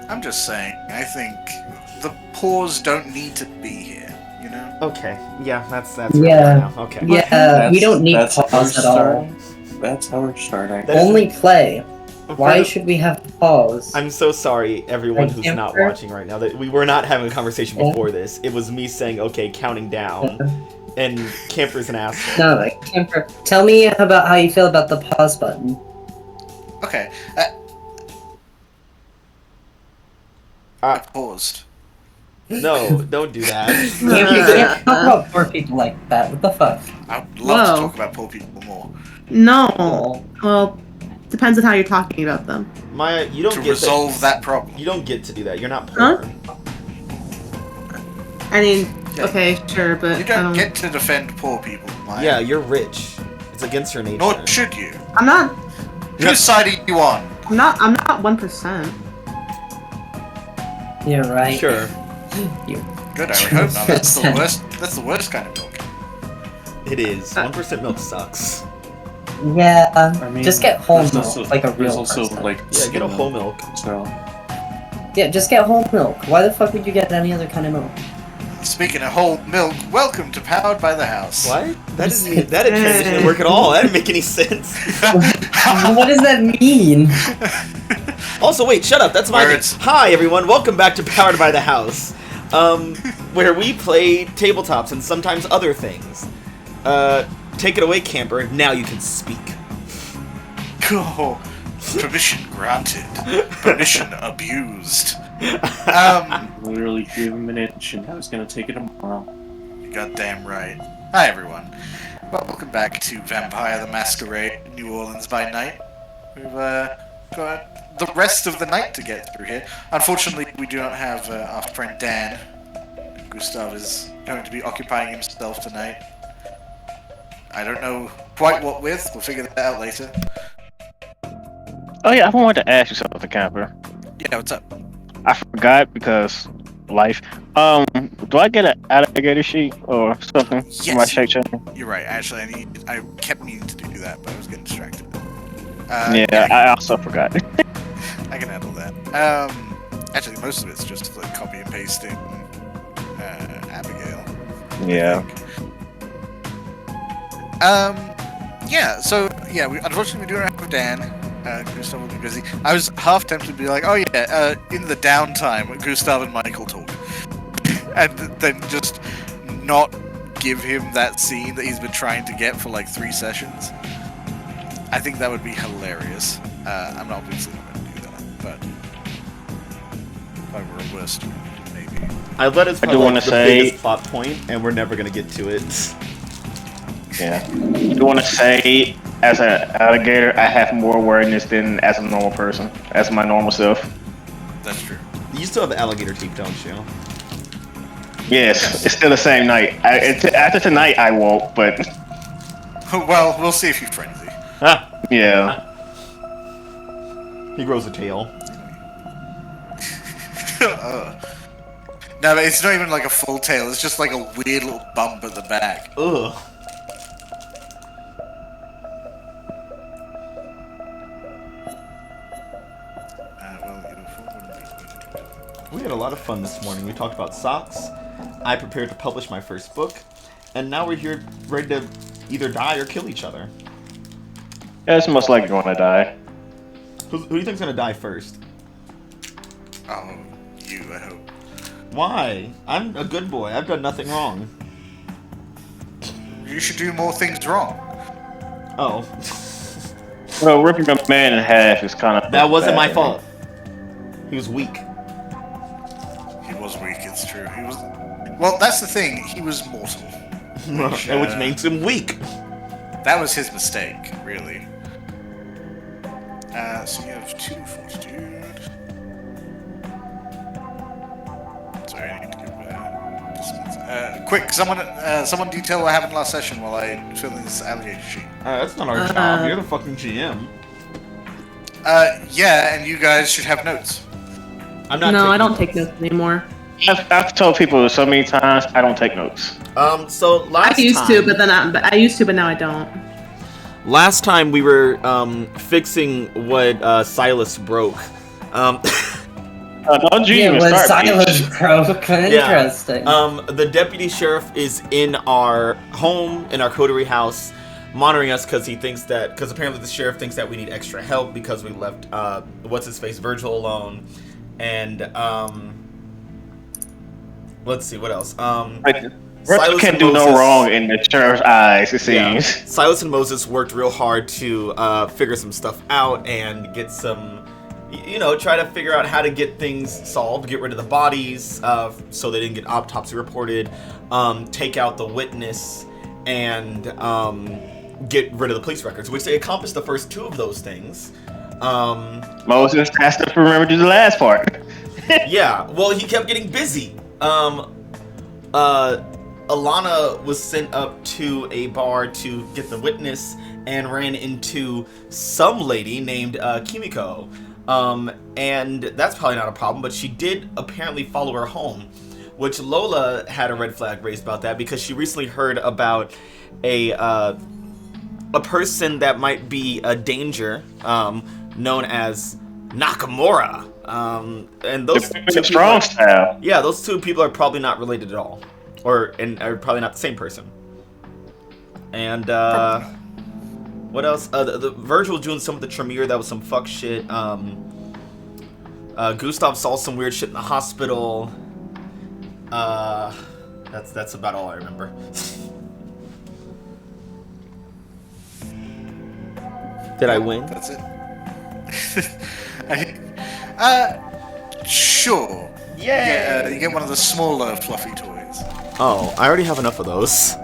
I'm just saying, I think the pause don't need to be here, you know? Okay, yeah, that's Yeah. really now. Okay. Yeah, we don't need that's pause at all. That's how we're starting. That is- Only play. Why For- should we have to pause? I'm so sorry, everyone Like, who's not Camper? watching right now, that we were not having a conversation before this. It was me saying, okay, counting down, and Camper's an asshole. No, like, Camper, tell me about how you feel about the pause button. Okay, I paused. No, don't do that. Camper, you can't talk about poor people like that. What the fuck? I'd love to Whoa. talk about poor people more. No. Oh. Well, depends on how you're talking about them. Maya, you don't To get resolve that problem. You don't get to do that. You're not poor. Huh? I mean, okay, sure, but You don't get to defend poor people, Maya. Yeah, you're rich. It's against your nature. Nor should you. I'm not. Whose side are you on? I'm not 1%. You're right. Sure. Good, I would hope not. That's the worst. That's the worst kind of milk. It is. 1% milk sucks. Yeah, I mean, just get whole there's milk, also- like a there's real also, person. like, Yeah, get a whole milk. So, Yeah, just get whole milk. Why the fuck would you get any other kind of milk? Speaking of whole milk, welcome to Powered by the House. What? That didn't work at all. That didn't make any sense. What does that mean? Also, wait, shut up. That's my thing. Words. Hi, everyone. Welcome back to Powered by the House, where we play tabletops and sometimes other things. Take it away, Camper. Now you can speak. Oh, permission granted. Permission abused. literally gave him an inch and I was gonna take it tomorrow. You're goddamn right. Hi, everyone. Welcome back to Vampire the Masquerade, New Orleans by night. We've got the rest of the night to get through here. Unfortunately, we do not have our friend Dan. Gustav is going to be occupying himself tonight. I don't know quite what with. We'll figure that out later. Oh yeah, I wanted to ask you something, Camper. Yeah, what's up? I forgot because life. Do I get an alligator sheet or something for my Yes. shake shack? You're right. Actually, I kept meaning to do that, but I was getting distracted. Yeah, I also forgot. I can handle that. Actually, most of it's just like copy and pasting Abigail. Yeah. Yeah. So yeah, unfortunately we do not have Dan. Gustav will be busy. I was half tempted to be like, oh yeah, in the downtime, Gustav and Michael talk, and then just not give him that scene that he's been trying to get for like 3 sessions. I think that would be hilarious. I'm not obviously not going to do that, but if I were a worst, maybe. I let us I do like, wanna the say- biggest plot point, and we're never gonna get to it. Yeah. I do want to say, as an alligator, I have more awareness than as a normal person, as my normal self. That's true. You still have the alligator teeth, don't you? Yes, it's still the same night. After tonight, I won't, but Well, we'll see if you frenzy. yeah. He grows a tail. No, but it's not even like a full tail. It's just like a weird little bump at the back. Ugh. We had a lot of fun this morning. We talked about socks. I prepared to publish my first book. And now we're here ready to either die or kill each other. Yeah, it's most likely going to die. Who do you think's gonna die first? Oh, you, I hope. Why? I'm a good boy. I've done nothing wrong. You should do more things wrong. Oh. Well, ripping a man in half is kind of That wasn't my bad. fault. He was weak. He was weak, it's true. He was... Well, that's the thing. He was mortal. Which makes him weak. That was his mistake, really. So you have 2 fortitude. Sorry, I need to give distance. Quick, someone detail what happened last session while I fill in this alligator sheet. That's not our job. You're the fucking GM. Yeah, and you guys should have notes. I'm not. No, I don't notes. take notes anymore. I've told people so many times I don't take notes. So last I used time, to, but now I don't. Last time we were fixing what Silas broke. Don't you Yeah, even when start, Silas bitch. broke. Interesting. The deputy sheriff is in our home, in our coterie house, monitoring us because apparently the sheriff thinks that we need extra help because we left what's his face Virgil alone, and let's see what else. Virgil can't do no wrong in the sheriff's eyes, it seems. Silas and Moses worked real hard to figure some stuff out and get some, try to figure out how to get things solved, get rid of the bodies so they didn't get autopsy reported, take out the witness, and get rid of the police records, which they accomplished the first two of those things. Moses has to remember to do the last part. Yeah, well, he kept getting busy. Alana was sent up to a bar to get the witness and ran into some lady named Kimiko. And that's probably not a problem, but she did apparently follow her home, which Lola had a red flag raised about that because she recently heard about a person that might be a danger, known as Nakamura. And those two strong style. Yeah, those two people are probably not related at all, and are probably not the same person. And what else? The Virgil was doing some of the Tremere. That was some fuck shit. Gustav saw some weird shit in the hospital. That's about all I remember. Did I win? That's it. Sure. Yay! Yeah, you get one of the smaller fluffy toys. Oh, I already have enough of those.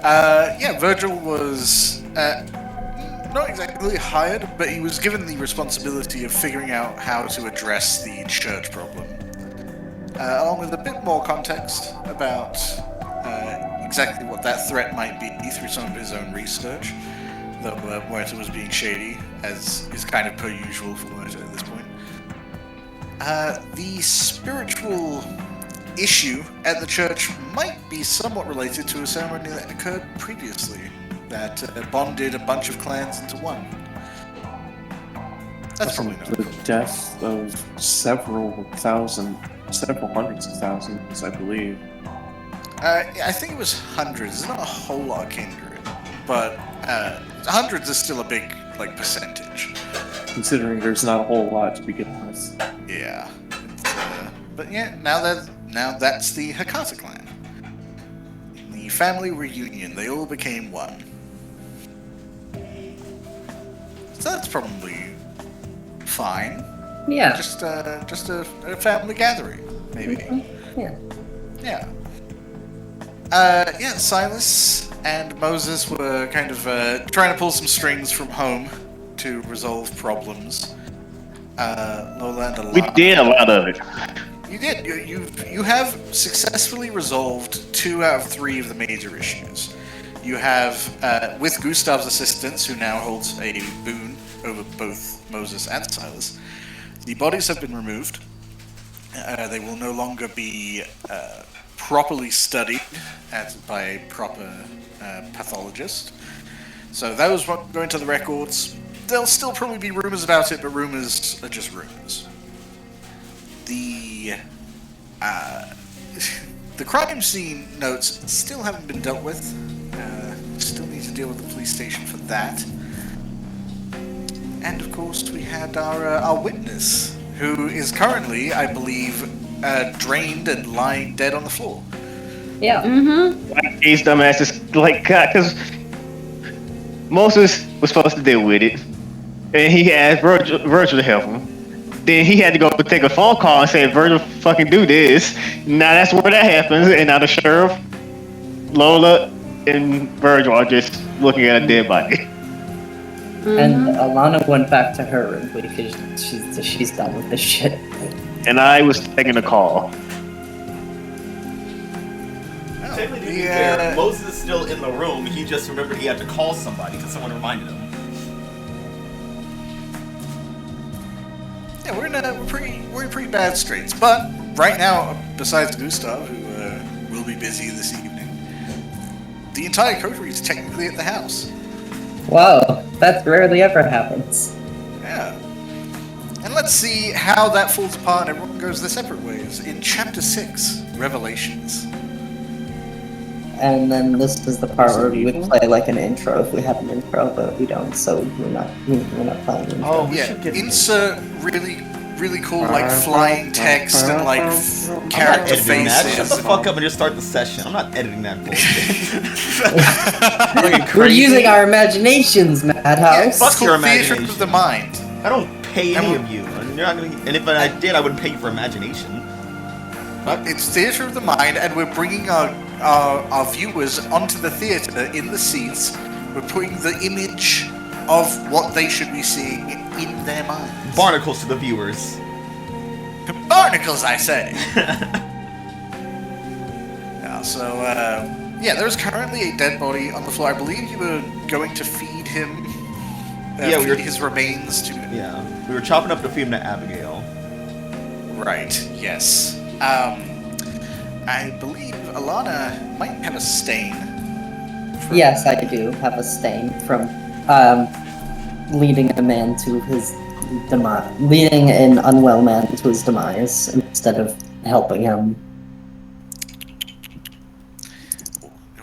Yeah, Virgil was not exactly hired, but he was given the responsibility of figuring out how to address the church problem, along with a bit more context about exactly what that threat might be through some of his own research, though Muerta was being shady, as is kind of per usual for Muerta at this point. The spiritual issue at the church might be somewhat related to a ceremony that occurred previously that bonded a bunch of clans into one. That's probably not the death of several hundreds of thousands, I believe. I think it was hundreds. There's not a whole lot came to it, but hundreds is still a big percentage. Considering there's not a whole lot to begin with. Yeah, but yeah, now that's the Hakata clan. The family reunion. They all became one. So that's probably fine. Yeah. Just a family gathering, maybe. Yeah. Yeah. Yeah, Silas and Moses were kind of trying to pull some strings from home to resolve problems. Lola and Alana. We did a lot of it. You did. You have successfully resolved 2 out of 3 of the major issues. You have, with Gustav's assistance, who now holds a boon over both Moses and Silas, the bodies have been removed. They will no longer be properly studied by a proper pathologist. So those won't go into the records. There'll still probably be rumors about it, but rumors are just rumors. The crime scene notes still haven't been dealt with. Still need to deal with the police station for that. And of course, we had our witness, who is currently, I believe, drained and lying dead on the floor. Yeah. Like these dumbasses, because Moses was supposed to deal with it, and he asked Virgil to help him. Then he had to go take a phone call and say, Virgil, fucking do this. Now that's where that happens, and now the sheriff, Lola, and Virgil are just looking at a dead body. And Alana went back to her room because she's done with this shit. And I was taking a call. Technically, to be fair, Moses is still in the room. He just remembered he had to call somebody because someone reminded him. Yeah, we're in pretty bad straits. But right now, besides Gustav, who will be busy this evening, the entire coterie is technically at the house. Wow, that rarely ever happens. Yeah. And let's see how that falls apart and everyone goes their separate ways in Chapter 6, Revelations. And then this is the part where we would play like an intro if we have an intro, but we don't, so we're not playing an intro. Oh, we Yeah, should get insert really cool like flying text and like character editing that. Shut faces. the fuck up and just start the session. I'm not editing that bullshit. Fucking We're crazy. using our imaginations, Madhouse. fuck It's your called Theatre imagination. of the Mind. I don't pay any of you, and you're not gonna. And if I did, I wouldn't pay you for imagination. It's Theatre of the Mind, and we're bringing our viewers onto the theatre in the seats. We're putting the image of what they should be seeing in their minds. Barnacles to the viewers. Barnacles, I say! Yeah, so, there's currently a dead body on the floor. I believe you were going to feed him. Yeah, we feed were- his remains to. Yeah, we were chopping up to feed him to Abigail. Right, yes. I believe Alana might have a stain. from- Yes, I do have a stain from leading a man to his demise, leading an unwell man to his demise instead of helping him.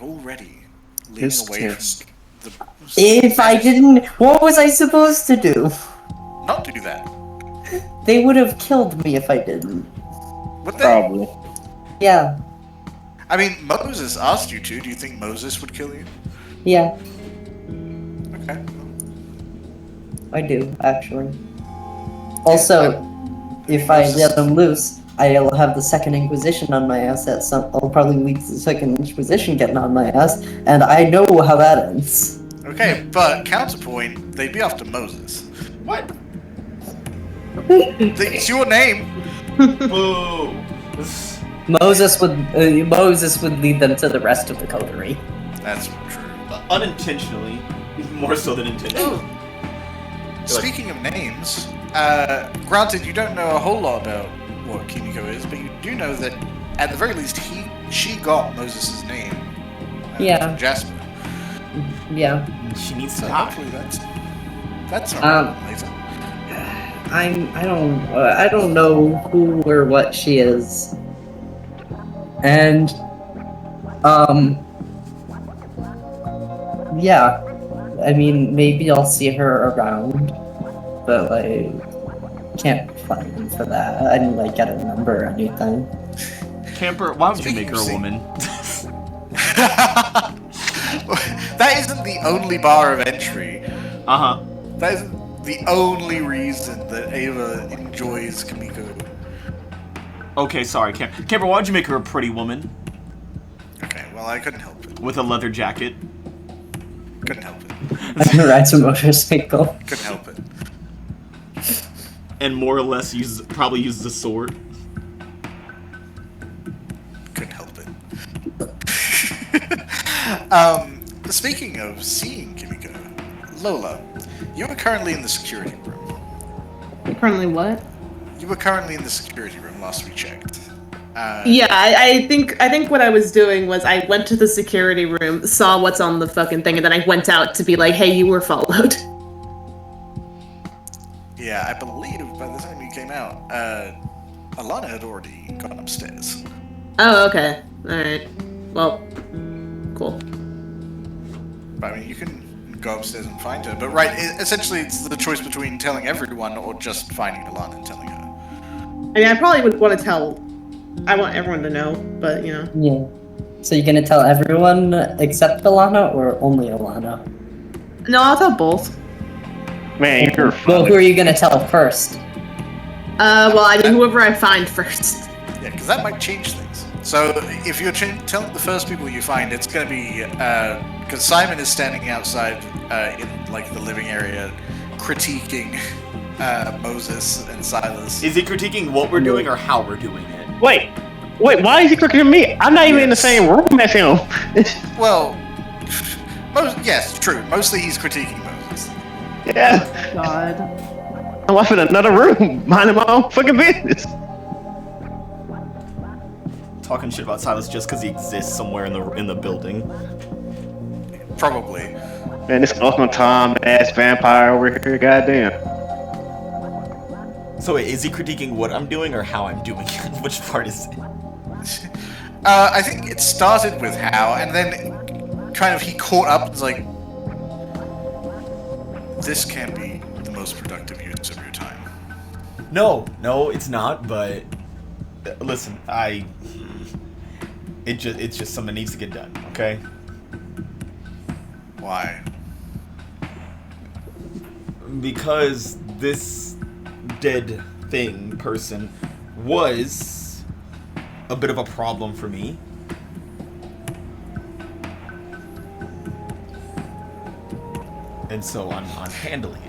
Already leading His away task. from the... If I didn't, what was I supposed to do? Not do that. They would have killed me if I didn't. What the... Probably. Yeah, I mean, Moses asked you to. Do you think Moses would kill you? yeah, Okay. I do, actually. Also, if I let them loose, I'll have the Second Inquisition on my ass at some. I'll probably lead to the Second Inquisition getting on my ass, and I know how that ends. Okay, but counterpoint, they'd be after Moses. What? It's your name. Boo! Moses would lead them to the rest of the coterie. That's true. Unintentionally, even more so than intentionally. Speaking of names, granted you don't know a whole lot about what Kimiko is, but you do know that at the very least she got Moses' name. Yeah. From Jasper. Yeah. She needs So to die. hopefully that's not Um, later. I don't know who or what she is. And yeah. I mean, maybe I'll see her around, but like can't find her for that. I didn't like get a number or anything. Camper, why would you make her a Speaking woman? That isn't the only bar of entry. Uh-huh. That isn't the only reason that Ava enjoys Kimiko. Okay, sorry, Camper, why would you make her a pretty woman? Okay, well I couldn't help it. With a leather jacket? Couldn't help it. I'm gonna ride some motorcycle. Couldn't help it. And more or less probably uses a sword? Couldn't help it. Speaking of seeing Kimiko, Lola, you are currently in the security room. Currently what? You were currently in the security room last we checked. Yeah, I think what I was doing was I went to the security room, saw what's on the fucking thing, and then I went out to be like, hey, you were followed. Yeah, I believe by the time you came out, Alana had already gone upstairs. Oh, okay. Alright. Well, cool. But, I mean, you can go upstairs and find her. But essentially it's the choice between telling everyone or just finding Alana and telling her. I mean, I probably would want to tell. I want everyone to know, but you know. Yeah. So you're gonna tell everyone except Alana or only Alana? No, I'll tell both. Man, you're Well, who funny. are you gonna tell first? Well, I mean, whoever I find first. Yeah, because that might change things. So if you're telling the first people you find, it's going to be because Simon is standing outside in like the living area, critiquing Moses and Silas. Is he critiquing what we're doing or how we're doing it? Wait, why is he cooking me? I'm not even in the same room as him. Well, yes, true. Mostly he's critiquing Moses. Yeah, God. I'm off in another room, minding my own fucking business. Talking shit about Silas just because he exists somewhere in the building. Probably. Man, this Uncle Tom ass vampire over here, goddamn. So wait, is he critiquing what I'm doing or how I'm doing it? Which part is it? I think it started with how, and then kind of he caught up and was like, this can't be the most productive use of your time. No, it's not. But listen, it's just something that needs to get done. Okay. Why? Because this dead person was a bit of a problem for me. And so I'm handling it.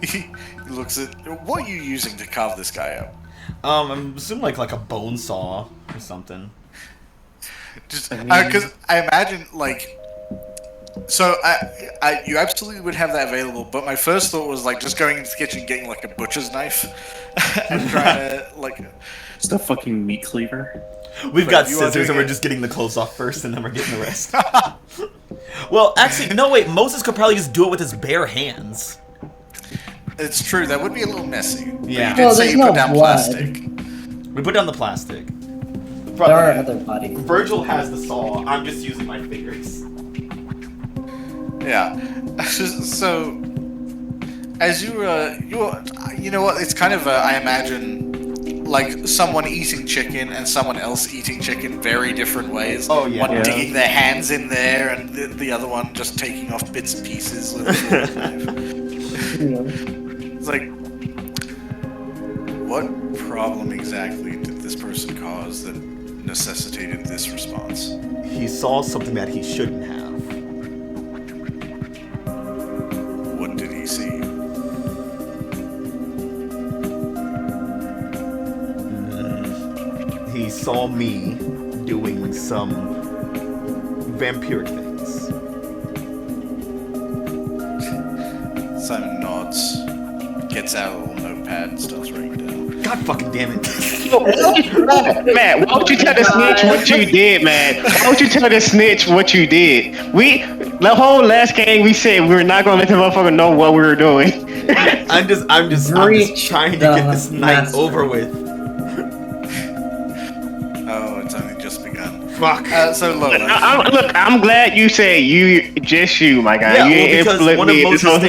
He looks at, what are you using to carve this guy up? I'm assuming like a bone saw or something. Just because I imagine like, so you absolutely would have that available. But my first thought was like just going into the kitchen, getting like a butcher's knife, and trying to like. It's the fucking meat cleaver. We've But got you are scissors and doing we're it- just getting the clothes off first, and then we're getting the rest. Well, actually, no. Wait, Moses could probably just do it with his bare hands. It's true. That would be a little messy. But Yeah. You did Well, say there's you no put down blood. plastic. We put down the plastic. There are other bodies. Virgil has the saw. I'm just using my fingers. Yeah. So, as you know what? It's kind of I imagine like someone eating chicken and someone else eating chicken very different ways. Oh, yeah. One Yeah. digging their hands in there, and the other one just taking off bits and pieces with a knife. You know. It's like, what problem exactly did this person cause that necessitated this response? He saw something that he shouldn't have. What did he see? He saw me doing some vampiric things. Simon nods, gets out a little notepad and starts writing down. God fucking damn it. Matt, why don't you tell the snitch what you did, man? Why don't you tell the snitch what you did? The whole last game we said we were not gonna let the motherfucker know what we were doing. I'm just Breach trying to the get this night master. over with. Oh, it's only just begun. Fuck. So Lola, Look, I'm glad you said just you, my guy. Yeah, you well, ain't because flip one of me. This whole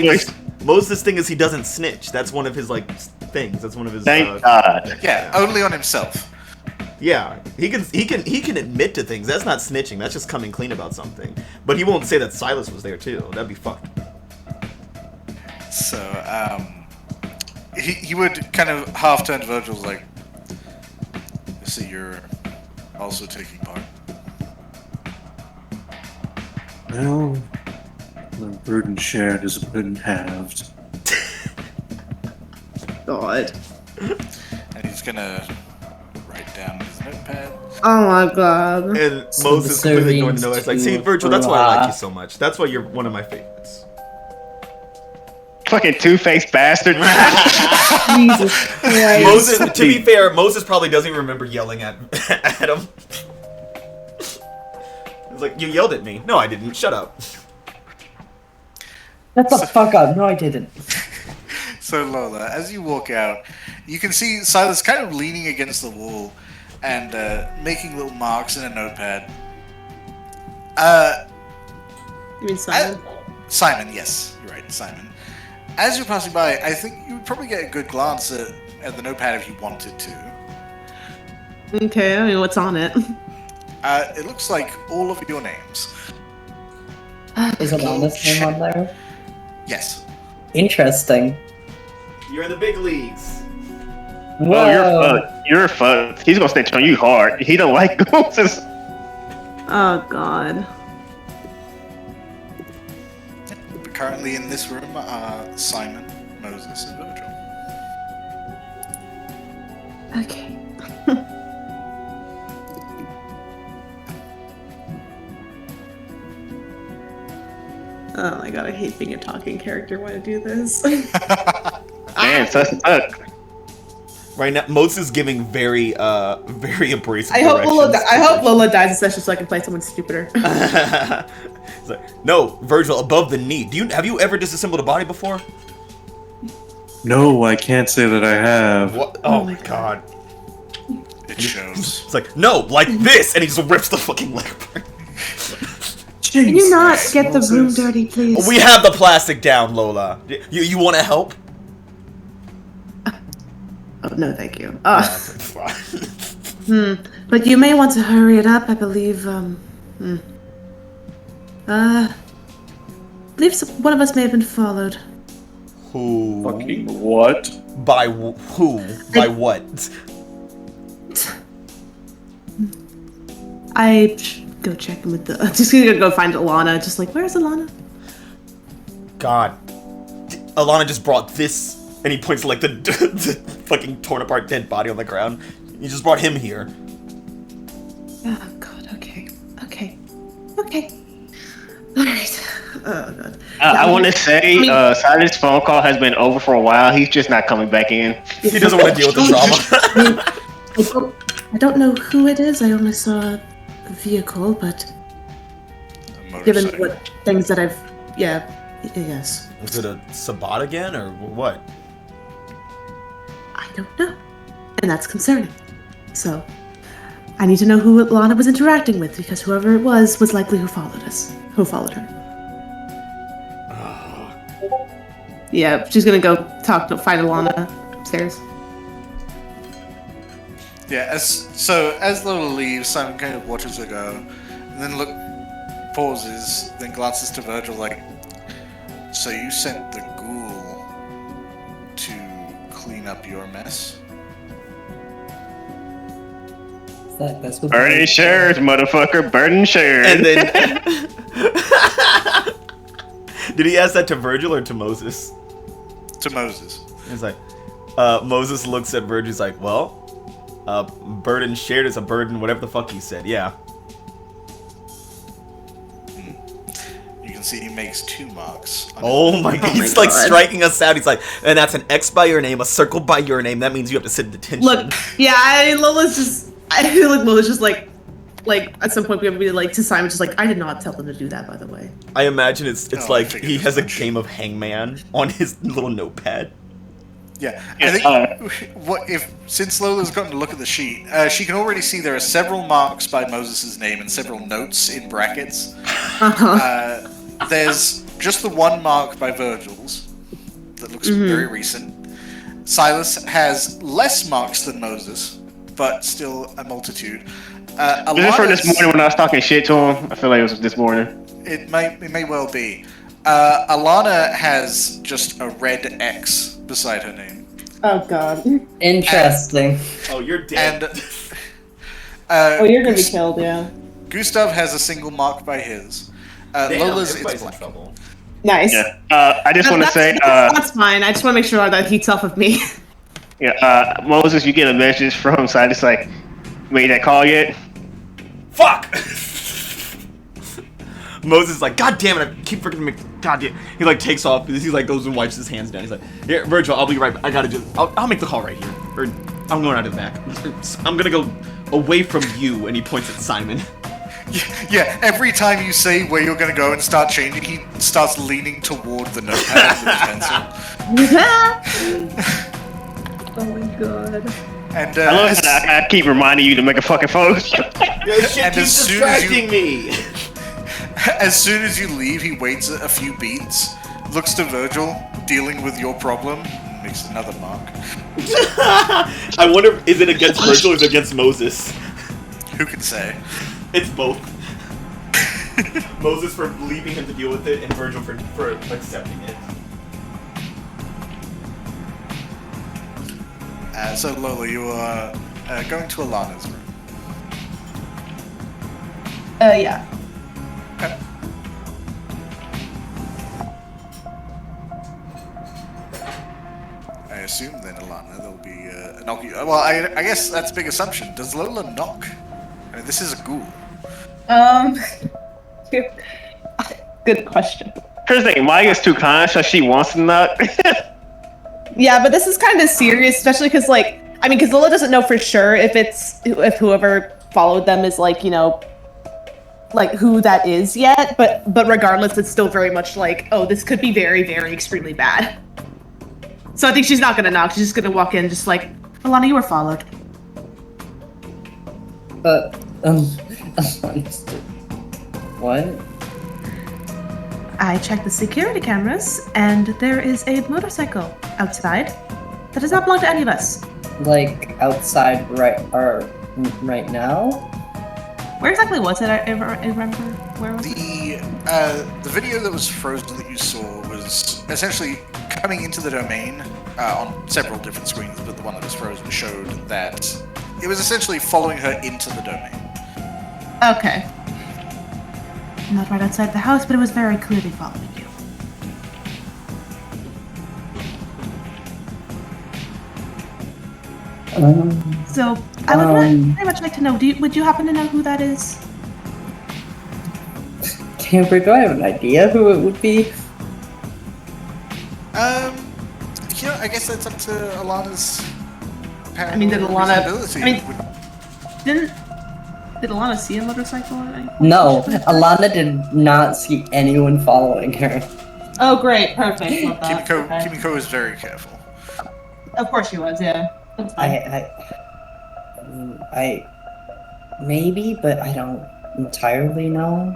Moses' thing- thing is he doesn't snitch. That's one of his like things. That's one of his. Thank God. yeah, only on himself. Yeah, he can admit to things. That's not snitching. That's just coming clean about something. But he won't say that Silas was there too. That'd be fucked. So, he would kind of half turn to Virgil's like, so you're also taking part? Well, the burden shared is a burden halved. God. And he's gonna write down his notepad. Oh my god. And So Moses the completely ignoring the servings noise. It's like, to see, Virgil, that's why I like Blah. you so much. That's why you're one of my favorites. Fucking two-faced bastard. Jesus Christ. Moses, to be fair, Moses probably doesn't even remember yelling at him. It's like, you yelled at me. No, I didn't. Shut up. Shut the fuck up. No, I didn't. So Lola, as you walk out, you can see Silas kind of leaning against the wall and making little marks in a notepad. You mean Simon? Simon, yes, you're right, Simon. As you're passing by, I think you would probably get a good glance at the notepad if you wanted to. Okay, I mean, what's on it? It looks like all of your names. Is an honest name on there? Yes. Interesting. You're in the big leagues. Whoa. Oh, you're fucked. You're fucked. He's gonna snitch on you hard. He don't like ghosts. Oh god. But currently in this room are Simon, Moses, and Virgil. Okay. Oh my god, I hate being a talking character. Why to do this? Man, such suck. Right now, Moses is giving very abrasive I hope Lola. directions. I hope Lola dies, especially so I can play someone stupider. It's like, no, Virgil, above the knee. Have you ever disassembled a body before? No, I can't say that I have. What? Oh my god. It shows. It's like, no, like this! And he just rips the fucking leg apart. Can you not get the room dirty, please? We have the plastic down, Lola. You want to help? Oh, no, thank you. Fine. But you may want to hurry it up, I believe, I believe one of us may have been followed. Who? Fucking what? By who? By what? I should go check in with the. Just gonna go find Alana. Just like, where's Alana? God. Alana just brought this, and he points to, like, the fucking torn apart dead body on the ground. He just brought him here. Oh God. Okay. Alright. Oh God. I want to say, Silas' phone call has been over for a while. He's just not coming back in. He doesn't want to deal with the drama. I don't know who it is. I only saw a vehicle, but given what things that I've, yes. Was it a Sabat again, or what? I don't know, and that's concerning. So, I need to know who Lana was interacting with, because whoever it was likely who followed her. Yeah, she's gonna go find Alana upstairs. Yeah, as Lola leaves, Simon kind of watches her go, and then pauses, then glances to Virgil like, so you sent the ghoul to clean up your mess? That's what Burning shares, motherfucker. Burning shares. And then... Did he ask that to Virgil or to Moses? To Moses. He's like... Moses looks at Virgil, he's like, well... burden shared is a burden, whatever the fuck he said, yeah. You can see he makes 2 marks. Oh my god, he's like striking us out. He's like, and that's an X by your name, a circle by your name. That means you have to sit in detention. Look, yeah, I feel like Lola's just like at some point we have to be like to Simon, just like, I did not tell them to do that, by the way. I imagine it's Oh, like I figured he as has a much. game of Hangman on his little notepad. Yeah, I think since Lola's gotten to look at the sheet, she can already see there are several marks by Moses' name and several notes in brackets. There's just the one mark by Virgil's that looks very recent. Silas has less marks than Moses, but still a multitude. Was it from this morning when I was talking shit to him? I feel like it was this morning. It may well be. Alana has just a red X beside her name. Oh God. Interesting. Oh, you're dead. And You're gonna be killed, yeah. Gustav has a single mark by his. Lola's it's black. trouble. Nice. Yeah. I just want to say, that's fine. I just want to make sure that heats off of me. yeah, Moses, you get a message from Silas like, made that call yet? Fuck! Moses is like, God damn it, I keep freaking God damn. He like takes off, he like goes and wipes his hands down. He's like, here, Virgil, I'll be right back. I gotta do, I'll make the call right here. Or, I'm going out of the back. I'm gonna go away from you, and he points at Simon. Yeah, every time you say where you're going to go and start changing, he starts leaning toward the notepad with his pencil. Oh my God. And I love that I keep reminding you to make a fucking phone. Your shit And keeps as soon as distracting me. as soon as you leave, he waits a few beats, looks to Virgil, dealing with your problem, and makes another mark. I wonder, is it against Virgil or is it against Moses? Who can say? It's both. Moses for leaving him to deal with it, and Virgil for accepting it. So Lola, you are going to Alana's room. Yeah. Okay. I assume then, Alana, there'll be a knock. Well, I guess that's a big assumption. Does Lola knock? I mean, this is a ghoul. Good question. Here's the thing, Maya's too kind, so she wants to knock. Yeah, but this is kind of serious, especially because, like, I mean, because Lola doesn't know for sure if whoever followed them is, like, you know, like, who that is yet, but regardless, it's still very much like, oh, this could be very, very extremely bad. So I think she's not gonna knock. She's just gonna walk in, just like, Alana, you were followed. What? I checked the security cameras, and there is a motorcycle outside that does not belong to any of us. Like outside right now? Where exactly was it? I remember. Where was it? The video that was frozen that you saw was essentially coming into the domain on several different screens, but the one that was frozen showed that it was essentially following her into the domain. Okay. Not right outside the house, but it was very clearly following you. So, I would very much like to know, would you happen to know who that is? Camper, do I have an idea who it would be? I guess that's up to Alana's I mean, did Alana... reasonability. I mean, did Alana see a motorcycle or anything? No, Alana did not see anyone following her. Oh, great. Perfect. Love that. Kimiko is very careful. Of course she was, yeah. That's fine. I maybe, but I don't entirely know.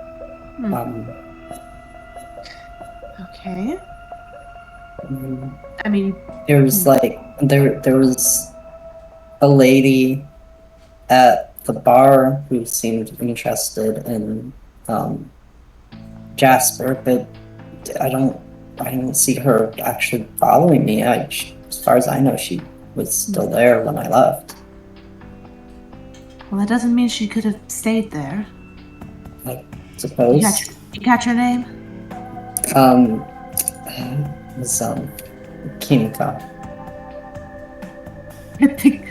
Okay. I mean, there was there was a lady at the bar who seemed interested in Jasper, but I don't see her actually following me. As far as I know, she was still there when I left. well, that doesn't mean she could have stayed there. I suppose. You catch her name? It was Kimiko. I think.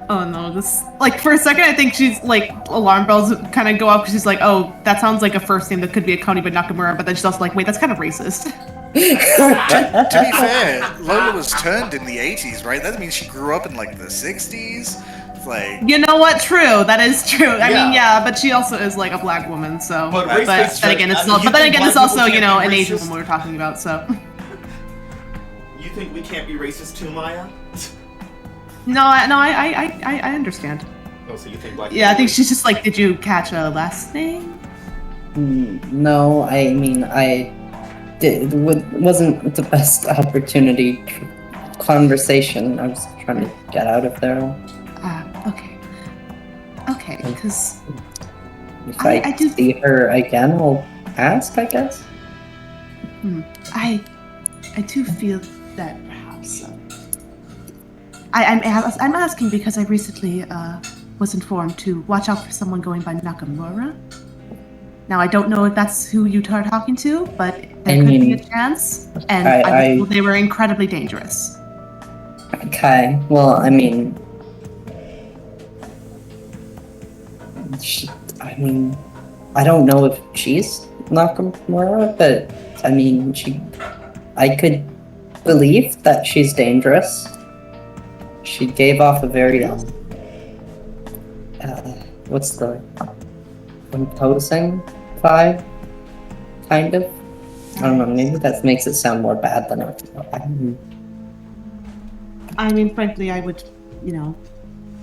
Oh no, this. Like, for a second, I think she's like, alarm bells kind of go off because she's like, oh, that sounds like a first name that could be a Coney but Nakamura, but then she's also like, wait, that's kind of racist. To be fair, Lola was turned in the 80s, right? That means she grew up in like the 60s. It's like, You know what? True. That is true. I mean, yeah, but she also is like a black woman, so. But then again, it's also, you know, an Asian woman we're talking about, so. You think we can't be racist too, Maya? No, I understand. Oh, so you think black? Yeah, I think she's just like, did you catch a last name? No, I mean, it wasn't the best opportunity conversation. I was trying to get out of there. Okay, because if I do see her again, we'll ask, I guess. I do feel that perhaps. I'm asking because I recently was informed to watch out for someone going by Nakamura. Now, I don't know if that's who you are talking to, but there could be a chance, and I was told they were incredibly dangerous. Okay, well, I mean, I don't know if she's Nakamura, but I mean, I could believe that she's dangerous. She gave off a very, what's the imposing vibe, kind of. I don't know, maybe that makes it sound more bad than it. I mean, frankly, I would,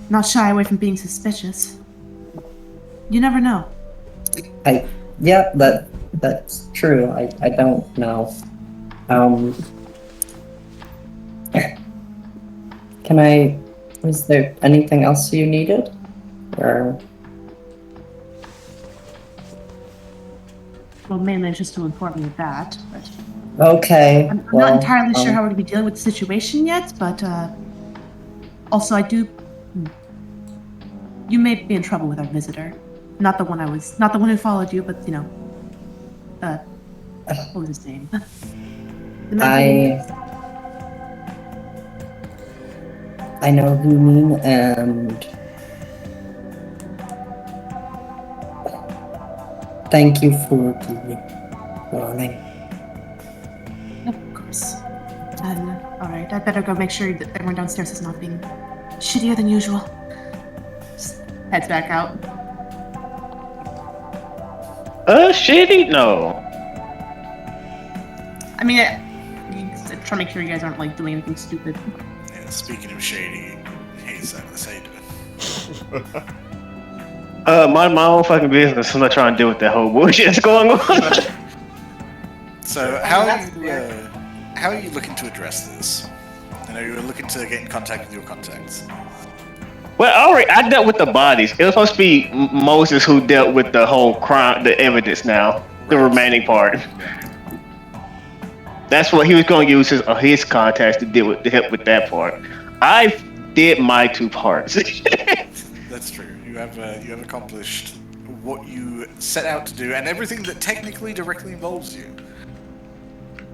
not shy away from being suspicious. You never know. Yeah, that's true. I don't know. Was there anything else you needed? Or... Well, mainly just to inform you of that, but... Okay, I'm not entirely sure how we're going to be dealing with the situation yet, but, also I do... You may be in trouble with our visitor. Not the one who followed you, but, what was his name? I know who you mean, and thank you for the warning. Of course. And, alright, I better go make sure that everyone downstairs is not being shittier than usual. Just heads back out. Shitty? No. I mean, trying to make sure you guys aren't like doing anything stupid. Yeah, speaking of shady, hey, so let's say it. Mind my own fucking business. I'm not trying to deal with that whole bullshit that's going on. So how are you looking to address this? I know you were looking to get in contact with your contacts. Well, I dealt with the bodies. It was supposed to be Moses who dealt with the whole crime, the evidence now, the remaining part. That's what he was going to use his contacts to deal with, to help with that part. I did my two parts. That's true. You have accomplished what you set out to do, and everything that technically directly involves you.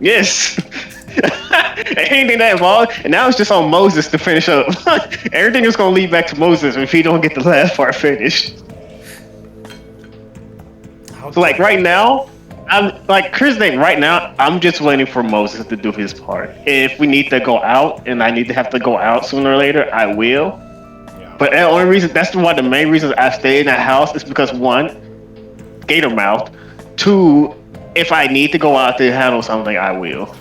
Yes. Anything that involved, and now it's just on Moses to finish up. Everything is going to lead back to Moses if he don't get the last part finished. So like right now, I'm like Chris saying, right now, I'm just waiting for Moses to do his part. If we need to go out, and I need to have to go out sooner or later, I will. Yeah. But the only reason, that's one of the main reasons I stay in that house is because one, gator mouth. Two, if I need to go out to handle something, I will.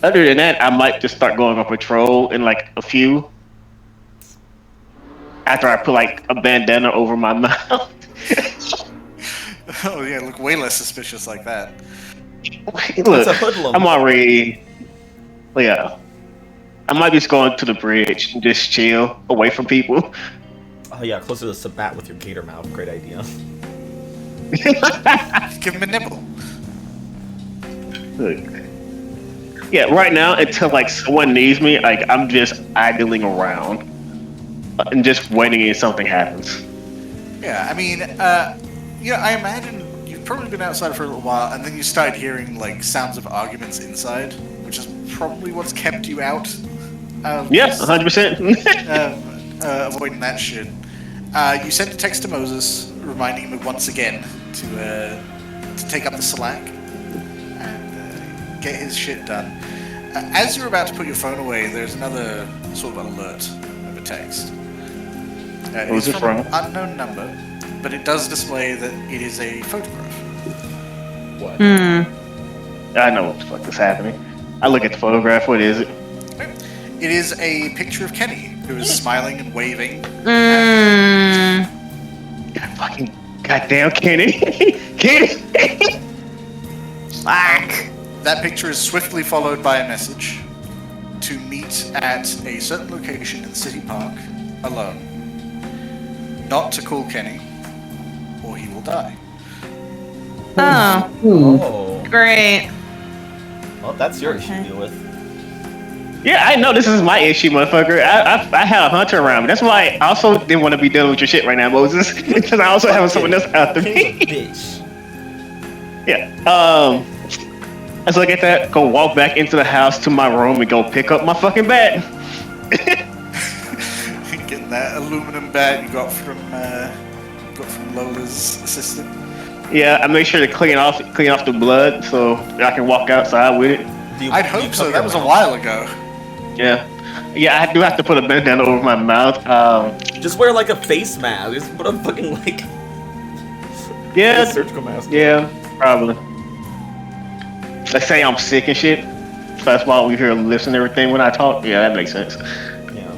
Other than that, I might just start going on patrol in like a few. After I put like a bandana over my mouth. Oh yeah, look way less suspicious like that. Look, a hoodlum. I'm already. Yeah. I might just go into the bridge and just chill away from people. Oh yeah, closer to the Sabat with your gator mouth. Great idea. Give him a nibble. Look. Yeah, right now until like someone needs me, like I'm just idling around and just waiting if something happens. Yeah, I mean, I imagine you've probably been outside for a little while, and then you started hearing like sounds of arguments inside, which is probably what's kept you out. Yeah, 100%. Avoiding that shit. You sent a text to Moses, reminding him once again to take up the slack and get his shit done. As you're about to put your phone away, there's another sort of alert of a text. Who's it from? An unknown number, but it does display that it is a photograph. What? I know what the fuck is happening. I look at the photograph. What is it? It is a picture of Kenny, who is smiling and waving. God, fucking goddamn Kenny. Kenny. Fuck. That picture is swiftly followed by a message to meet at a certain location in City Park alone. Not to call Kenny, or he will die. Oh, Oh. great. Well, that's your issue to deal with. Yeah, I know this is my issue, motherfucker. I had a hunter around me. That's why I also didn't want to be dealing with your shit right now, Moses. Because I also have someone else after Kenny's me. a bitch. Yeah. Let's look at that. Go walk back into the house to my room and go pick up my fucking bat. Getting that aluminum bat you got from Lola's assistant. Yeah, I made sure to clean off the blood so I can walk outside with it. I'd hope so. That was a while ago. Yeah, I do have to put a bandana over my mouth. Just wear like a face mask. Just put a fucking like Yeah, a surgical mask. yeah, probably. Let's say I'm sick and shit. That's why we hear lips and everything when I talk. Yeah, that makes sense. Yeah.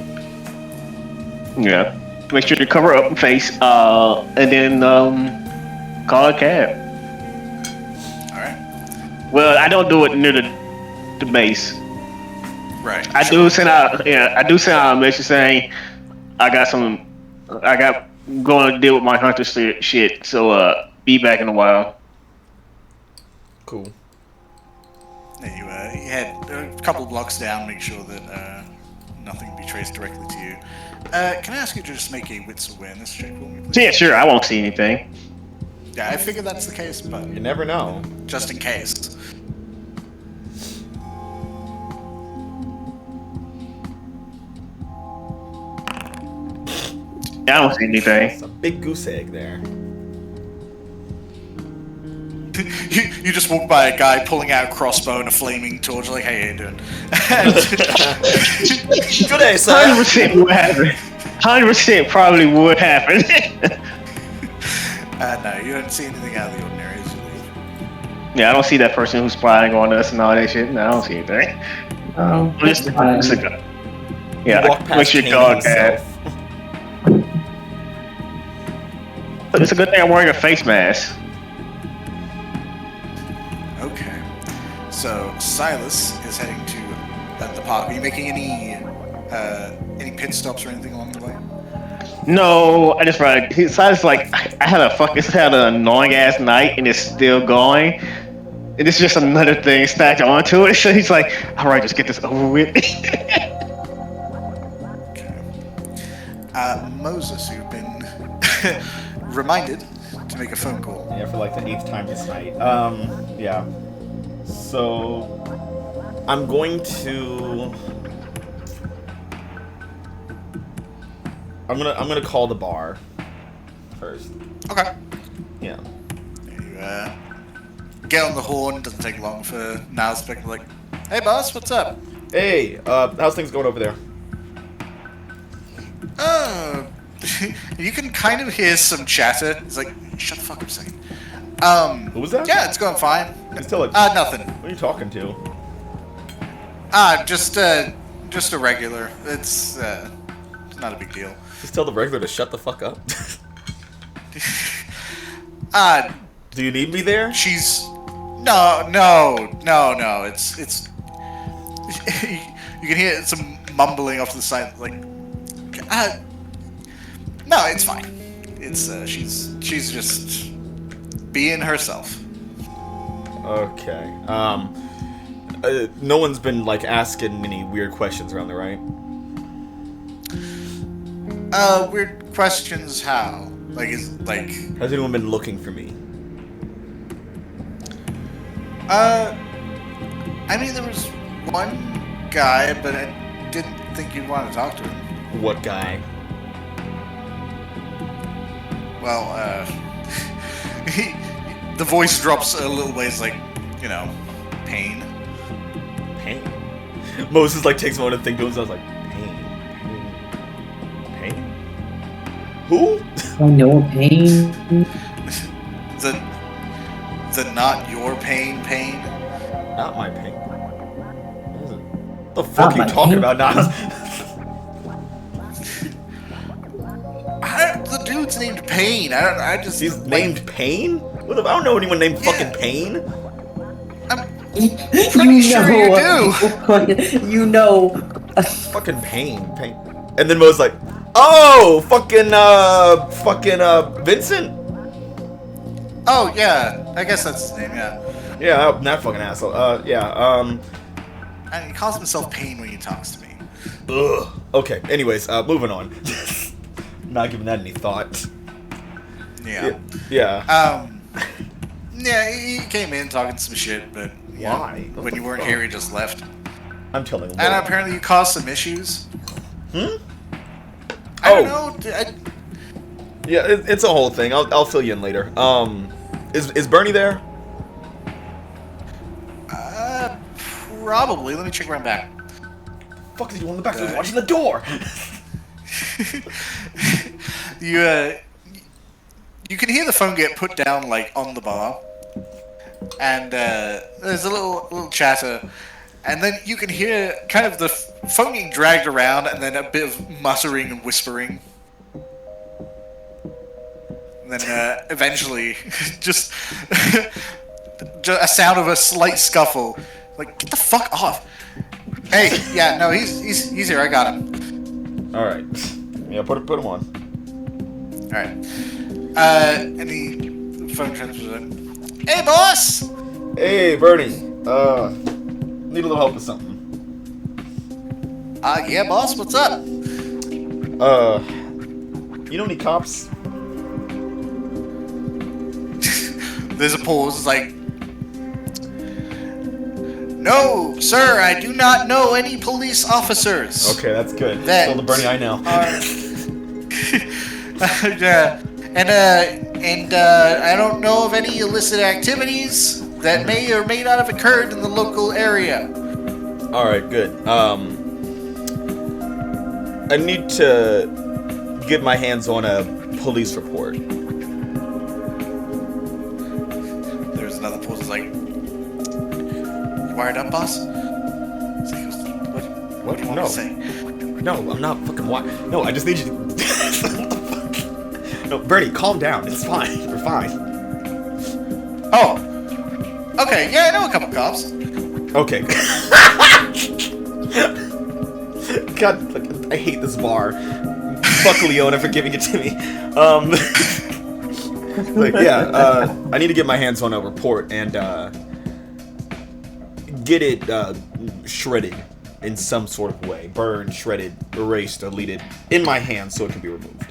Yeah. Make sure to cover up the face, and then call a cab. Alright. Well, I don't do it near the base. Right. I do send out a message saying I got going to deal with my hunter shit. So be back in a while. Cool. Yeah, you head a couple blocks down, make sure that nothing can be traced directly to you. Can I ask you to just make a wits awareness check for me, please? Yeah, sure. I won't see anything. Yeah, I figured that's the case, but You never know. just in case. Yeah, I don't see anything. It's a big goose egg there. You just walk by a guy pulling out a crossbow and a flaming torch, like, hey, how you doing? Good day, sir. 100% would happen. 100% probably would happen. No, you don't see anything out of the ordinary as you leave. Yeah, I don't see that person who's spying on us and all that shit. No, I don't see anything. Oh, Just, that's fine. just a, He yeah, walked make past sure Kane your dog had. himself. But it's a good thing I'm wearing a face mask. Okay. So Silas is heading to the park. Are you making any pit stops or anything along the way? No, I just read. Silas like I had an annoying ass night and it's still going. And it's just another thing stacked onto it. So he's like, all right, just get this over with. Moses, you've been reminded to make a phone call. Yeah, for like the 8th time this night. Yeah. So I'm going to. I'm gonna call the bar first. Okay. Yeah. You get on the horn. Doesn't take long for Niles to be like, "Hey, boss, what's up?" Hey, how's things going over there? You can kind of hear some chatter. It's like, shut the fuck up a second. Who was that? Yeah, it's going fine. He's still like, Nothing. Who are you talking to? Just a regular. It's not a big deal. Just tell the regular to shut the fuck up. Do you need me there? She's no. It's you can hear some mumbling off to the side, like, no, it's fine. It's she's just being herself. Okay. No one's been like asking any weird questions around there, right? Weird questions. How? Like, Has anyone been looking for me? I mean, there was one guy, but I didn't think you'd want to talk to him. What guy? Well, the voice drops a little ways, like, pain. Pain. Moses like takes a moment to think to himself, like, pain. Who? Oh no, pain. The not your pain. Not my pain. What the fuck are you talking about, Nas? The dude's named Pain. I just. He's named Pain? I don't know anyone named fucking Pain. I'm pretty sure you do. You know. Fucking Pain. And then Mo's like, oh, fucking Vincent? Oh, yeah. I guess that's his name, yeah. Yeah, that fucking asshole. And he calls himself Pain when he talks to me. Ugh. Okay, anyways, moving on. Not giving that any thought. Yeah. Yeah. Yeah, he came in talking some shit, but why? When you weren't here, he just left. I'm telling him. And apparently you caused some issues. I don't know. Yeah, it's a whole thing. I'll fill you in later. Is Bernie there? Probably. Let me check around back. Fuck is he doing in the back? He's watching the door. You can hear the phone get put down, like, on the bar, and there's a little chatter, and then you can hear kind of the phone getting dragged around, and then a bit of muttering and whispering, and then eventually just a sound of a slight scuffle. Like, get the fuck off! Hey, yeah, no, he's here. I got him. All right. Yeah, put him on. All right. And the phone transfers in. Hey, boss! Hey, Bernie. Need a little help with something. Yeah, boss, what's up? You know any cops? There's a pause. It's like, no, sir, I do not know any police officers. Okay, that's good. That Still the Bernie I know. Yeah. And I don't know of any illicit activities that may or may not have occurred in the local area. All right, good. I need to get my hands on a police report. There's another pause. It's like, wired up, boss? What do you want No. to say? No, I'm not fucking wired. No, I just need you to... What the fuck? No, Bernie, calm down. It's fine. We're fine. Oh. Okay, yeah, I know a couple cops. Okay. God, I hate this bar. Fuck Leona for giving it to me. But yeah, I need to get my hands on a report and get it shredded in some sort of way. Burned, shredded, erased, deleted in my hands so it can be removed.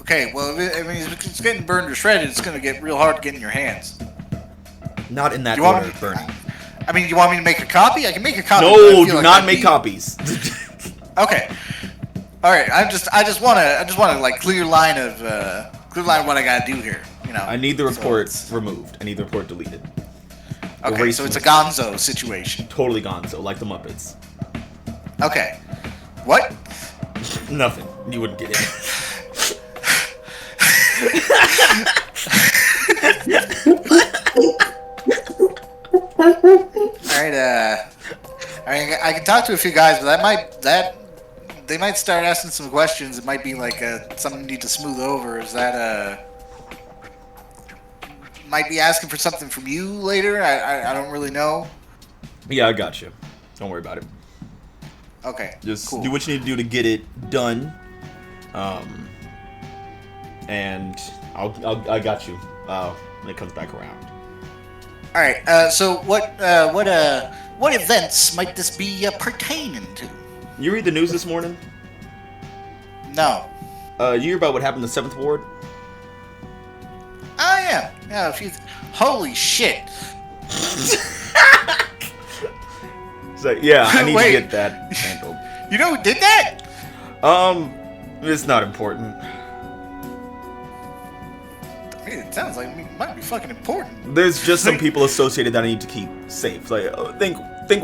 Okay, well, I mean, if it's getting burned or shredded, it's gonna get real hard to get in your hands. Not in that You want order, me- Bernie. I mean, you want me to make a copy? I can make a copy. but I No, feel do like not that'd make be- copies. Okay. All right. I just wanna like clear line of what I gotta do here. You know. I need the So report it's- removed. I need the report deleted. Okay, Erase so it's a from- Gonzo situation. Totally gonzo, like the Muppets. Okay. What? Nothing. You wouldn't get it. All right. I can talk to a few guys, but they might start asking some questions. It might be like something you need to smooth over. Is that might be asking for something from you later? I don't really know. Yeah, I got you. Don't worry about it. Okay. Just cool. do what you need to do to get it done. And I got you when it comes back around. All right. So what events might this be pertaining to? You read the news this morning? No. You hear about what happened in the 7th Ward? Oh yeah. Yeah. Holy shit. It's like, yeah, I need Wait. to get that handled. You know who did that? It's not important. I mean, it sounds like it might be fucking important. There's just some people associated that I need to keep safe. Like, think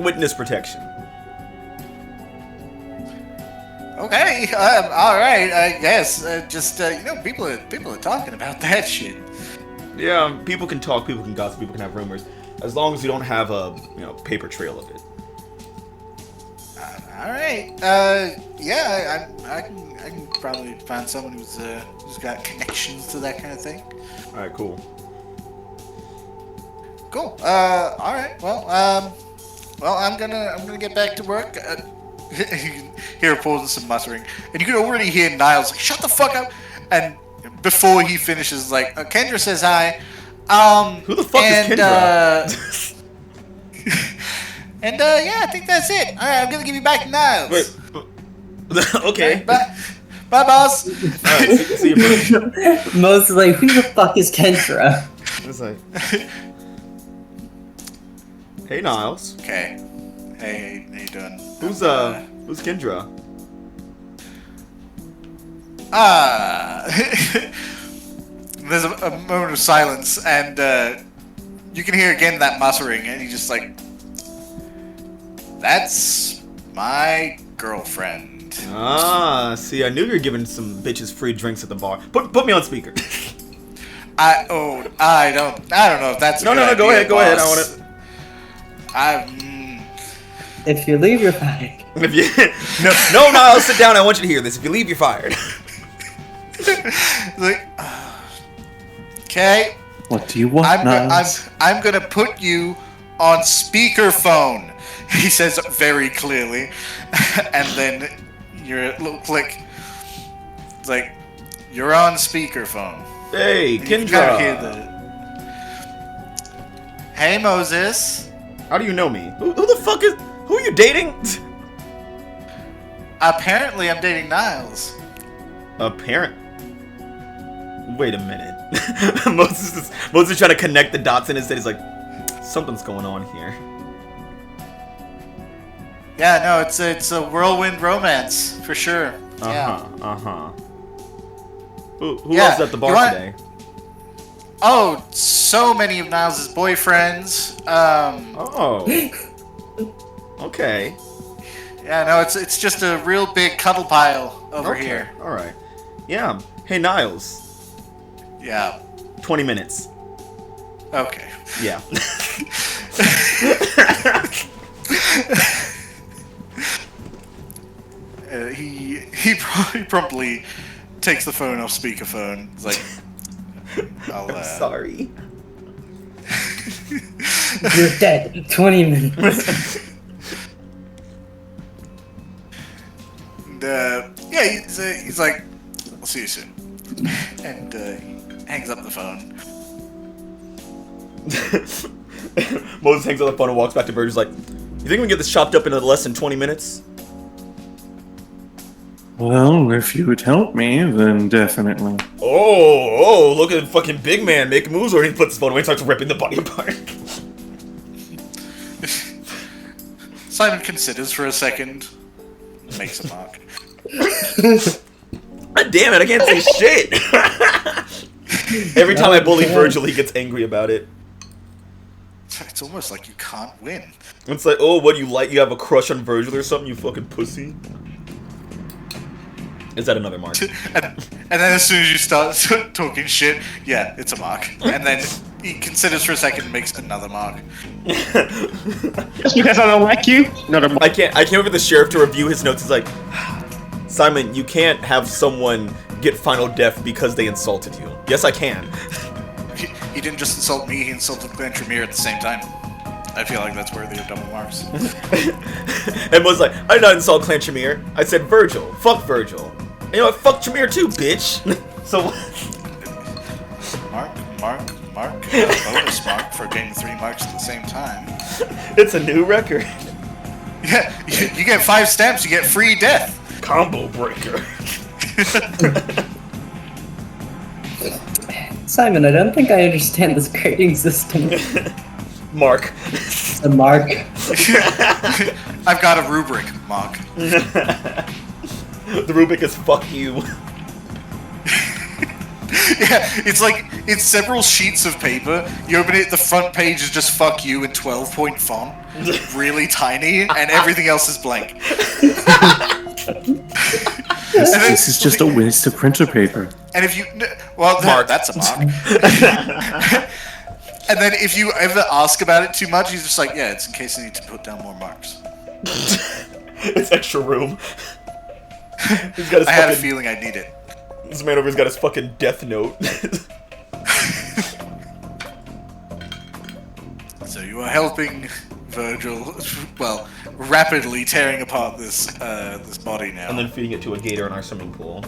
witness protection. Okay, all right, I guess. People are talking about that shit. Yeah, people can talk, people can gossip, people can have rumors, as long as you don't have a paper trail of it. All right. Yeah, I can probably find someone who's got connections to that kind of thing. All right, cool. Cool. All right. Well, I'm gonna get back to work. You can hear Paul's some muttering, and you can already hear Niles like, "Shut the fuck up!" And before he finishes, like, Kendra says hi. Who the fuck is Kendra? And yeah, I think that's it. All right, I'm gonna give you back to Niles. Wait. Okay. Bye, bye, boss. All right, see you, bro. Most like, who the fuck is Kendra? It's like, hey, Niles. Okay. Hey, how you doing? Who's Kendra? There's a moment of silence, and you can hear again that muttering, and he's just like, "That's my girlfriend." Ah, see, I knew you were giving some bitches free drinks at the bar. Put me on speaker. I don't know if that's a No, good go idea, ahead, go ahead. I boss. want If you leave, you're fired. If you no, Niles, sit down. I want you to hear this. If you leave, you're fired. like, okay, What do you want, Niles? I'm gonna put you on speakerphone. He says very clearly, and then your little click. It's like you're on speakerphone. Hey, And you can kinda hear Kendra. Hey Moses. How do you know me? Who the fuck is? Who are you dating? Apparently, I'm dating Niles. Apparent. Wait a minute. Moses is trying to connect the dots in his head. He's like, something's going on here. Yeah, no, it's a whirlwind romance for sure. Yeah. Who Yeah, else is at the bar you want- today? Oh, so many of Niles' boyfriends. Oh. Okay. Yeah, no, it's just a real big cuddle pile over Okay, here. All right. Yeah. Hey, Niles. Yeah. 20 minutes. Okay. Yeah. He promptly takes the phone off speakerphone. He's like, I'm sorry. You're dead. 20 minutes. And, yeah, he's like, I'll see you soon. And he hangs up the phone. Moses hangs up the phone and walks back to Burgess like, you think we can get this chopped up in less than 20 minutes? Well, if you would help me, then definitely. Oh, look at fucking big man make moves, or he puts his phone away and starts ripping the body apart. Simon considers for a second, makes a mark. God damn it, I can't say shit! Every time I bully Virgil, he gets angry about it. It's almost like you can't win. It's like, oh, what do you like? You have a crush on Virgil or something, you fucking pussy? Is that another mark? And then as soon as you start talking shit, yeah, it's a mark. And then he considers for a second and makes another mark. Just because I don't like you? Another mark. I can't wait for the sheriff to review his notes. He's like, Simon, you can't have someone get final death because they insulted you. Yes, I can. He didn't just insult me, he insulted Clan Tremere at the same time. I feel like that's worthy of double marks. And was like, I did not insult Clan Tremere. I said Virgil. Fuck Virgil. And you know what? Fuck Tremere too, bitch. So Mark. Bonus mark for getting 3 marks at the same time. it's a new record. Yeah, you get 5 stamps, you get free death. Combo breaker. Simon, I don't think I understand this grading system. Mark. The mark. I've got a rubric, Mark. The rubric is fuck you. Yeah, it's several sheets of paper. You open it, the front page is just fuck you in 12-point font. Really tiny, and everything else is blank. This is just a waste of printer paper. And if you... Well, Mark. that's a mark. And then if you ever ask about it too much, he's just like, yeah, it's in case I need to put down more marks. It's extra room. He's got his I had a feeling I'd need it. This man over here's got his fucking death note. So you are helping Virgil, well, rapidly tearing apart this body now. And then feeding it to a gator in our swimming pool.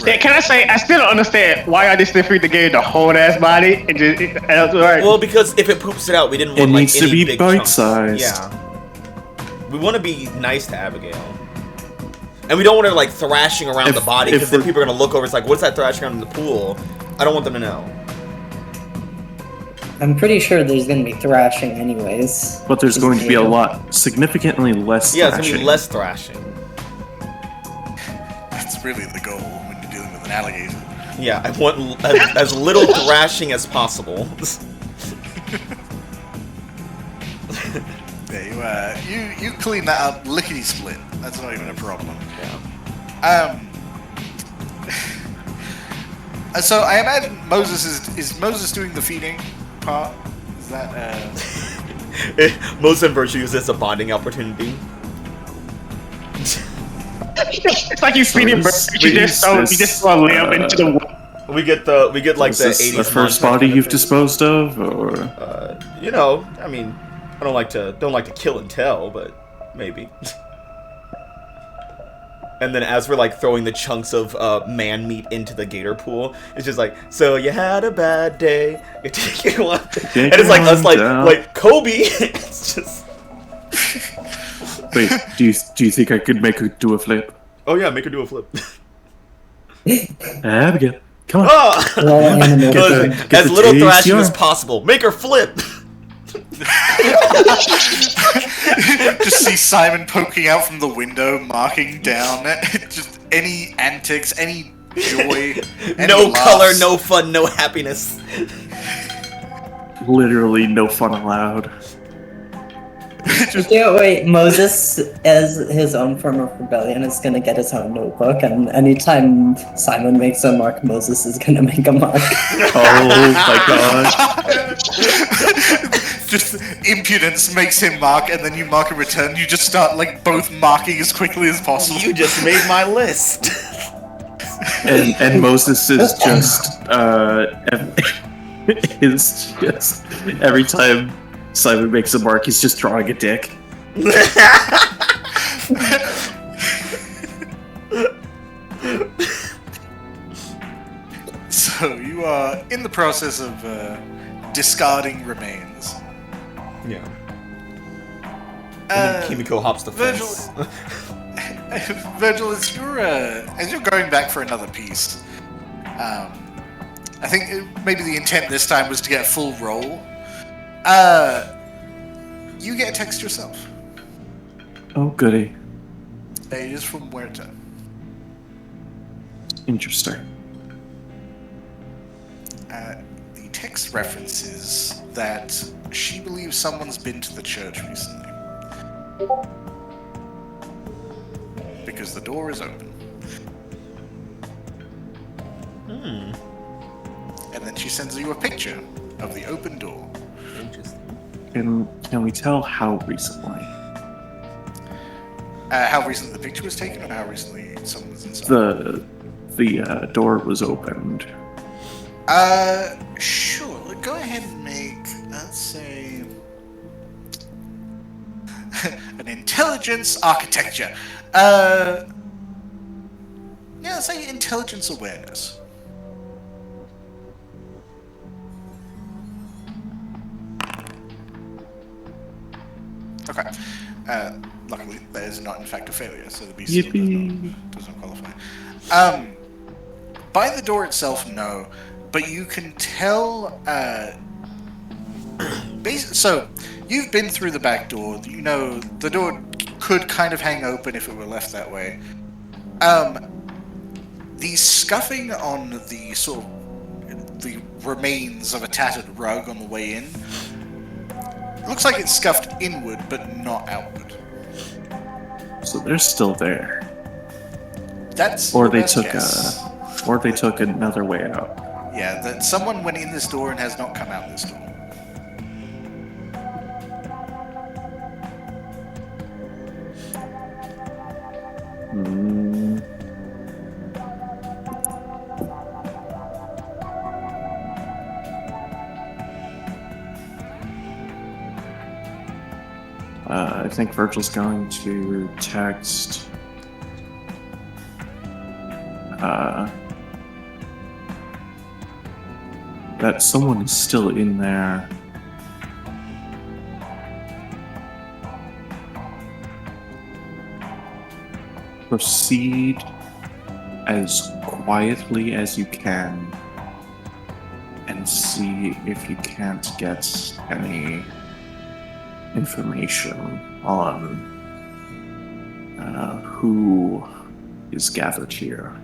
Yeah, can I say, I still don't understand why I just didn't feed the gator the whole ass body and just right. Well, because if it poops it out, we didn't want It like needs to any be big chunks. bite-sized. Yeah. We want to be nice to Abigail. And we don't want her like thrashing around the body, because then people are going to look over, it's like, what's that thrashing around in the pool? I don't want them to know. I'm pretty sure there's gonna be thrashing anyways. But there's going to be a lot, significly less Yeah, it's thrashing. going to be less thrashing. That's really the goal when you're dealing with an alligator. Yeah, I want as little thrashing as possible. Yeah, you clean that up lickety split. That's not even a problem. Yeah. So I imagine Moses is Moses doing the feeding part? Is that Moses and Virtue use this as a bonding opportunity. It's like you feeding birds. You just throw a lamb into the water. We get like Is the this 80s the first monster body kind of you've thing. disposed of, or You know, I mean, I don't like to kill and tell, but maybe. And then as we're like throwing the chunks of man meat into the gator pool, it's just like, so you had a bad day. You're taking one. And it's like us like Kobe. It's just. wait? Do you think I could make her do a flip? Oh yeah, make her do a flip. Abigail, come on. Oh! Well, animal Listen, thing. as the little taste, thrashing yeah. as possible. Make her flip. just see Simon poking out from the window, marking down just any antics, any joy, any No laughs. color, no fun, no happiness. Literally no fun allowed. Wait, Moses, as his own form of rebellion, is gonna get his own notebook, and anytime Simon makes a mark, Moses is gonna make a mark. Oh my gosh. Just impudence makes him mark, and then you mark in return. You just start like both marking as quickly as possible. You just made my list. And Moses is just is just every time Simon makes a mark, he's just drawing a dick. So you are in the process of discarding remains. Yeah. And then Kimiko hops the Virgil, fence. Virgil, as you're going back for another piece, I think maybe the intent this time was to get a full roll. You get a text yourself. Oh, goody. It is from Huerta. Interesting. The text references that she believes someone's been to the church recently. Because the door is open. And then she sends you a picture of the open door. Interesting. Can we tell how recently? How recently the picture was taken, or how recently someone was inside? The door was opened. Sure. Go ahead and make, let's say, an intelligence architecture. Yeah, let's say intelligence awareness. Okay. Luckily, that is not in fact a failure, so the BC does not qualify. By the door itself, no, but you can tell. So you've been through the back door. You know the door could kind of hang open if it were left that way. The scuffing on the sort of the remains of a tattered rug on the way in. Looks like it's scuffed inward, but not outward. So they're still there. That's Or your they best took guess. or they took another way out. Yeah, that someone went in this door and has not come out this door. Hmm. I think Virgil's going to text that someone is still in there. Proceed as quietly as you can and see if you can't get any information on who is gathered here.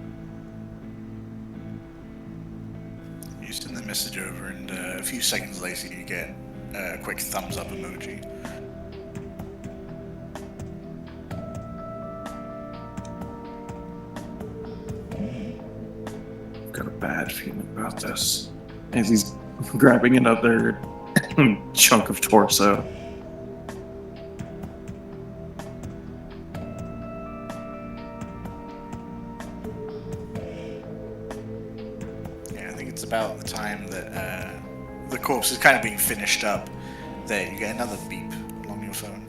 You send the message over, and a few seconds later you get a quick thumbs up emoji. I've got a bad feeling about this. As he's grabbing another chunk of torso. About the time that the corpse is kind of being finished up, there you get another beep along your phone.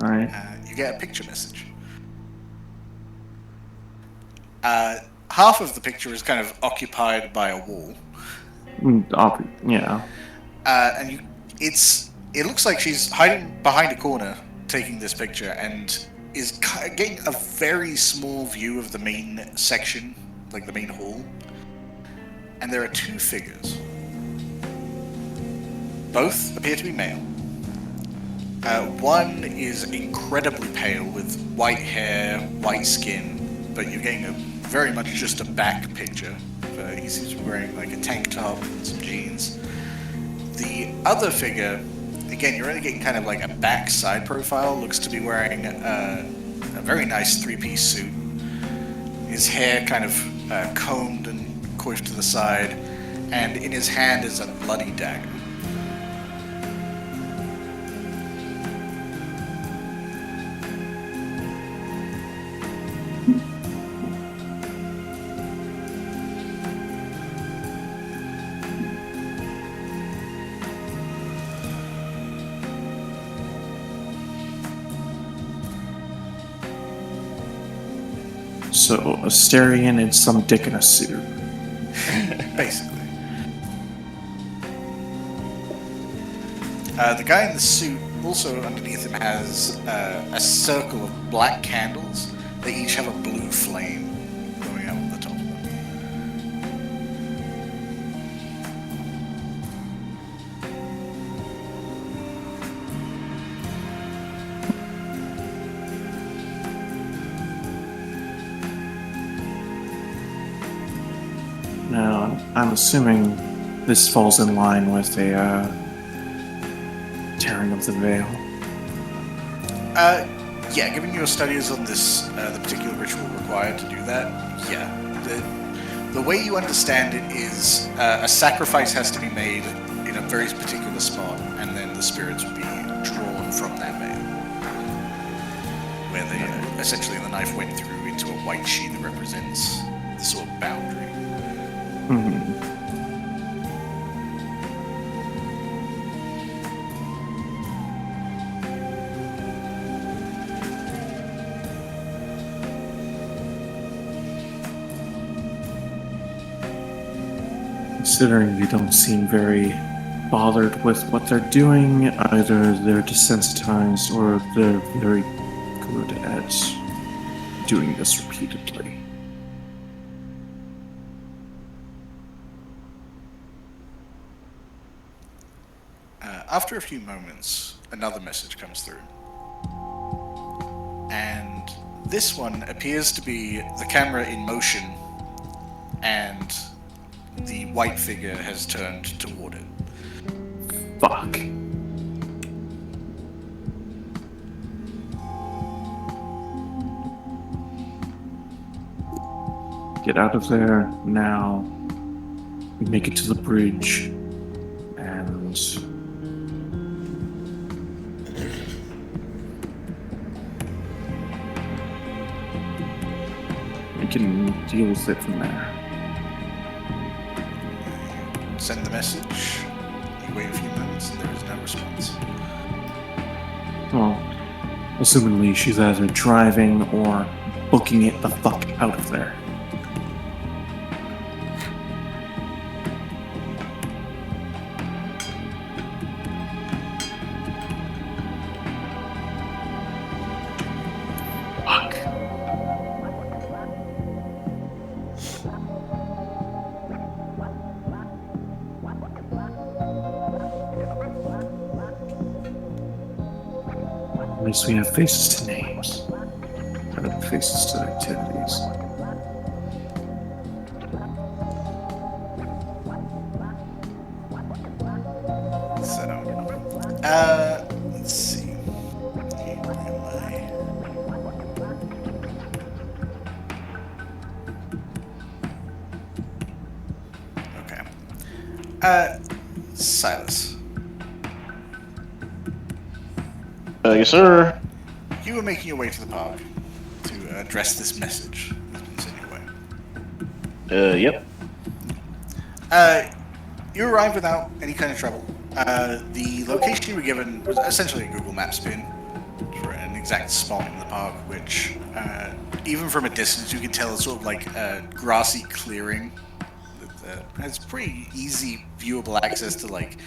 Alright. You get a picture message. Half of the picture is kind of occupied by a wall. Yeah. And it looks like she's hiding behind a corner taking this picture and is getting a very small view of the main section, like the main hall. And there are two figures. Both appear to be male. One is incredibly pale with white hair, white skin, but you're getting very much just a back picture. He seems to be wearing like a tank top and some jeans. The other figure again, you're only getting kind of like a back side profile. Looks to be wearing a very nice three-piece suit. His hair kind of combed and coiffed to the side, and in his hand is a bloody dagger. So, Asterion and some dick in a suit. Basically. The guy in the suit, also underneath him, has a circle of black candles. They each have a blue flame going out at the top of them. Now, I'm assuming this falls in line with a tearing of the veil. Yeah, given your studies on this, the particular ritual required to do that, yeah. The way you understand it is a sacrifice has to be made in a very particular spot, and then the spirits will be drawn from that veil. Where they, essentially the knife went through into a white sheet that represents the sort of boundary. Hmm. Considering they don't seem very bothered with what they're doing, either they're desensitized or they're very good at doing this repeatedly. After a few moments, another message comes through. And this one appears to be the camera in motion, and the white figure has turned toward it. Fuck. Get out of there now. Make it to the bridge. And we can deal with it from there. Send the message. You wait a few moments, and there is no response. Well, assumingly she's either driving or booking it the fuck out of there. Fuck. At least we have faces to names. Rather than faces to activities. So, let's see. Where am I? Okay. Silas. Yes, sir. You were making your way to the park to address this message that's been sent your way. Yep. You arrived without any kind of trouble. The location you were given was essentially a Google Maps pin for an exact spot in the park, which, even from a distance, you can tell is sort of like a grassy clearing that has pretty easy viewable access to like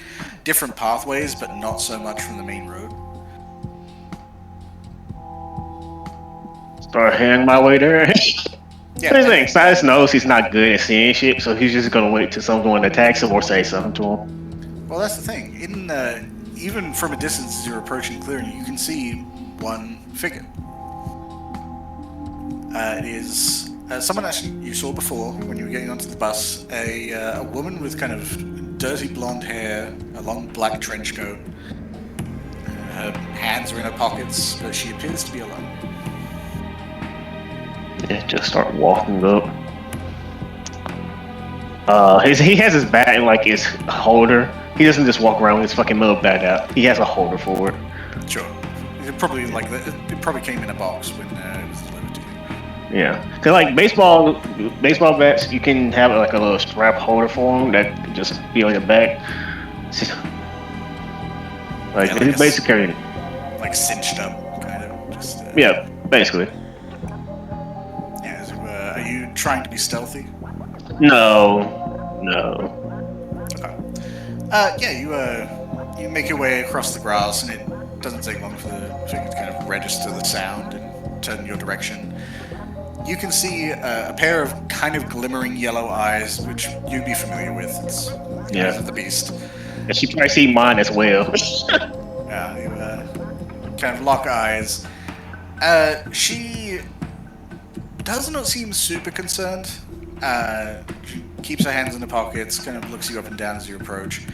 different pathways, but not so much from the main road. Start heading my way there. Yeah, Same thing. Silas knows he's not good at seeing shit, so he's just gonna wait till someone attacks him or say something to him. well, that's the thing. Even from a distance as you're approaching clearing, you can see one figure. It is someone actually you saw before when you were getting onto the bus. A woman with kind of dirty blonde hair, a long black trench coat, Her hands are in her pockets, but she appears to be alone. Yeah, just start walking up. He has his bat in like his holder. He doesn't just walk around with his fucking little bat out. He has a holder for it. Sure. It probably it probably came in a box when it was delivered to you. Yeah, cause like baseball bats, you can have like a little strap holder for them that can just be on your back. Like it's basically like cinched up, kind of. Just yeah, basically. Yeah. Are you trying to be stealthy? No. Okay. Yeah. You make your way across the grass, and it doesn't take long for you to kind of register the sound and turn in your direction. You can see a pair of kind of glimmering yellow eyes, which you'd be familiar with. It's the eyes of the beast. And she probably see mine as well. Yeah, you kind of lock eyes. She does not seem super concerned. She keeps her hands in her pockets, kind of looks you up and down as you approach.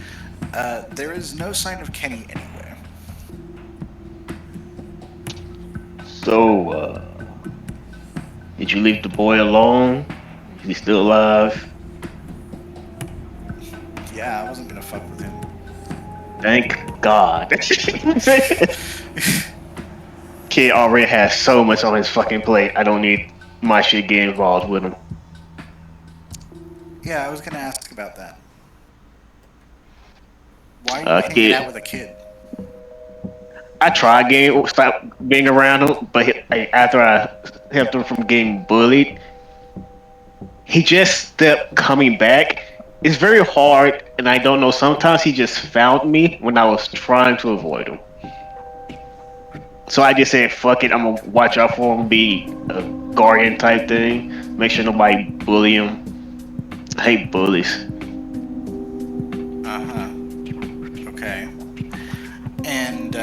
There is no sign of Kenny anywhere. So, did you leave the boy alone? Is he still alive? Yeah, I wasn't gonna fuck with him. Thank God. Kid already has so much on his fucking plate. I don't need my shit getting involved with him. Yeah, I was gonna ask about that. Why are you hanging out with a kid? I tried stop being around him, but after I helped him from getting bullied, he just kept coming back. It's very hard, and I don't know. Sometimes he just found me when I was trying to avoid him. So I just said, "Fuck it, I'm gonna watch out for him, be a guardian type thing, make sure nobody bully him." I hate bullies. Okay. And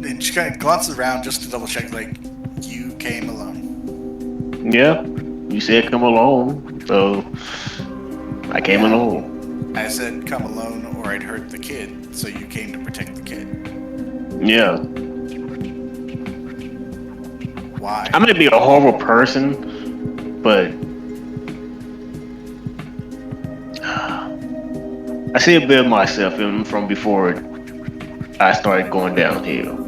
and she kind of glances around just to double check, like, you came alone. Yeah, you said come alone, so I came alone. I said come alone or I'd hurt the kid, so you came to protect the kid. Yeah. Why? I'm gonna be a horrible person, but I see a bit of myself in him from before I started going downhill.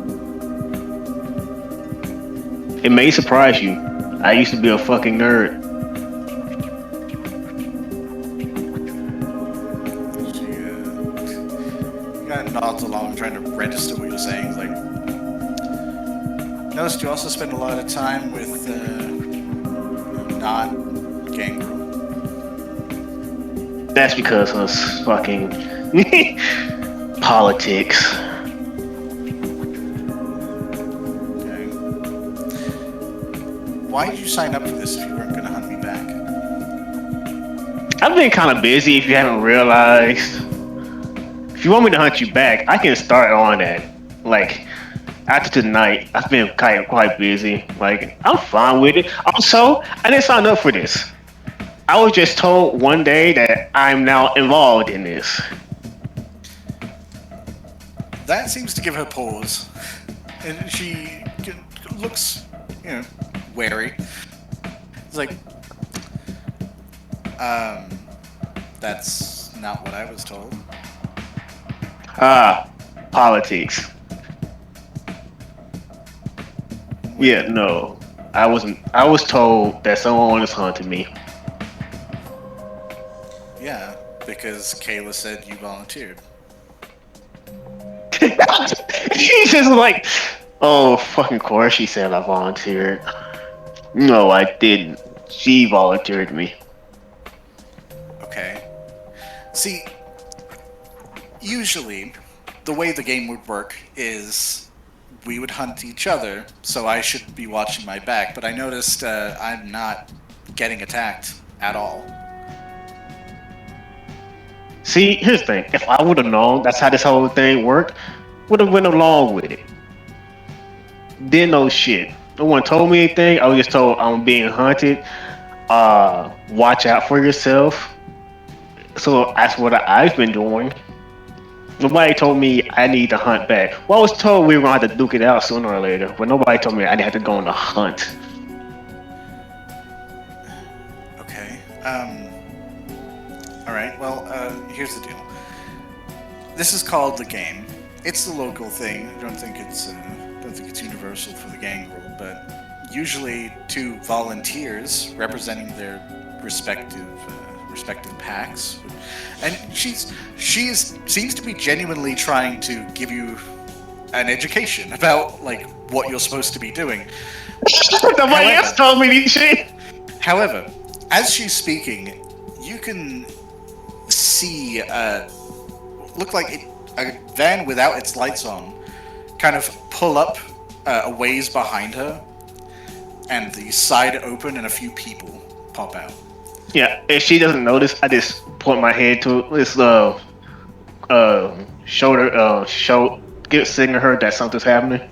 It may surprise you. I used to be a fucking nerd. She kind of nods along, trying to register what you're saying. Like, noticed you also spend a lot of time with not Gangrel. That's because of fucking politics. Okay. Why did you sign up for this if you weren't going to hunt me back? I've been kind of busy, if you haven't realized. If you want me to hunt you back, I can start on that. Like, after tonight, I've been quite busy. Like, I'm fine with it. Also, I didn't sign up for this. I was just told one day that I'm now involved in this. That seems to give her pause. And she looks, wary. It's like, that's not what I was told. Politics. Yeah, no. I wasn't. I was told that someone was hunting me. Yeah, because Kayla said you volunteered. She's just like, oh, fucking course she said I volunteered. No, I didn't. She volunteered me. Okay. See, usually, the way the game would work is we would hunt each other, so I should be watching my back, but I noticed I'm not getting attacked at all. See, here's the thing. If I would have known that's how this whole thing worked, would have went along with it. Didn't know shit. No one told me anything. I was just told I'm being hunted. Watch out for yourself. So that's what I've been doing. Nobody told me I need to hunt back. Well, I was told we were gonna have to duke it out sooner or later, but nobody told me I had to go on a hunt. Okay. All right. Well, here's the deal. This is called the game. It's the local thing. I don't think it's universal for the gang world, but usually two volunteers representing their respective packs, and she seems to be genuinely trying to give you an education about like what you're supposed to be doing. Nobody else told me this shit. However, as she's speaking, you can see look like a van without its lights on kind of pull up a ways behind her, and the side open and a few people pop out. Yeah, if she doesn't notice, I just point my head to this shoulder, signal her that something's happening.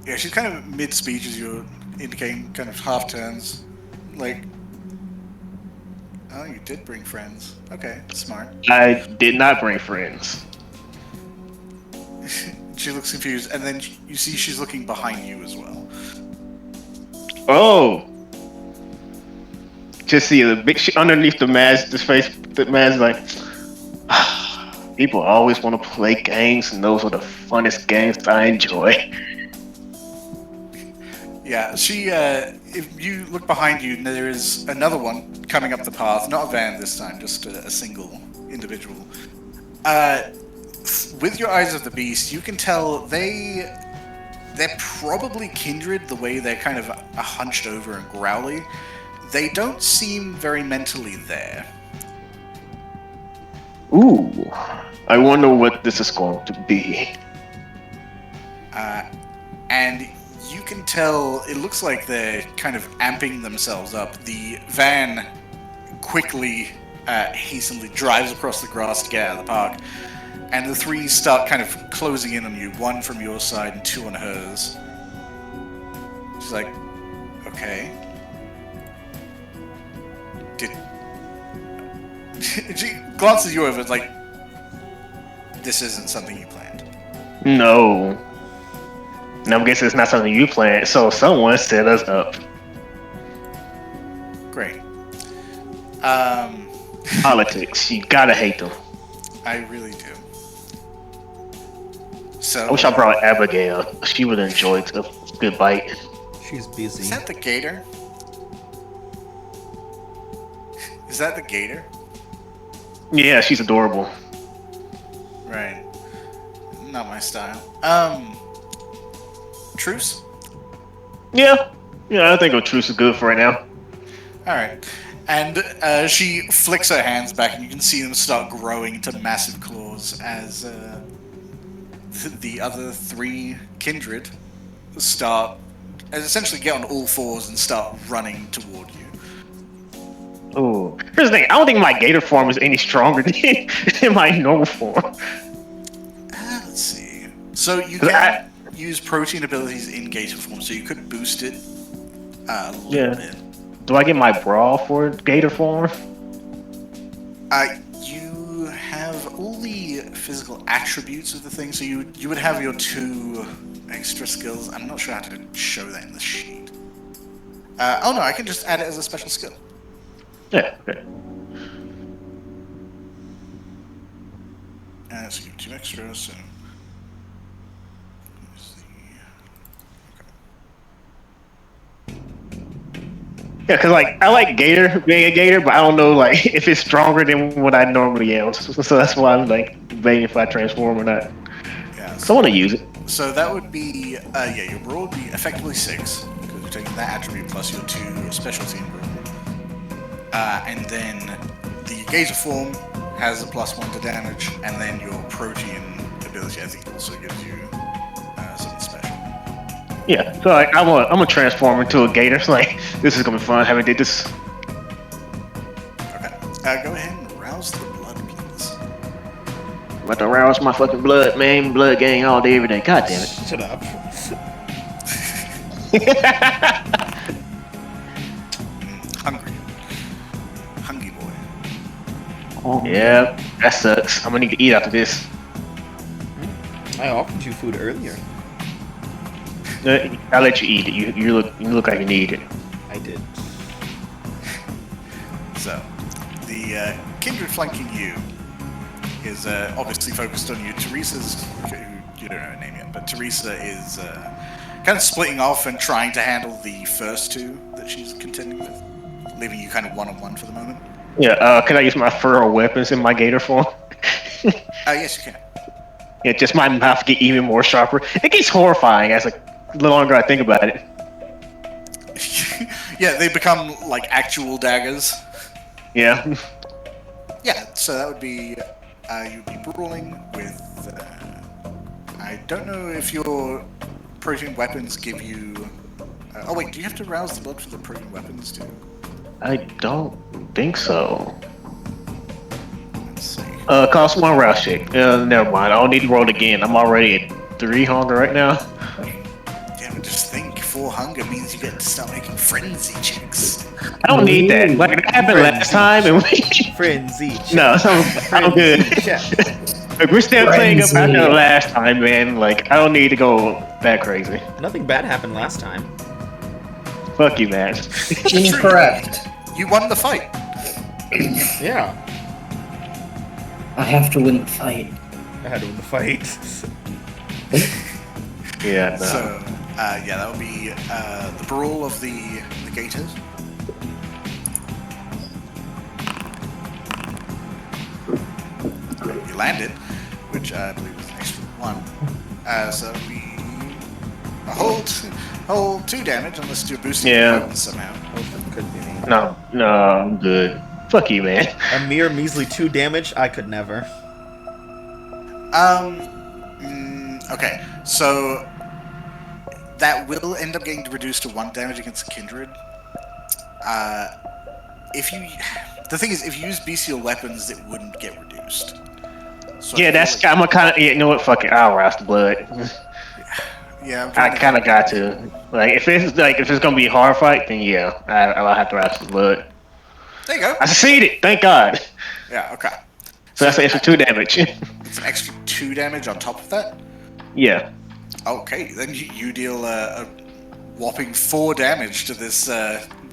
Yeah, she's kind of mid-speech as you're indicating, kind of half turns, like, oh, you did bring friends. Okay, smart. I did not bring friends. She looks confused, and then you see she's looking behind you as well. Oh. Just see the big shit underneath the mask, the mask like, people always want to play games, and those are the funnest games I enjoy. Yeah, she, if you look behind you, there is another one coming up the path, not a van this time, just a single individual. With your eyes of the beast, you can tell they're probably kindred the way they're kind of hunched over and growly. They don't seem very mentally there. Ooh, I wonder what this is going to be. And you can tell it looks like they're kind of amping themselves up. The van quickly, hastily drives across the grass to get out of the park, and the three start kind of closing in on you, one from your side and two on hers. She's like, okay. She glances you over, like, this isn't something you planned. No. And I'm guessing it's not something you planned, so someone set us up. Great. Politics, you gotta hate them. I really do. So, I wish I brought Abigail. She would enjoy a good bite. She's busy. is that the gator? Is that the gator? Yeah, she's adorable. Right. Not my style. Truce? Yeah, I think a truce is good for right now. Alright. And she flicks her hands back, and you can see them start growing into massive claws as the other three kindred essentially get on all fours and start running toward you. Oh, here's the thing. I don't think my gator form is any stronger than my normal form. Let's see. So you can use protein abilities in gator form, so you could boost it a little bit. Do I get my brawl for gator form? You have all the physical attributes of the thing, so you would have your 2 extra skills. I'm not sure how to show that in the sheet. Oh no, I can just add it as a special skill. Yeah, okay. So you have 2 extra, so... Yeah, because like I like gator, being a gator, but I don't know like if it's stronger than what I normally am. So that's why I'm like debating if I transform or not. Yeah. So I want to use it. So that would be, your brawl would be effectively 6, because you're taking that attribute plus your 2 specialty in brawl. And then the gator form has a +1 to damage, and then your protein ability, I think, also gives you something special. Yeah, so like, I'm a transform into a gator. So like this is gonna be fun. I haven't did this. Okay. Go ahead and rouse the blood, please. I'm about to rouse my fucking blood, man. Blood gang all day, every day. God damn it. Shut up. Hungry boy. Yeah, that sucks. I'm gonna need to eat after this. I offered you food earlier. I'll let you eat it. You look like you need it. I did. So, the kindred flanking you is obviously focused on you. Teresa's, you don't know her name yet, but Teresa is kind of splitting off and trying to handle the first two that she's contending with, leaving you kind of one-on-one for the moment. Yeah, can I use my feral weapons in my gator form? Yes, you can. Yeah, just my mouth get even more sharper. It gets horrifying as the longer I think about it. Yeah, they become like actual daggers. Yeah. Yeah, so that would be you'd be brawling with. I don't know if your protein weapons give you. Oh wait, do you have to rouse the blood for the protein weapons too? I don't think so. Let's see. Cost 1 rouse check. Never mind. I don't need to roll again. I'm already at 3 hunger right now. Yeah, but just think, 4 hunger means you get to start making frenzy checks. I don't need that. Like it happened last time, and we. Frenzy. No, I'm good. Like, we're still playing up after the last time, man. Like I don't need to go that crazy. Nothing bad happened last time. Fuck you, man. Incorrect. You won the fight. Yeah. I have to win the fight. I had to win the fight. Yeah. No. So, yeah, that would be the brawl of the gators. You landed, which I believe was an extra 1. So that would be a whole 2 damage unless you're boosting your weapons somehow. Oh, could be me. No, I'm good. Fuck you, man. A mere measly 2 damage? I could never. Okay, so that will end up getting reduced to 1 damage against a kindred. The thing is, if you use bestial weapons, it wouldn't get reduced. So Yeah, that's I'm a kind of. Yeah, you know what? Fuck it. I'll rouse the blood. Yeah, I kind of got to. Like, if it's gonna be a hard fight, then yeah, I'll have to rouse the blood. There you go. I succeeded. Thank God. Yeah. Okay. So that's an extra 2 damage. It's an extra 2 damage on top of that. Yeah. Okay, then you deal a whopping 4 damage to this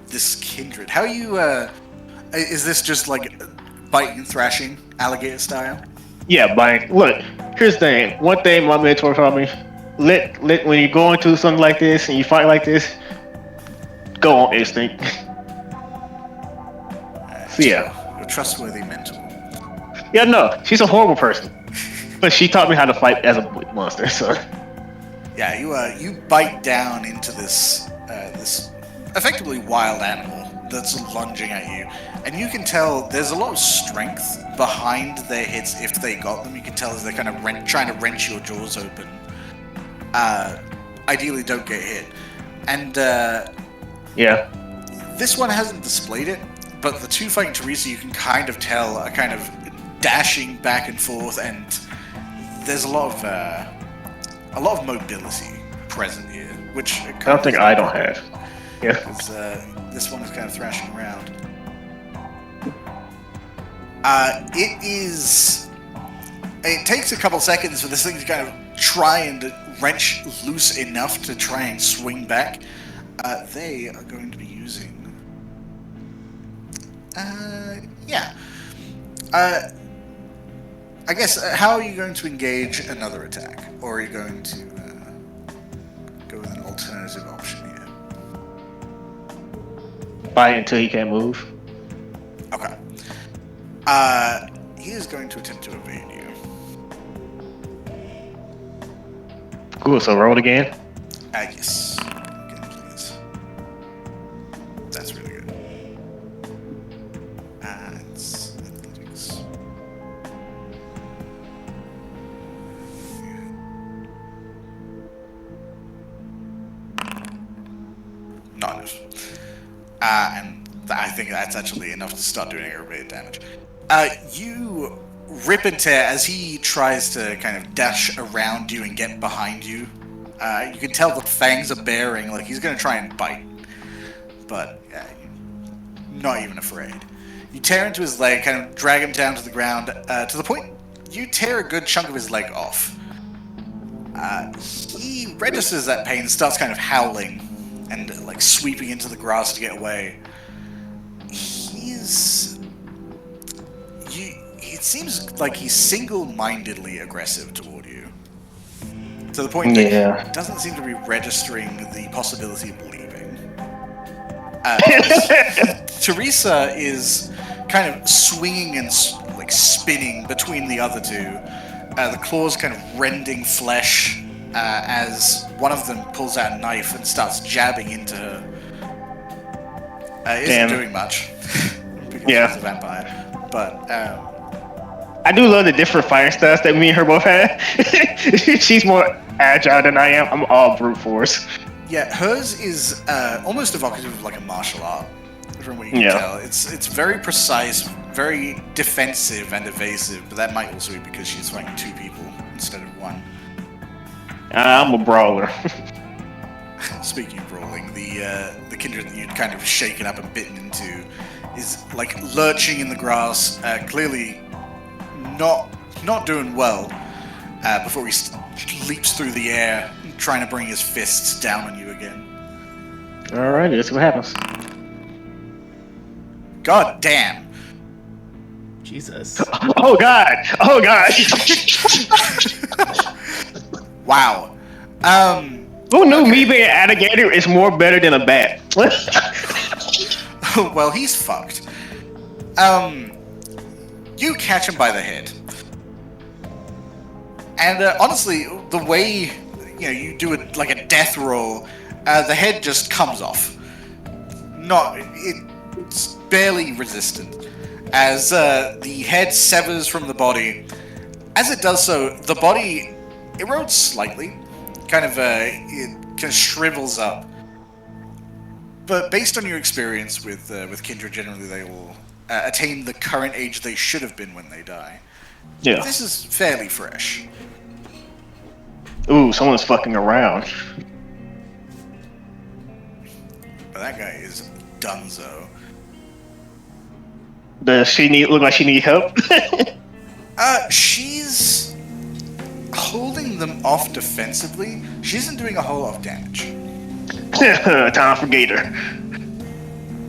this kindred. How are you? Is this just like biting and thrashing, alligator style? Yeah, but look, here's the thing. One thing my mentor taught me: let when you go into something like this and you fight like this, go on instinct. So yeah, You're a trustworthy mentor. yeah, no, she's a horrible person, but she taught me how to fight as a monster. So Yeah, you bite down into this this effectively wild animal that's lunging at you, and you can tell there's a lot of strength behind their hits if they got them. You can tell as they're kind of trying to wrench your jaws open. Ideally, don't get hit. And yeah, this one hasn't displayed it, but the 2 fighting Teresa, you can kind of tell are kind of dashing back and forth, and there's a lot of mobility present here, which I don't think I don't have. Yeah. Because this one is kind of thrashing around. It takes a couple seconds for this thing to kind of try and wrench loose enough to try and swing back. They are going to be using. Yeah. I guess, how are you going to engage another attack? Or are you going to go with an alternative option here? Fight until he can't move. Okay. He is going to attempt to evade you. Cool, so roll again. Yes. Again, please. That's really good. It's athletics. Not enough. And I think that's actually enough to start doing aggregated damage. You rip and tear as he tries to kind of dash around you and get behind you. You can tell the fangs are baring, like he's going to try and bite. But not even afraid. You tear into his leg, kind of drag him down to the ground, to the point you tear a good chunk of his leg off. He registers that pain, starts kind of howling, and like sweeping into the grass to get away. It seems like he's single-mindedly aggressive toward you. To the point that he doesn't seem to be registering the possibility of leaving. Teresa is kind of swinging and like spinning between the other two. The claws kind of rending flesh as one of them pulls out a knife and starts jabbing into her. Isn't doing much because she's a vampire, but I do love the different fire styles that me and her both have. She's more agile than I am. I'm all brute force. Yeah, hers is almost evocative of like a martial art, from what you can tell. It's very precise, very defensive and evasive, but that might also be because she's fighting two people instead of one. I'm a brawler. Speaking of brawling, the kindred that you'd kind of shaken up and bitten into is like lurching in the grass, clearly not doing well. Before he leaps through the air, trying to bring his fists down on you again. Alright, let's see what happens. God damn! Jesus. Oh god! Oh god! Wow. Who knew me being an alligator is more better than a bat? Well, he's fucked. You catch him by the head. And honestly, the way you do it like a death roll, the head just comes off. It's barely resistant. As the head severs from the body, as it does so, the body erodes slightly, it kind of shrivels up. But based on your experience with Kindred, generally they will attain the current age they should have been when they die. Yeah. This is fairly fresh. Ooh, someone's fucking around. But that guy is donezo. Does she look like she need help? She's holding them off defensively. She isn't doing a whole lot of damage. Time for Gator.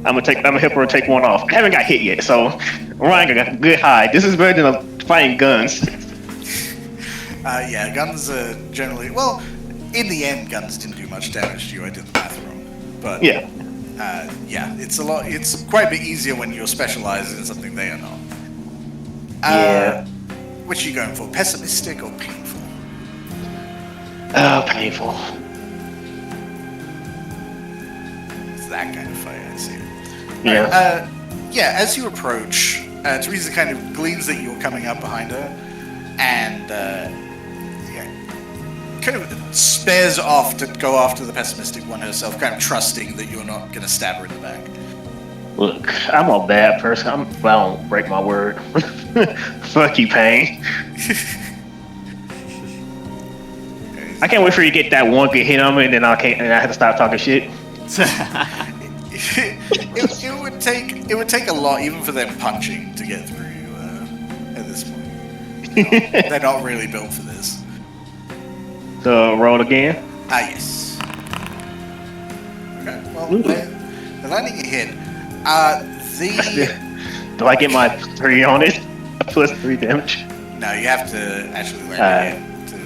I'm gonna help her take one off. I haven't got hit yet, so Ryan got a good hide. This is better than fighting guns. Yeah, guns generally... Well, in the end, guns didn't do much damage to you. I did the math wrong. But, yeah, it's quite a bit easier when you're specialized in something they are not. Which are you going for? Pessimistic or painful? Oh, painful. It's that kind of fight, I see. Yeah. As you approach, Teresa kind of gleans that you're coming up behind her, and kind of spares off to go after the pessimistic one herself, kind of trusting that you're not going to stab her in the back. Look, I'm a bad person. I don't break my word. Fuck you, Pain. I can't wait for you to get that one good hit on me, and then I have to stop talking shit. It would take a lot, even for them punching, to get through you at this point. They're not really built for this. So roll again. Yes. Okay. Well, they're landing a hit. Do I get my 3 on it? Plus 3 damage. No, you have to actually land a hit to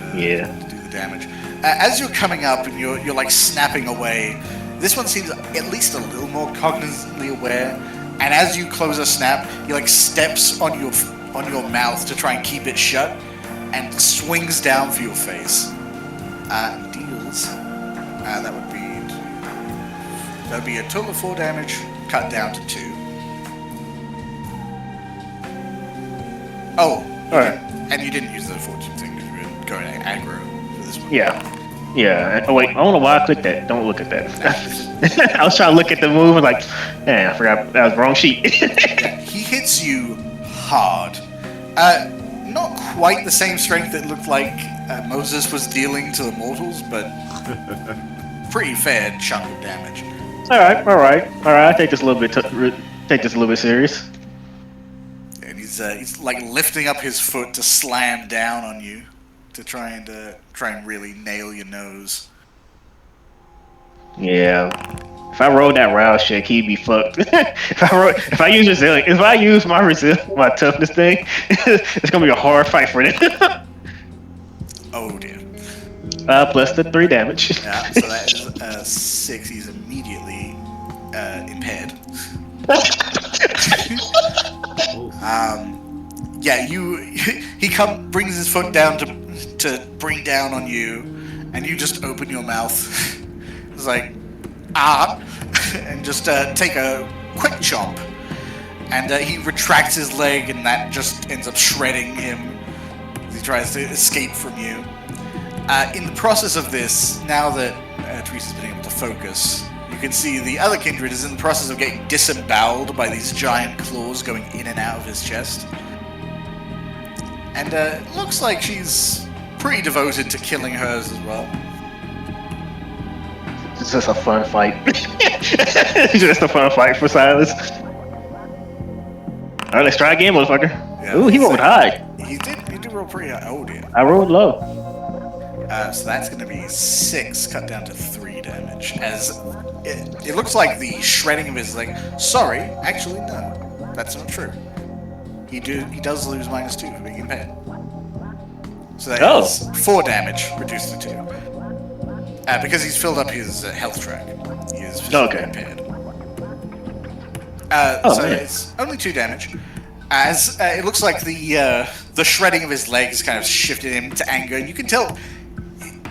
do the damage. As you're coming up and you're like snapping away, this one seems at least a little more cognizantly aware. And as you close a snap, he like steps on your mouth to try and keep it shut, and swings down for your face. Deals. That would be a total of 4 damage, cut down to 2. Oh, all right. And you didn't use the fortune thing because you were going aggro for this one. Yeah. Oh wait, I don't know why I clicked that. Don't look at that. I was trying to look at the move and like, man, I forgot that was the wrong sheet. Yeah, he hits you hard. Not quite the same strength that looked like Moses was dealing to the mortals, but pretty fair chunk of damage. All right. I take this a little bit serious. He's like lifting up his foot to slam down on you, to try and really nail your nose. Yeah. If I rolled that rouse check, he'd be fucked. if I use resilience, if I use my toughness thing, it's gonna be a hard fight for them. Oh dear. Plus the 3 damage. Yeah, so that is 6. He's immediately impaired. Yeah, he brings his foot down to bring down on you, and you just open your mouth. It's like, and just take a quick chomp, and he retracts his leg, and that just ends up shredding him as he tries to escape from you. In the process of this, now that Teresa's been able to focus, you can see the other kindred is in the process of getting disemboweled by these giant claws going in and out of his chest. And it looks like she's pretty devoted to killing hers as well. It's just a fun fight. It's just a fun fight for Silas. Alright, let's try again, motherfucker. Yeah, Ooh, he rolled high. He did roll pretty high. Oh dear. I rolled low. So that's going to be 6 cut down to 3 damage. As it looks like the shredding of his leg. Sorry, actually no, that's not true. He does lose -2 for being impaired. So that is 4 damage reduced to 2. Because he's filled up his health track. He is physically impaired. So it's only 2 damage. As it looks like the shredding of his legs kind of shifted him to anger. You can tell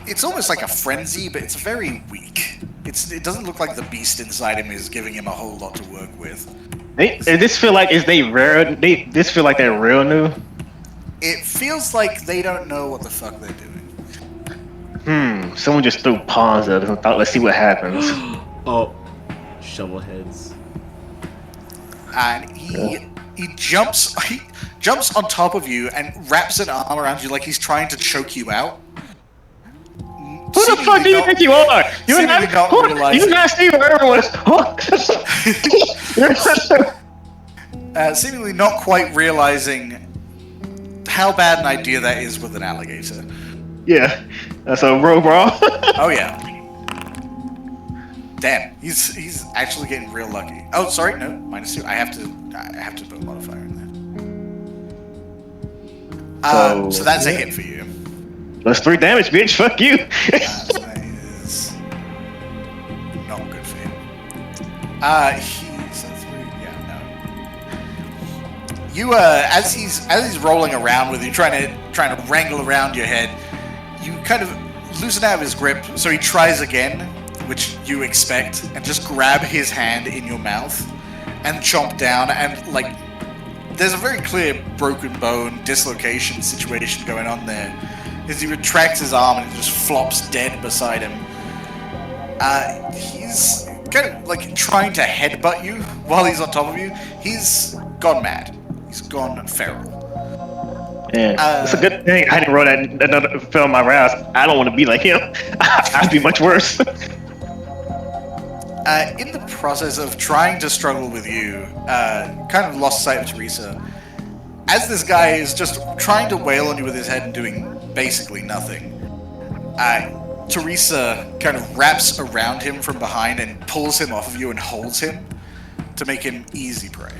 it's almost like a frenzy, but it's very weak. It doesn't look like the beast inside him is giving him a whole lot to work with. This feel like this feel like they're real new. It feels like they don't know what the fuck they're doing. Someone just threw pawns at us and thought, let's see what happens. Oh, shovel heads. And he jumps on top of you and wraps an arm around you like he's trying to choke you out. Who the fuck do you think you are? You're not Steve Irwin. Seemingly not quite realizing how bad an idea that is with an alligator. Yeah, that's a row brawl. Oh yeah. Damn, he's actually getting real lucky. Oh, sorry, no, -2. I have to put a modifier in there. So that's a hit for you. That's 3 damage, bitch. Fuck you. So that is not good for him. You as he's rolling around with you, trying to wrangle around your head, you kind of loosen out of his grip. So he tries again, which you expect, and just grab his hand in your mouth and chomp down, and like there's a very clear broken bone dislocation situation going on there. As he retracts his arm and he just flops dead beside him. He's kind of like trying to headbutt you while he's on top of you. He's gone mad. He's gone feral. Yeah, it's a good thing I didn't roll another fill my rouse. I don't want to be like him. I'd be much worse. In the process of trying to struggle with you, kind of lost sight of Teresa. As this guy is just trying to wail on you with his head and doing basically nothing, Teresa kind of wraps around him from behind and pulls him off of you and holds him to make him easy prey.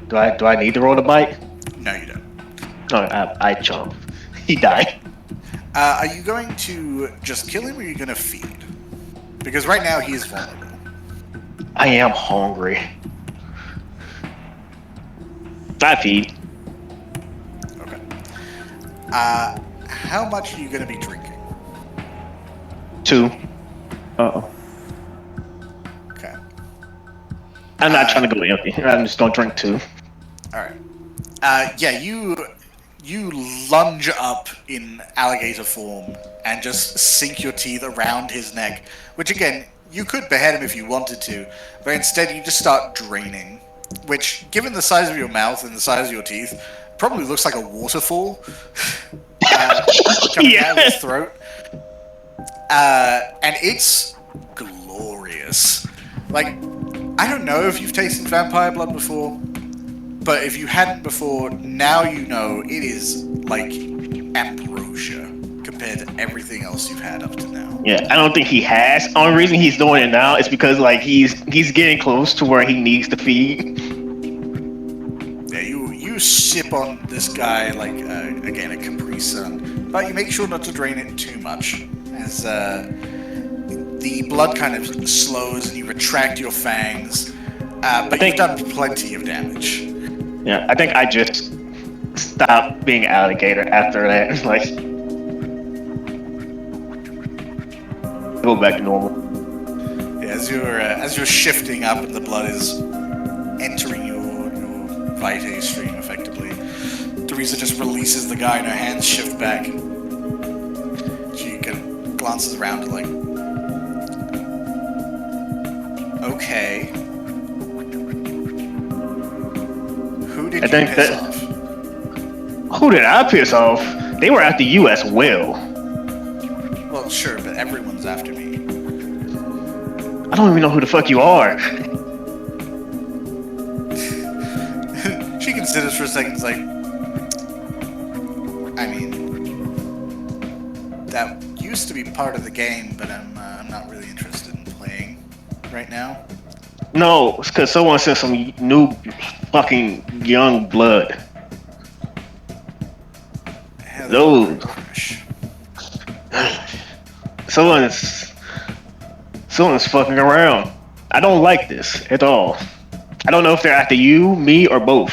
Do I need to roll the bite? No, you don't. No, I chomp. He died. Are you going to just kill him, or are you going to feed? Because right now he is vulnerable. I am hungry. I feed. Okay. How much are you going to be drinking? 2. Uh-oh. Okay. I'm not trying to go empty. I'm just gonna drink 2. All right. Yeah, you lunge up in alligator form and just sink your teeth around his neck, which again, you could behead him if you wanted to, but instead you just start draining, which, given the size of your mouth and the size of your teeth, probably looks like a waterfall coming out of his throat. And it's glorious. Like, I don't know if you've tasted vampire blood before, but if you hadn't before, now you know it is like ambrosia compared to everything else you've had up to now. Yeah, I don't think he has. Only reason he's doing it now is because like he's getting close to where he needs to feed. Yeah, you sip on this guy like again a Capri Sun, but you make sure not to drain it too much, as the blood kind of slows and you retract your fangs. But you've done plenty of damage. Yeah, I think I just stopped being alligator after that. Like, go back to normal. Yeah, as you're shifting up and the blood is entering your vitae stream effectively, Teresa just releases the guy and her hands shift back. She kind of glances around and like, okay. Who did you piss off? Who did I piss off? They were after you as well. Well, sure, but everyone's after me. I don't even know who the fuck you are. She considers for a second, like, I mean, that used to be part of the game, but I'm not really interested in playing right now. No, it's because someone sent some new fucking young blood. Those. Someone's fucking around. I don't like this at all. I don't know if they're after you, me, or both.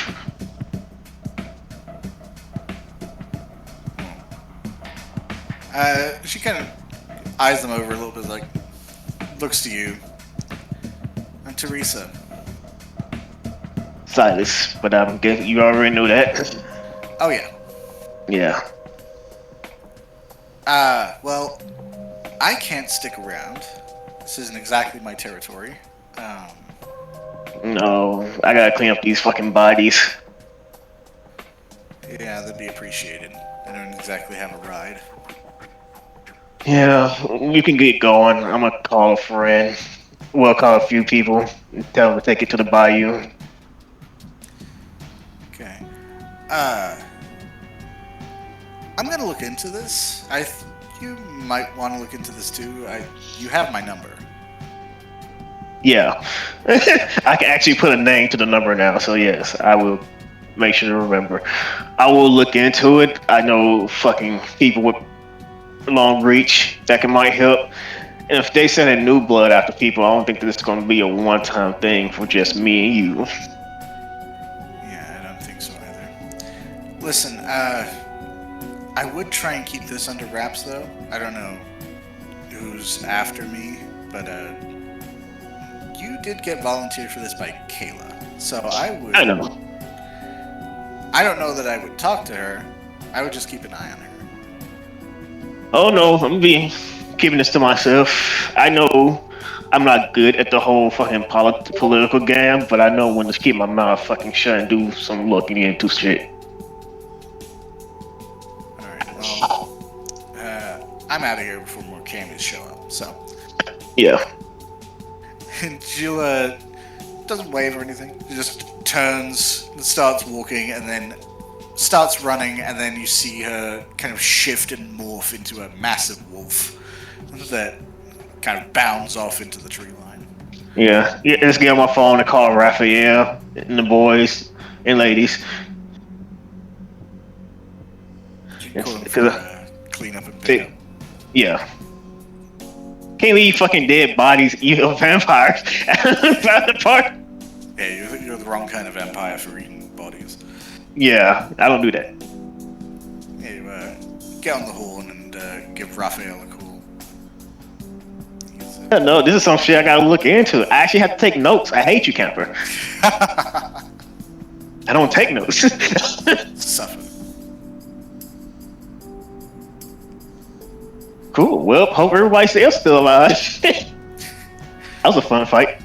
She kind of eyes them over a little bit, like, looks to you. I'm Teresa. Silas, but I'm guessing you already know that. Oh, yeah. Yeah. Well, I can't stick around. This isn't exactly my territory. No, I gotta clean up these fucking bodies. Yeah, that'd be appreciated. I don't exactly have a ride. Yeah, you can get going. I'm gonna call a friend. Well, call a few people and tell them to take it to the bayou. Okay. I'm gonna look into this. You might want to look into this too. You have my number. Yeah. I can actually put a name to the number now, so yes, I will make sure to remember. I will look into it. I know fucking people with long reach that might help. And if they send in new blood after people, I don't think this is going to be a one-time thing for just me and you. Yeah, I don't think so either. Listen, I would try and keep this under wraps, though. I don't know who's after me, but you did get volunteered for this by Kayla, so I would. I know. I don't know that I would talk to her. I would just keep an eye on her. Oh no, I'm keeping this to myself. I know I'm not good at the whole fucking political game, but I know when to keep my mouth fucking shut and do some looking into shit. I'm out of here before more cameos show up, so. Yeah. And she'll, doesn't wave or anything. She just turns, starts walking, and then starts running, and then you see her kind of shift and morph into a massive wolf that kind of bounds off into the tree line. Yeah, let's get on my phone and call Raphael and the boys and ladies. Because clean up and pick up. Yeah. Can't leave fucking dead bodies, evil vampires outside the park. Yeah, you're the wrong kind of vampire for eating bodies. Yeah, I don't do that. Yeah, you get on the horn and give Raphael a call. No, this is some shit I gotta look into. I actually have to take notes. I hate you, Camper. I don't take notes. Suffer. Cool. Well, hope everybody else still alive. That was a fun fight.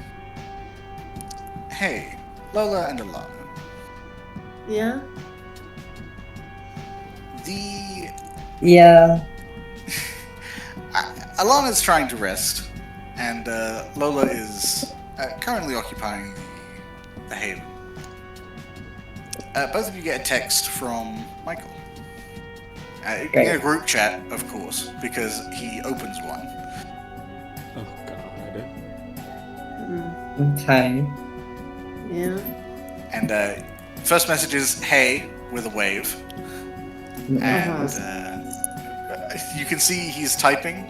Hey, Lola and Alana. Yeah? Yeah. Alana's trying to rest, and Lola is currently occupying the haven. both of you get a text from Michael. In Great. a group chat, of course, because he opens one. Oh god. Okay. Yeah. And first message is "Hey" with a wave, and you can see he's typing.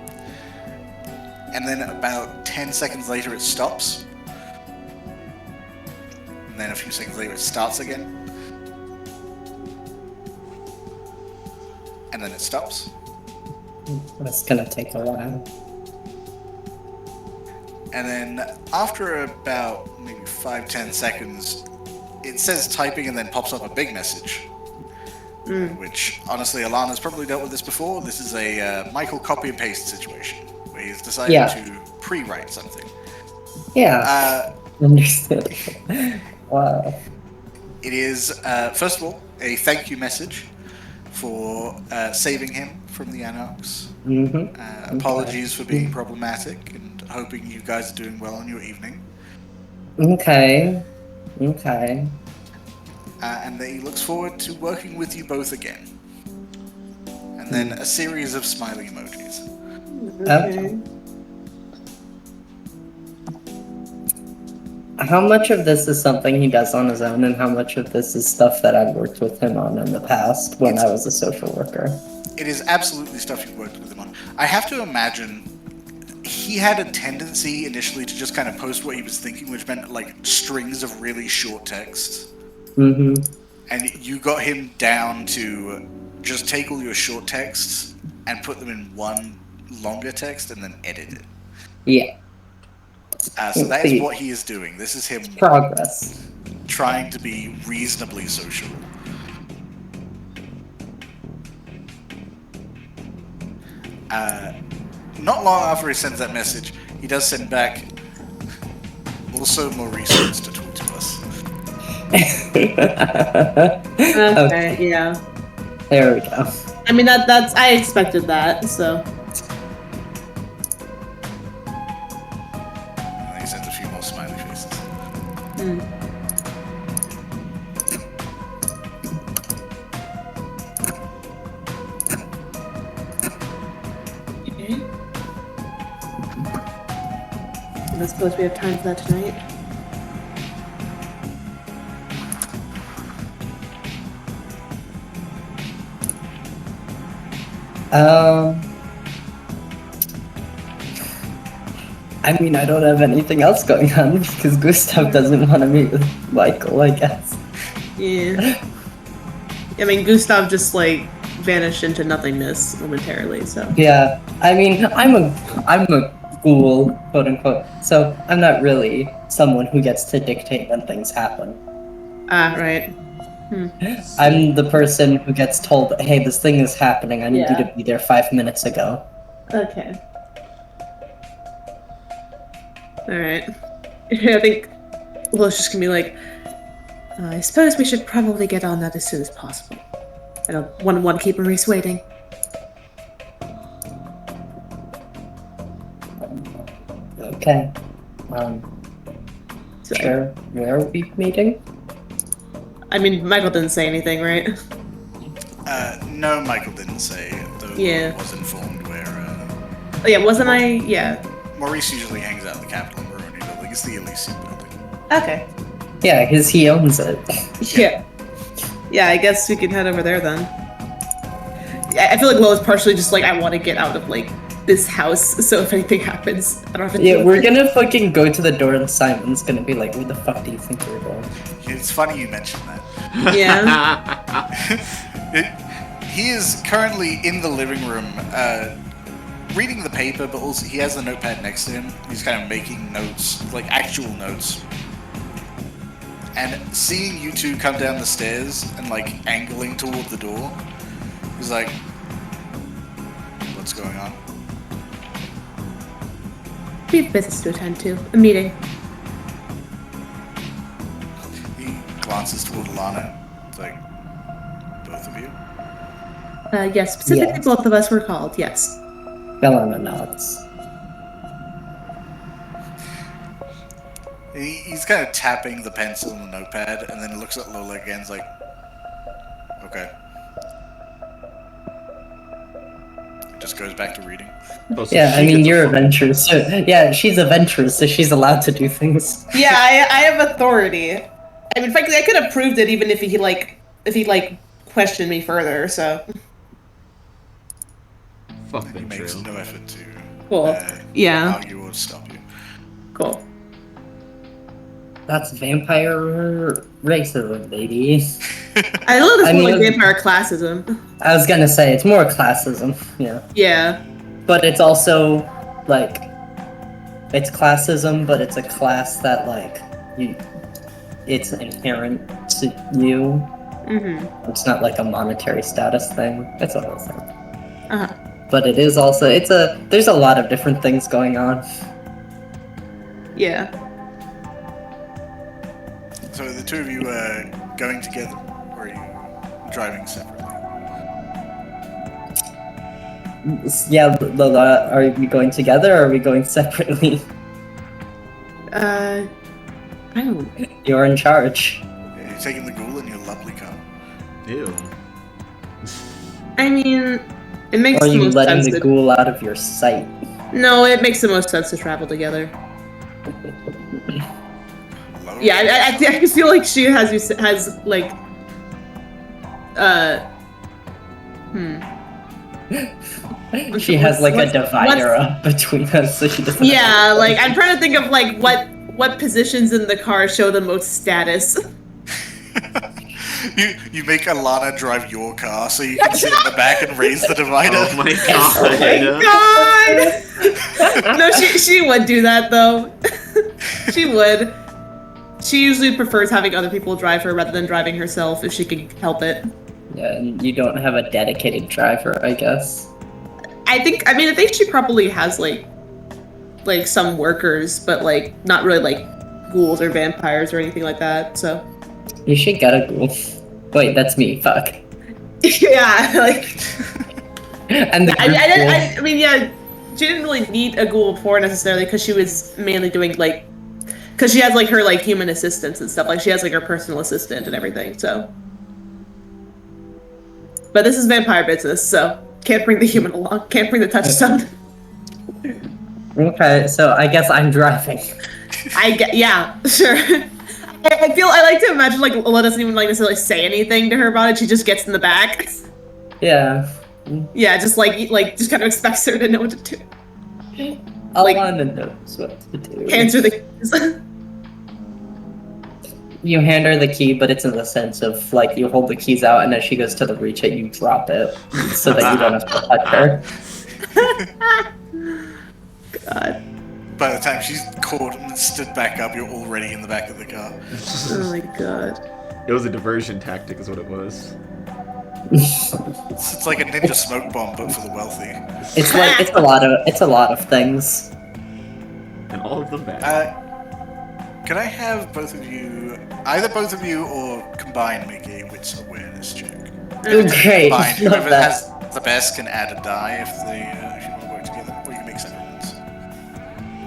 And then about 10 seconds later, it stops. And then a few seconds later, it starts again. And then it stops. That's gonna take a while. And then after about maybe 5-10 seconds, it says typing and then pops up a big message. Which, honestly, Alana's probably dealt with this before. This is a Michael copy and paste situation, where he's decided to pre-write something. Yeah. Understood. Wow. It is, first of all, a thank you message for saving him from the Anarchs. Apologies for being problematic, and hoping you guys are doing well in your evening. Okay. And that he looks forward to working with you both again. And then a series of smiley emojis. Okay. How much of this is something he does on his own, and how much of this is stuff that I've worked with him on in the past when I was a social worker? It is absolutely stuff you've worked with him on. I have to imagine he had a tendency initially to just kind of post what he was thinking, which meant like strings of really short text. And you got him down to just take all your short texts and put them in one longer text and then edit it. Yeah. So that is what he is doing. This is him progress, trying to be reasonably social. Not long after he sends that message, he does send back, also more reasons to talk to us. Okay, yeah. There we go. I mean, that's I expected that, so. And then he sends a few more smiley faces. Okay. I suppose we have time for that tonight. I mean, I don't have anything else going on because Gustav doesn't want to meet with Michael, I guess. Yeah. I mean, Gustav just, like, vanished into nothingness momentarily, so. Yeah, I mean, I'm a ghoul, quote unquote, so I'm not really someone who gets to dictate when things happen. Ah, right. I'm the person who gets told, hey, this thing is happening, I need you to be there 5 minutes ago. Okay. Alright. I think Will's just gonna be like, I suppose we should probably get on that as soon as possible. I don't want to keep Maurice waiting. Okay. So, Sure. Where are we meeting? I mean, Michael didn't say anything, right? No, Michael didn't say, though Yeah. was informed where Oh yeah, wasn't I? Yeah. Maurice usually hangs out in the Capitol and Baroni building. It's the Elysium building. Okay. Yeah, because he owns it. Yeah. Yeah, I guess we can head over there then. I feel like Will is partially just like, I want to get out of, like, this house, so if anything happens, I don't have to Yeah, deal we're with it. gonna fucking go to the door and Simon's gonna be like, where the fuck do you think you're going? It's funny you mentioned that. Yeah. He is currently in the living room, reading the paper, but also he has the notepad next to him. He's kind of making notes, like actual notes. And seeing you two come down the stairs and like angling toward the door, he's like, what's going on? We have business to attend to. A meeting. He glances toward Alana. It's like, both of you? Yes, specifically Yes. both of us were called, yes. Belana nods. He's kind of tapping the pencil in the notepad, and then looks at Lola again. He's like, Okay. Just goes back to reading. Oh, so Yeah, she I mean, gets a you're full- adventurous. So, yeah, she's adventurous, so she's allowed to do things. Yeah, I have authority. I mean, frankly, I could have proved it even if he questioned me further. So Fuck He them makes true. no effort to cool. Yeah, argue or stop you. cool. That's vampire racism, baby. I love this I more like mean- vampire classism. I was gonna say, it's more classism, yeah. Yeah. But it's also, like, it's classism, but it's a class that, like, it's inherent to you. Mm-hmm. It's not like a monetary status thing. It's a whole thing. Uh-huh. But it is also, there's a lot of different things going on. Yeah. So are the two of you going together, or are you driving separately? Yeah, Lola, are we going together or are we going separately? I don't. You're in charge. Yeah, you're taking the ghoul in your lovely car. Ew. I mean, it makes Or are the you most letting sense the to. ghoul out of your sight? No, it makes the most sense to travel together. Lower Yeah, I feel like she has like. She has like a What's- divider up between us, so she doesn't. Yeah, like I'm trying to think of like what positions in the car show the most status. You make Alana drive your car so you can sit in the back and raise the divider. Oh my god. God! No, she would do that though. She would. She usually prefers having other people drive her rather than driving herself if she can help it. Yeah, and you don't have a dedicated driver, I guess. I think she probably has like some workers, but like not really like ghouls or vampires or anything like that. So You should get a ghoul. Wait, that's me. Fuck. yeah, like And the I mean yeah, she didn't really need a ghoul before necessarily because she was mainly doing like because she has like her like human assistants and stuff. Like she has like her personal assistant and everything. So, but this is vampire business, so can't bring the human along. Can't bring the touchstone. Okay, so I guess I'm driving. Yeah, sure. I like to imagine like Lola doesn't even like necessarily say anything to her about it. She just gets in the back. Yeah. Yeah, just just kind of expects her to know what to do. Alana knows what to do. Hands her the keys. You hand her the key, but it's in the sense of like you hold the keys out, and as she goes to reach it, you drop it so that you don't have to touch her. God. By the time she's caught and stood back up, you're already in the back of the car. Oh my god. It was a diversion tactic, is what it was. It's like a ninja smoke bomb, but for the wealthy. It's a lot of things. And all of them bad. Can I have either both of you or combined make a wits awareness check? Great, Combined, love whoever that. has the best can add a die if you want to work together, or you can make separate ones.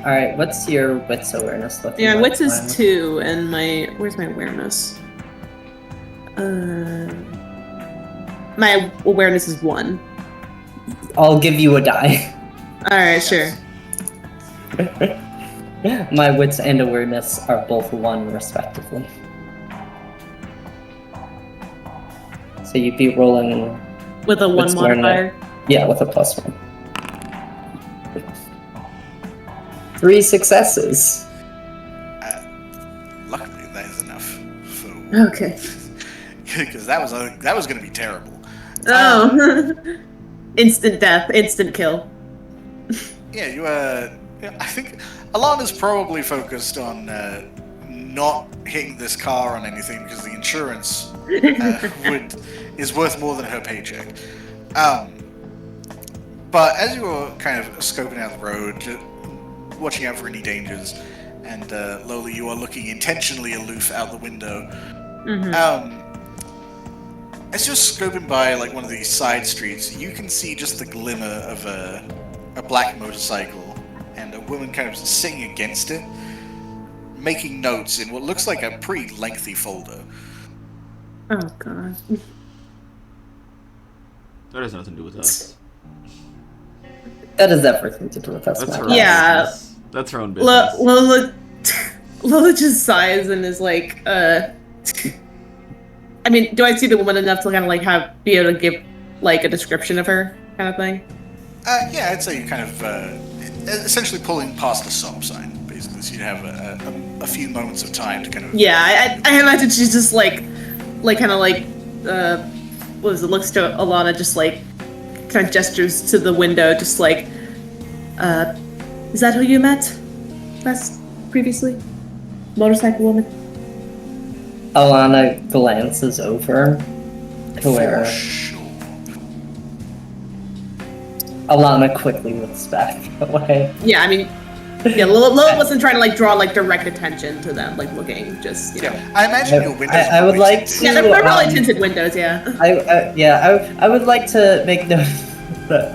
All right, what's your wits awareness looking Yeah, like? wits is Lana? 2, and where's my awareness? My awareness is 1. I'll give you a die. Alright, sure. My wits and awareness are both 1 respectively. So you'd be rolling, With a 1 What's awareness? modifier. yeah, with a +1. 3 successes. Luckily, that is enough for Okay. because that was going to be terrible. Oh. Instant death, instant kill. Yeah, I think Alana's probably focused on not hitting this car on anything because the insurance is worth more than her paycheck. But as you were kind of scoping out the road, watching out for any dangers, and Lola, you are looking intentionally aloof out the window. As you're scoping by like one of these side streets, you can see just the glimmer of a black motorcycle and a woman kind of sitting against it, making notes in what looks like a pretty lengthy folder. Oh god. That has nothing to do with us. That has everything to do with us. That's my her guy. Yeah. business. That's her own business. Lola just sighs and is like, I mean, do I see the woman enough to kind of like be able to give like a description of her kind of thing? Yeah, I'd say you kind of essentially pulling past the stop sign, basically. So you have a few moments of time to kind of. Yeah, I imagine she's just what is it? Looks to Alana, just like kind of gestures to the window, just like, is that who you met previously? Motorcycle woman? Alana glances over to where For sure. Alana quickly looks back away. Yeah, I mean, yeah, Lola wasn't trying to like draw like direct attention to them, like looking, just you know. I imagine your windows. I would like tinted. to- Yeah, they're probably tinted windows. Yeah. I would like to make note that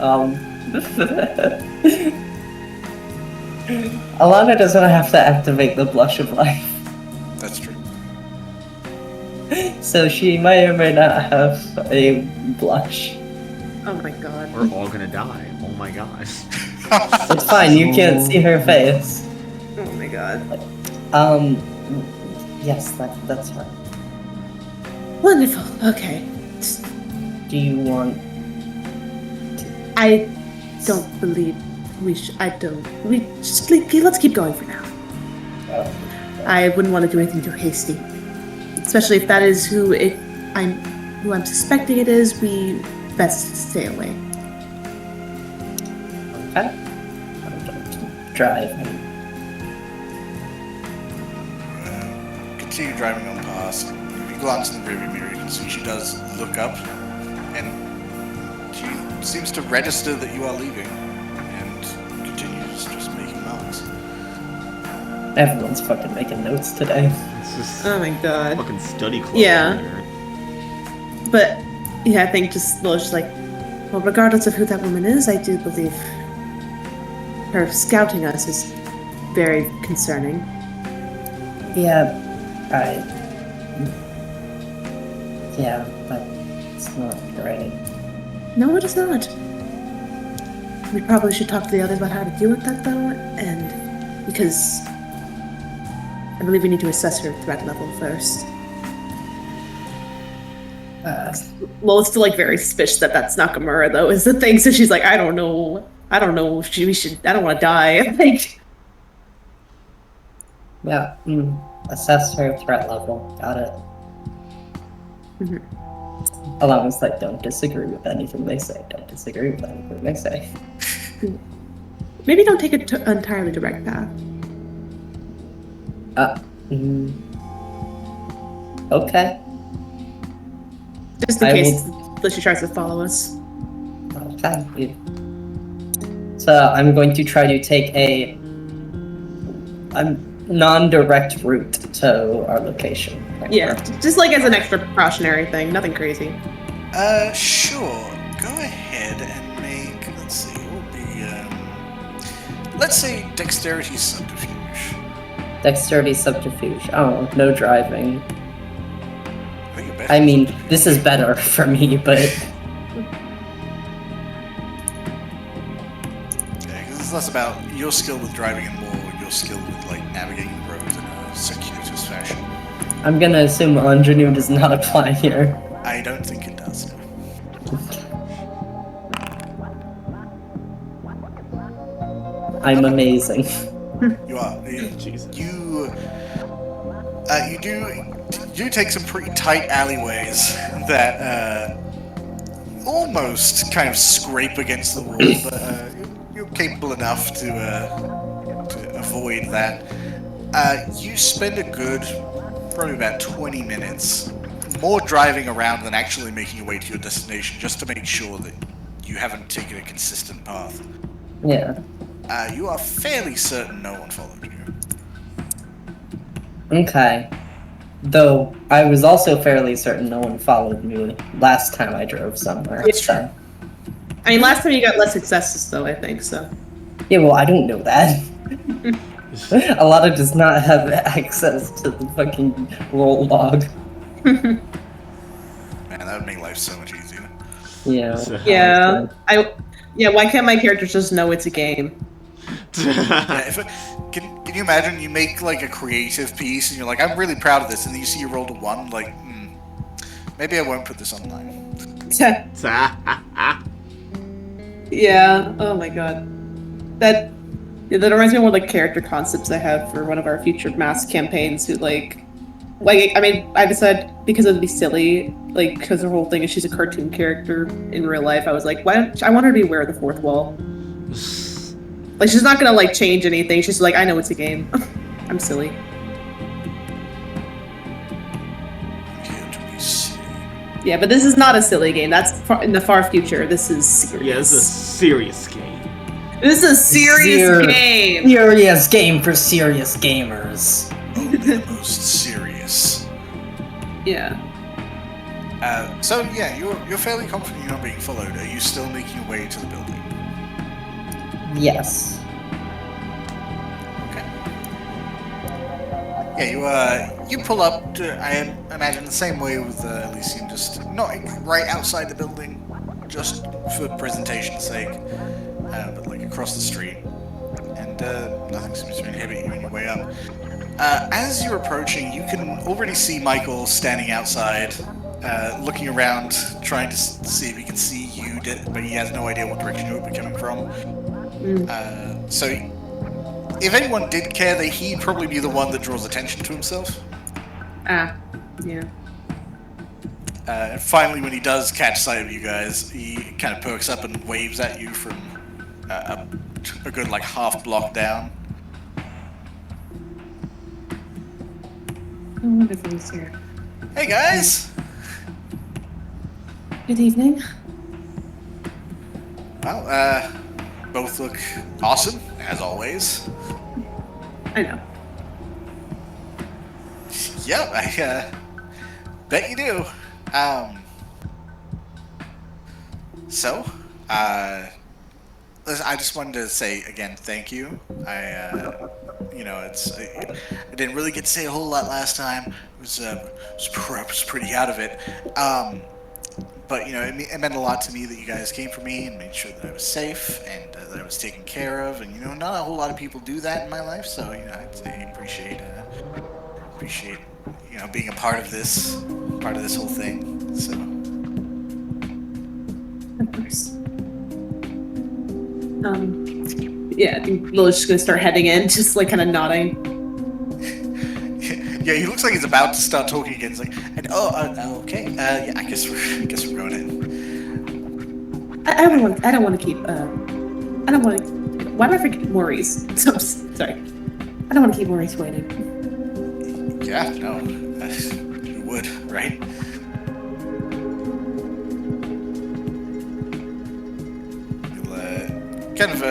Alana doesn't have to activate the blush of life, That's true. so she may or may not have a blush. Oh my god. We're all gonna die. Oh my gosh. It's fine, you can't see her face. Oh my god. Yes, that's fine. Wonderful. Okay. Do you want? I don't believe we should. I don't. We just let's keep going for now. I wouldn't want to do anything too hasty, especially if that is who I'm suspecting it is. We best stay away. Okay. I'm going to drive. Continue driving on past. If you glance in the rearview mirror, you can see she does look up, and she seems to register that you are leaving, and continues just making marks. Everyone's fucking making notes today. It's just Oh my god. fucking study club. Yeah. over here. But yeah, I think Lola's just like, well, regardless of who that woman is, I do believe her scouting us is very concerning. Yeah, but it's not great. No, it is not. We probably should talk to the others about how to deal with that, though, and because I believe we need to assess her threat level first. Lola's still like very suspicious that that's Nakamura, though, is the thing. So she's like, I don't know if we should. I don't want to die. Like, Yeah, assess her threat level. Got it. Mhm. Alana's like, don't disagree with anything they say. Don't disagree with anything they say. maybe don't take an entirely direct path. Okay. Just in I case she tries to follow us. Okay. So I'm going to try to take a non-direct route to our location. Yeah, just like as an extra precautionary thing, nothing crazy. Sure. Go ahead and make. Let's see. What would be? Let's say dexterity subterfuge. Dexterity subterfuge. Oh, no driving. I think you're better. I mean, this is better for me, but Yeah, because it's less about your skill with driving and more your skill with like navigating the road in a circuitous fashion. I'm gonna assume ingenue does not apply here. I don't think it does. No. I'm amazing. You are. Jesus. You do take some pretty tight alleyways that almost kind of scrape against the wall, but you're capable enough to avoid that. You spend a good, probably about 20 minutes, more driving around than actually making your way to your destination, just to make sure that you haven't taken a consistent path. Yeah. You are fairly certain no one followed you. Okay. Though I was also fairly certain no one followed me last time I drove somewhere. That's so. I mean, last time you got less successes, though, I think, so. Yeah, well, I don't know that. Alana does not have access to the fucking roll log. Man, that would make life so much easier. Yeah. So- Yeah. Why can't my characters just know it's a game? Yeah, can you imagine you make like a creative piece and you're like, I'm really proud of this, and then you see you rolled a 1, like, maybe I won't put this online. Yeah. Oh my god. That reminds me of one of the character concepts I have for one of our future mass campaigns. Who like I mean, I decided because it would be silly, like because the whole thing is she's a cartoon character in real life. I was like, I want her to be aware of the fourth wall. Like she's not gonna like change anything. She's like, I know it's a game. I'm silly. Yeah, but this is not a silly game. That's in the far future. This is serious. Yeah, this is a serious game. This is a serious game. Serious game for serious gamers. The most serious. Yeah. So yeah, you're fairly confident you're not being followed. Are you still making your way to the building? Yes. Okay. Yeah, you pull up to, I imagine, the same way with Elysium, just not right outside the building, just for presentation's sake, but like across the street, and nothing seems to inhibit you on your way up. As you're approaching, you can already see Michael standing outside, looking around, trying to see if he can see you, but he has no idea what direction you would be coming from. So, if anyone did care, he'd probably be the one that draws attention to himself. Yeah. And finally, when he does catch sight of you guys, he kind of perks up and waves at you from a good, like, half block down. Oh, wonderful he's here. Hey, guys! Good evening. Well, both look awesome, as always. I know. Yep, I bet you do. So, I just wanted to say again, thank you. I didn't really get to say a whole lot last time. I was pretty out of it. But, it meant a lot to me that you guys came for me and made sure that I was safe and that I was taken care of. And, not a whole lot of people do that in my life. So, I'd say appreciate, being a part of this whole thing. So. Of course. Yeah, I think Lily's just gonna start heading in, just like kind of nodding. Yeah, he looks like he's about to start talking again. He's like, okay, yeah, I guess we're going in. I don't want to keep. Why do I forget Maurice? Sorry. I don't want to keep Maurice waiting. Yeah, no, you would, right? You'll kind of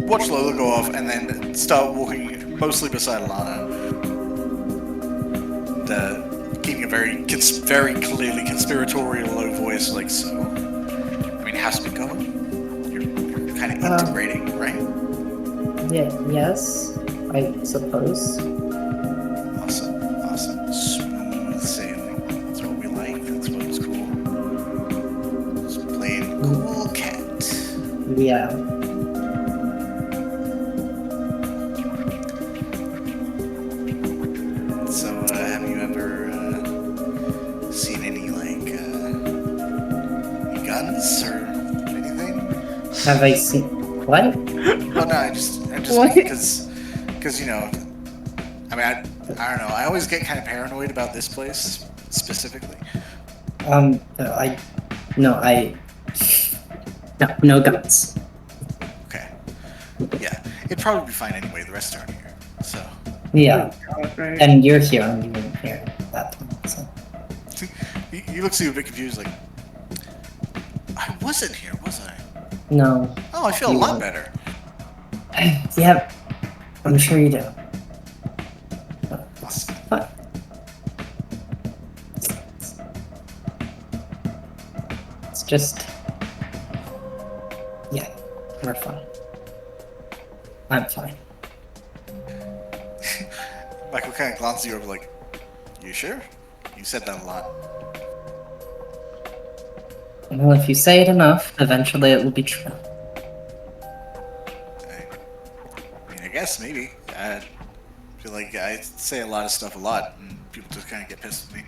watch Lola go off, and then start walking mostly beside Alana. Keeping a very clearly conspiratorial low voice, like, so, I mean, how's it going? You're kind of integrating, right? Yeah, yes, I suppose. Awesome. Smooth sailing. That's what we like. That's what's cool. Just playing cool cat. Yeah. So, have you ever seen any, like, any guns or anything? Have I seen what? Oh no, I just What? because I mean, I don't know. I always get kind of paranoid about this place specifically. No guns. Okay. Yeah, it'd probably be fine anyway. The rest aren't here, so. Yeah, Right. and you're here and you weren't here that time, so. You look a bit confused, like, I wasn't here, was I? No. Oh, I feel a You lot weren't. better. Yeah, I'm sure you do. Awesome. Fine. It's just... Yeah, we're fine. I'm fine. Michael kind of glances you over, like, you sure? You said that a lot. Well, if you say it enough, eventually it will be true. I mean, I guess maybe. I feel like I say a lot of stuff a lot, and people just kind of get pissed at me.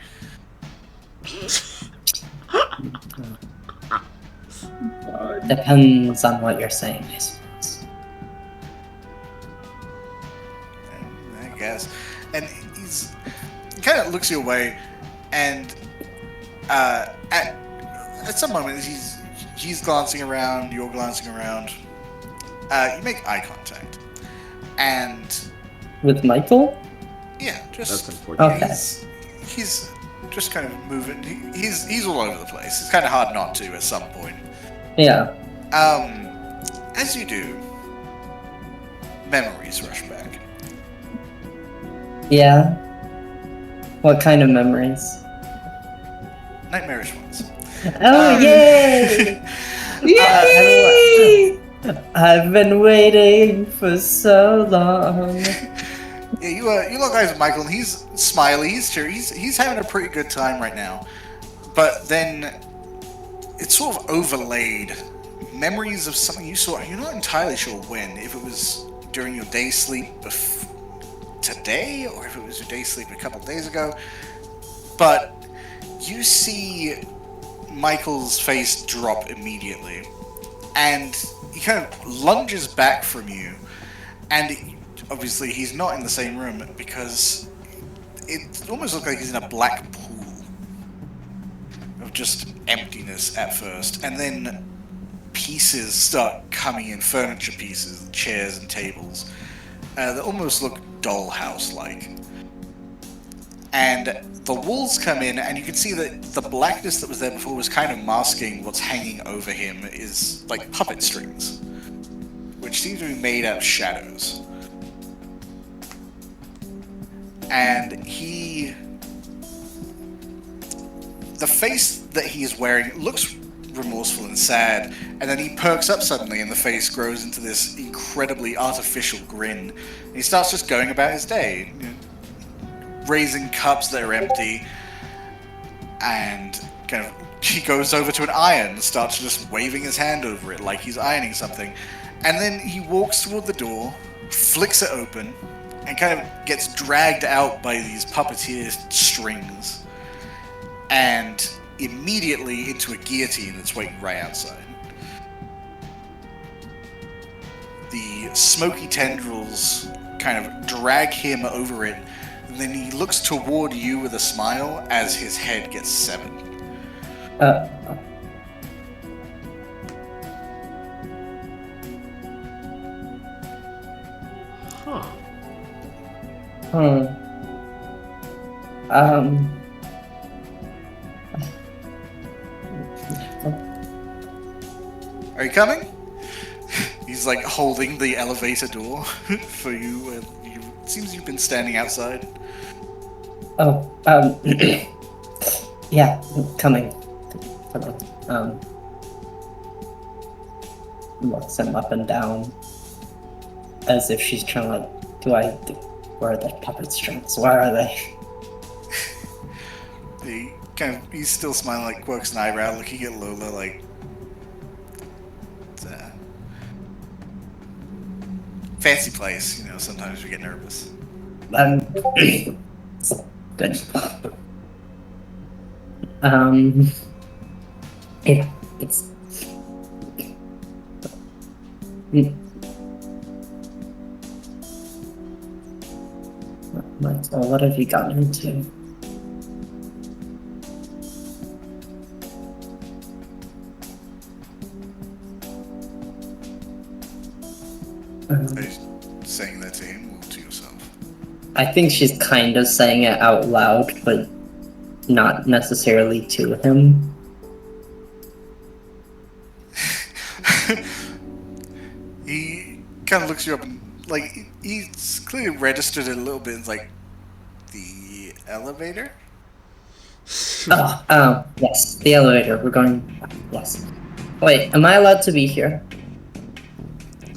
Depends on what you're saying, I suppose. I guess. And he kind of looks your way, and at some moment he's glancing around, you're glancing around. You make eye contact, and With Michael? yeah, That's just unfortunate. Okay. he's just kind of moving. He's all over the place. It's kind of hard not to at some point. Yeah. As you do, memories rush back. Yeah. What kind of memories? Nightmarish ones. Oh, yay! Yay! I've been waiting for so long. Yeah, you look guys at Michael, and he's smiley, he's cheery, he's having a pretty good time right now. But then it's sort of overlaid memories of something you saw. You're not entirely sure when, if it was during your day sleep today, or if it was your day sleep a couple of days ago. But you see Michael's face drop immediately, and he kind of lunges back from you, and obviously he's not in the same room because it almost looks like he's in a black pool of just emptiness at first, and then pieces start coming in, furniture pieces, chairs and tables, that almost look dollhouse-like. And the walls come in, and you can see that the blackness that was there before was kind of masking what's hanging over him is like puppet strings, which seem to be made out of shadows. And the face that he is wearing looks remorseful and sad, and then he perks up suddenly and the face grows into this incredibly artificial grin, and he starts just going about his day, raising cups that are empty, and kind of he goes over to an iron and starts just waving his hand over it like he's ironing something, and then he walks toward the door, flicks it open, and kind of gets dragged out by these puppeteer strings, and immediately into a guillotine that's waiting right outside. The smoky tendrils kind of drag him over it, and then he looks toward you with a smile as his head gets severed. Huh. Are you coming? He's like holding the elevator door for you, and it seems you've been standing outside. Yeah, coming. Looks him up and down as if she's trying to, where are the puppet strings? Where are they? He's still smiling, like quirks an eyebrow, looking at Lola like, it's a fancy place, sometimes we get nervous. Good. Yeah, it's... Michael, what have you gotten into? Are you saying that to him or to yourself? I think she's kind of saying it out loud, but not necessarily to him. He kind of looks you up and, like, he's clearly registered it a little bit. It's like, the elevator? Yes, the elevator. We're going... Yes. Wait, am I allowed to be here?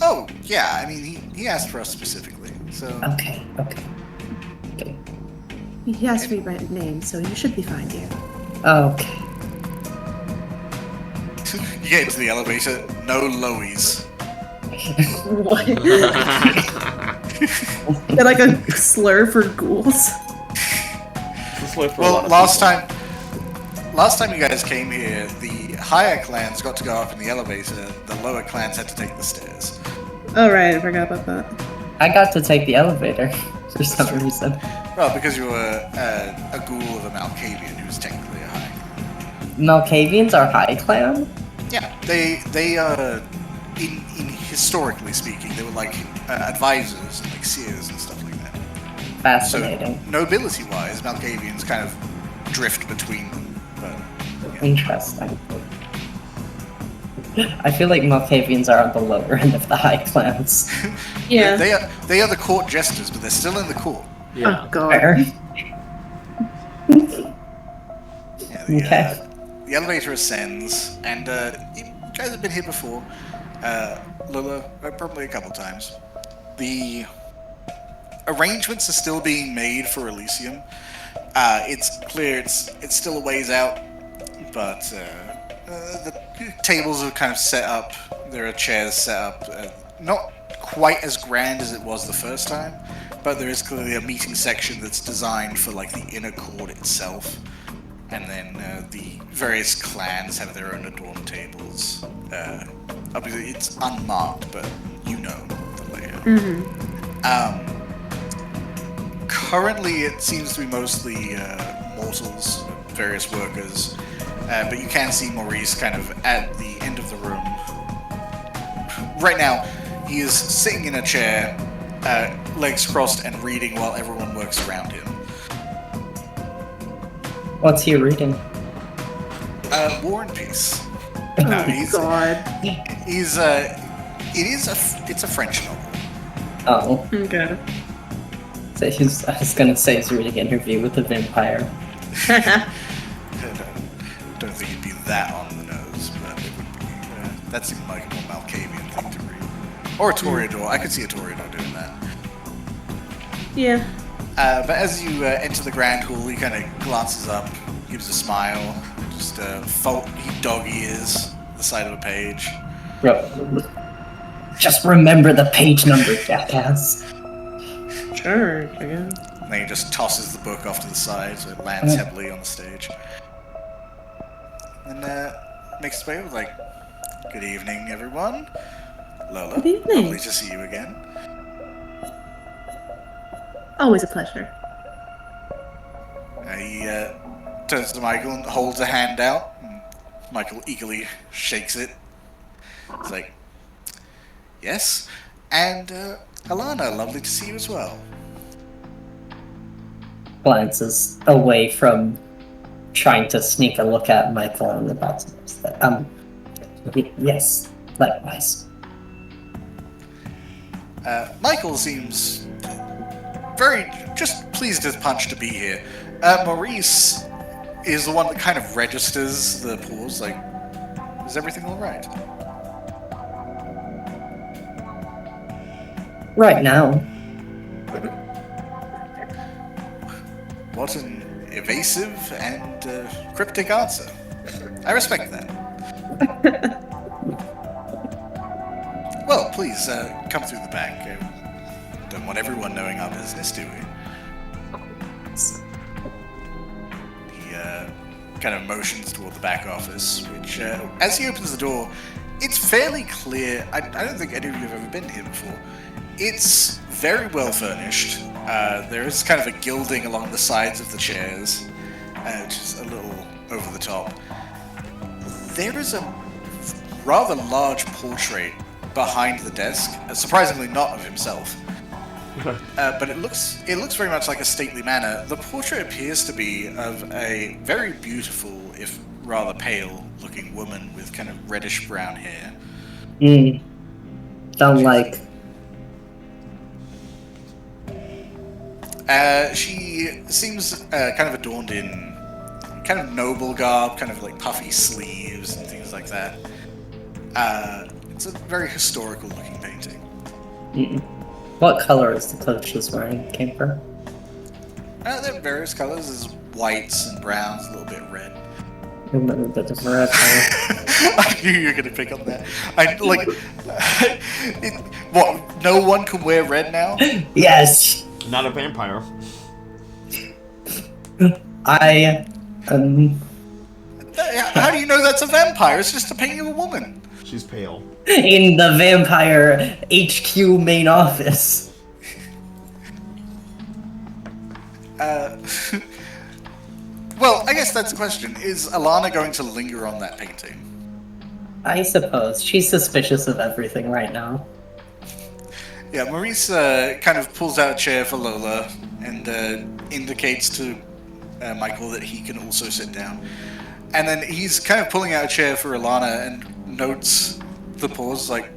Oh, yeah, I mean, he asked for us specifically, so... Okay. He has to be by name, so you should be fine, dear. Okay. You get into the elevator, no lowies. What? Is that like a slur for ghouls? Well, last time you guys came here, the higher clans got to go up in the elevator. The lower clans had to take the stairs. Oh right, I forgot about that. I got to take the elevator for some reason. Well, because you were a ghoul of a Malkavian who was technically a high. Malkavians are high clan? Yeah, they in historically speaking, they were like advisors, like seers and stuff like that. Fascinating. So, nobility-wise, Malkavians kind of drift between them. But, yeah. Interesting. I feel like Malkavians are on the lower end of the high clans. Yeah. They are the court jesters, but they're still in the court. Oh god. Fair. Yeah, Okay. The elevator ascends, and you guys have been here before. Lula, probably a couple times. The arrangements are still being made for Elysium. It's clear it's still a ways out, but the tables are kind of set up. There are chairs set up. Not quite as grand as it was the first time, but there is clearly a meeting section that's designed for like the inner court itself. And then the various clans have their own adorned tables. Obviously, it's unmarked, but you know the layout. Currently, it seems to be mostly mortals, various workers, but you can see Maurice kind of at the end of the room. Right now, he is sitting in a chair, legs crossed, and reading while everyone works around him. What's he reading? War and Peace. Oh god. It's a French novel. Oh. Okay. So I was gonna say he's reading Interview with the Vampire. Don't think it'd be that on the nose, but it would be. That seemed like a more Malkavian thing to read. Or a Toreador. I could see a Toreador doing that. Yeah. But as you enter the Grand Hall, he kind of glances up, gives a smile, just he dog ears the side of a page. Bro, just remember the page number, jackass. Sure, I guess. And then he just tosses the book off to the side, so it lands heavily on the stage. And makes his way over, like, good evening, everyone. Lola, Good evening. lovely to see you again. Always a pleasure. He turns to Michael and holds a hand out. And Michael eagerly shakes it. He's like, yes. And Alana, lovely to see you as well. Glances away from trying to sneak a look at Michael and about to notice that. Yes, likewise. Michael seems very just pleased as punch to be here. Maurice is the one that kind of registers the pause, like, is everything alright? Right now. What an evasive and cryptic answer. I respect that. Well, please, come through the back. Don't want everyone knowing our business, do we? He kind of motions toward the back office, which, as he opens the door, it's fairly clear. I don't think any of you have ever been here before. It's very well furnished. There is kind of a gilding along the sides of the chairs, which is a little over the top. There is a rather large portrait behind the desk, surprisingly not of himself. But it looks very much like a stately manner. The portrait appears to be of a very beautiful, if rather pale-looking woman with kind of reddish-brown hair. Don't like. She seems kind of adorned in kind of noble garb, kind of like puffy sleeves and things like that. It's a very historical-looking painting. What color is the clothes she's wearing, Camper? There are various colors. There's whites and browns, a little bit red. I knew you were gonna pick up that. What? No one can wear red now? Yes. Not a vampire. I How do you know that's a vampire? It's just a painting of a woman. She's pale. in the vampire HQ main office. Well, I guess that's the question. Is Alana going to linger on that painting? I suppose she's suspicious of everything right now. Yeah, Maurice kind of pulls out a chair for Lola and indicates to Michael that he can also sit down. And then he's kind of pulling out a chair for Alana and notes the pause, like,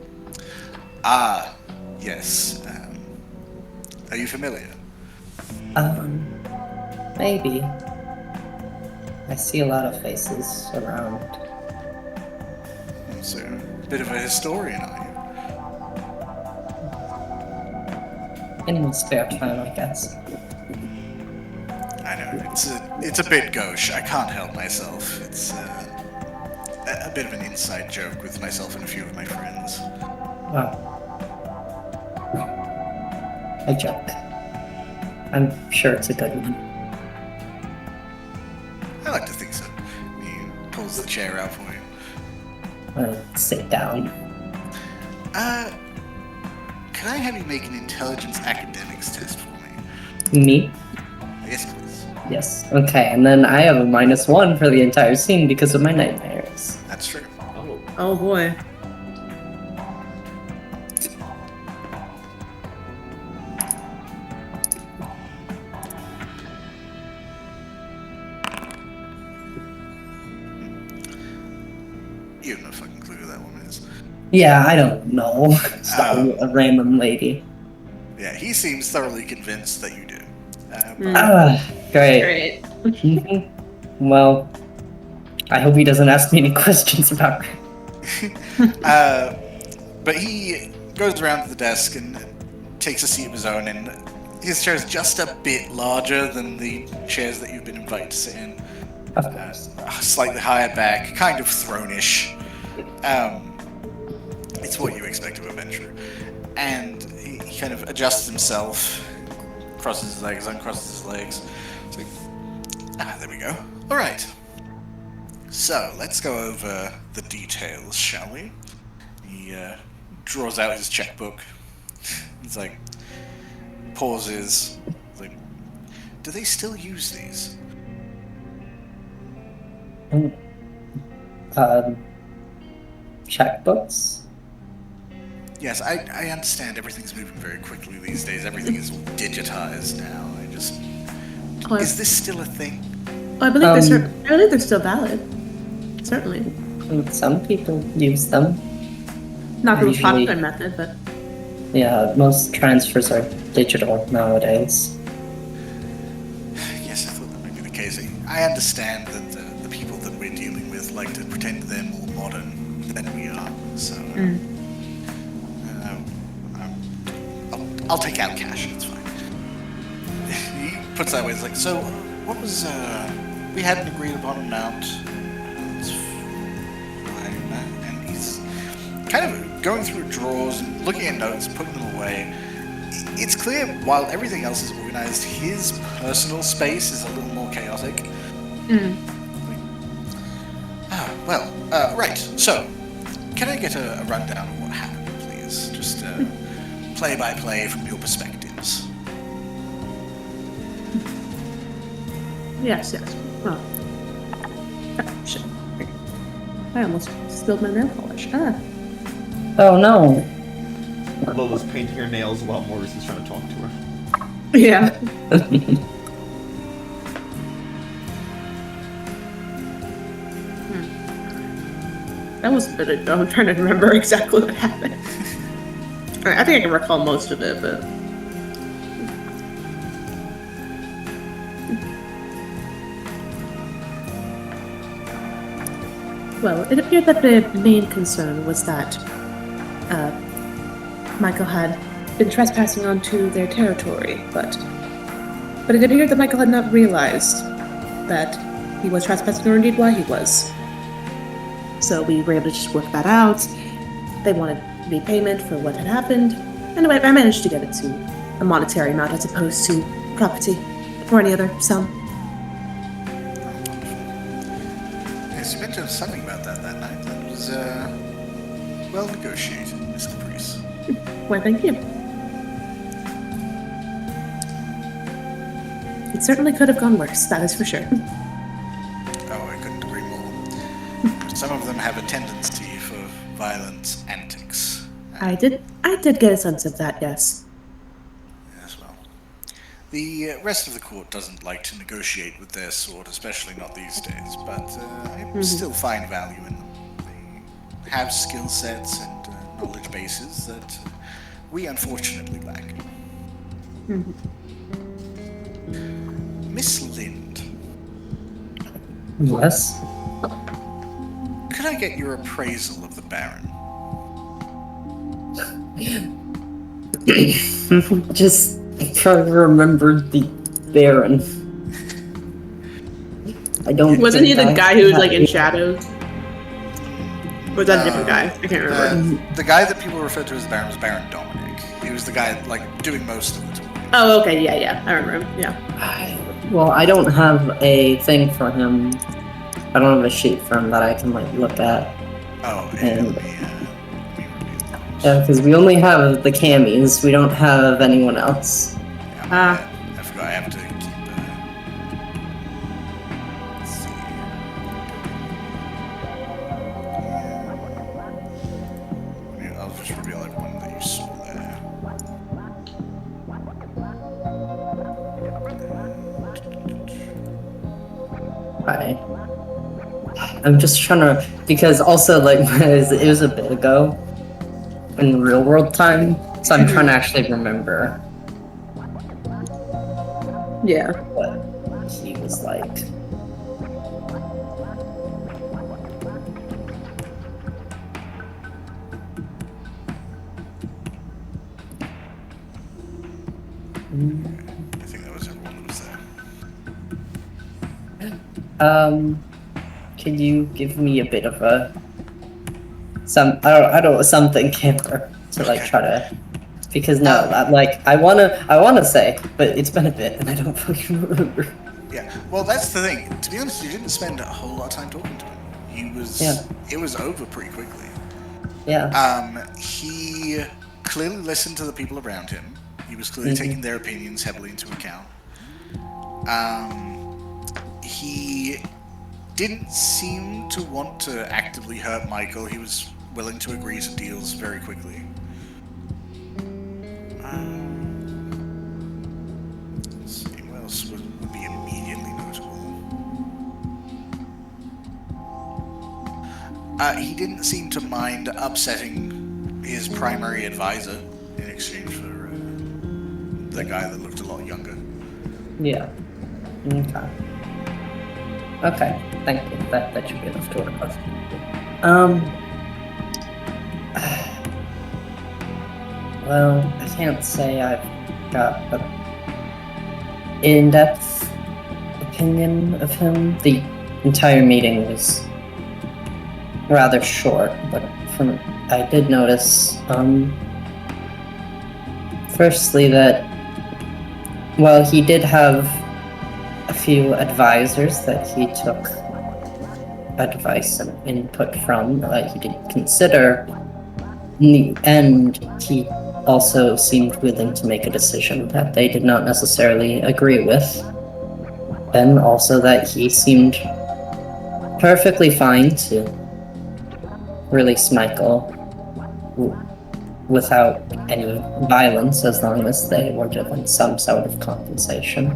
ah, yes. Are you familiar? Maybe. I see a lot of faces around. So, a bit of a historian, are you? In my spare time, I guess. I know, it's a bit gauche. I can't help myself. It's a bit of an inside joke with myself and a few of my friends. Wow. I joke. I'm sure it's a good one. I like to think so. He pulls the chair out for you. Sit down. Can I have you make an intelligence academics test for me? Me? Yes, please. Yes. Okay, and then I have a -1 for the entire scene because of my nightmares. That's true. Oh boy. You have no fucking clue who that woman is. Yeah, I don't know. It's not a random lady. Yeah, he seems thoroughly convinced that you do. Great. Great. Mhm. Well, I hope he doesn't ask me any questions about her. But he goes around to the desk and takes a seat of his own, and his chair is just a bit larger than the chairs that you've been invited to sit in. Slightly higher back, kind of throne-ish. It's what you expect of a venture. And he kind of adjusts himself, crosses his legs, uncrosses his legs. It's like, there we go. All right. So, let's go over the details, shall we? He draws out his checkbook. He's like, pauses. He's like, do they still use these? Checkbooks? Yes, I understand everything's moving very quickly these days. Everything is digitized now. Is this still a thing? I believe they're still valid. Certainly. Some people use them. Not the most Usually- popular method, but Yeah, most transfers are digital nowadays. Yes, I thought that might be the case. I understand that the people that we're dealing with like to pretend they're more modern than we are. So, I'll take out cash. It's fine. He puts that away. It's like, so, what was we hadn't agreed upon an amount. It's fine, and he's kind of going through drawers and looking at notes, putting them away. It's clear, while everything else is organized, his personal space is a little more chaotic. Right. So, can I get a rundown of what happened, please? Just play by play from your perspectives. yes. Oh. Shit. I almost spilled my nail polish. Oh no. Lola's painting her nails while Maurice is trying to talk to her. Yeah. That was a bit ago. I'm trying to remember exactly what happened. I think I can recall most of it, but... Well, it appeared that the main concern was that Michael had been trespassing onto their territory, but it appeared that Michael had not realized that he was trespassing, or indeed why he was. So we were able to just work that out. They wanted repayment for what had happened. Anyway, I managed to get it to a monetary amount as opposed to property or any other sum. Yes, you mentioned something about that night. That was, well negotiated, Miss Caprice. Why, thank you. It certainly could have gone worse, that is for sure. Oh, I couldn't agree more. Some of them have a tendency for violent antics. I did get a sense of that, yes. Yes, well. The rest of the court doesn't like to negotiate with their sort, especially not these days, but I still find value in them. They have skill sets and knowledge bases that we unfortunately lack. Miss Lind, Yes. could I get your appraisal of the Baron? Just trying to remember the Baron. I don't. Wasn't he think the I guy who was have like in a- shadows? Or was that a different guy? I can't remember. The guy that people refer to as the Baron was Baron Dominic. He was the guy, like, doing most of the talking. Oh, okay, yeah, I remember him, yeah. Well, I don't have a thing for him. I don't have a sheet for him that I can like look at. Oh, And- let me review those. Yeah, because we only have the camis. We don't have anyone else. Yeah, my bad. I forgot I have to keep. Let's see. I'll just reveal everyone that you saw there. I'm just trying to, because also like it was a bit ago in real world time, so I'm trying to actually remember Yeah. what he was like. I think that was everyone that was there. Could you give me a bit of a I don't know, something camper to like Okay. try to, because no, I wanna say, but it's been a bit and I don't fucking remember. Yeah, well, that's the thing. To be honest, you didn't spend a whole lot of time talking to him. He was. Yeah. It was over pretty quickly. Yeah. He clearly listened to the people around him. He was clearly taking their opinions heavily into account. He didn't seem to want to actively hurt Michael. He was willing to agree to deals very quickly. Let's see, what else would be immediately notable? He didn't seem to mind upsetting his primary advisor in exchange for the guy that looked a lot younger. Yeah. Okay. Okay. Thank you. That should be enough to work with. Well, I can't say I've got an in-depth opinion of him. The entire meeting was rather short, but I did notice, firstly that while he did have a few advisors that he took advice and input from, he did consider, in the end, he also seemed willing to make a decision that they did not necessarily agree with, and also that he seemed perfectly fine to release Michael without any violence, as long as they were given some sort of compensation.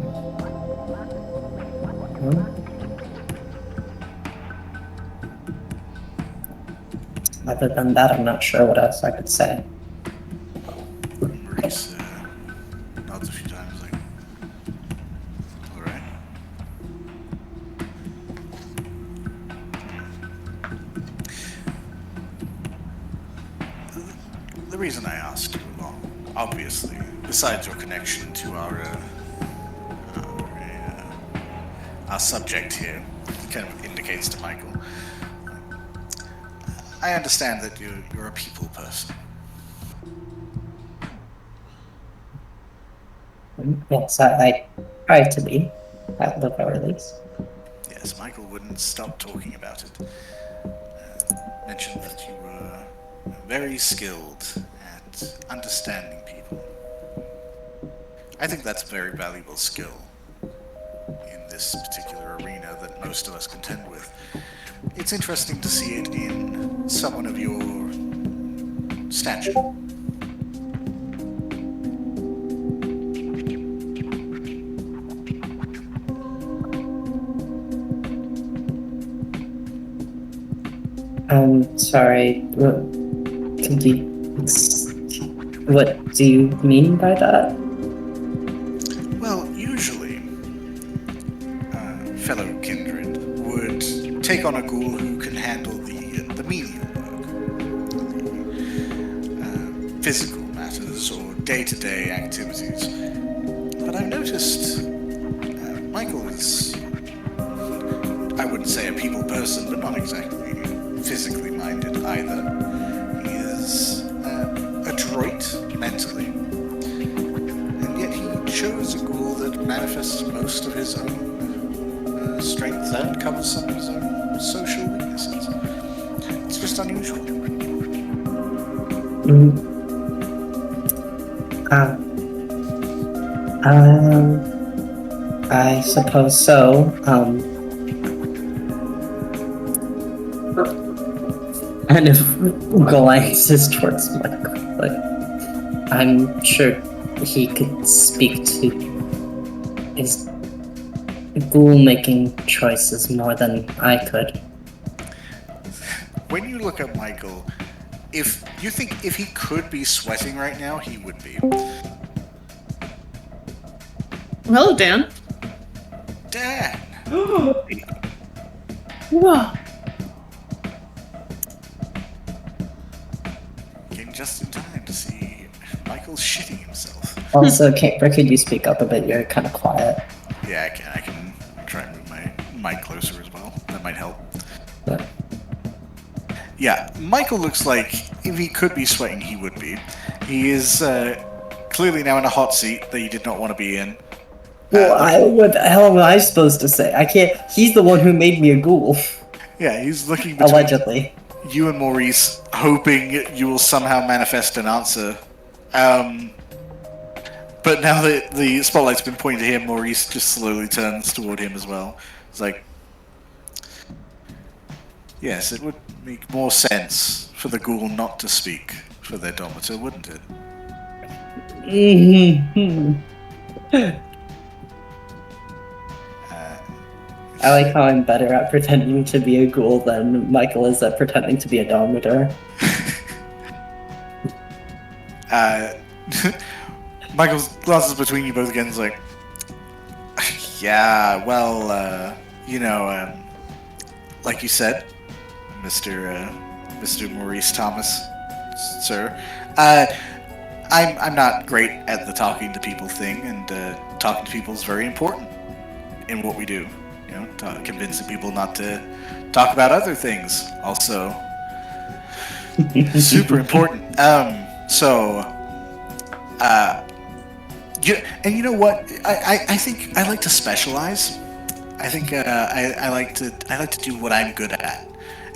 Other than that, I'm not sure what else I could say. Maurice nods a few times, like, alright. The reason I asked you along, obviously, besides your connection to our subject here, kind of indicates to Michael. I understand that you're a people person. Yes, I try to be, at the very least. Yes, Michael wouldn't stop talking about it. Mentioned that you were very skilled at understanding people. I think that's a very valuable skill in this particular arena that most of us contend with. It's interesting to see it in someone of your stature. I'm sorry, what do you mean by that? Well, usually, fellow kindred would take on a ghoul who can handle the menial work, physical matters or day-to-day activities. But I've noticed Michael is, I wouldn't say a people person, but not exactly physically minded either. He is adroit mentally, and yet he chose a ghoul that manifests most of his own strengths and covers some of his own social weaknesses. It's just unusual. I suppose so. Kind of glances towards Michael, but I'm sure he could speak to his ghoul-making choices more than I could. When you look at Michael, if you think if he could be sweating right now, he would be. Hello, Dan. Dan! Whoa. Came just in time to see Michael shitting himself. Also, Camper, could you speak up a bit? You're kind of quiet. Yeah, I can try and move my mic closer as well. That might help. But Yeah, Michael looks like if he could be sweating, he would be. He is clearly now in a hot seat that he did not want to be in. what the hell am I supposed to say? I can't. He's the one who made me a ghoul. Yeah, he's looking between Allegedly. you and Maurice, hoping you will somehow manifest an answer. But now that the spotlight's been pointed to him, Maurice just slowly turns toward him as well. It's like, yes, it would make more sense for the ghoul not to speak for their domitor, wouldn't it? I like how I'm better at pretending to be a ghoul than Michael is at pretending to be a domitor. Michael glances between you both again. Is like, yeah, well, like you said, Mr. Maurice Thomas, sir. I'm not great at the talking to people thing, and talking to people is very important in what we do. You know, convincing people not to talk about other things also super important. And you know what? I think I like to specialize. I think I like to do what I'm good at,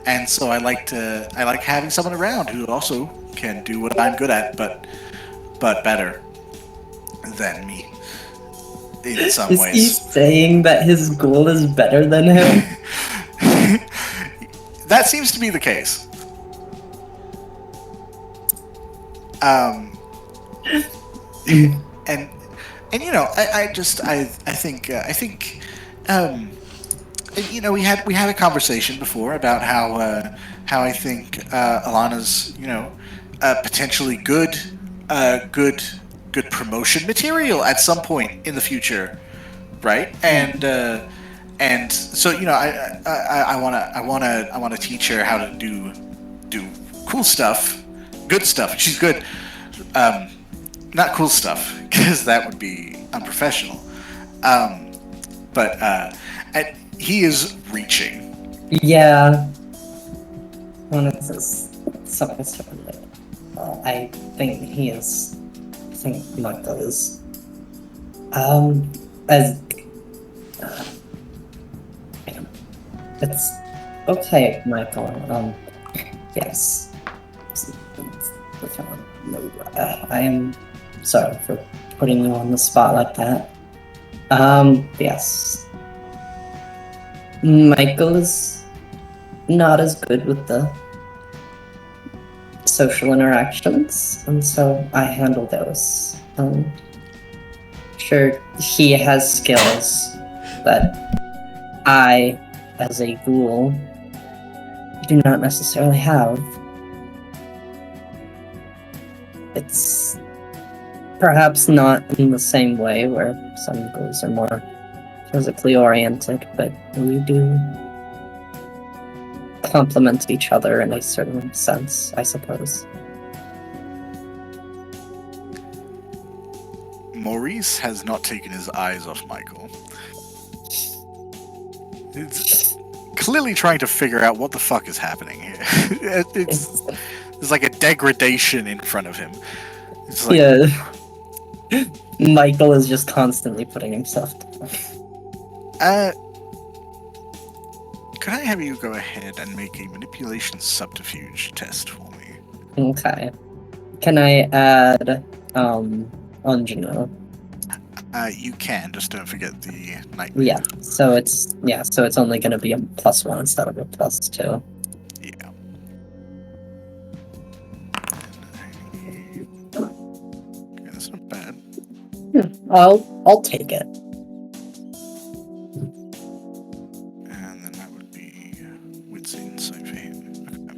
and so I like having someone around who also can do what I'm good at, but better than me in some ways. Is he saying that his ghoul is better than him? That seems to be the case. And you know, I think you know, we had a conversation before about how I think Alana's, you know, potentially good promotion material at some point in the future, right? And so, you know, I wanna teach her how to do cool stuff, good stuff. She's good. Not cool stuff, because that would be unprofessional. But he is reaching. Yeah. When it says something similar, I think he is. I think Michael is. As. It's okay, Michael. Yes. I am sorry for putting you on the spot like that. Yes. Michael is not as good with the social interactions, and so I handle those. Sure, he has skills that I, as a ghoul, do not necessarily have. It's perhaps not in the same way where some ghouls are more physically oriented, but we do complement each other in a certain sense, I suppose. Maurice has not taken his eyes off Michael. It's clearly trying to figure out what the fuck is happening here. There's like a degradation in front of him. It's like, yeah. Michael is just constantly putting himself down. Could I have you go ahead and make a manipulation subterfuge test for me? Okay. Can I add, Anjuna? You can, just don't forget the night. Yeah, so it's only gonna be a +1 instead of a +2. Yeah. Okay, that's not bad. I'll take it. And then that would be wits insight for him. Okay.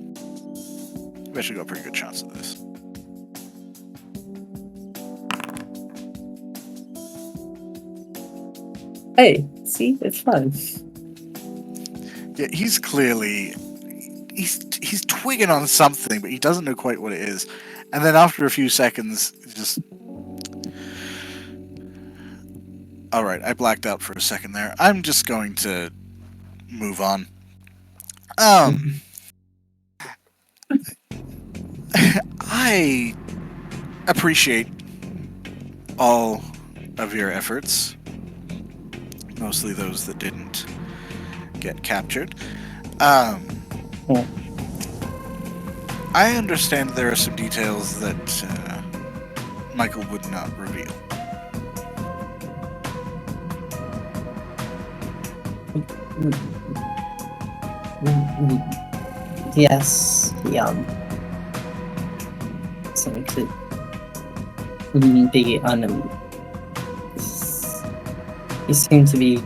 We've actually got a pretty good chance of this. Hey, see, it's fun. Yeah, he's clearly he's twigging on something, but he doesn't know quite what it is. And then after a few seconds, just all right. I blacked out for a second there. I'm just going to move on. I appreciate all of your efforts. Mostly those that didn't get captured. I understand there are some details that Michael would not reveal. Yes, seem to be he seemed to be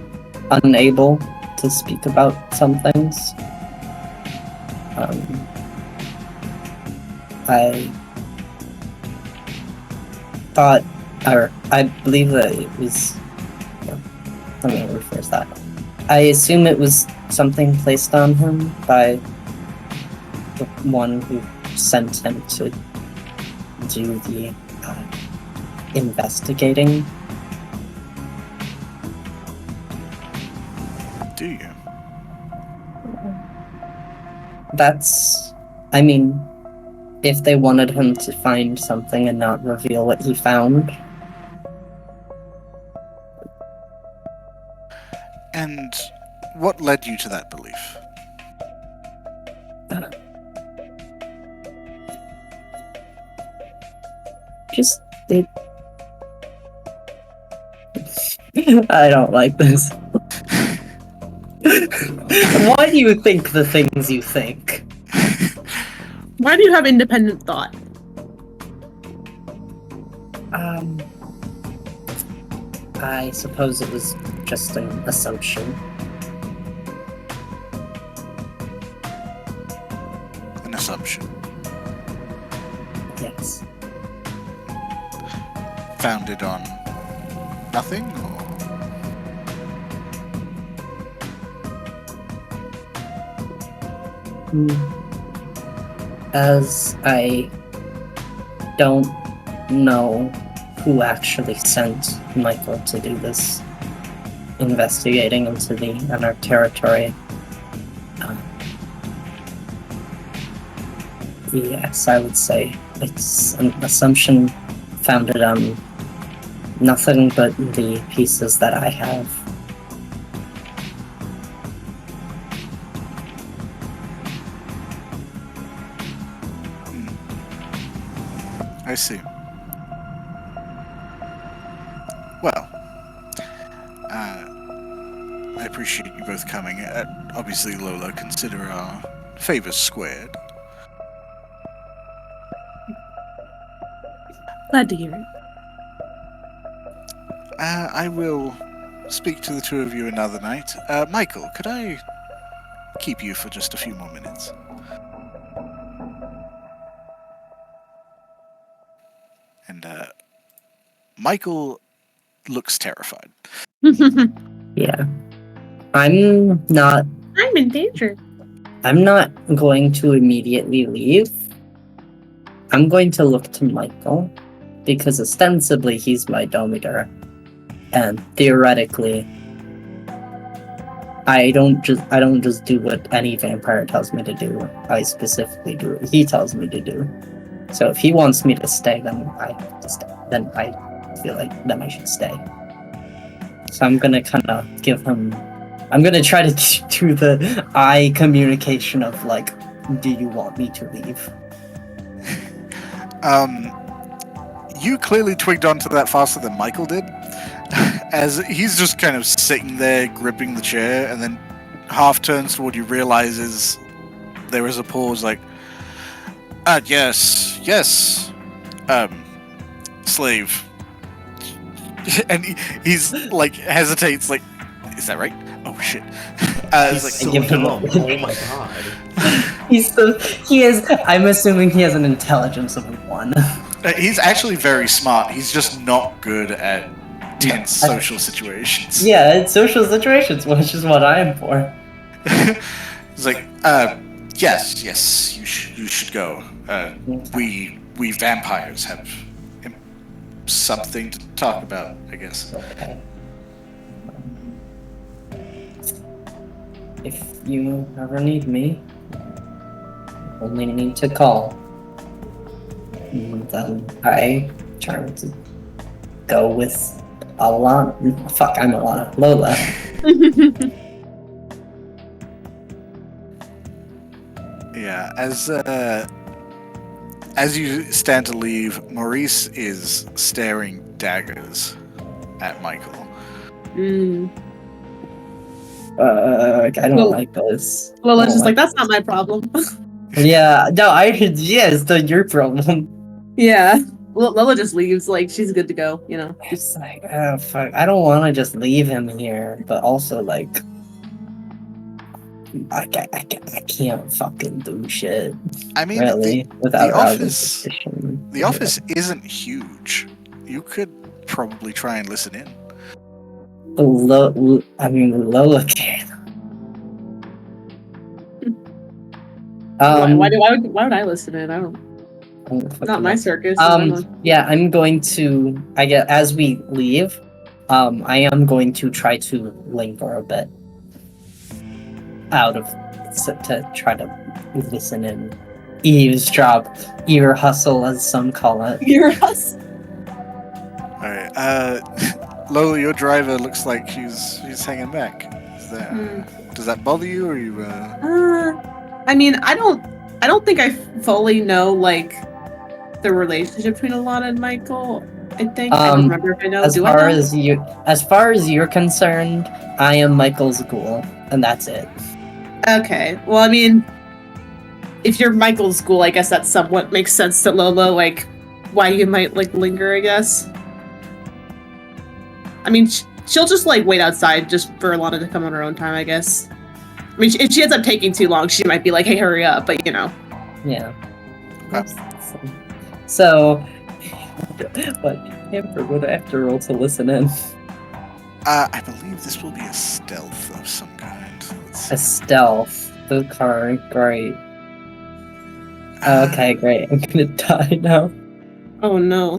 unable to speak about some things. I thought, or I believe that it was. Let me rephrase that. I assume it was something placed on him by the one who sent him to do the investigating. Do you? I mean, if they wanted him to find something and not reveal what he found. And what led you to that belief? Just it. I don't like this. Why do you think the things you think? Why do you have independent thought? I suppose it was just an assumption. An assumption. Yes. Founded on nothing, or? As I don't know who actually sent Michael to do this investigating into our territory. Yes, I would say it's an assumption founded on nothing but the pieces that I have. I see. Well, I appreciate you both coming. Obviously, Lola, consider our favors squared. Glad to hear it. I will speak to the two of you another night. Michael, could I keep you for just a few more minutes? And Michael looks terrified. Yeah. I'm not I'm in danger. I'm not going to immediately leave. I'm going to look to Michael, because ostensibly he's my Domitor, and theoretically, I don't just do what any vampire tells me to do. I specifically do what he tells me to do. So if he wants me to stay, then I have to stay. Then I feel like then I should stay. So I'm gonna kind of give him. I'm gonna try to do the eye communication of like, do you want me to leave? You clearly twigged onto that faster than Michael did, as he's just kind of sitting there gripping the chair, and then half turns toward you, realizes there is a pause, like, yes, slave. And he's like, hesitates, like, is that right? Oh shit. It's like, so give him dumb. a- Oh my god. He is. I'm assuming he has an intelligence of 1. he's actually very smart. He's just not good at tense social situations. Yeah, it's social situations, which is what I am for. He's like, yes, you should go. We vampires have something to talk about, I guess. Okay. If you ever need me, you only need to call. And then I try to go with Alana. Fuck, I'm Alana. Lola. Yeah, as you stand to leave, Maurice is staring daggers at Michael. I don't Well- like this. Lola's I don't just like, that's not my problem. Yeah, no, yeah, it's your problem. Yeah. Lola just leaves, like, she's good to go, you know. It's like, oh, fuck, I don't want to just leave him here, but also, like, I can't fucking do shit, I mean, really, without the office- suspicion. the office isn't huge. You could probably try and listen in. Lola can. Why would I listen in? I don't. Not my circus. Yeah, I'm going to. I guess as we leave, I am going to try to linger a bit to try to listen in, eavesdrop, ear hustle, as some call it. Ear hustle. All right, Lola, your driver looks like she's hanging back. Does that bother you, or you? I mean, I don't think I fully know like the relationship between Alana and Michael. I think I don't remember if I know. As far as you're concerned, I am Michael's ghoul, and that's it. Okay. Well, I mean, if you're Michael's ghoul, I guess that somewhat makes sense to Lola, like why you might like linger, I guess. I mean, she'll just like wait outside just for Alana to come on her own time, I guess. I mean, if she ends up taking too long, she might be like, "Hey, hurry up!" But you know. Yeah. So, what? Hamper would I have to roll to listen in? I believe this will be a stealth of some kind. A stealth. The car, great. Okay, great. I'm gonna die now. Oh no.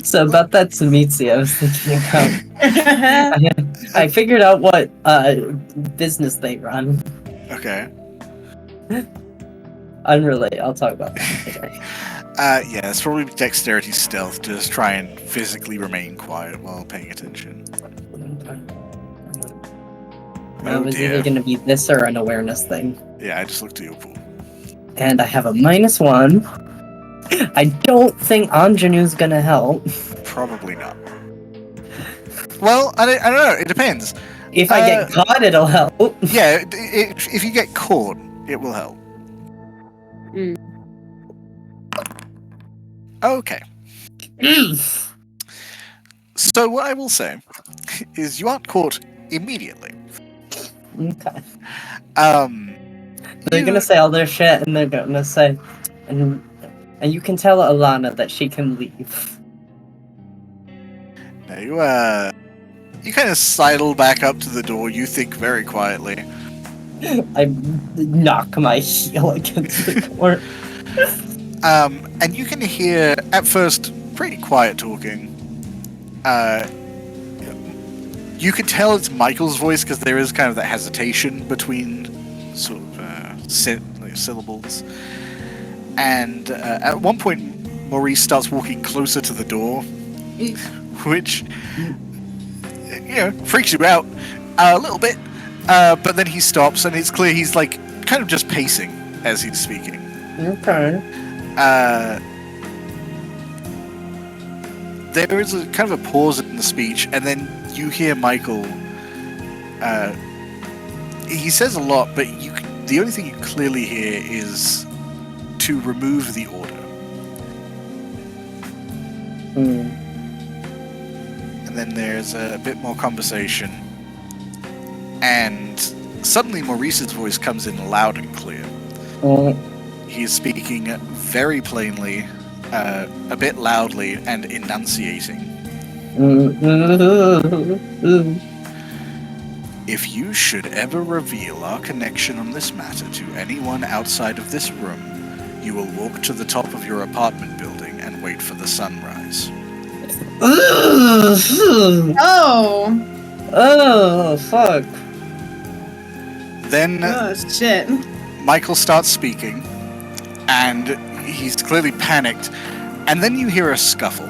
So about that Tsumitsu, I was thinking about. I figured out what business they run. Okay. Unrelated. I'll talk about that later. Yeah, it's probably dexterity stealth to just try and physically remain quiet while paying attention. It was either going to be this or an awareness thing. Yeah, I just looked at your pool. And I have a -1. I don't think Ingenue's going to help. Probably not. Well, I don't know. It depends. If I get caught, it'll help. Yeah, if you get caught, it will help. Mm. Okay. So what I will say is you aren't caught immediately. Okay. You- They're gonna say all their shit, and they're gonna say, and you can tell Alana that she can leave. Now you kind of sidle back up to the door. You think very quietly. I knock my heel against the door. And you can hear at first pretty quiet talking. You can tell it's Michael's voice because there is kind of that hesitation between sort of syllables. And at one point, Maurice starts walking closer to the door, which freaks you out a little bit. But then he stops, and it's clear he's like kind of just pacing as he's speaking. Okay. There is a kind of a pause in the speech, and then you hear Michael. He says a lot, but the only thing you clearly hear is to remove the order. And then there's a bit more conversation, and suddenly Maurice's voice comes in loud and clear. He is speaking very plainly, a bit loudly, and enunciating. If you should ever reveal our connection on this matter to anyone outside of this room, you will walk to the top of your apartment building and wait for the sunrise. Oh, Fuck. Then oh shit. Michael starts speaking, and he's clearly panicked, and then you hear a scuffle,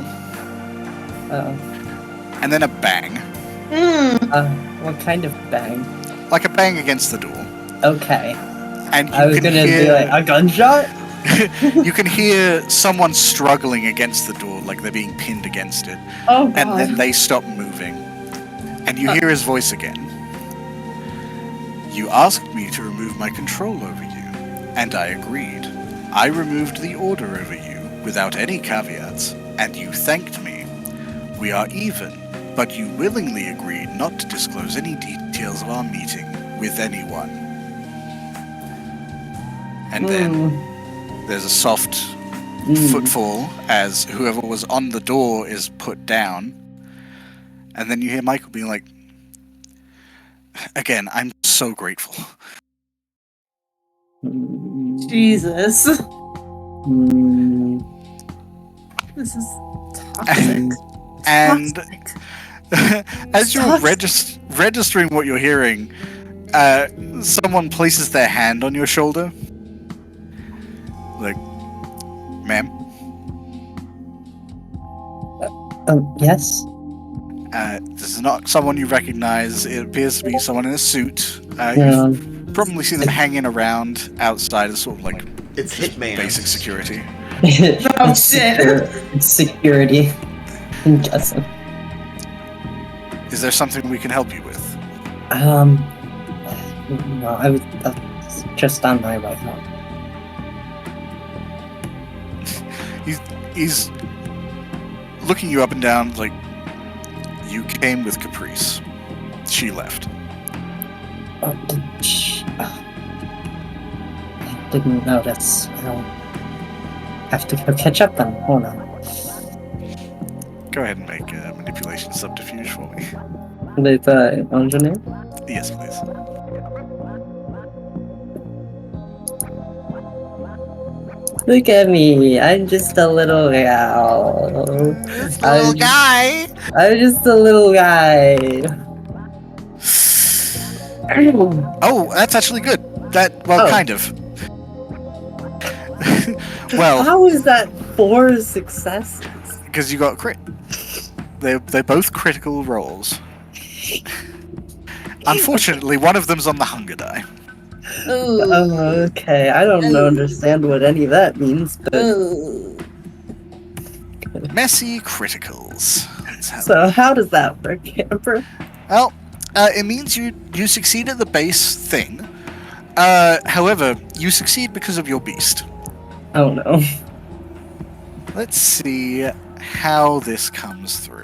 and then a bang. What kind of bang? Like a bang against the door. Okay. And you I was can gonna hear, be like, a gunshot? you can hear someone struggling against the door, like they're being pinned against it. Oh god. And then they stop moving. And you hear his voice again. You asked me to remove my control over you, and I agreed. I removed the order over you without any caveats, and you thanked me. We are even, but you willingly agreed not to disclose any details of our meeting with anyone. And then there's a soft footfall as whoever was on the door is put down. And then you hear Michael being like, again, I'm so grateful. Jesus. This is toxic. And Toxic. as you're Sucks. registering what you're hearing, someone places their hand on your shoulder. Like, ma'am? Yes? This is not someone you recognize. It appears to be someone in a suit. Yeah. You've probably seen them hanging around outside as sort of like It's Hitman. basic security. Oh, shit. It's security. I'm guessing. Is there something we can help you with? No, I was just on my way home. He's looking you up and down like, you came with Caprice. She left. I didn't notice. I'll have to go catch up then. Hold on. Go ahead and make a manipulation subterfuge for me. With engineer? Yes, please. Look at me. I'm just a little gal. Little guy! I'm just a little guy. Oh, that's actually good. Kind of. Well, how is that 4 successes? because you got crit. They're both critical rolls. Unfortunately, one of them's on the hunger die. Okay, I don't understand what any of that means, but Messy criticals. That's how so how does that work, Amber? Well, it means you succeed at the base thing. However, you succeed because of your beast. Oh no. Let's see how this comes through.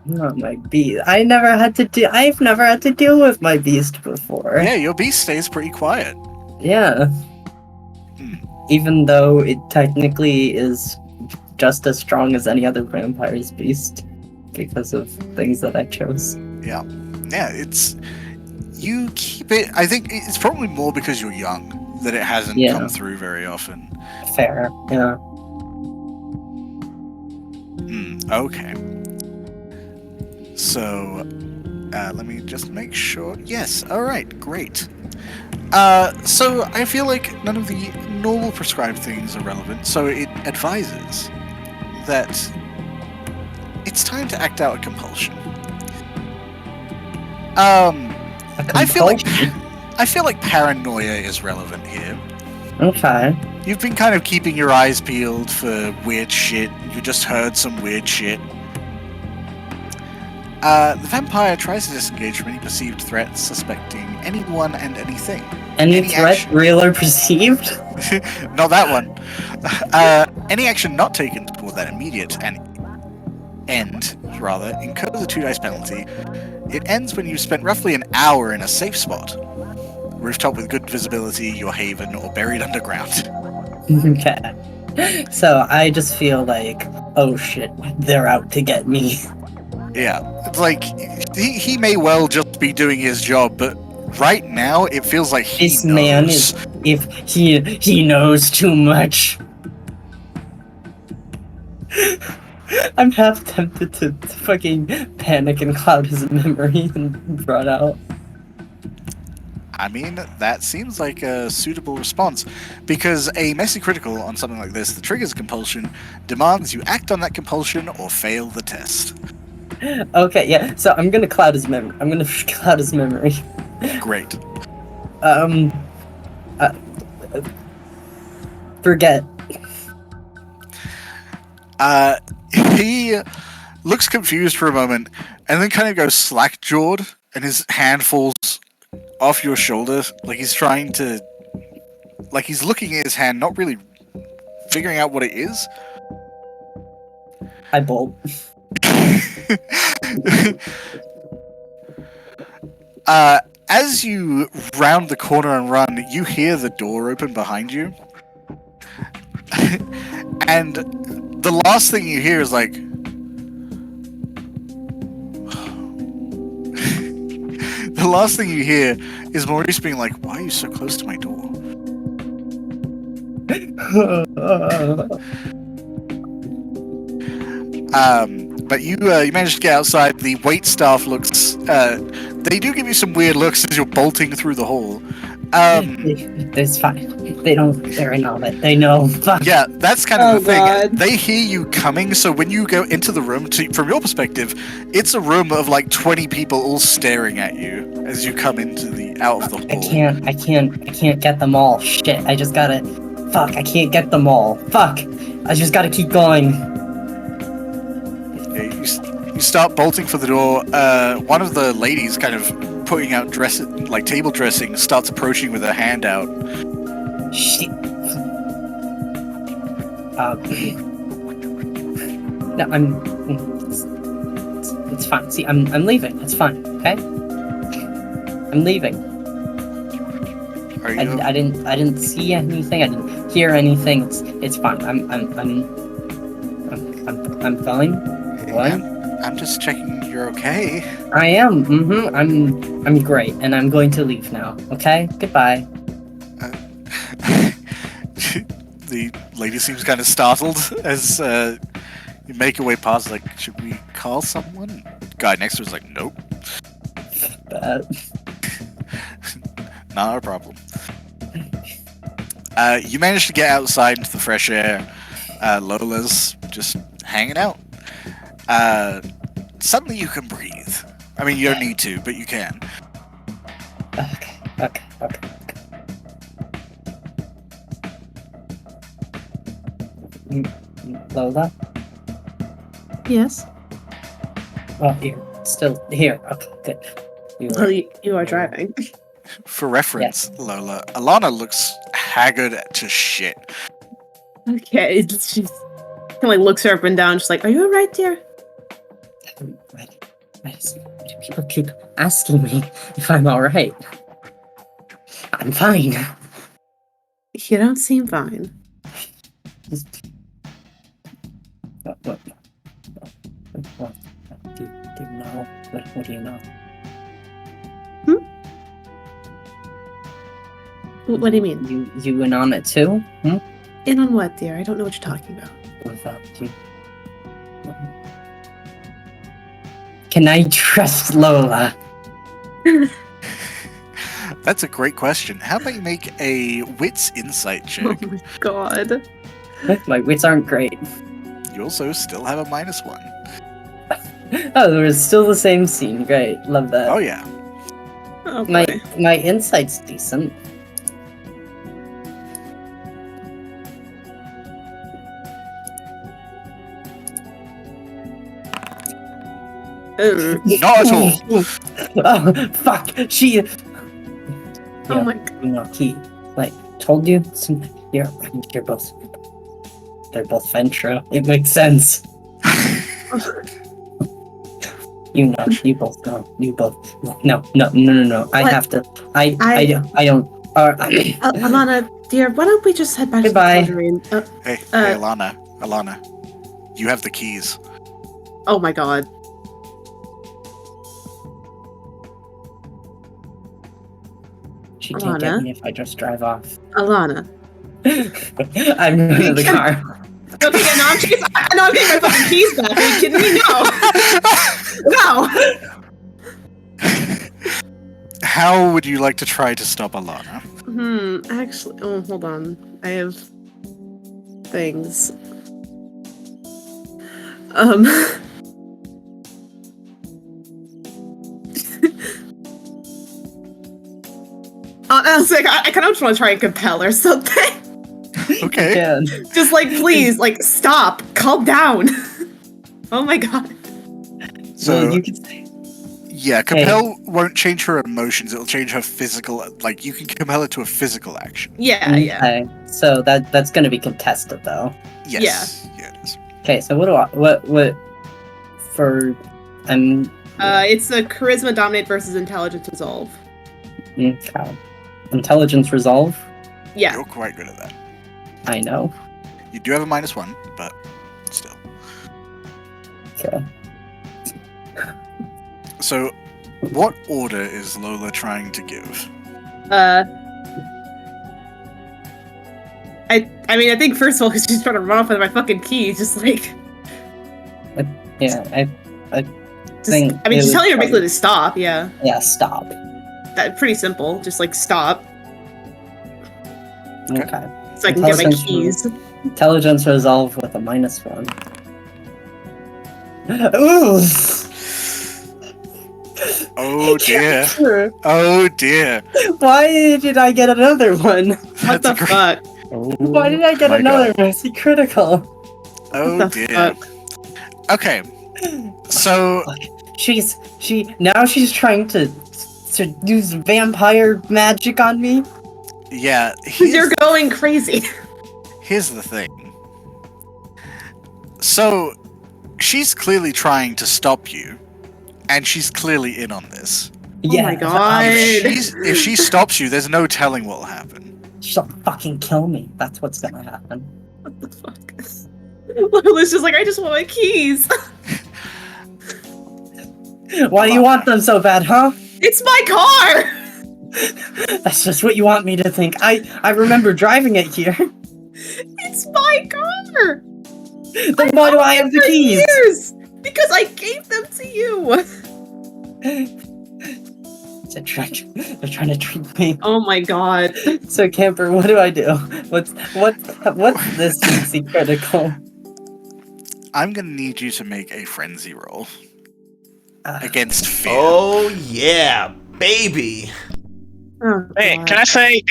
Not my beast. I've never had to deal with my beast before. Yeah, your beast stays pretty quiet. Yeah. Even though it technically is just as strong as any other vampire's beast because of things that I chose. Yeah, it's you keep it. I think it's probably more because you're young that it hasn't come through very often. Fair, yeah. Okay. So, let me just make sure. Yes. All right. Great. So I feel like none of the normal prescribed things are relevant. So it advises that it's time to act out a compulsion. I feel like paranoia is relevant here. Okay. You've been kind of keeping your eyes peeled for weird shit. You just heard some weird shit. The vampire tries to disengage from any perceived threats, suspecting anyone and anything. Any threat, action... real or perceived? Not that one. Any action not taken toward that immediate end incurs a 2 dice penalty. It ends when you've spent roughly an hour in a safe spot. Rooftop with good visibility, your haven, or buried underground. Okay. So I just feel like, oh shit, they're out to get me. Yeah, it's like, he may well just be doing his job, but right now it feels like this man is, if he knows too much. I'm half tempted to fucking panic and cloud his memory and run out. I mean, that seems like a suitable response, because a messy critical on something like this that triggers a compulsion demands you act on that compulsion or fail the test. Okay, yeah, so I'm gonna cloud his memory. Great. Forget. He looks confused for a moment, and then kind of goes slack-jawed, and his hand falls off your shoulder, like he's trying to... Like he's looking at his hand, not really figuring out what it is. I bolt. As you round the corner and run, you hear the door open behind you. And the last thing you hear is like... The last thing you hear is Maurice being like, "Why are you so close to my door?" But you managed to get outside. The wait staff looks... they do give you some weird looks as you're bolting through the hall. It's fine. They're in on it. They know. Yeah, that's kind of the thing. God. They hear you coming, so when you go into the room, from your perspective, it's a room of like 20 people all staring at you as you come out of the hall. I can't get them all. Shit, I just gotta... Fuck, I can't get them all. Fuck, I just gotta keep going. Yeah, you start bolting for the door. One of the ladies kind of putting out table dressing starts approaching with her hand out. Shit. No, it's fine. See, I'm leaving. It's fine. Okay. I'm leaving. Are you? I didn't see anything. I didn't hear anything. It's fine. I'm fine. What? I'm just checking you're okay. I am. I'm great, and I'm going to leave now. Okay. Goodbye. The lady seems kind of startled as you make your way past. Like, should we call someone? Guy next to her is like, nope. Bad. Not a problem. You manage to get outside into the fresh air. Lola's just hanging out. Suddenly you can breathe. I mean, you don't need to, but you can. Okay. Lola? Yes. Oh, you're still here. Okay, good. Well, you are driving. For reference, Lola, Alana looks haggard to shit. Okay, she's kind of looks her up and down. She's like, "Are you alright, dear?" Why do people keep asking me if I'm alright? I'm fine. You don't seem fine. What do you know? What do you know? What do you mean? You went on it too? In on what, dear? I don't know what you're talking about. Without you. Can I trust Lola? That's a great question. How about you make a wits insight check? Oh my god. My wits aren't great. You also still have a -1. Oh, there was still the same scene. Great, love that. Oh yeah. Oh boy. My insight's decent. Not at all. Oh fuck! She. Oh my god. You know, he told you. You're both. They're both Ventra. It makes sense. You know. You both know. You both. No. I What? have to. I don't. Alana, dear, why don't we just head back Goodbye. to the Coterie and, Hey, Alana, you have the keys. oh my god. She can't get me if I just drive off. Alana. I'm going to the car. Okay, yeah, now I'm getting my fucking keys back. Are you kidding me? No. How would you like to try to stop Alana? Actually, hold on. I have things. I was like, I kind of just want to try and compel or something. Okay. Yeah. Just please, stop, calm down. Oh my god. So Well, you could say. yeah, compel won't change her emotions. It'll change her physical. You can compel her to a physical action. Yeah. Okay, so that's gonna be contested though. Yes. Yeah, it is. Okay, so what for? It's a charisma dominate versus intelligence resolve. Okay. Intelligence resolve. Yeah. You're quite good at that. I know. You do have a -1, but still. Okay. So, what order is Lola trying to give? I mean, I think first of all, because she's trying to run off with my fucking keys, Yeah, I just, think. I mean, it she's telling her was basically to stop. Yeah, Yeah, stop. that pretty simple. Just stop, Okay. so I can get my Intelligence keys. Intelligence resolve with a -1. Ooh. Oh dear. Oh dear. Why did I get another one? What the fuck? Why did I get my another God. mercy critical? Oh What the dear. fuck? Okay. So, She's trying to use vampire magic on me. yeah, You're going crazy. here's the thing. So, she's clearly trying to stop you, and she's clearly in on this. Oh my god. If she stops you, there's no telling what'll happen. She'll fucking kill me. That's what's gonna happen. What the fuck? Lola's just I just want my keys. Why do you want them so bad, huh? It's my car. That's just what you want me to think. I remember driving it here. It's my car. Then why do I have the For keys? years, because I gave them to you. It's a trick. They're trying to trick me. Oh my god. So, Camper, what do I do? What's this DC critical? I'm gonna need you to make a frenzy roll Uh, against fear. Oh yeah, baby. Oh, Hey, God. can I say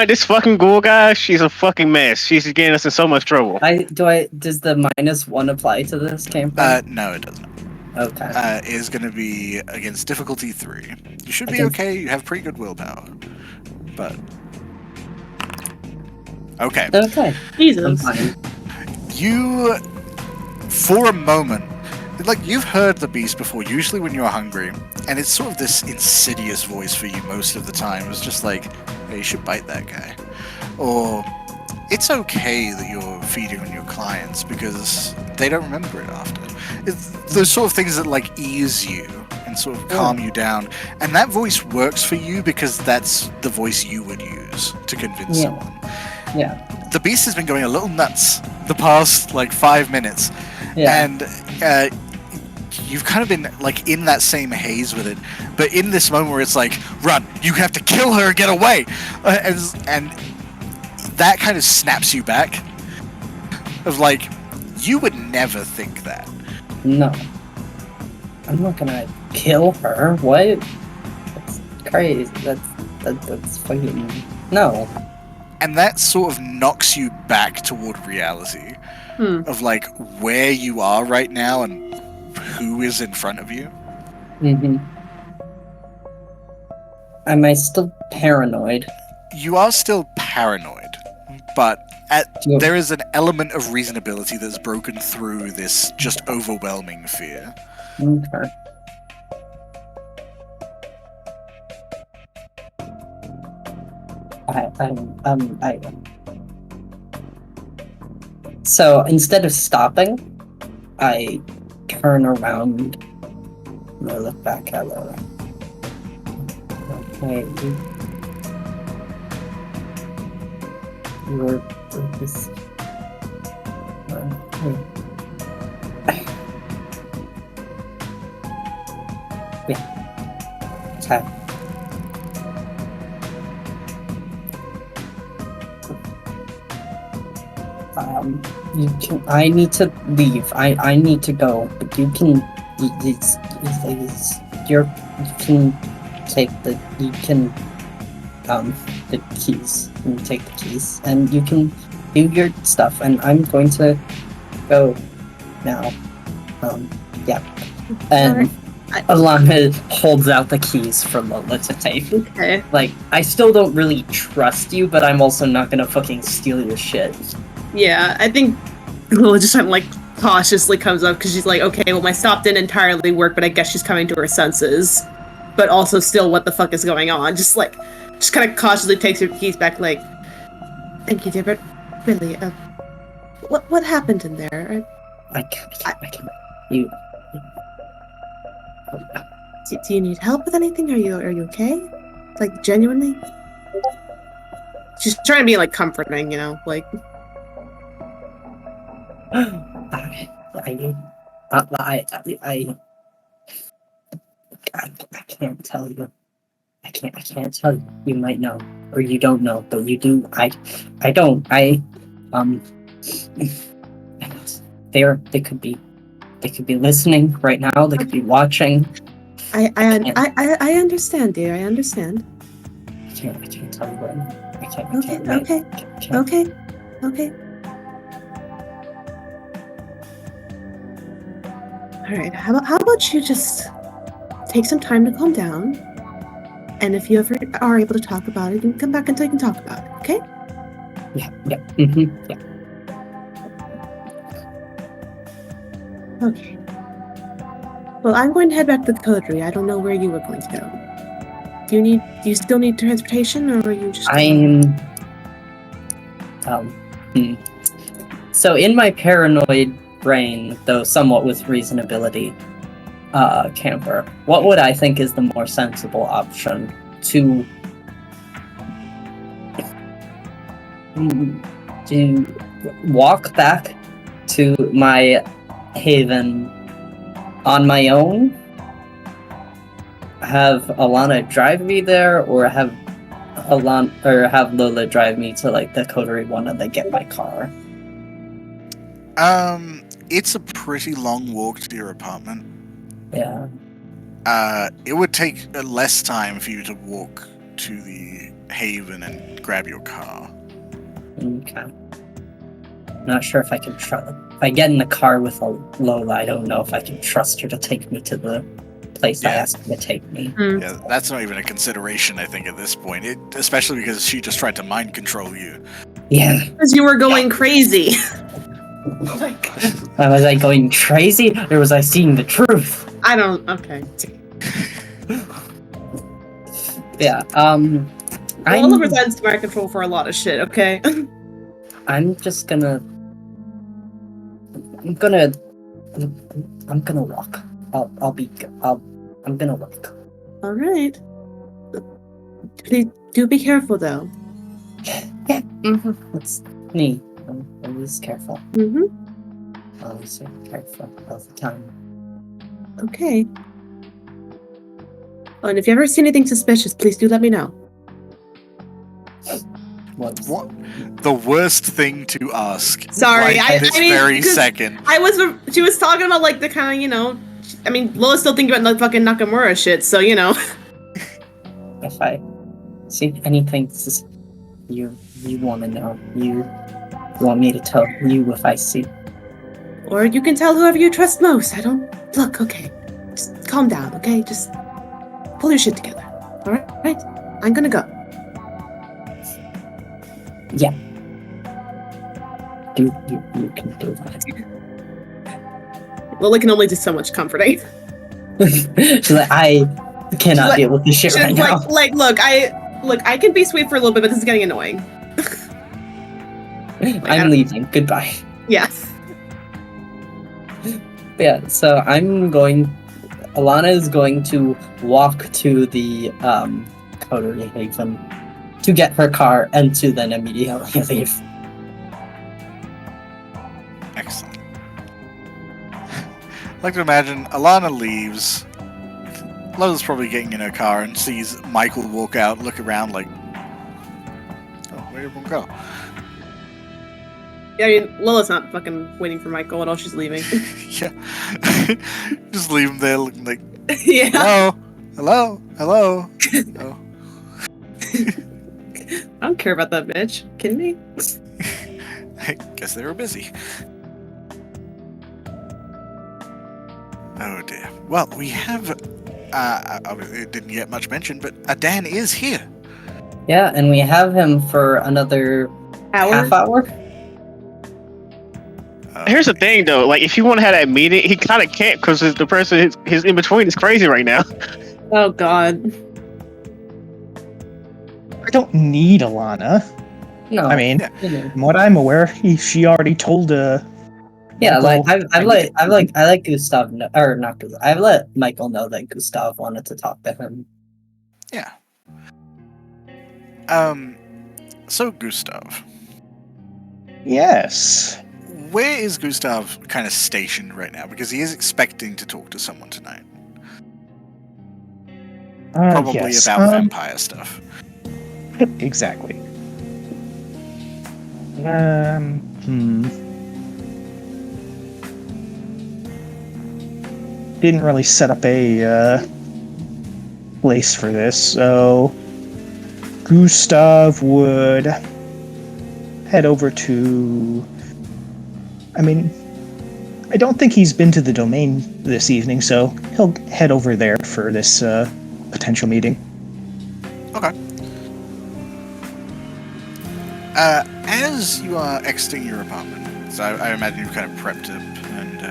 this fucking ghoul guy? She's a fucking mess. She's getting us in so much trouble. Does the -1 apply to this, Camper? No, it doesn't. Okay. It is gonna be against difficulty 3. You should be Against- okay. You have pretty good willpower, but okay. Okay. I'm Jesus. fine. You, for a moment, like you've heard the beast before, usually when you're hungry, and it's sort of this insidious voice for you most of the time. It's just like, hey, you should bite that guy. Or, it's okay that you're feeding on your clients because they don't remember it after. It's those sort of things that like ease you and sort of calm you down. And that voice works for you because that's the voice you would use to convince Yeah. someone. Yeah. The beast has been going a little nuts the past like 5 minutes. Yeah. And you've kind of been like in that same haze with it, but in this moment where it's like, run, you have to kill her and get away, and that kind of snaps you back. Of like, you would never think that. No. I'm not gonna kill her. What? That's crazy. That's fucking no. And that sort of knocks you back toward reality of like where you are right now and who is in front of you. Mm-hmm. Am I still paranoid? You are still paranoid, but Yep. there is an element of reasonability that's broken through this just overwhelming fear. Okay. So instead of stopping, I turn around and I look back at her. Okay. You're this. Yeah. Okay. You can. I need to leave. I need to go. But you can. You can take the. You can. The keys. You can take the keys, and you can do your stuff. And I'm going to go now. Yeah. And Alana holds out the keys for Lola to take. Okay. Like, I still don't really trust you, but I'm also not gonna fucking steal your shit. Yeah, I think Lola just kind of like cautiously comes up because she's like, okay, well, my stop didn't entirely work, but I guess she's coming to her senses. But also, still, what the fuck is going on? Just kind of cautiously takes her keys back, like, thank you, dear, but really, what happened in there? I can't. You. Do you need help with anything? Are you okay? Like, genuinely? She's trying to be like comforting, you know, like. I can't tell you. I can't tell you. You might know, or you don't know, but you do. I don't. They could be listening right now. They could be watching. I understand, dear. I understand. I can't tell you right now. I can't. Okay. All right. How about you just take some time to calm down, and if you ever are able to talk about it, you can come back until you can talk about it. Okay? Yeah. Mm-hmm. Yeah. Okay. Well, I'm going to head back to the Coterie. I don't know where you were going to go. Do you still need transportation, or are you just? So in my paranoid brain, though somewhat with reasonability, Camper, what would I think is the more sensible option? To walk back to my haven on my own? have Alana drive me there, or have Lola drive me to like the Coterie one and then get my car? It's a pretty long walk to your apartment. Yeah. It would take less time for you to walk to the Haven and grab your car. Okay. Not sure if I can trust. If I get in the car with Lola, I don't know if I can trust her to take me to the place I asked her to take me. Yeah, that's not even a consideration, I think, at this point. Especially because she just tried to mind control you. Yeah. Because you were going crazy. Oh my God. Was I going crazy, or was I seeing the truth? I don't. Okay. Yeah. Lola presents mind control for a lot of shit. Okay. I'm just gonna. I'm gonna walk. I'm gonna walk. All right. Please do be careful, though. Yeah. It's me. I'm always careful. Always so careful all the time. Okay. Oh, and if you ever see anything suspicious, please do let me know. What? The worst thing to ask. Sorry, right this very 'cause second. She was talking about like the kind of, I mean, Lola's still thinking about the fucking Nakamura shit, so If I see anything you want to know, you want me to tell you if I see. Or you can tell whoever you trust most. Look, okay. Just calm down, okay? Just pull your shit together. Alright? Right? I'm gonna go. Yeah. You can do that. Lola can only do so much comforting. She's like, I cannot deal with this shit right now. Look, I can be sweet for a little bit, but this is getting annoying. I'm leaving. Goodbye. Yeah. Yeah, so Alana is going to walk to the Coterie Haven to get her car and to then immediately leave. Excellent. I'd like to imagine Alana leaves. Lola's probably getting in her car and sees Michael walk out, look around like, oh, where'd everyone go? Yeah, I mean, Lola's not fucking waiting for Michael at all. She's leaving. Yeah. Just leave him there looking like, Yeah. Hello? Oh. I don't care about that bitch. Kidding me? I guess they were busy. Oh dear. Well, we have, it didn't get much mention, but Dan is here. Yeah, and we have him for another half hour. Here's the thing, though. Like, if you want to have that meeting, he kind of can't because the person his in between is crazy right now. Oh God. I don't need Alana. No, I mean, from what I'm aware, she already told. Yeah, Michael, I let Gustav know, or not Gustav. I've let Michael know that Gustav wanted to talk to him. Yeah. So Gustav. Yes. Where is Gustav kind of stationed right now? Because he is expecting to talk to someone tonight. Probably yes. about vampire stuff. Exactly. Didn't really set up a place for this, so Gustav would head over to. I mean, I don't think he's been to the domain this evening, so he'll head over there for this potential meeting. Okay. As you are exiting your apartment, so I imagine you've kind of prepped up, and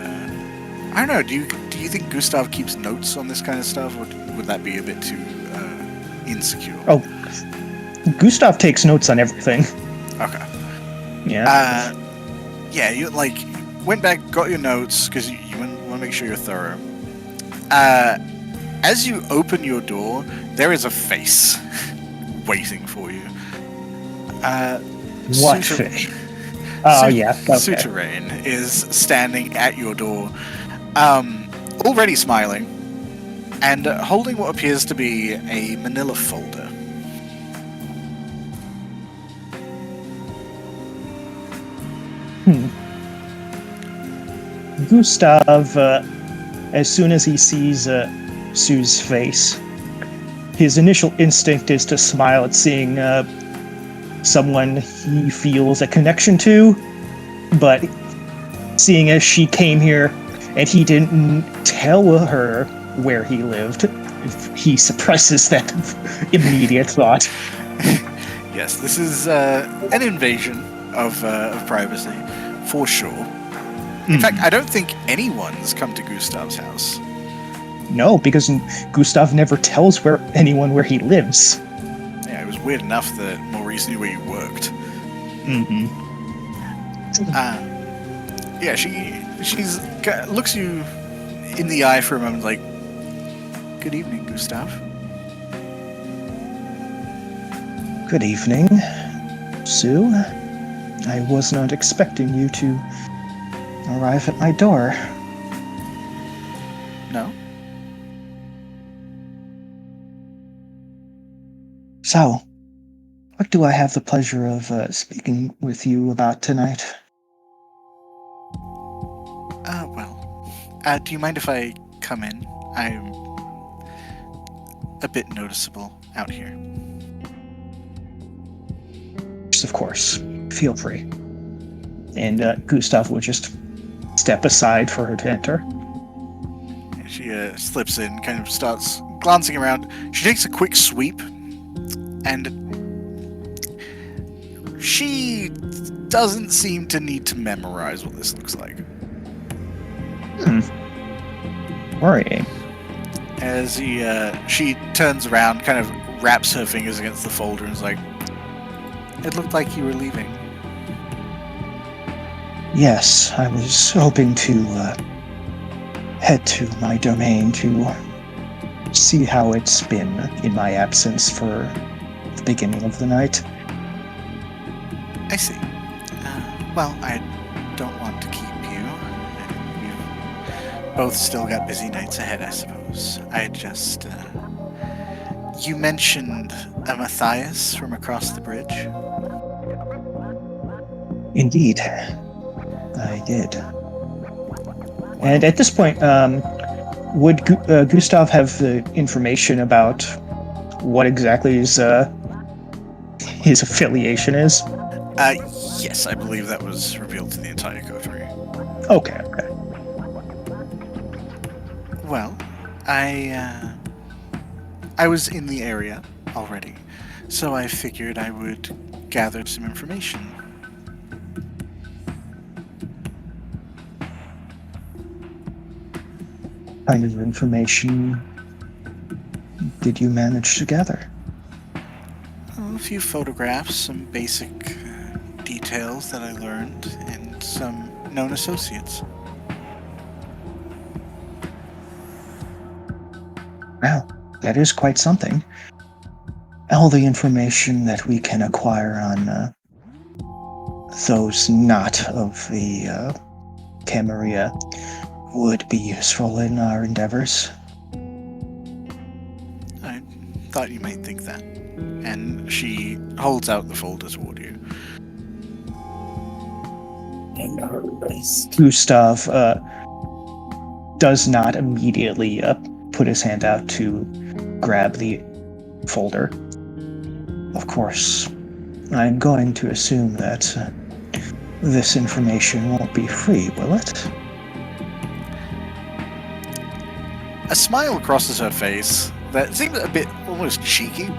I don't know. Do you think Gustav keeps notes on this kind of stuff, or would that be a bit too insecure? Oh, Gustav takes notes on everything. Okay. Yeah. Yeah, you went back, got your notes because you want to make sure you're thorough. As you open your door, there is a face waiting for you. What fish? Oh, yeah. Okay. Souterrain is standing at your door, already smiling, and holding what appears to be a manila folder. Gustav, as soon as he sees Sue's face, his initial instinct is to smile at seeing someone he feels a connection to, but seeing as she came here and he didn't tell her where he lived, he suppresses that immediate thought. Yes, this is an invasion of privacy, for sure. In fact, I don't think anyone's come to Gustav's house. No, because Gustav never tells anyone where he lives. Yeah, it was weird enough that Maurice knew where you worked. Mm-hmm. Yeah, she's looks you in the eye for a moment, like, "Good evening, Gustav." Good evening, Sue. I was not expecting you to arrive at my door. No? So, what do I have the pleasure of speaking with you about tonight? Do you mind if I come in? I'm a bit noticeable out here. Of course. Feel free. And Gustav will just step aside for her to enter. She slips in, kind of starts glancing around. She takes a quick sweep, and she doesn't seem to need to memorize what this looks like. Worrying. As she turns around, kind of wraps her fingers against the folder and is like, "It looked like you were leaving." Yes, I was hoping to head to my domain to see how it's been in my absence for the beginning of the night. I see. Well, I don't want to keep you. We've both still got busy nights ahead, I suppose. I just... You mentioned a Matthias from across the bridge? Indeed, I did. And at this point, would Gustav have the information about what exactly his affiliation is? Yes, I believe that was revealed to the entire Coterie. Okay. Well, I was in the area already, so I figured I would gather some information. What kind of information did you manage to gather? A few photographs, some basic details that I learned, and some known associates. Well, that is quite something. All the information that we can acquire on those not of the Camarilla would be useful in our endeavors. I thought you might think that. And she holds out the folder toward you. Gustav does not immediately put his hand out to grab the folder. Of course, I'm going to assume that this information won't be free, will it? A smile crosses her face that seems a bit almost cheeky.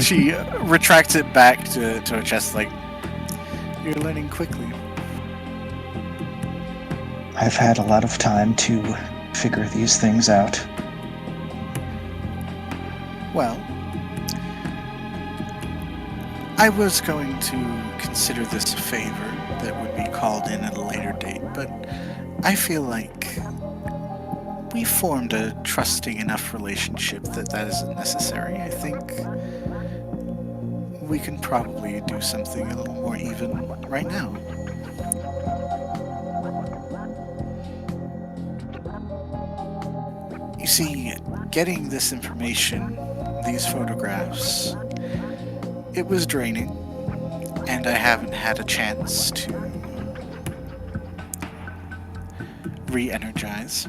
She retracts it back to her chest like, "You're learning quickly." I've had a lot of time to figure these things out. Well, I was going to consider this a favor that would be called in at a later date, but I feel like we formed a trusting enough relationship that isn't necessary. I think we can probably do something a little more even right now. You see, getting this information, these photographs, it was draining, and I haven't had a chance to re-energize.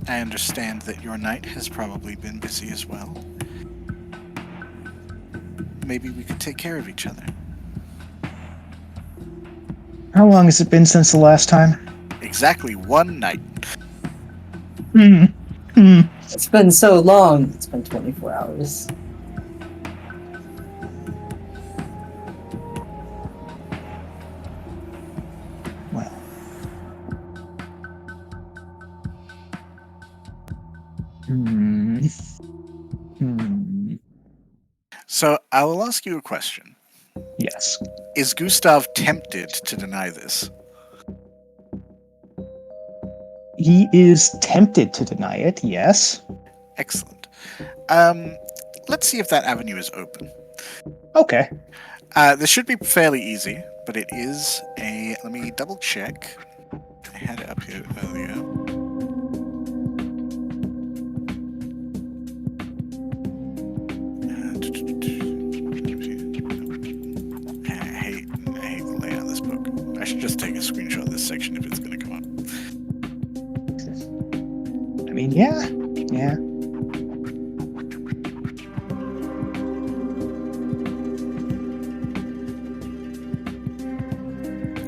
I understand that your night has probably been busy as well. Maybe we could take care of each other. How long has it been since the last time? Exactly one night. It's been so long. It's been 24 hours. Well. So I will ask you a question. Yes. Is Gustav tempted to deny this? He is tempted to deny it, yes. Excellent. Let's see if that avenue is open. Okay. This should be fairly easy, but it is a... Let me double check. I had it up here earlier. I hate the layout of this book. I should just take a screenshot of this section if it's going to come up. I mean, yeah.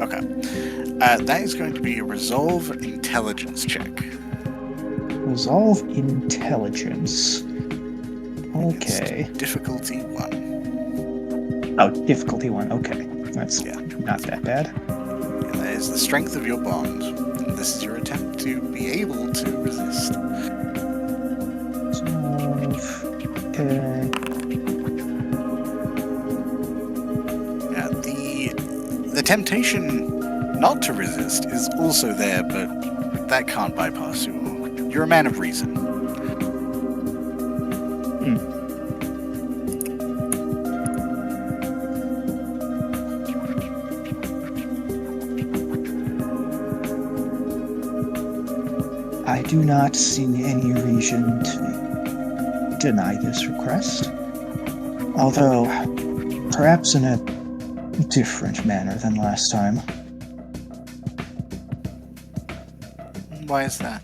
Okay. That is going to be a resolve intelligence check. Resolve intelligence. Okay. It's difficulty 1. Oh, difficulty 1. Okay. That's not that bad. And that is the strength of your bond. And this is your attempt to be able to resist. Okay. Yeah, the temptation not to resist is also there, but that can't bypass you. You're a man of reason. I do not see any reason to deny this request. Although, perhaps in a different manner than last time. Why is that?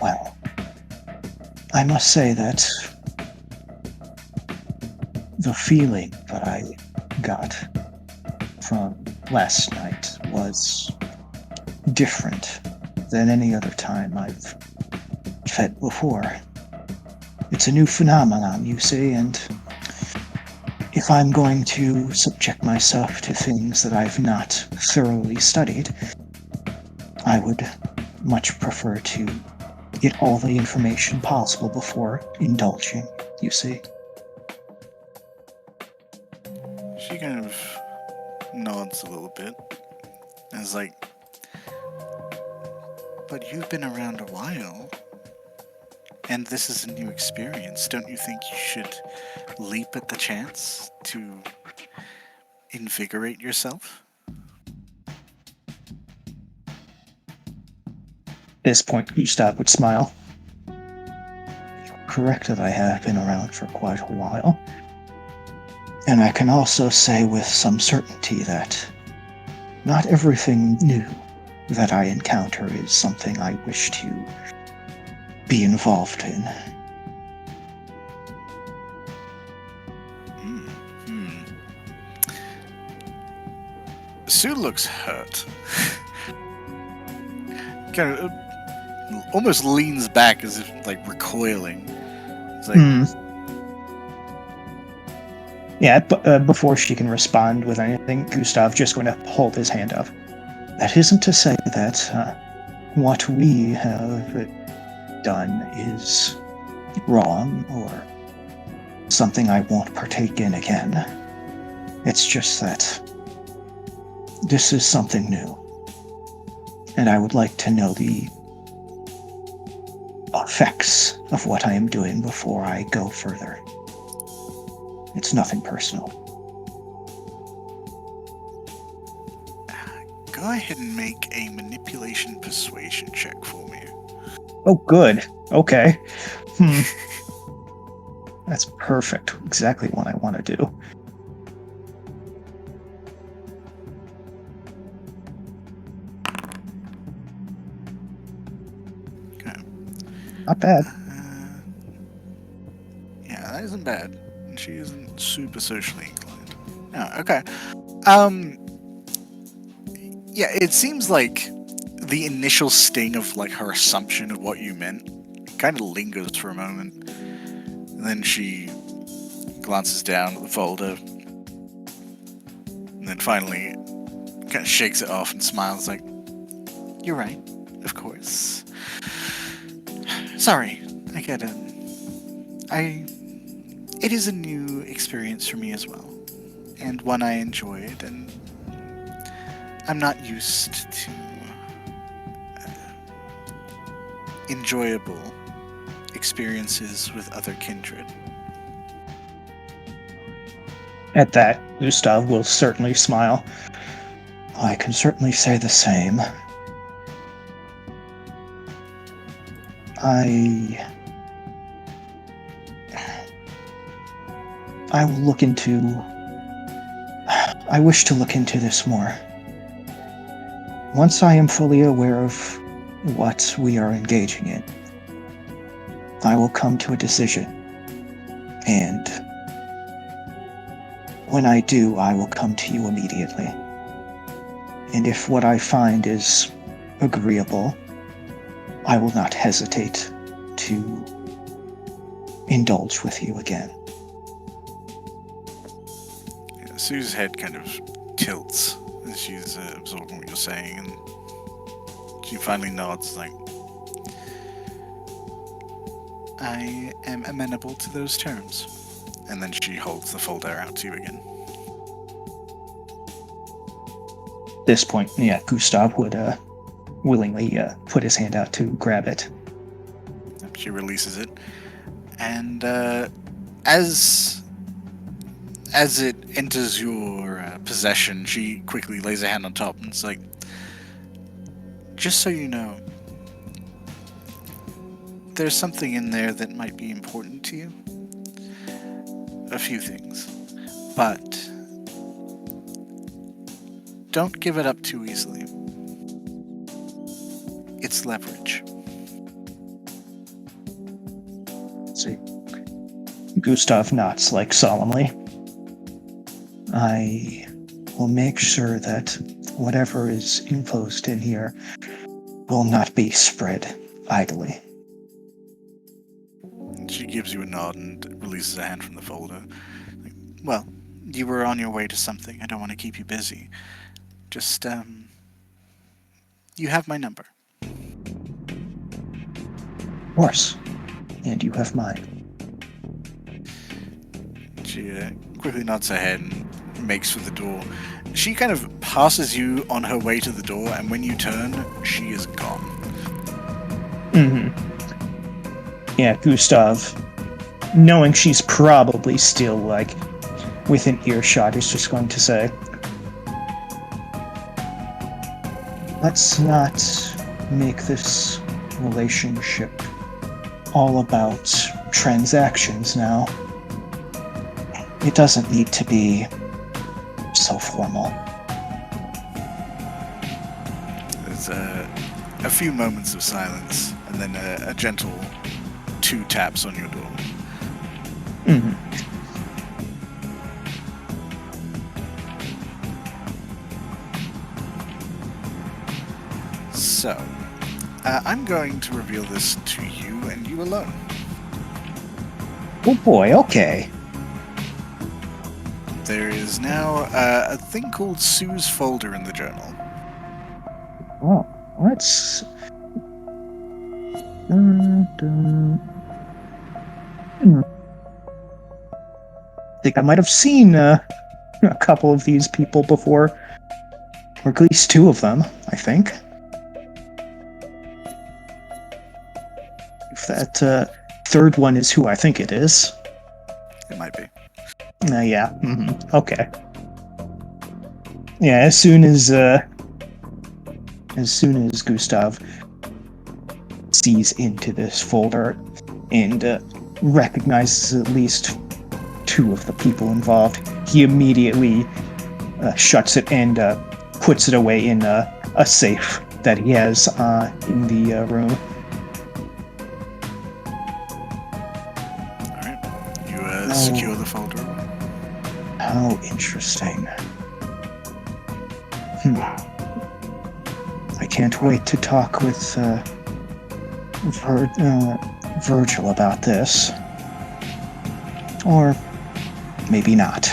Well, I must say that the feeling that I got from last night was different than any other time I've fed before. It's a new phenomenon, you see, and if I'm going to subject myself to things that I've not thoroughly studied, I would much prefer to get all the information possible before indulging, you see. She kind of nods a little bit. And is like, but you've been around a while. And this is a new experience. Don't you think you should leap at the chance to invigorate yourself? At this point, Gustav would smile. You're correct that I have been around for quite a while. And I can also say with some certainty that not everything new that I encounter is something I wish to be involved in. Sue looks hurt. Kind of almost leans back as if like recoiling. It's like, Yeah, but before she can respond with anything, Gustav's just going to hold his hand up. That isn't to say that what we have done is wrong or something I won't partake in again. It's just that this is something new. And I would like to know the effects of what I am doing before I go further. It's nothing personal. Go ahead and make a manipulation persuasion check for me. Oh, good. Okay. That's perfect. Exactly what I want to do. Okay. Not bad. Yeah, that isn't bad. And she isn't super socially inclined. Oh, okay. Yeah, it seems like the initial sting of like her assumption of what you meant kind of lingers for a moment. And then she glances down at the folder. And then finally kind of shakes it off and smiles like, "You're right, of course. Sorry, I get it. It is a new experience for me as well. And one I enjoyed, and I'm not used to enjoyable experiences with other kindred." At that, Gustav will certainly smile. I can certainly say the same. I will look into... I wish to look into this more. Once I am fully aware of what we are engaging in, I will come to a decision. And when I do, I will come to you immediately. And if what I find is agreeable, I will not hesitate to indulge with you again. Yeah, Sue's head kind of tilts as she's absorbing what you're saying, and she finally nods like, "I am amenable to those terms." And then she holds the folder out to you again. At this point, yeah, Gustav would willingly put his hand out to grab it. She releases it, and as it enters your possession, she quickly lays a hand on top and it's like, "Just so you know, there's something in there that might be important to you. A few things. But don't give it up too easily. It's leverage." See, Gustav nods like solemnly. I will make sure that whatever is enclosed in here will not be spread idly. And she gives you a nod and releases a hand from the folder. Like, "Well, you were on your way to something. I don't want to keep you busy. Just, you have my number." Of course. And you have mine. She quickly nods her head and makes for the door. She kind of passes you on her way to the door, and when you turn, she is gone. Yeah, Gustav, knowing she's probably still, like, within earshot, is just going to say, let's not make this relationship all about transactions now. It doesn't need to be so formal. There's a few moments of silence, and then a gentle 2 taps on your door. So, I'm going to reveal this to you and you alone. Oh boy, okay. There is now a thing called Sue's folder in the journal. Oh, let's... I think I might have seen a couple of these people before. Or at least 2 of them, I think. If that third one is who I think it is. It might be. Yeah, okay. Yeah, as soon as Gustav sees into this folder and recognizes at least 2 of the people involved. He immediately shuts it and puts it away in a safe that he has in the room. Alright. You secure the folder. How interesting. I can't wait to talk with Virgil about this. Or maybe not.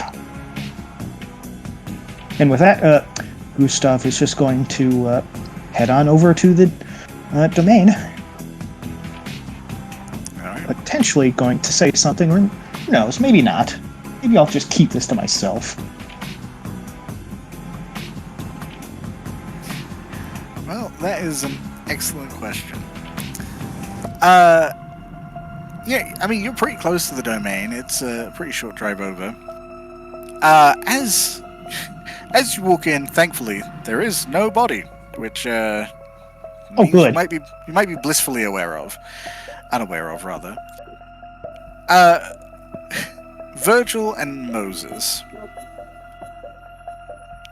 And with that, Gustav is just going to head on over to the domain. Alright. Potentially going to say something, or who knows, maybe not. Maybe I'll just keep this to myself. Well, that is an excellent question. Yeah, I mean, you're pretty close to the domain. It's a pretty short drive over. As you walk in, thankfully, there is no body, which means good. You might be blissfully unaware of, rather. Virgil and Moses.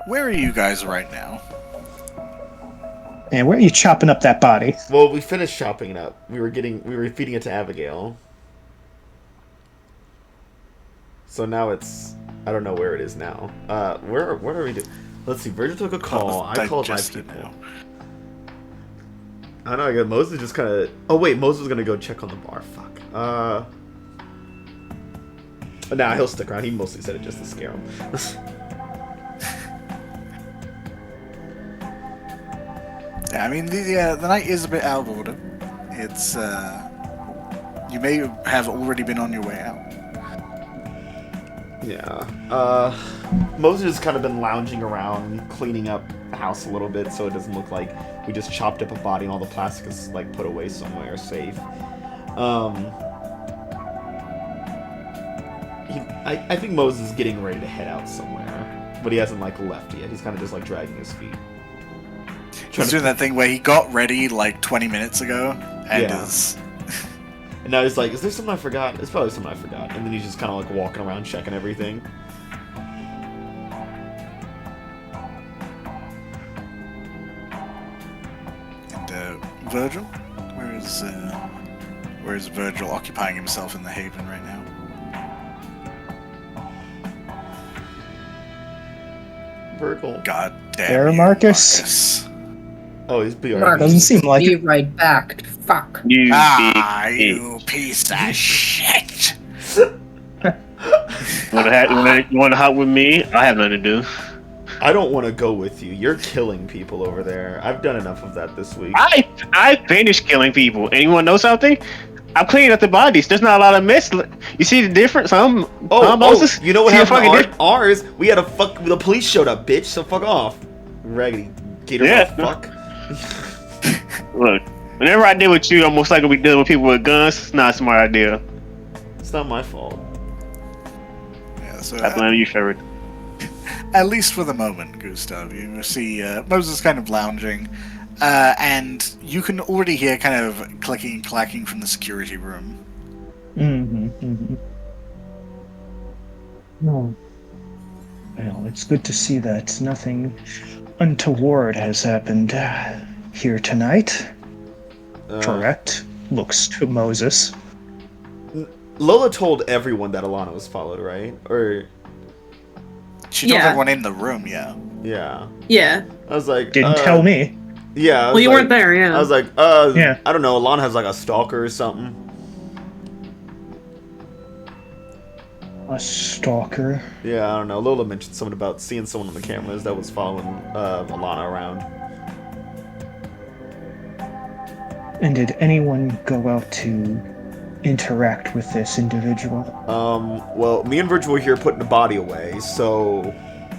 Where are you guys right now? And where are you chopping up that body? Well, we finished chopping it up. We were feeding it to Abigail. So now it's, I don't know where it is now. Where are we doing? Let's see. Virgil took a call. I called my people. Now. I know. I guess Moses just kind of. Oh wait, Moses was gonna go check on the bar. Fuck. Nah, he'll stick around. He mostly said it just to scare him. Yeah, I mean the night is a bit out of order. It's you may have already been on your way out. Yeah. Moses has kind of been lounging around, cleaning up the house a little bit, so it doesn't look like we just chopped up a body and all the plastic is like put away somewhere safe. I think Moses is getting ready to head out somewhere, but he hasn't like left yet. He's kind of just like dragging his feet. He's doing that thing where he got ready like 20 minutes ago and is. And now he's like, is there something I forgot? It's probably something I forgot. And then he's just kind of like walking around checking everything. And Virgil? Where is Virgil occupying himself in the Haven right now? Virgil. God damn There, you, Marcus. Oh, he's BR. Doesn't seem like Be it. right back. Fuck. You you piece of shit! You want to hop with me? I have nothing to do. I don't want to go with you. You're killing people over there. I've done enough of that this week. I finished killing people. And you want to know something? I'm cleaning up the bodies. There's not a lot of mess. You see the difference? Moses? You know what See the happened fucking to ours? We had the police showed up, bitch, so fuck off. Raggedy gator fuck. Look, whenever I deal with you, I'm most likely to be dealing with people with guns. It's not a smart idea. It's not my fault. Yeah, so I blame you, Sherrod. at least for the moment, Gustav, you see Moses kind of lounging, and you can already hear kind of clicking and clacking from the security room. No. Well, it's good to see that nothing untoward has happened here tonight. Correct. Looks to Moses. Lola told everyone that Alana was followed, right? Or She told Yeah. everyone in the room, yeah. yeah. Yeah. I was like, Didn't tell me. Yeah. I was Well, you like- weren't there, yeah. I was like, Yeah. I don't know. Alana has like a stalker or something. A stalker. Yeah, I don't know. Lola mentioned something about seeing someone on the cameras that was following Alana around. And did anyone go out to interact with this individual? Well, me and Virgil were here putting the body away, so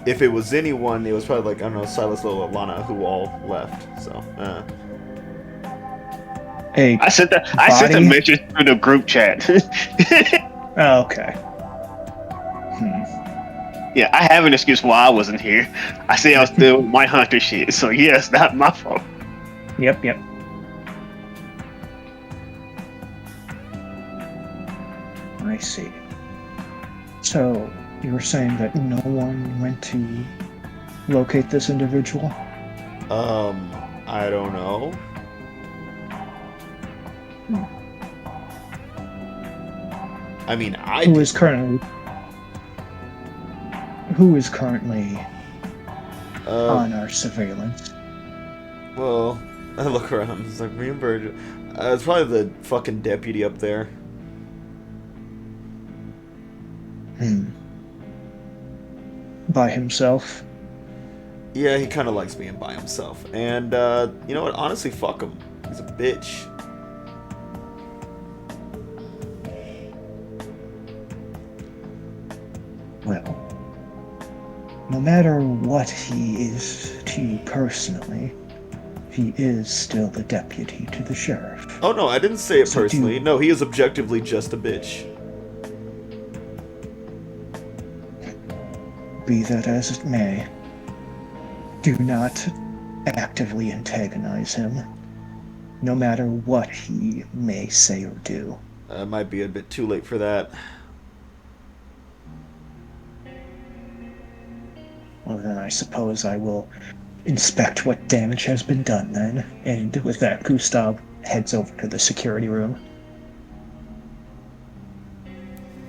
if it was anyone, it was probably like, I don't know, Silas, Lola, Alana, who all left, so, Hey, I sent the message through the group chat. oh, okay. Yeah, I have an excuse why I wasn't here. I say I was still my hunter shit, so yeah, it's not my fault. Yep. I see. So, you were saying that no one went to locate this individual? I don't know. I mean, Who is currently on our surveillance? Well, I look around. It's like me and Virgil. It's probably the fucking deputy up there. By himself? Yeah, he kind of likes being by himself. And, you know what? Honestly, fuck him. He's a bitch. Well, no matter what he is to you personally, he is still the deputy to the sheriff. Oh, no, I didn't say it So personally. No, he is objectively just a bitch. Be that as it may, do not actively antagonize him, no matter what he may say or do. Might be a bit too late for that. Well, then I suppose I will inspect what damage has been done then. And with that, Gustav heads over to the security room.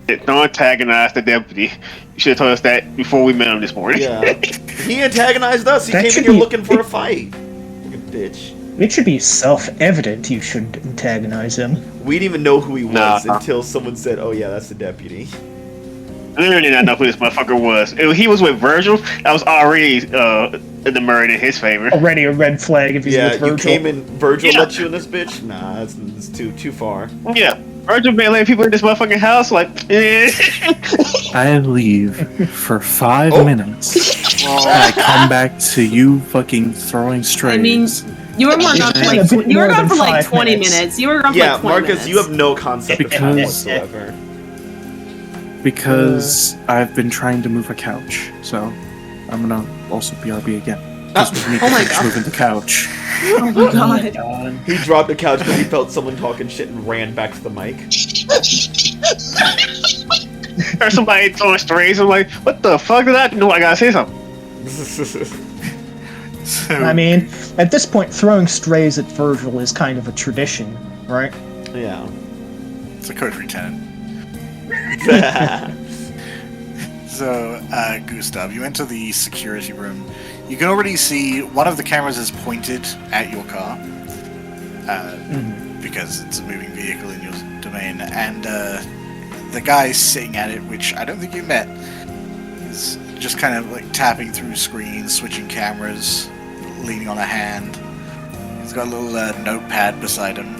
Don't antagonize the deputy. You should have told us that before we met him this morning. Yeah. He antagonized us. He That came in should here be- looking for a fight. Fucking bitch. It should be self-evident you shouldn't antagonize him. We didn't even know who he was Nah. until someone said, oh yeah, that's the deputy. I literally did not know who this motherfucker was. He was with Virgil. I was already the murder in his favor. Already a red flag if he's Yeah, with you Virgil. came in, Virgil Yeah. let you in this bitch? Nah, that's too far. Yeah, Virgil been letting people in this motherfucking house. Like, I leave for 5 Oh. minutes. And I come back to you fucking throwing strays. I mean, you were gone for A like bit you were more gone than for like 5 20 minutes. minutes. You were gone for Yeah, like 20 Marcus, minutes. you have no concept of time Because- whatsoever. because I've been trying to move a couch. So I'm gonna also BRB again. Just we need to Oh my finish God. moving the couch. Oh my god. He dropped the couch because he felt someone talking shit and ran back to the mic. or somebody throwing strays. I'm like, what the fuck did I know? I gotta say something. So, I mean, at this point, throwing strays at Virgil is kind of a tradition, right? Yeah. it's a Coterie tenant. So, Gustav, you enter the security room. You can already see one of the cameras is pointed at your car, because it's a moving vehicle in your domain, and the guy sitting at it, which I don't think you met, is just kind of like tapping through screens, switching cameras, leaning on a hand. He's got a little notepad beside him.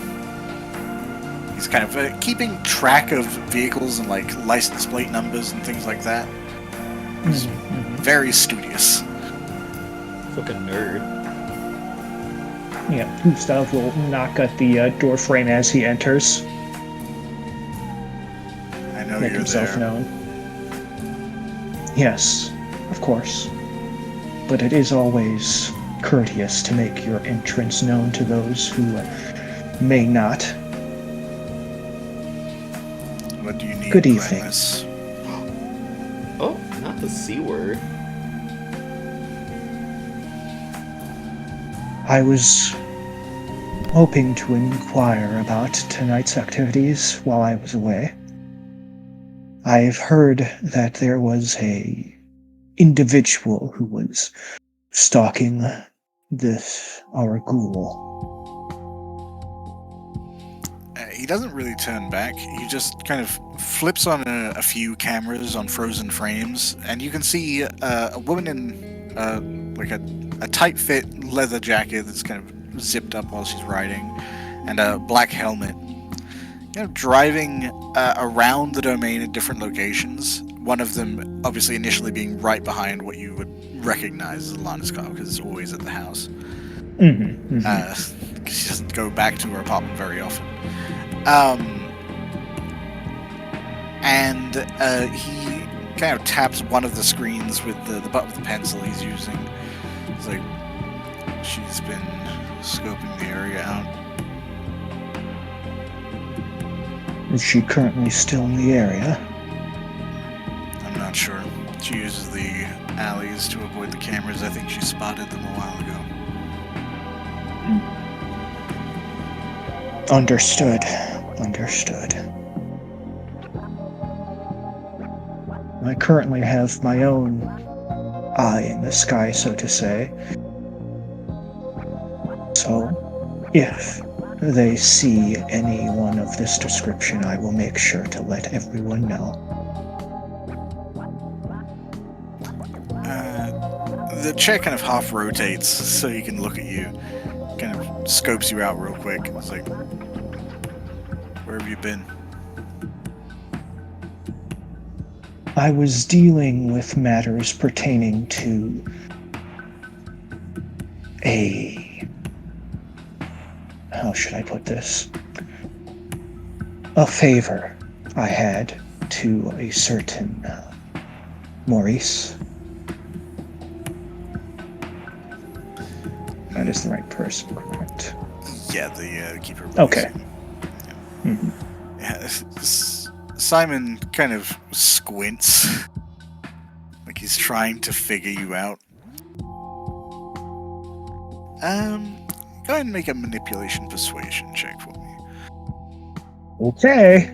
He's kind of keeping track of vehicles and like license plate numbers and things like that. He's very studious. Fucking nerd. Yeah, Gustav will knock at the door frame as he enters, I know make you're himself there. known. Yes, of course. But it is always courteous to make your entrance known to those who may not. What do you need? Good evening. Gladys? Oh, not the C word. I was hoping to inquire about tonight's activities while I was away. I've heard that there was a individual who was stalking our ghoul. He doesn't really turn back. He just kind of flips on a few cameras on frozen frames, and you can see a woman in like a tight-fit leather jacket that's kind of zipped up while she's riding, and a black helmet. You know, driving around the domain at different locations. One of them, obviously, initially being right behind what you would recognize as Alana's car, because it's always at the house. She doesn't go back to her apartment very often. And he kind of taps one of the screens with the butt of the pencil he's using. It's like, she's been scoping the area out. Is she currently still in the area? I'm not sure. She uses the alleys to avoid the cameras. I think she spotted them a while ago. Understood. Understood. I currently have my own eye in the sky, so to say. So, if they see anyone of this description, I will make sure to let everyone know. The chair kind of half rotates so you can look at you. Kind of scopes you out real quick. It's like, where have you been? I was dealing with matters pertaining to how should I put this? A favor I had to a certain Maurice. That is the right person, correct? Yeah, the keeper. Okay. Yeah. Mhm. Yeah, Simon kind of squints, like he's trying to figure you out. Go ahead and make a manipulation persuasion check for me. Okay.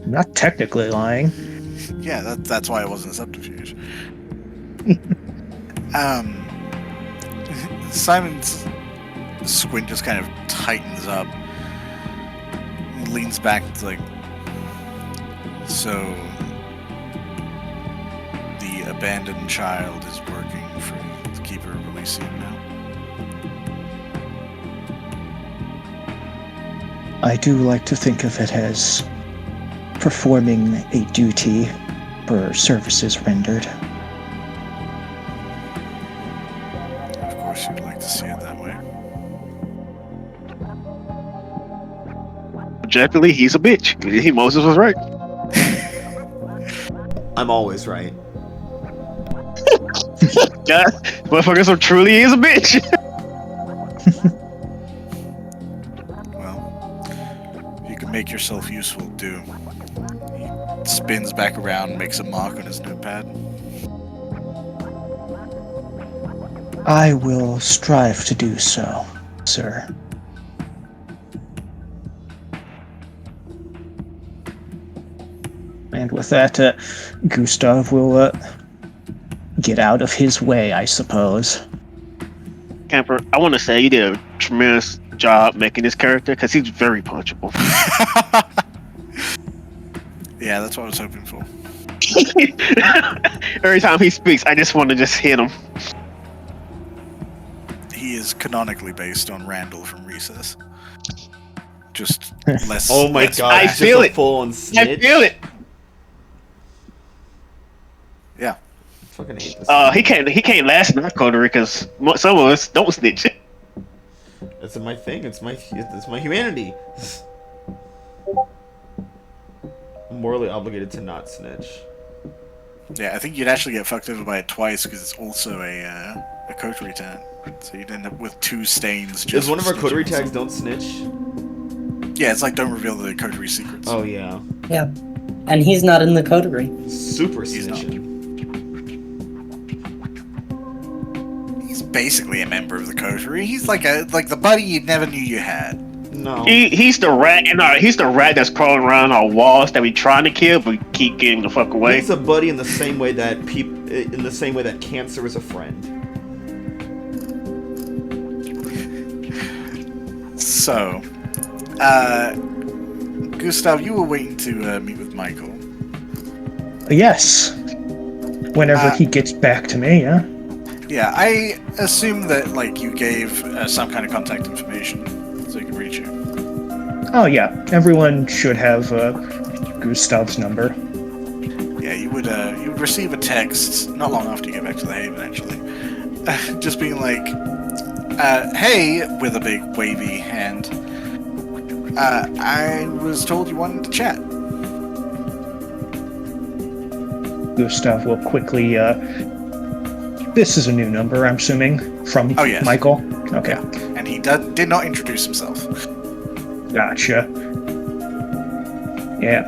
I'm not technically lying. Yeah, that's why it wasn't a subterfuge. Simon's squint just kind of tightens up. He leans back. It's like, so the abandoned child is working for the keeper of Elysium now. I do like to think of it as performing a duty for services rendered. Of course, you'd like to see it that way. Objectively, he's a bitch. Moses was right. I'm always right. Yeah, motherfucker, so truly he is a bitch. Well, if you can make yourself useful, do. He spins back around and makes a mark on his notepad. I will strive to do so, sir. And with that, Gustav will get out of his way, I suppose. Camper, I want to say you did a tremendous job making this character because he's very punchable. Yeah, that's what I was hoping for. Every time he speaks, I just want to just hit him. He is canonically based on Randall from Recess. Just less. Oh my less god! I it's feel just a it. Full-on I snitch. feel it. Yeah. Fucking hate this. He can't last in our coterie because some of us don't snitch. That's my thing. It's my humanity. I'm morally obligated to not snitch. Yeah, I think you'd actually get fucked over by it twice because it's also a coterie tag. So you'd end up with 2 stains. Just Is one of our for coterie snitching. tags don't snitch? Yeah, it's like don't reveal the coterie secrets. Oh yeah. Yeah. And he's not in the coterie. Super He's not. snitching. He's basically a member of the coterie. He's like the buddy you never knew you had. No. He's the rat. He's the rat that's crawling around our walls that we trying to kill, but we keep getting the fuck away. He's a buddy in the same way that cancer is a friend. So, Gustav, you were waiting to meet with Michael. Yes. Whenever he gets back to me, yeah? Yeah, I assume that like you gave some kind of contact information so he could reach you. Oh, yeah. Everyone should have Gustav's number. Yeah, you would receive a text not long after you get back to the Haven, actually, just being like, "Hey," with a big wavy hand. I was told you wanted to chat. Gustav will quickly. This is a new number, I'm assuming, from Oh, yes. Michael. Okay, Yeah. And he did not introduce himself. gotcha. Yeah,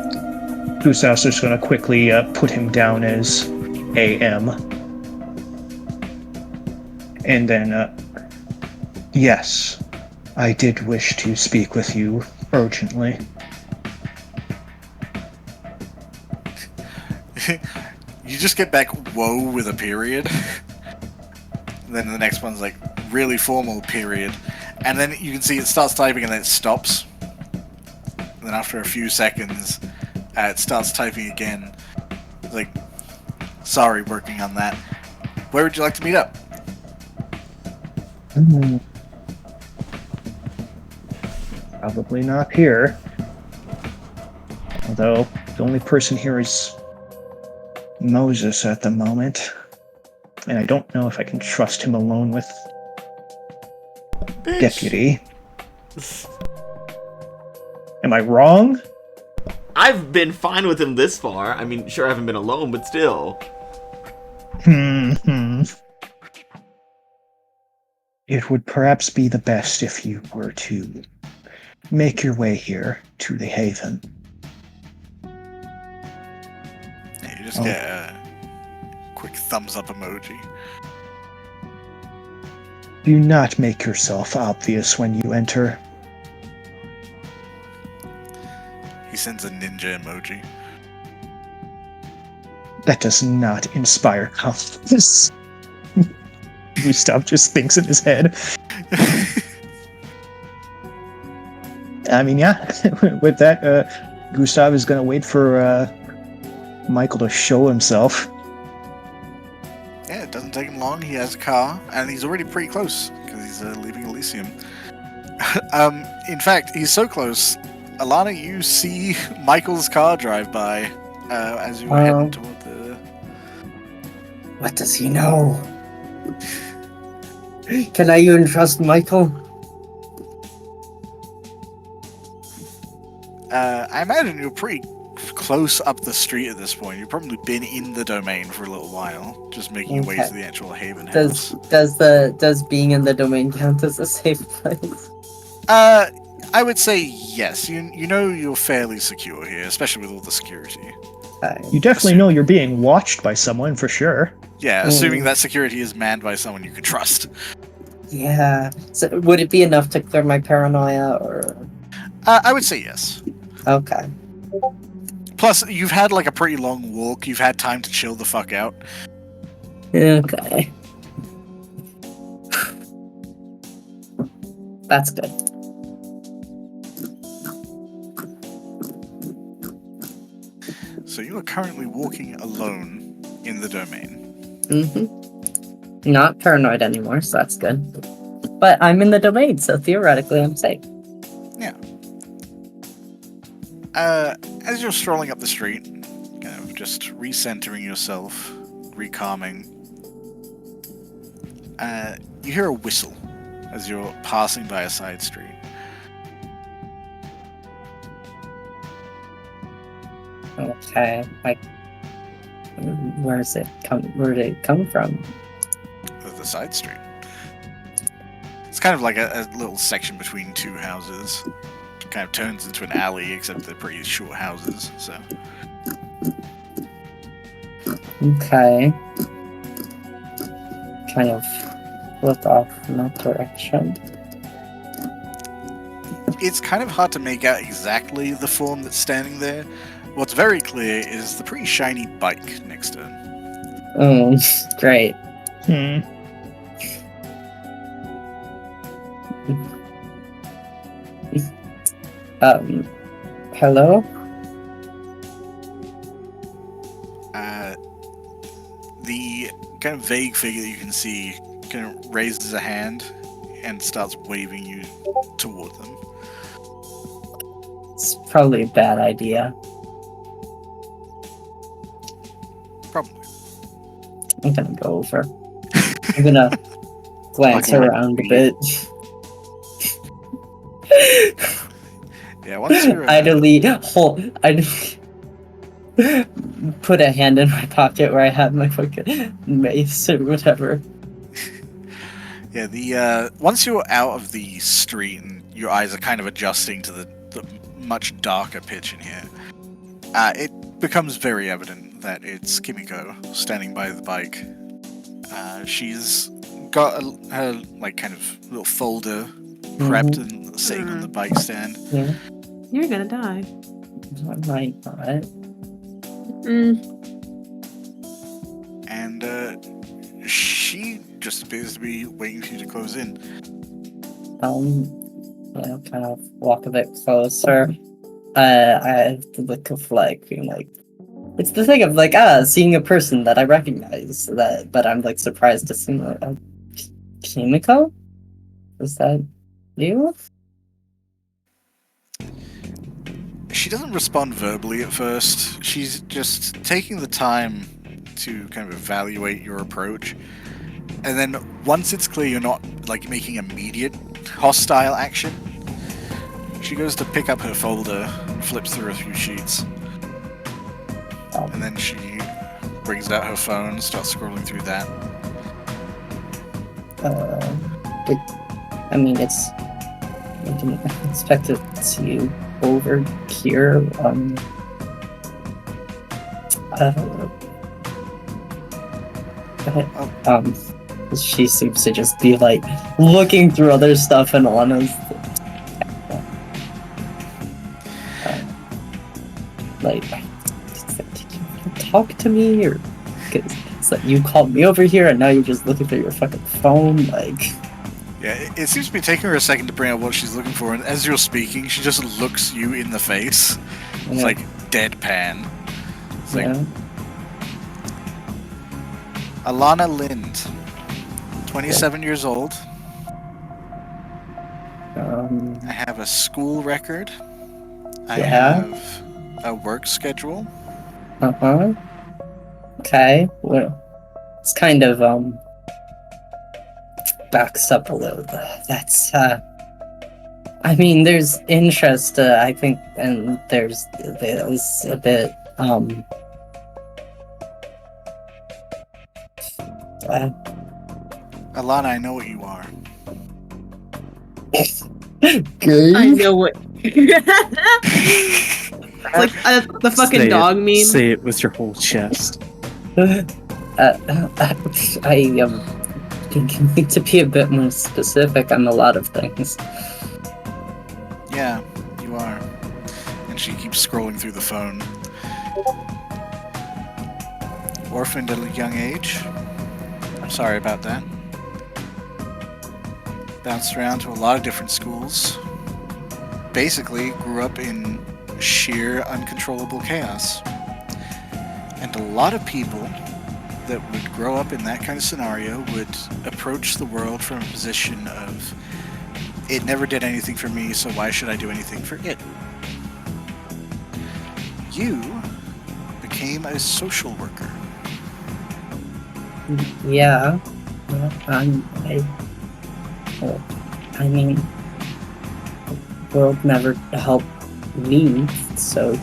Gustav's just going to quickly put him down as AM, and then, yes, I did wish to speak with you urgently. You just get back whoa with a period. And then the next one's like really formal period. And then you can see it starts typing and then it stops. And then after a few seconds, it starts typing again. It's like, sorry, working on that. Where would you like to meet up? Probably not here. Although, the only person here is Moses at the moment. And I don't know if I can trust him alone with Bitch. Deputy. Am I wrong? I've been fine with him this far. I mean, sure, I haven't been alone, but still. It would perhaps be the best if you were to make your way here to the Haven. Yeah, you just get a quick thumbs up emoji. Do not make yourself obvious when you enter. He sends a ninja emoji. That does not inspire confidence. Gustav just thinks in his head. I mean, yeah, with that, Gustav is going to wait for Michael to show himself. Yeah, it doesn't take him long. He has a car, and he's already pretty close because he's leaving Elysium. In fact, he's so close. Alana, you see Michael's car drive by as you were heading toward the... What does he know? Can I even trust Michael? I imagine you're pretty close up the street at this point. You've probably been in the domain for a little while, just making your way to the actual Haven house. Does being in the domain count as a safe place? I would say yes. You know you're fairly secure here, especially with all the security. You definitely know you're being watched by someone, for sure. Yeah, assuming that security is manned by someone you can trust. Yeah. So would it be enough to clear my paranoia, or? I would say yes. Okay. Plus, you've had like a pretty long walk. You've had time to chill the fuck out. Okay. That's good. So you are currently walking alone in the domain. Mm-hmm. Not paranoid anymore, so that's good. But I'm in the domain, so theoretically I'm safe. Yeah. As you're strolling up the street, kind of just recentering yourself, recalming, you hear a whistle as you're passing by a side street. Okay, where did it come from? The side street. It's kind of like a little section between two houses. It kind of turns into an alley, except they're pretty short houses, so... Okay. Kind of look off in that direction. It's kind of hard to make out exactly the form that's standing there. What's very clear is the pretty shiny bike next to him. Oh, great. Hello? The kind of vague figure that you can see kind of raises a hand and starts waving you toward them. It's probably a bad idea. Probably. I'm gonna go over. I'm gonna glance around a bit. idly put a hand in my pocket where I have my fucking mace or whatever. Yeah, the once you're out of the street and your eyes are kind of adjusting to the much darker pitch in here, it becomes very evident that it's Kimiko standing by the bike. She's got her like kind of little folder prepped and sitting on the bike stand. Yeah, You're gonna die. I might not. And she just appears to be waiting for you to close in. Yeah, kind of walk a bit closer. I have the look of like being like, it's the thing of like seeing a person that I recognize but I'm like surprised to see Kimiko. Is that you? She doesn't respond verbally at first. She's just taking the time to kind of evaluate your approach. And then once it's clear you're not like making immediate hostile action, she goes to pick up her folder, flips through a few sheets. And then she brings out her phone, starts scrolling through that. I mean, I didn't expect to see you over here. She seems to just be like looking through other stuff and Lana's like, did you talk to me or it's like you called me over here and now you're just looking through your fucking phone, like. Yeah, it seems to be taking her a second to bring out what she's looking for, and as you're speaking, she just looks you in the face. It's like deadpan. It's like Alana Lind, 27 years old. I have a school record. I have a work schedule. Okay. Well, it's kind of backs up a little. That's I mean, there's interest. I think, and there's a bit Alana, I know what you are. Good. I know what. It's like the fucking dog meme. Say it with your whole chest. I need to be a bit more specific on a lot of things. Yeah, you are. And she keeps scrolling through the phone. Orphaned at a young age. I'm sorry about that. Bounced around to a lot of different schools. Basically, grew up in sheer uncontrollable chaos. And a lot of people that would grow up in that kind of scenario would approach the world from a position of, it never did anything for me, so why should I do anything for it? You became a social worker. Yeah. I mean, the world never helped me, so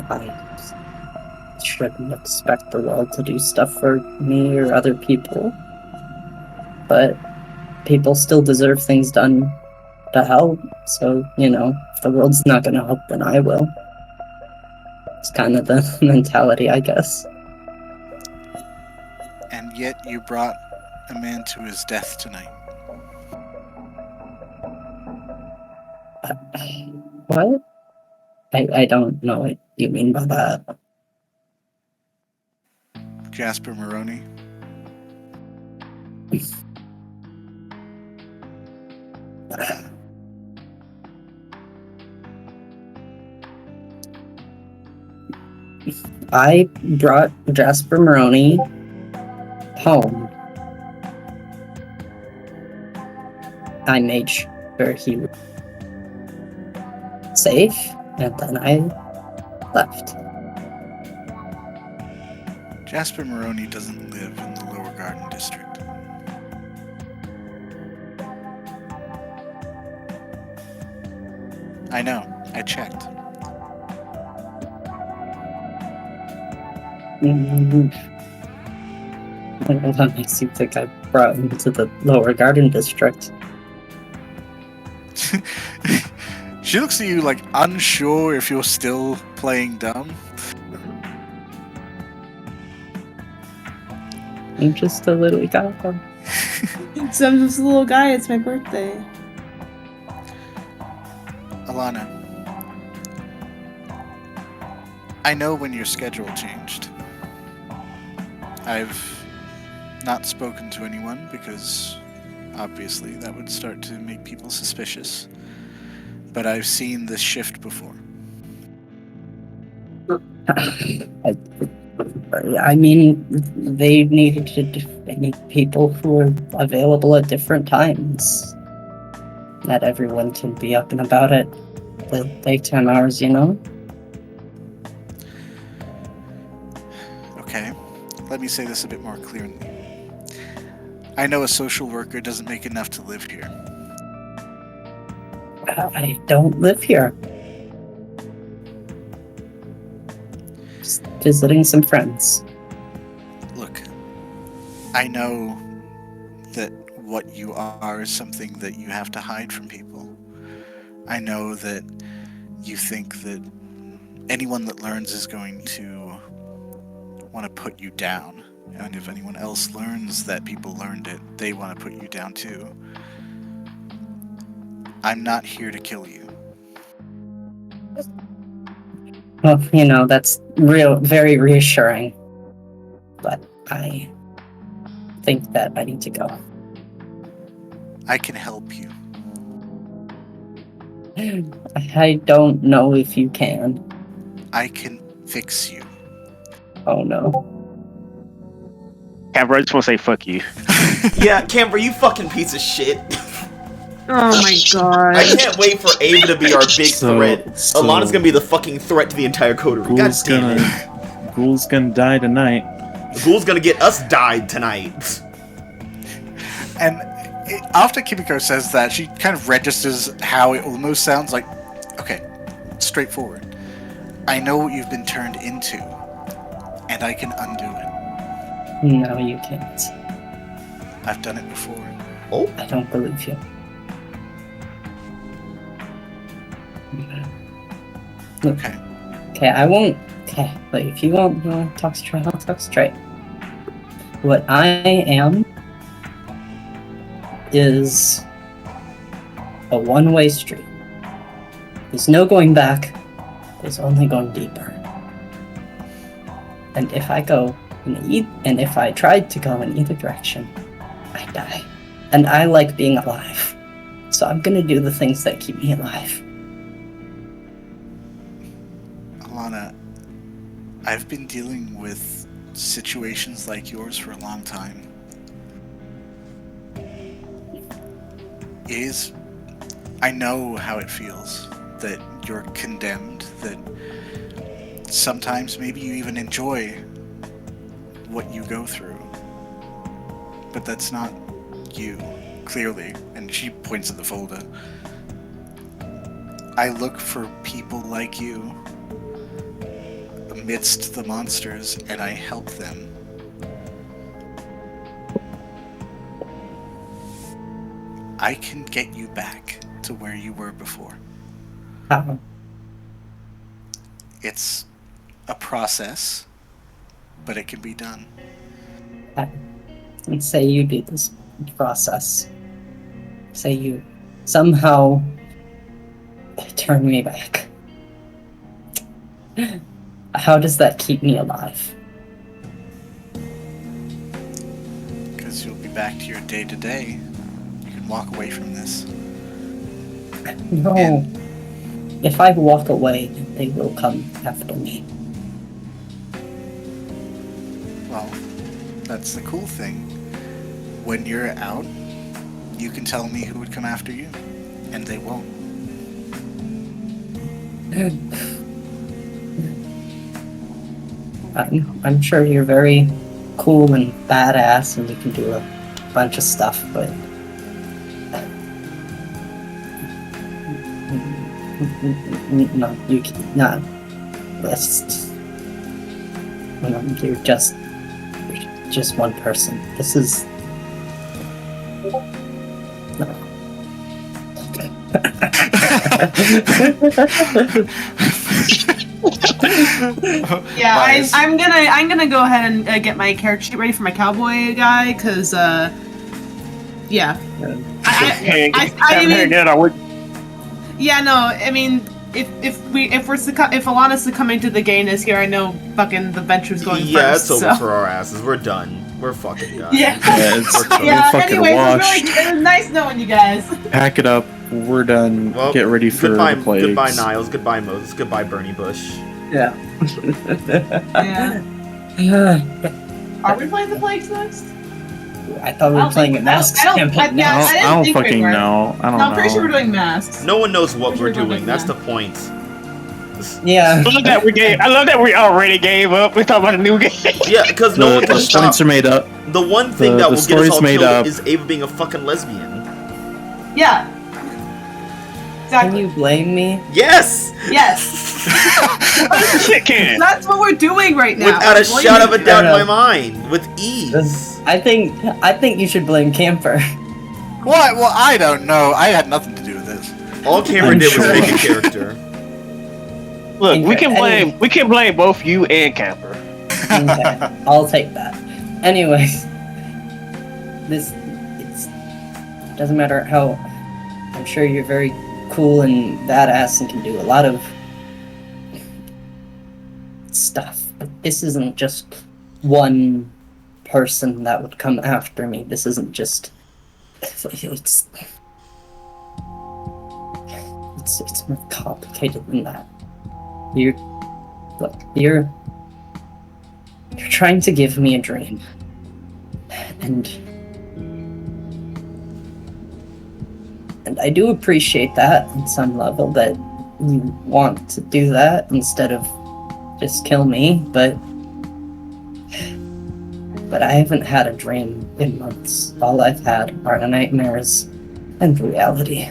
I shouldn't expect the world to do stuff for me or other people. But people still deserve things done to help, so, if the world's not gonna help, then I will. It's kind of the mentality, I guess. And yet you brought a man to his death tonight. What? I don't know what you mean by that. Jasper Maroney. I brought Jasper Maroney home. I made sure he was safe, and then I left. Jasper Maroney doesn't live in the Lower Garden District. I know. I checked. That makes you think I brought him to the lower garden district. She looks at you like unsure if you're still playing dumb. I'm just a little guy. So I'm just a little guy. It's my birthday. Alana, I know when your schedule changed. I've not spoken to anyone because obviously that would start to make people suspicious. But I've seen this shift before. I mean, they need people who are available at different times. Not everyone can be up and about at the daytime hours, you know? Okay, let me say this a bit more clearly. I know a social worker doesn't make enough to live here. I don't live here. Just visiting some friends. Look, I know that what you are is something that you have to hide from people. I know that you think that anyone that learns is going to want to put you down. And if anyone else learns that people learned it, they want to put you down too. I'm not here to kill you. Well, you know, that's very reassuring. But I think that I need to go. I can help you. I don't know if you can. I can fix you. Oh no. Camber, I just want to say fuck you. Yeah, Camber, you fucking piece of shit. Oh my god. I can't wait for Ava to be our big threat. Alana's gonna be the fucking threat to the entire Coterie. God damn it. Ghoul's gonna die tonight. Ghoul's gonna get us died tonight. And after Kimiko says that, she kind of registers how it almost sounds like, okay, straightforward. I know what you've been turned into, and I can undo it. No, you can't. I've done it before. Oh? I don't believe you. Okay. Okay, I won't. Okay, but if you want to talk straight, I'll talk straight. What I am is a one-way street. There's no going back. There's only going deeper. And if I go and if I tried to go in either direction, I die. And I like being alive. So I'm gonna do the things that keep me alive. Alana, I've been dealing with situations like yours for a long time. I know how it feels that you're condemned, that sometimes maybe you even enjoy what you go through. But that's not you, clearly. And she points at the folder. I look for people like you amidst the monsters, and I help them. I can get you back to where you were before. How? It's a process, but it can be done. And say you do this process. Say you somehow turn me back. How does that keep me alive? Because you'll be back to your day-to-day. You can walk away from this. No. And if I walk away, they will come after me. well, that's the cool thing. When you're out, you can tell me who would come after you, and they won't. I'm sure you're very cool and badass and you can do a bunch of stuff, but No, you can not. That's. No, you're just one person. This is. No. Yeah, I'm gonna go ahead and get my character sheet ready for my cowboy guy, cause yeah. Yeah, no, I mean, if Alana's succumbing to the gayness here, I know fucking the venture's going first. Yeah, it's over so. for our asses. We're done. We're fucking done. Yeah. It's fucking Anyways, washed. it was nice knowing you guys. Pack it up. We're done. Well, Get ready for goodbye, the plagues. Goodbye, Niles. Goodbye, Moses. Goodbye, Bernie Bush. Yeah. Yeah. Are we playing the plagues next? I thought we were playing a Masks campaign now. I don't fucking know. I don't know. I'm pretty sure we're doing masks. No one knows what we're doing. That's the point. Yeah. I love that we already gave up. We're talking about a new game. Yeah, because no one can The stop. points are made up. The one thing that will get us story's all made killed up. is Ava being a fucking lesbian. Yeah. Can Exactly. you blame me? Yes! Yes. Shit can. That's what we're doing right now. Without a Blame shadow of a you. doubt in my mind. With ease. I think you should blame Camper. What? Well, I don't know. I had nothing to do with this. All Cameron I'm did sure. was make a character. Look, we can blame both you and Camper. Okay, I'll take that. Anyways, it doesn't matter how. I'm sure you're very cool and badass and can do a lot of stuff, but this isn't just one person that would come after me. This isn't just. It's more complicated than that. You're trying to give me a dream, and I do appreciate that on some level, that you want to do that instead of just kill me, but I haven't had a dream in months. All I've had are nightmares and reality.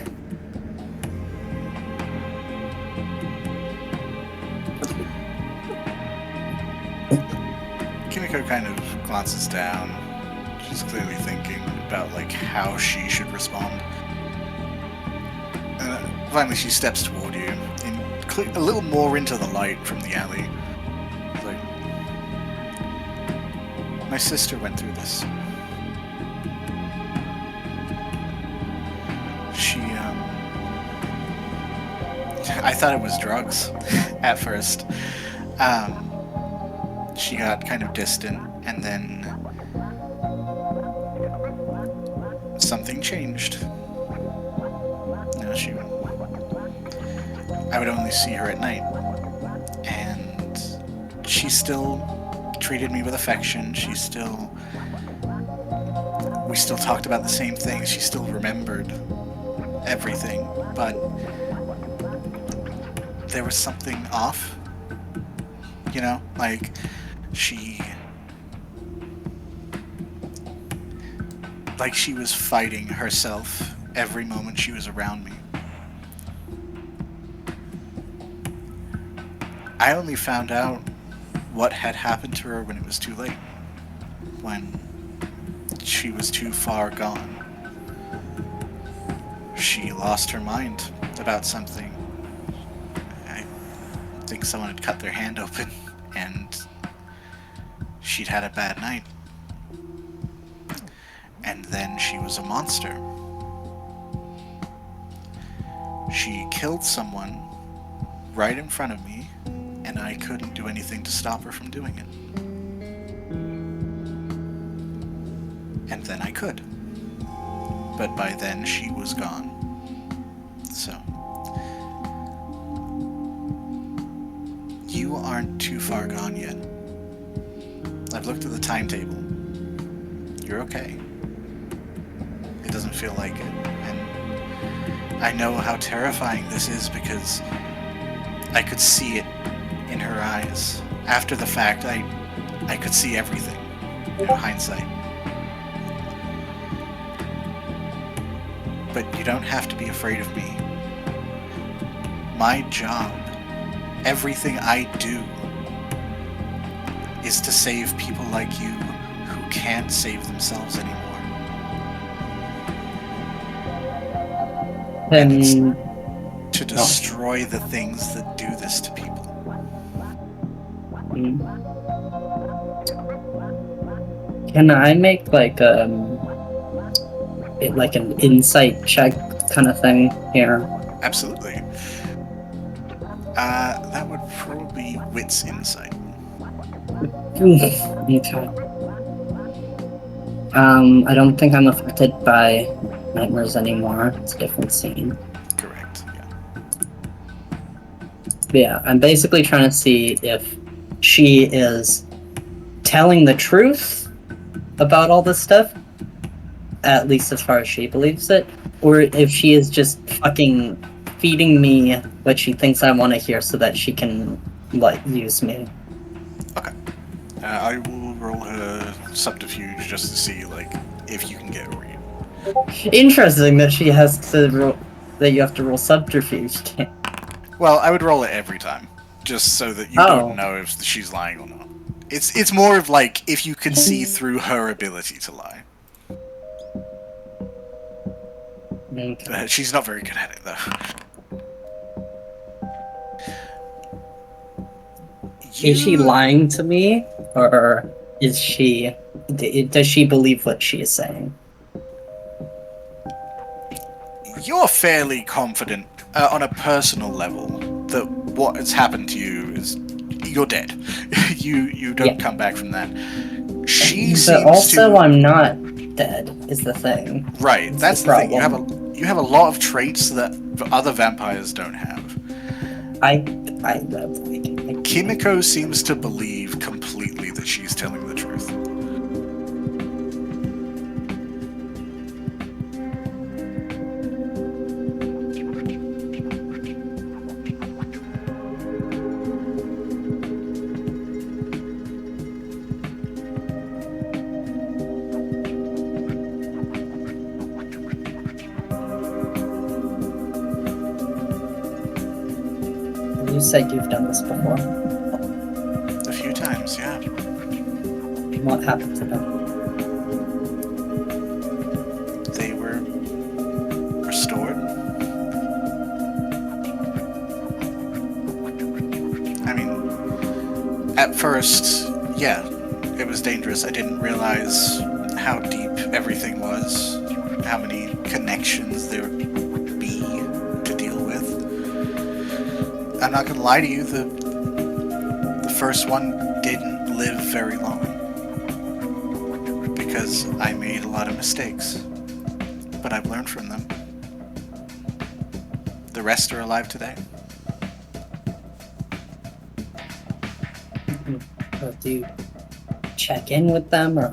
Kimiko kind of glances down. She's clearly thinking about like how she should respond. And finally, she steps toward you, a little more into the light from the alley. It's like, my sister went through this. I thought it was drugs at first. She got kind of distant, and then something changed. You know, I would only see her at night, and she still treated me with affection. We still talked about the same things. She still remembered everything, but there was something off. You know, like she was fighting herself every moment she was around me. I only found out what had happened to her when it was too late, when she was too far gone. She lost her mind about something. I think someone had cut their hand open, and she'd had a bad night. And then she was a monster. She killed someone right in front of me, and I couldn't do anything to stop her from doing it. And then I could. But by then she was gone. So you aren't too far gone yet. I've looked at the timetable. You're okay. It doesn't feel like it. And I know how terrifying this is because I could see it in her eyes. After the fact, I could see everything. In hindsight. But you don't have to be afraid of me. my job, everything I do, is to save people like you who can't save themselves anymore. And it's to destroy the things that do this to people. Can I make like an insight check kind of thing here? Absolutely. That would probably be wits insight. Okay. I don't think I'm affected by nightmares anymore. It's a different scene. Correct, yeah. Yeah, I'm basically trying to see if she is telling the truth about all this stuff, at least as far as she believes it, or if she is just fucking feeding me what she thinks I want to hear so that she can, like, use me. Okay. I will roll her subterfuge just to see, like, if you can get a read. Interesting that she has to roll, that you have to roll subterfuge. Well, I would roll it every time, just so that you don't know if she's lying or not. It's more of like if you can see through her ability to lie. Okay. She's not very good at it, though. Is she lying to me, or is she? Does she believe what she is saying? You're fairly confident on a personal level that what has happened to you is you're dead. you don't come back from that. She but also I'm not dead is the thing. Right, that's the thing. You have a lot of traits that other vampires don't have. Kimiko seems to believe completely that she's telling the truth. You said you've done this before. A few times, yeah. What happened to them? They were restored. I mean, at first, yeah, it was dangerous. I didn't realize how deep everything was, how many connections there would be to deal with. I'm not gonna lie to you, the first one didn't live very long. Because I made a lot of mistakes. But I've learned from them. The rest are alive today. Do you check in with them, or?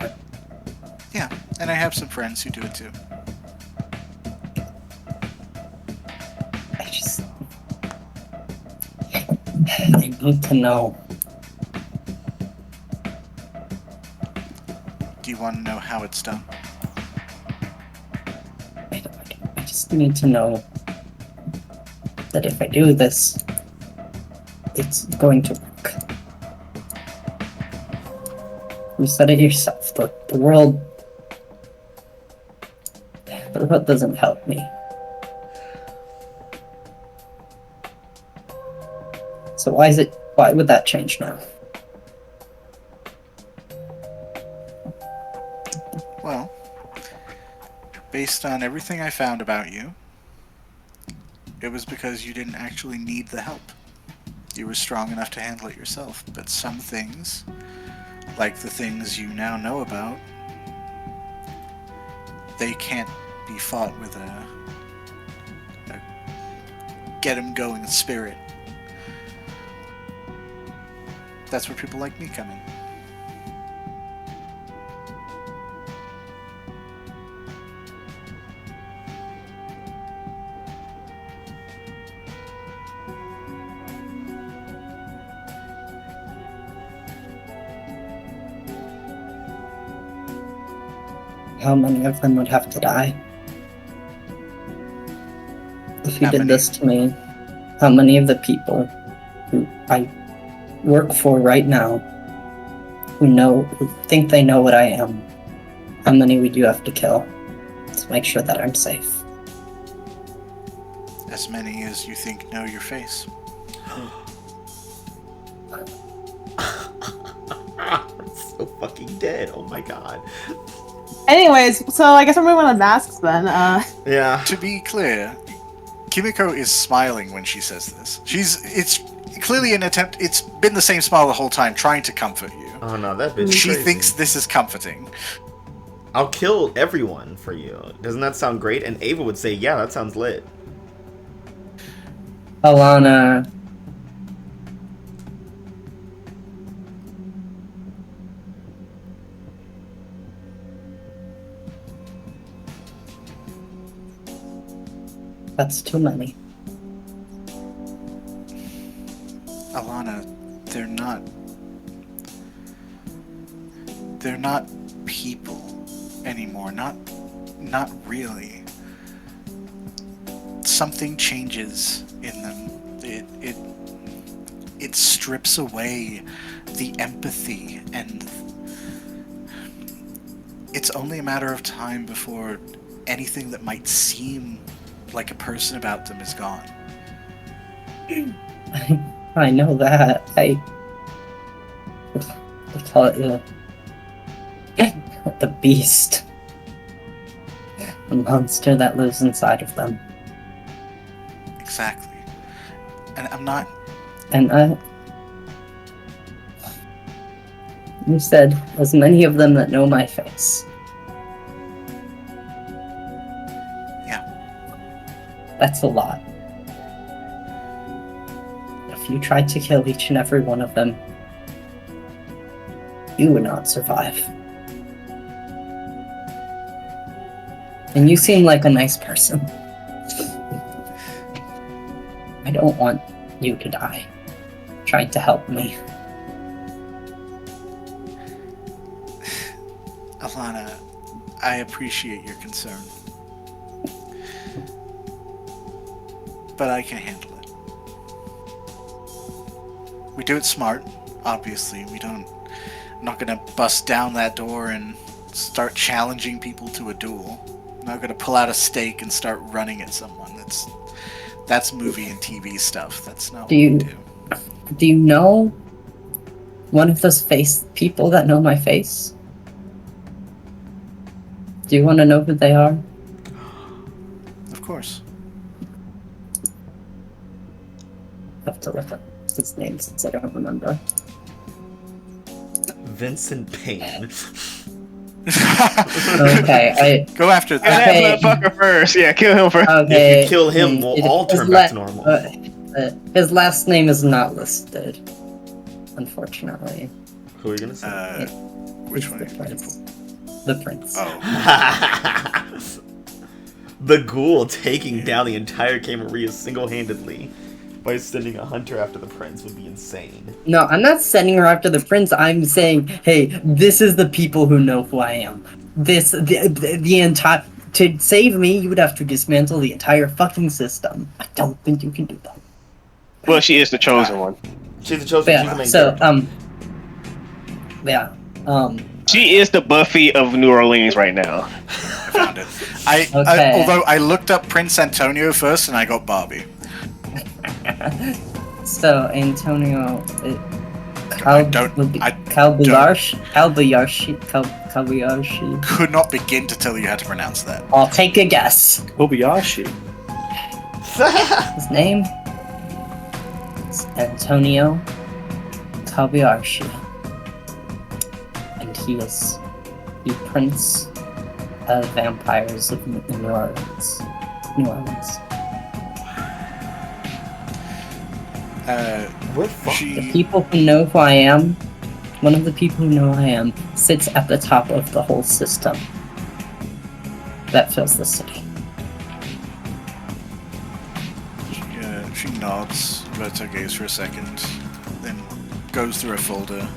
Yeah, and I have some friends who do it too. I need to know. Do you want to know how it's done? I just need to know that if I do this, it's going to work. You said it yourself, the world doesn't help me. So why would that change now? Well, based on everything I found about you, it was because you didn't actually need the help. You were strong enough to handle it yourself, but some things, like the things you now know about, they can't be fought with a get 'em going spirit. That's where people like me come in. How many of them would have to die? If you How did many? this to me. how many of the people who I work for right now, who think they know what I am, how many we do have to kill to make sure that I'm safe. As many as you think know your face. I'm so fucking dead. Oh my god. Anyways, so I guess I'm moving on masks then. Yeah. To be clear, Kimiko is smiling when she says this. It's clearly an attempt. It's been the same smile the whole time, trying to comfort you. Oh no, that bitch is She crazy. thinks this is comforting. I'll kill everyone for you. Doesn't that sound great? And Ava would say, yeah, that sounds lit. Alana. That's too many. Alana, they're not people anymore. Not really. Something changes in them. It strips away the empathy, and it's only a matter of time before anything that might seem like a person about them is gone. I know that. I call it the beast. The monster that lives inside of them. Exactly. And I'm not... And you said, as many of them that know my face. Yeah. That's a lot. If you tried to kill each and every one of them, you would not survive. And you seem like a nice person. I don't want you to die. Trying to help me. Alana, I appreciate your concern. But I can handle it. We do it smart, obviously. I'm not gonna bust down that door and start challenging people to a duel. I'm not gonna pull out a stake and start running at someone. That's movie and TV stuff. That's not what we do. Do you know one of those people that know my face? Do you want to know who they are? Of course. I have to look up his name since I don't remember. Vincent Payne. Okay, Go after Kill that. that motherfucker first. Yeah, kill him first. Okay. If you kill him, we'll all turn back to normal. His last name is not listed, unfortunately. Who are you gonna say? Which It's one? the prince. The prince. Oh. The ghoul taking down the entire Camarilla single-handedly by sending a hunter after the prince would be insane. No, I'm not sending her after the prince. I'm saying, hey, this is the people who know who I am. The entire... To save me, you would have to dismantle the entire fucking system. I don't think you can do that. Well, she is the chosen one. She's the chosen. Yeah, she's the main so, character. yeah, She is the Buffy of New Orleans right now. I found it. Okay. Although I looked up Prince Antonio first and I got Barbie. So, Antonio... Kalbayashi. Could not begin to tell you how to pronounce that. I'll take a guess. Kobayashi. His name is Antonio Kabayashi. And he is the Prince of Vampires of New Orleans. What fuck? The people who know who I am, one of the people who know who I am, sits at the top of the whole system that fills the city. She nods, lets her gaze for a second, then goes through a folder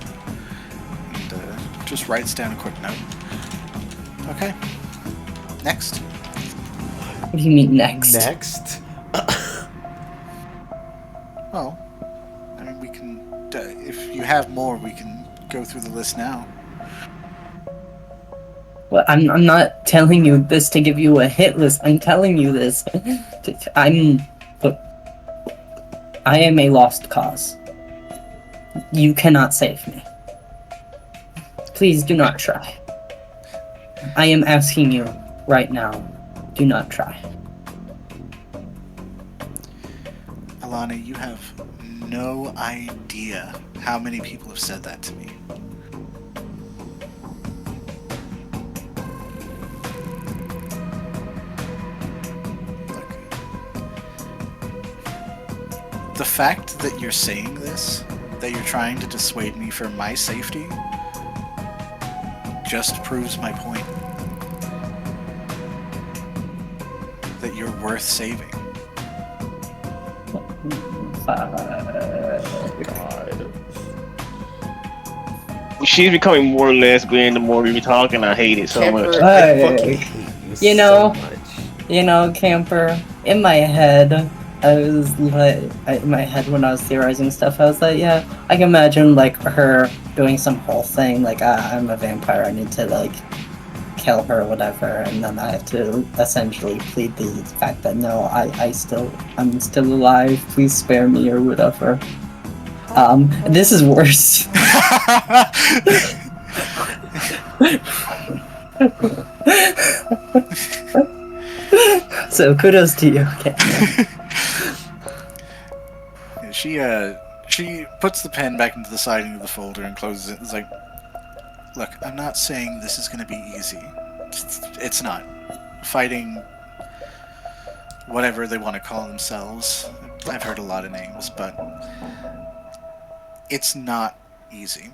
and just writes down a quick note. Okay. Next. What do you mean next? Next. I mean, we can. If you have more, we can go through the list now. Well, I'm not telling you this to give you a hit list. I'm telling you this. Look, I am a lost cause. You cannot save me. Please do not try. I am asking you right now, do not try. Alana, you have no idea how many people have said that to me. Look, the fact that you're saying this, that you're trying to dissuade me from my safety, just proves my point. That you're worth saving. God. She's becoming more lesbian the more we be talking. I hate it so much. Camper, I fucking hate you so much. You know, Camper, in my head, I was like, in my head when I was theorizing stuff, I was like, yeah, I can imagine, like, her doing some whole thing, like, I'm a vampire, I need to, like, kill her or whatever, and then I have to essentially plead the fact that, no, I'm still alive, please spare me, or whatever. This is worse. So, kudos to you, okay. She puts the pen back into the siding of the folder and closes it. It's like, look, I'm not saying this is going to be easy. It's not. Fighting whatever they want to call themselves. I've heard a lot of names, but it's not easy.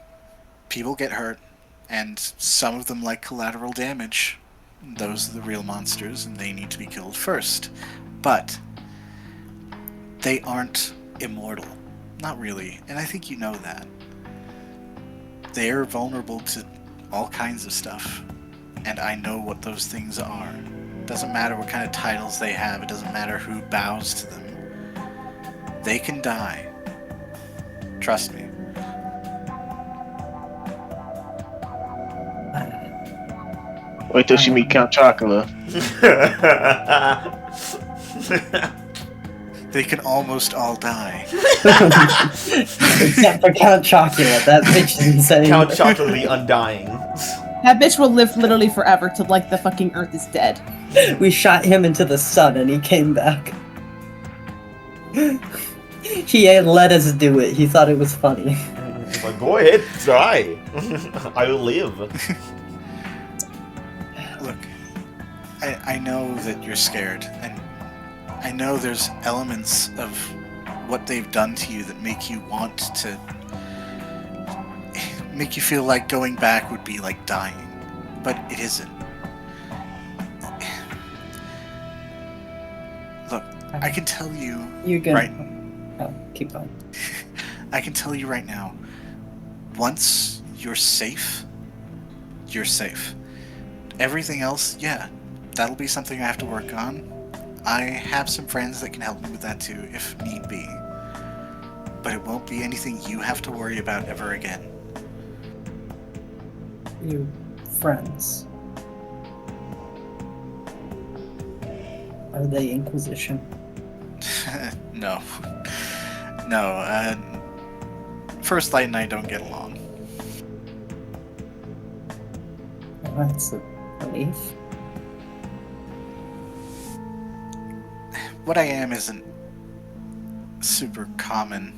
People get hurt, and some of them like collateral damage. Those are the real monsters, and they need to be killed first. But they aren't immortal. Not really, and I think you know that. They're vulnerable to all kinds of stuff, and I know what those things are. It doesn't matter what kind of titles they have, it doesn't matter who bows to them. They can die. Trust me. Wait till she meet Count Chocula. They can almost all die. Except for Count Chocula, that bitch is insane. Count Chocula the Undying. That bitch will live literally forever till like the fucking earth is dead. We shot him into the sun and he came back. He let us do it. He thought it was funny. He's like, go ahead, try. I will live. Look, I know that you're scared, and I know there's elements of what they've done to you that make you want to... make you feel like going back would be like dying. But it isn't. Look, I can tell you... You're gonna... Right, oh, keep going. I can tell you right now, once you're safe, you're safe. Everything else, yeah, that'll be something I have to work on. I have some friends that can help me with that too, if need be. But it won't be anything you have to worry about ever again. Your friends. Are they Inquisition? No. No, First Light and I don't get along. Well, that's a relief. What I am isn't super common,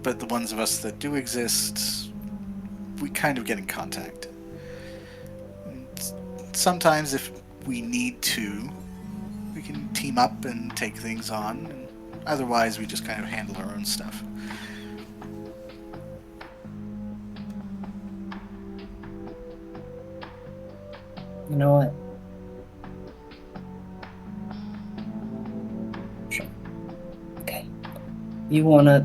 but the ones of us that do exist, we kind of get in contact. Sometimes if we need to, we can team up and take things on, and otherwise we just kind of handle our own stuff. You know what? Sure. Okay. You wanna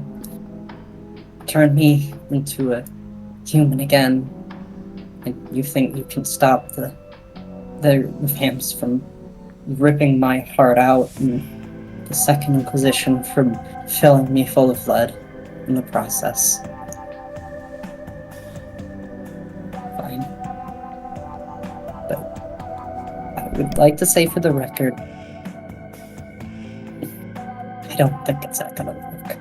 turn me into a human again, and you think you can stop the vamps from ripping my heart out and the Second Inquisition from filling me full of lead. in the process. Fine. But I would like to say for the record, I don't think it's not gonna work.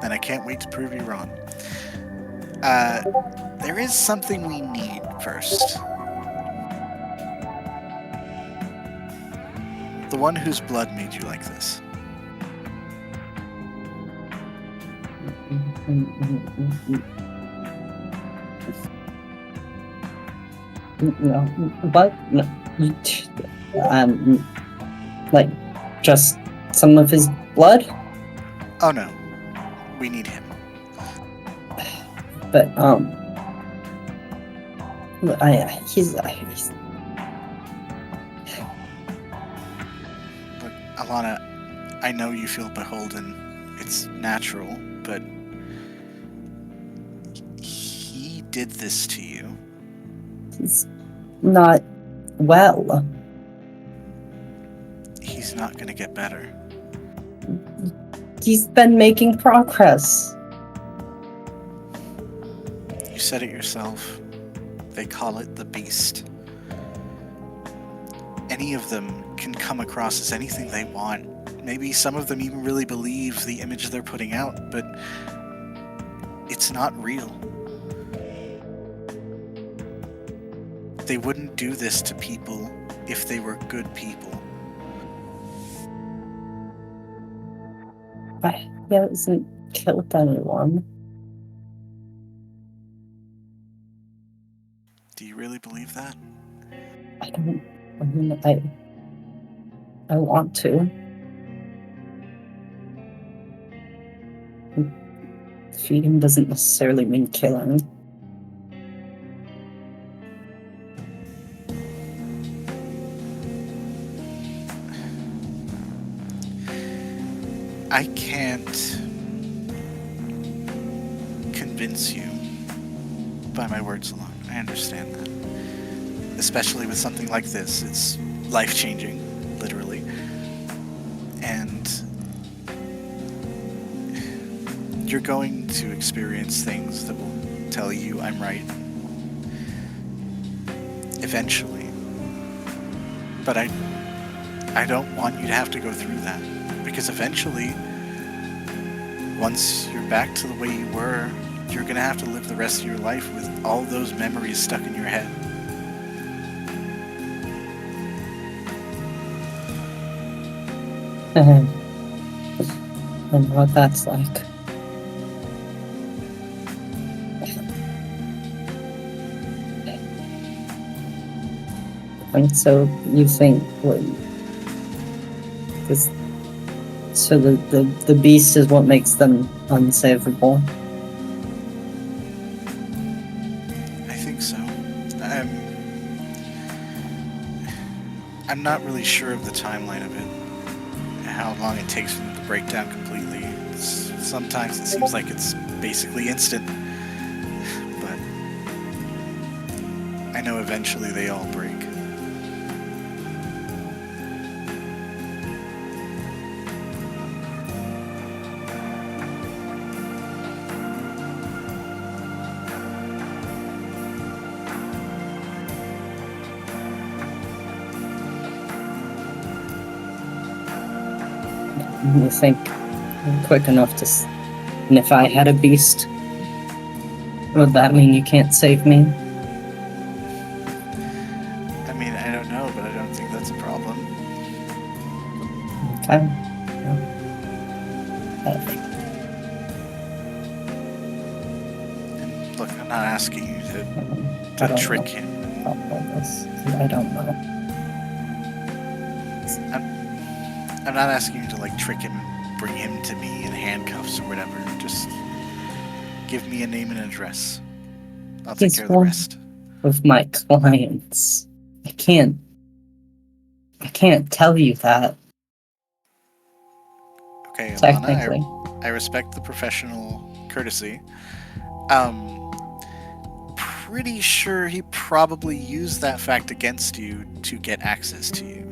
And I can't wait to prove you wrong. There is something we need first. The one whose blood made you like this. No, but no. Like just some of his blood. Oh no, we need him. But he's Look, Alana, I know you feel beholden. It's natural, but he did this to you. he's not well. He's not gonna get better. He's been making progress. You said it yourself. They call it the beast. Any of them can come across as anything they want. Maybe some of them even really believe the image they're putting out, but it's not real. They wouldn't do this to people if they were good people. He hasn't killed anyone. Do you really believe that? I don't. I mean, I want to. Feeding doesn't necessarily mean killing. I can't convince you by my words alone. I understand that. Especially with something like this. It's life-changing, literally. And you're going to experience things that will tell you I'm right. Eventually. But I don't want you to have to go through that. Because eventually, once you're back to the way you were, you're gonna have to live the rest of your life with all those memories stuck in your head. And what that's like. And so you think so the beast is what makes them unsavable. I think so. I'm not really sure of the timeline of it. How long it takes for them to break down completely. Sometimes it seems like it's basically instant. But I know eventually they all break. You think I'm quick enough to... And if I had a beast, would that mean you can't save me? I mean, I don't know, but I don't think that's a problem. Okay. And look, I'm not asking you to trick him. I don't know. I'm not asking you to like trick him and bring him to me in handcuffs or whatever. Just give me a name and address. I'll take care of the rest. Of my clients. I can't tell you that. Okay, Technically. Alana, I respect the professional courtesy. Pretty sure he probably used that fact against you to get access to you.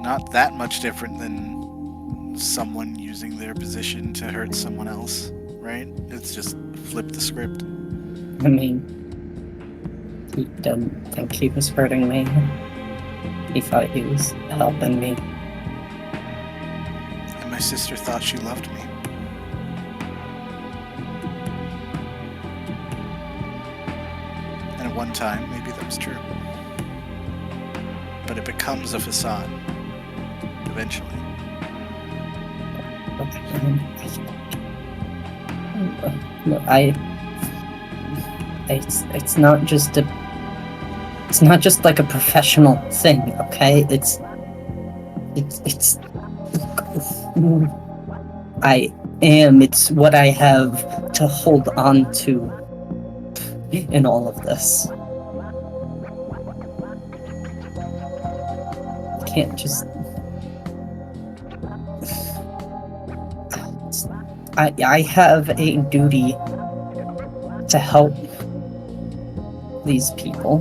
not that much different than someone using their position to hurt someone else, right? It's just flip the script. I mean, he didn't think he was hurting me. He thought he was helping me. And my sister thought she loved me. And at one time, maybe that was true. But it becomes a facade. Eventually. It's not just a. It's not just like a professional thing, okay? It's. I am. It's what I have to hold on to in all of this. I can't just. I have a duty to help these people,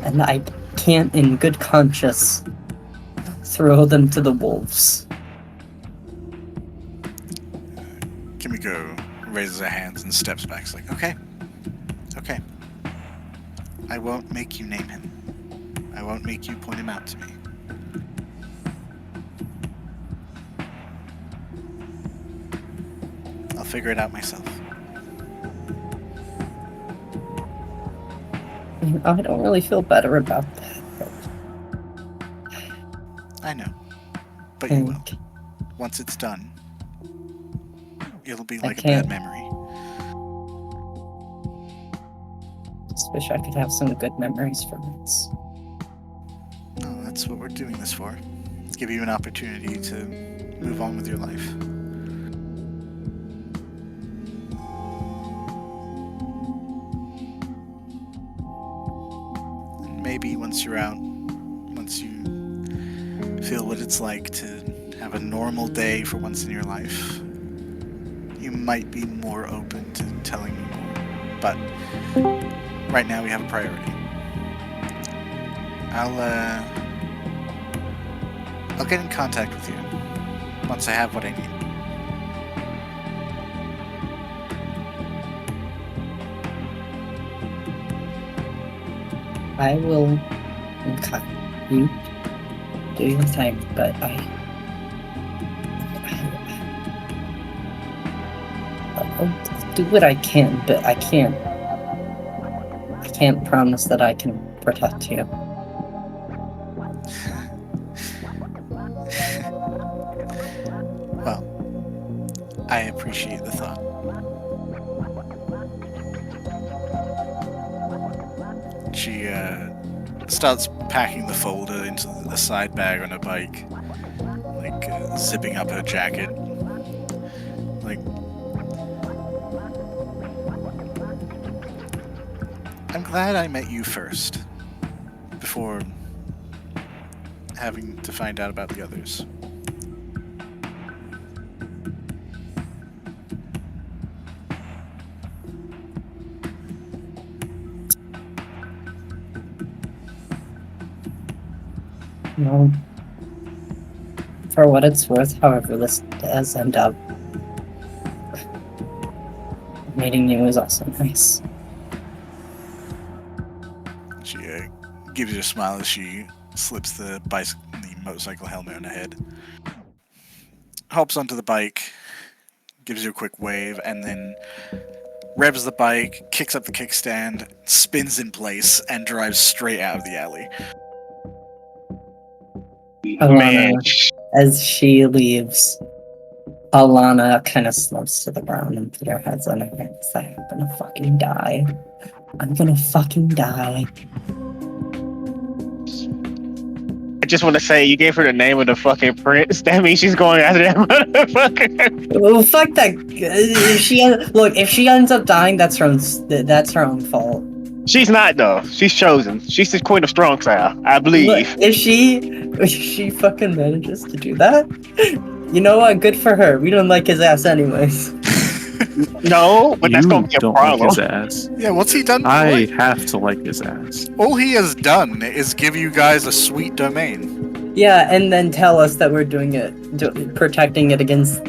and I can't in good conscience throw them to the wolves. Kimiko raises her hands and steps back. It's like, okay. I won't make you name him. I won't make you point him out to me. I'll figure it out myself. I don't really feel better about that. I know. But you will. Once it's done, it'll be like a bad memory. Just wish I could have some good memories from this. Oh, that's what we're doing this for. Give you an opportunity to move on with your life. And maybe once you're out, once you feel what it's like to have a normal day for once in your life, you might be more open to telling me more. But right now we have a priority. I'll get in contact with you once I have what I need. I will you do your thing, but I'll do what I can, but I can't promise that I can protect you. Well, I appreciate the thought. She starts packing the folder into a side bag on her bike, like zipping up her jacket. Like, I'm glad I met you first, before having to find out about the others. No. For what it's worth, however this does end up, meeting you is also nice. She gives you a smile as she slips the motorcycle helmet on her head. Hops onto the bike, gives you a quick wave, and then revs the bike, kicks up the kickstand, spins in place, and drives straight out of the alley. Alana, as she leaves, Alana kind of slumps to the ground and puts her heads on her hands. I'm gonna fucking die. I'm gonna fucking die. I just want to say, you gave her the name of the fucking prince. That means she's going after that motherfucker. Oh, fuck that. If she ends up dying, that's her own fault. She's not, though. She's chosen. She's the queen of strong style, I believe. Look, if she fucking manages to do that, you know what? Good for her. We don't like his ass anyways. No, but that's You gonna be a don't like problem. his ass. Yeah, what's he done? I have to like his ass. All he has done is give you guys a sweet domain. Yeah, and then tell us that we're doing it, protecting it against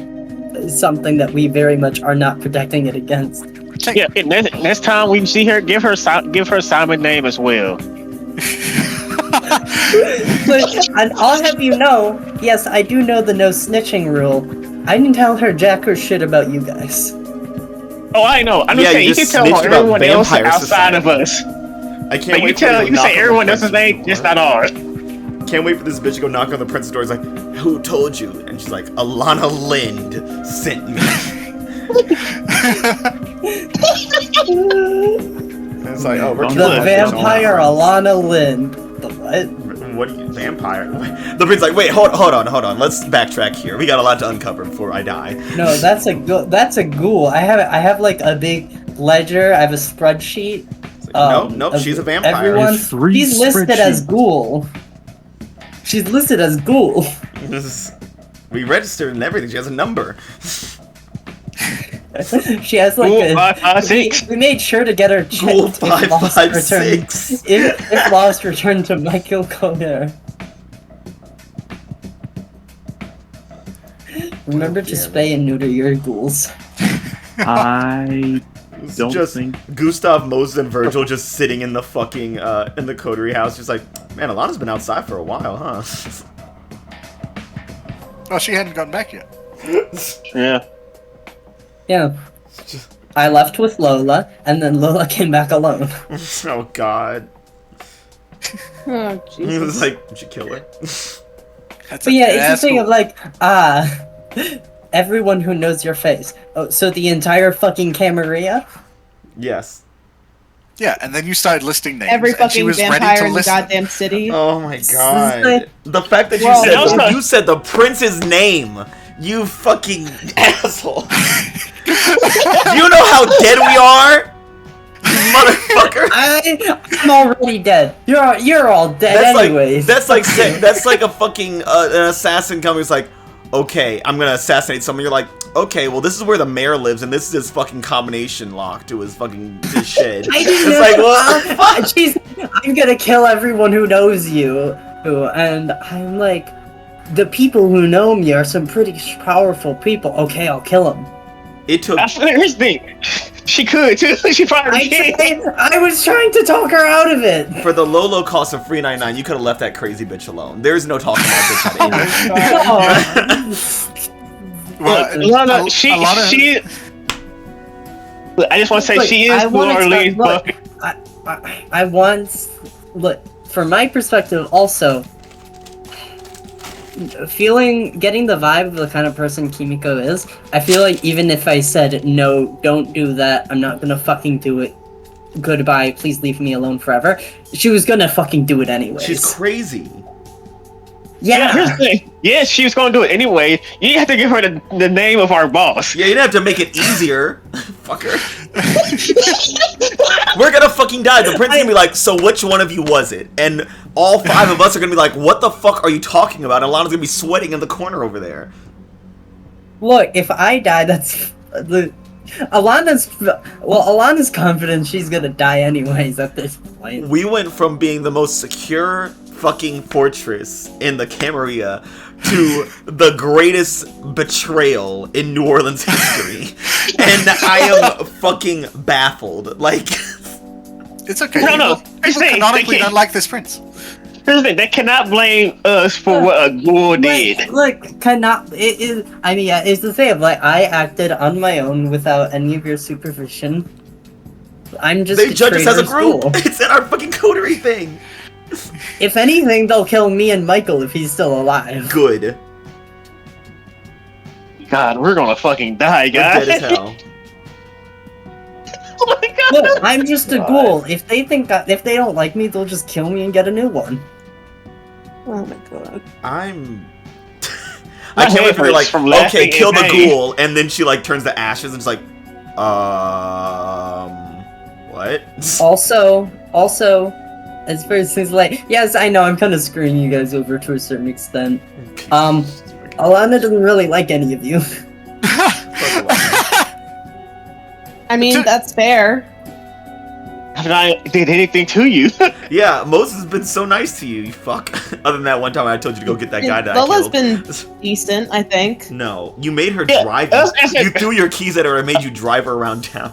something that we very much are not protecting it against. Yeah, and next time we see her, give her Simon name as well. And I'll have you know, yes, I do know the no snitching rule. I didn't tell her jack or shit about you guys. Oh, I know. I'm just Yeah, saying, you you can just tell snitched about everyone else vampire outside of society. us. I can't But wait you for can say everyone else's name, just not ours. Can't wait for this bitch to go knock on the prince's door. He's like, who told you? And she's like, Alana Lind sent me. And it's like, oh, we're The killing vampire Alana Lind. The what? What are you, vampire? The prince's like, wait, hold on. Let's backtrack here. We got a lot to uncover before I die. No, that's a ghoul. I have like a big ledger. I have a spreadsheet. Nope, she's a vampire. Everyone, Three she's listed as spreadsheets. ghoul. She's listed as ghoul. We registered and everything. She has a number. She has like Ghoul a. 556. We made sure to get her Ghoul checked if lost returned. 556. If lost returned to Michael Coterie. Remember to spay and neuter your ghouls. I don't Just think. Gustav, Moses, and Virgil just sitting in the fucking in the coterie house, just like, man, Alana's been outside for a while, huh? Oh, she hadn't gone back yet. Yeah. Yeah. I left with Lola, and then Lola came back alone. Oh God. Oh, He was Jesus. like, would you kill her? That's But yeah, it's the thing of like, everyone who knows your face. Oh, so the entire fucking Camarilla? Yes. Yeah, and then you started listing names. Every and she fucking was ready vampire to in the list goddamn city. Oh my like- God. The fact that Well, you said the prince's name. You fucking asshole. Do you know how dead we are? You motherfucker. I'm already dead. You're all dead That's anyways. that's like a fucking an assassin coming. It's like, okay, I'm gonna assassinate someone. You're like, okay, well, this is where the mayor lives, and this is his fucking combination lock to his fucking his shed. I didn't It's know. like, what the fuck? Jeez, I'm gonna kill everyone who knows you. And I'm like, the people who know me are some pretty powerful people. Okay, I'll kill them. It took. Here's the thing. She could too. She probably can. I was trying to talk her out of it. For the low, low cost of $3.99, you could have left that crazy bitch alone. There's no talking about bitch at any. Well, Alana, she. Look, I just want to say Look, she I is wanna New Orleans, start- but I want, look, from my perspective also, getting the vibe of the kind of person Kimiko is, I feel like even if I said, no, don't do that, I'm not gonna fucking do it, goodbye, please leave me alone forever, she was gonna fucking do it anyways. She's crazy. yeah, here's Yeah! the thing. Yeah, she was going to do it anyway. You have to give her the name of our boss. Yeah, you didn't have to make it easier. Fucker. We're gonna fucking die. The prince is gonna be like, so which one of you was it? And all 5 of us are gonna be like, what the fuck are you talking about? And Alana's gonna be sweating in the corner over there. Look, if I die, that's, Alana's confident she's gonna die anyways at this point. We went from being the most secure fucking fortress in the Camarilla to the greatest betrayal in New Orleans history. And I am fucking baffled. Like, it's okay. No. People canonically don't like this prince. Here's the thing. They cannot blame us for what a ghoul did. Look, cannot, it is, I mean, yeah, it's the same, like, I acted on my own without any of your supervision. I'm just they judge us as a group. Ghoul. It's in our fucking coterie thing. If anything, they'll kill me and Michael if he's still alive. Good. God, we're gonna fucking die, We're guys. dead as hell. Oh my God. Look, I'm just a ghoul. If they don't like me, they'll just kill me and get a new one. Oh my god. I My can't wait head for her, hurts like, from okay, laughing kill in the pain. ghoul, and then she like turns to ashes and she's like, what? Also, as far as things like, yes, I know I'm kind of screwing you guys over to a certain extent. Alana doesn't really like any of you. I mean, that's fair. Have I did anything to you? Yeah, Moses has been so nice to you, you fuck. Other than that one time I told you to go get that guy that Lola's I killed. been decent, I think. No, you made her Yeah, drive that's you. it. You threw your keys at her and made you drive her around town.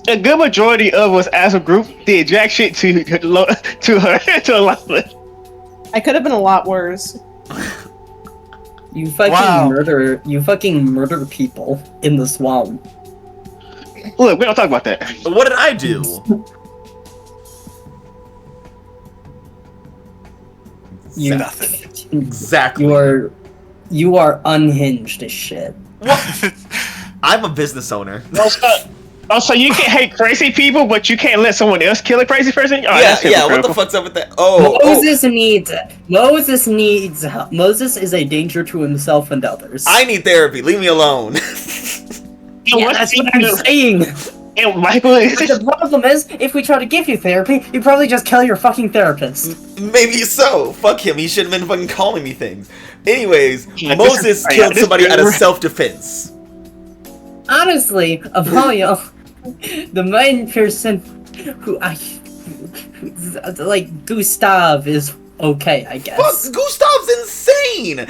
A good majority of us as a group did jack shit to her to Lila. I could have been a lot worse. You fucking Wow. murder. You fucking murder people in the swamp. Look, we don't talk about that. What did I do? You, Nothing. Exactly. you are unhinged as shit. What? I'm a business owner. Also, you can hate crazy people, but you can't let someone else kill a crazy person? Oh, Yeah, that's yeah. What the hypocritical. fuck's up with that? Oh, Moses needs help. Moses is a danger to himself and others. I need therapy. Leave me alone. Yeah, that's what I'm saying. And Michael is But the problem is, if we try to give you therapy, you probably just kill your fucking therapist. Maybe so. Fuck him. He shouldn't have been fucking calling me things. Anyways, Yeah, Moses this- killed this- somebody out of self-defense. Honestly, of all y'all, the main person who like Gustav is okay, I guess. Fuck, Gustav's insane.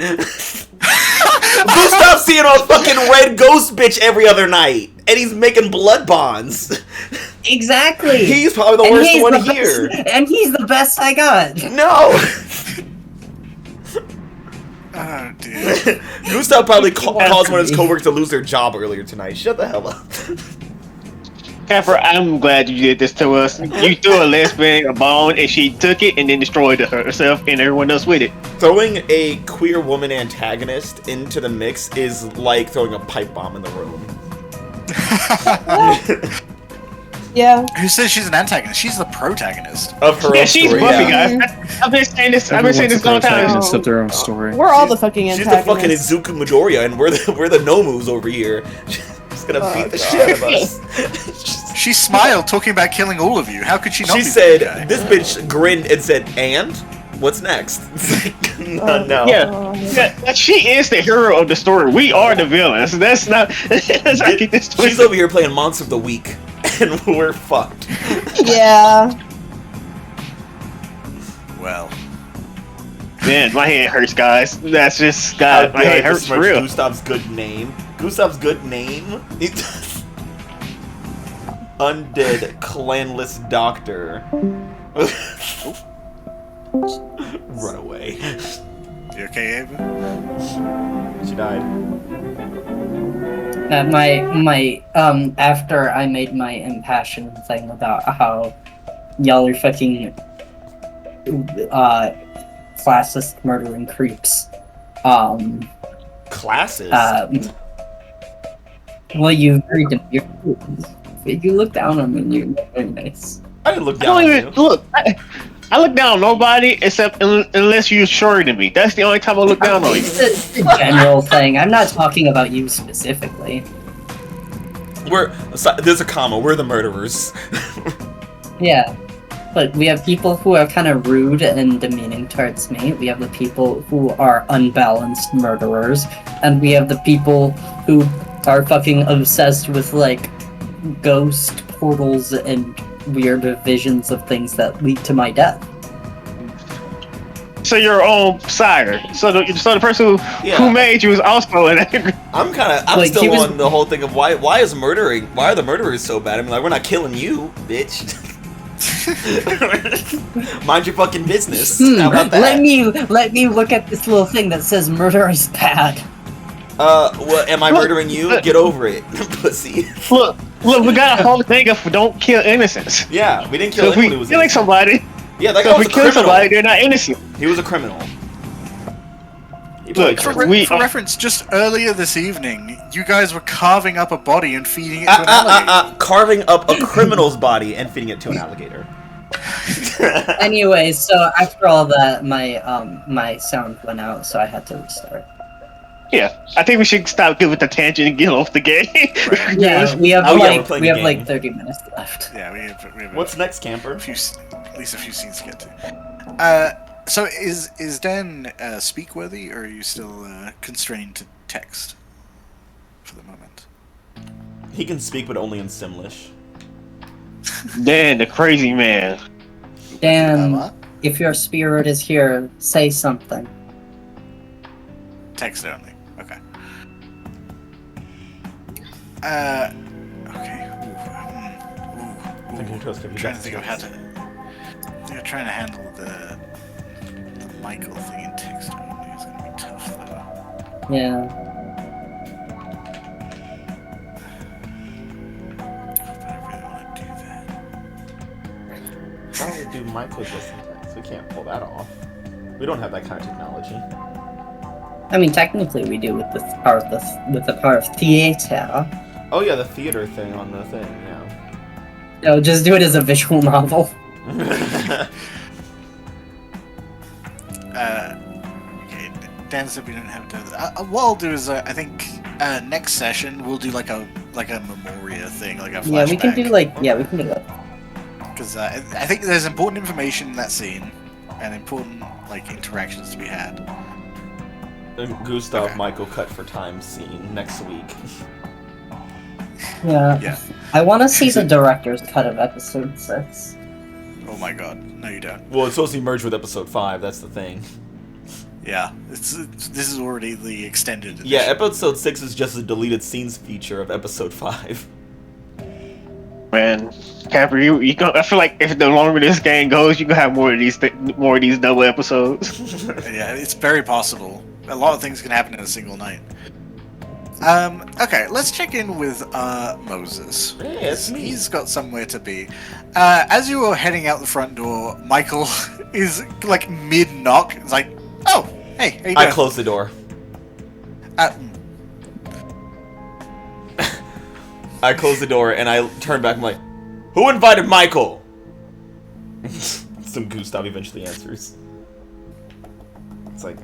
Gustav's seeing a fucking red ghost bitch every other night, and he's making blood bonds. Exactly. He's probably the And worst he's one the here. best- and he's the best I got. No. Oh, dude. Gustav probably caused one of his coworkers to lose their job earlier tonight. Shut the hell up. Capper, I'm glad you did this to us. You threw a lesbian a bone, and she took it and then destroyed herself and everyone else with it. Throwing a queer woman antagonist into the mix is like throwing a pipe bomb in the room. Yeah. Who says she's an antagonist? She's the protagonist. Of her Yeah, own she's story, Buffy, yeah. guys. I've been saying this. I've been Everyone's saying this the a long time. protagonist of their own story. We're all the fucking She's the antagonists. fucking Izuku Midoriya, and we're the Nomus over here. She's gonna beat the shit out of us. She smiled, talking about killing all of you. How could she not? She be the said, good guy? this bitch grinned and said, and? What's next? It's like, no. Yeah, she is the hero of the story. We are the villains. That's not. Let's not get this She's twisted. over here playing Monster of the Week, and we're fucked. Yeah. Well, Man, my head hurts, guys. That's just How God. My dare head I hurts for besmirch real. Gustav's good name. Gustav's good name? Undead, clanless doctor. Run away. you okay, Ava? She died. After I made my impassioned thing about how y'all are fucking classist murdering creeps. Classes? Well, you you look down on me and you're very nice. I didn't look I down don't on even you. look. I look down on nobody except unless you're shorter than me. That's the only time I look down on you. It's a general thing. I'm not talking about you specifically. There's a comma. We're the murderers. Yeah. But we have people who are kind of rude and demeaning towards me. We have the people who are unbalanced murderers. And we have the people who are fucking obsessed with, like, ghost portals and weird visions of things that lead to my death. So your own sire. So the person Yeah. who made you is also an. I'm Like, still he was- on the whole thing of why are the murderers so bad? I mean, like, we're not killing you, bitch. Mind your fucking business. How about that? Let me look at this little thing that says murder is bad. Well, am I murdering you? Get over it, pussy. Look, we got a whole thing of don't kill innocents. Yeah, we didn't So kill if anyone we who was killing innocent. somebody, Yeah, that so guy if was we a kill criminal. somebody, they're not innocent. He was a criminal. He Look, probably- For, We for are- reference, just earlier this evening, you guys were carving up a body and feeding it to an alligator. carving up a criminal's body and feeding it to an alligator. Anyway, so after all that, my sound went out, so I had to restart. Yeah, I think we should stop giving the tangent and get off the game. Yeah, we have Oh, yeah, we're like playing we the have like game. 30 minutes left. Yeah, we have What's next, camper? at least a few scenes to get to. So is Dan speak worthy, or are you still constrained to text for the moment? He can speak, but only in Simlish. Dan, the crazy man. Dan, if your spirit is here, say something. Text only. Okay. Okay. Trying to think of how to. I'm trying to handle the Michael thing in text only. It's gonna be tough though. Yeah. But I really want to do that. How do we do Michael just in text? We can't pull that off. We don't have that kind of technology. I mean, technically, we do with the part of theater. Oh yeah, the theater thing on the thing. Yeah. No, just do it as a visual novel. Okay, Dan said we don't have to. What I'll do is, I think next session we'll do like a memoria thing, like a flashback. Yeah, we can do we can do that. Because I think there's important information in that scene, and important like interactions to be had. Gustav Michael cut for time scene next week. Yeah. Yeah. I want to see the director's cut of episode 6. Oh my god, no you don't. Well, it's supposed to be merged with episode 5. That's the thing. Yeah, this is already the extended edition. Yeah, episode 6 is just a deleted scenes feature of episode 5. Man, Capper, you go. I feel like if the longer this game goes, you can have more of these double episodes. Yeah, it's very possible. A lot of things can happen in a single night. Okay, let's check in with Moses. Hey, it's me. He's got somewhere to be. As you were heading out the front door, Michael is like mid-knock. It's like, oh, hey, how you doing? I closed the door. I closed the door and I turned back. I'm like, who invited Michael? Some Gustav eventually answers. It's like,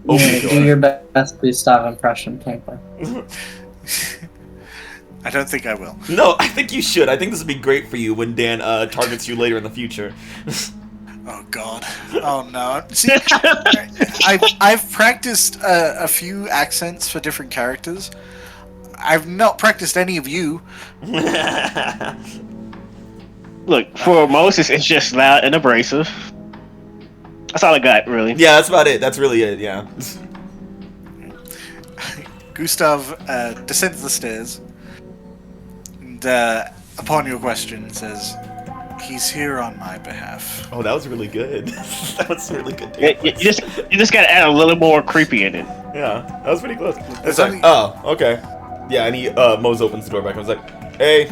Do your best Gustav impression, Camper. I don't think I will. No, I think you should. I think this would be great for you when Dan targets you later in the future. Oh god. Oh no. See, I've practiced a few accents for different characters. I've not practiced any of you. Look, for Moses, it's just loud and abrasive. That's all I got, really. Yeah, that's about it. That's really it, yeah. Gustav descends the stairs and, upon your question, says, he's here on my behalf. Oh, that was really good. That was really good. You just gotta add a little more creepy in it. Yeah, that was pretty close. It's only- like, oh, okay. Yeah, and he, Mose opens the door back and was like, hey.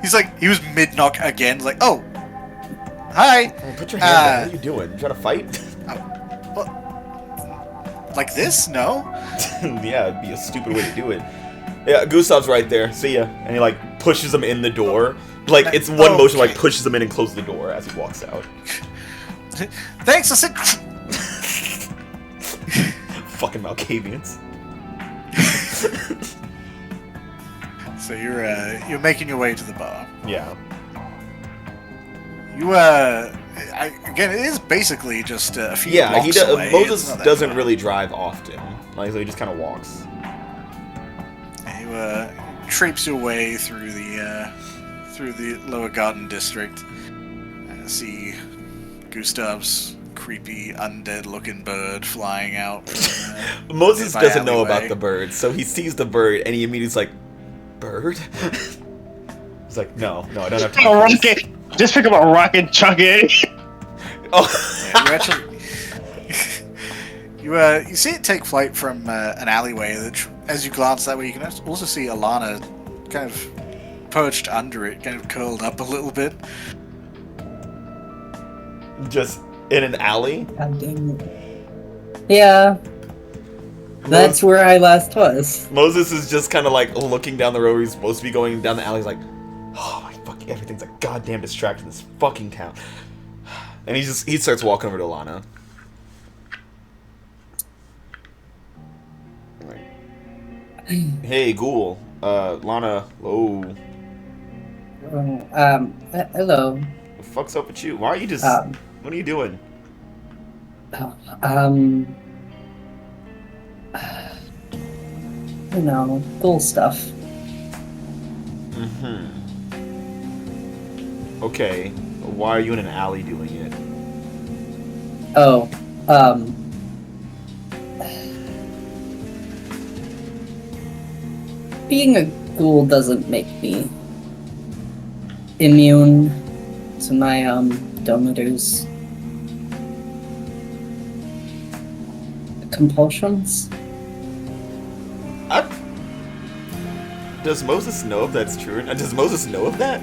He's like, he was mid-knock again, like, oh, hi. Oh, put your hand down. What are you doing? You trying to fight? Like this? No? Yeah, it'd be a stupid way to do it. Yeah, Gustav's right there. See ya. And he, like, pushes him in the door. Like, it's one motion, like, pushes him in and closes the door as he walks out. Thanks, I said... Fucking Malkavians. So you're making your way to the bar. Yeah. You again, it is basically just a few blocks away. Moses doesn't really drive often. Like, so he just kind of walks. You traipse your way through the lower garden district and see Gustav's creepy undead-looking bird flying out. Moses by doesn't know alleyway. about the bird, so he sees the bird and he immediately's like, bird? He's like, no, I don't have time for this. Just pick up a rock and chuck it. Oh. Yeah, you actually you see it take flight from an alleyway. That as you glance that way, you can also see Alana kind of perched under it, kind of curled up a little bit. Just in an alley? God dang it. Yeah. That's where I last was. Moses is just kind of like looking down the road where he's supposed to be going down the alley. He's like, oh my fucking, everything's a goddamn distraction in this fucking town. And he starts walking over to Lana. Like, hey, Ghoul. Lana, hello. Hello. What the fuck's up with you? Why are you just, what are you doing? you know, cool stuff. Mm-hmm. Okay, why are you in an alley doing it? Oh, being a ghoul doesn't make me immune to my, Domitor's compulsions. Does Moses know if that's true? Does Moses know of that?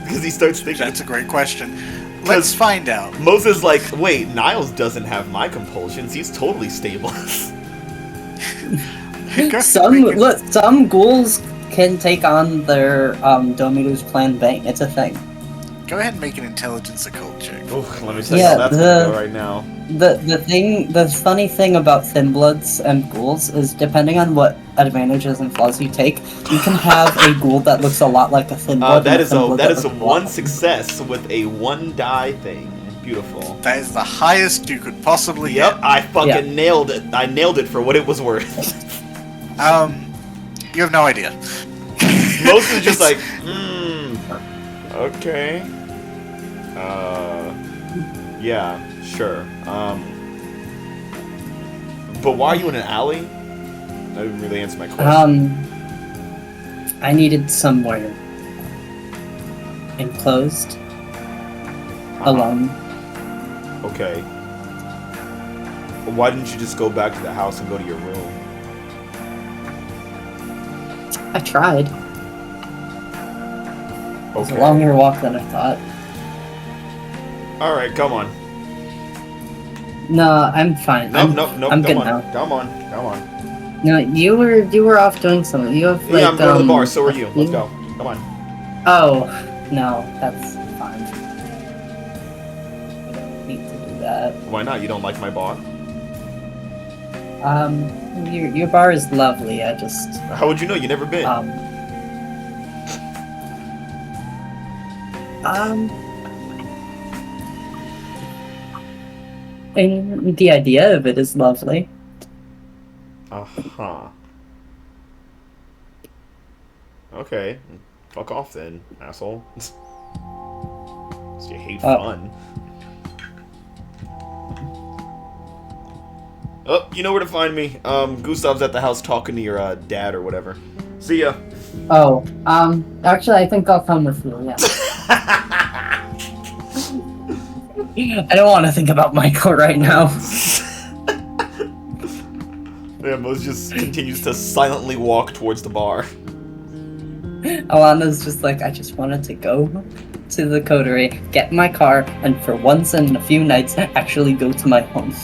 Because he starts thinking... That's a great question. Let's find out. Moses like, wait, Niles doesn't have my compulsions. He's totally stable. Some ghouls can take on their Domitor's clan bane. It's a thing. Go ahead and make an intelligence occult check. Oof, let me tell you how that's gonna go right now. The funny thing about thin bloods and ghouls is depending on what advantages and flaws you take, you can have a ghoul that looks a lot like a thin blood. That is a one success with a 1 die thing. Beautiful. That is the highest you could possibly get. Yep, I fucking nailed it. I nailed it for what it was worth. You have no idea. Most is just like, okay. Yeah, sure. But why are you in an alley? That didn't really answer my question. I needed somewhere enclosed, alone. Okay. Why didn't you just go back to the house and go to your room? I tried. It was a Okay. longer walk than I thought. Alright, come on. No, I'm fine. I'm good now. Come on. No, you were off doing something. You have like, Yeah, I'm going to the bar, so are you. Let's go. Come on. Oh, no, that's fine. I don't need to do that. Why not? You don't like my bar? Your bar is lovely. I just... How would you know? You never been. And the idea of it is lovely. Uh-huh. Okay. Fuck off then, asshole. 'Cause you hate fun. Oh, you know where to find me. Gustav's at the house talking to your dad or whatever. See ya. Oh, actually, I think I'll come with you, yeah. I don't want to think about Michael right now. Yeah, Mose just continues to silently walk towards the bar. Alana's just like, I just wanted to go to the Coterie, get in my car, and for once in a few nights, actually go to my home.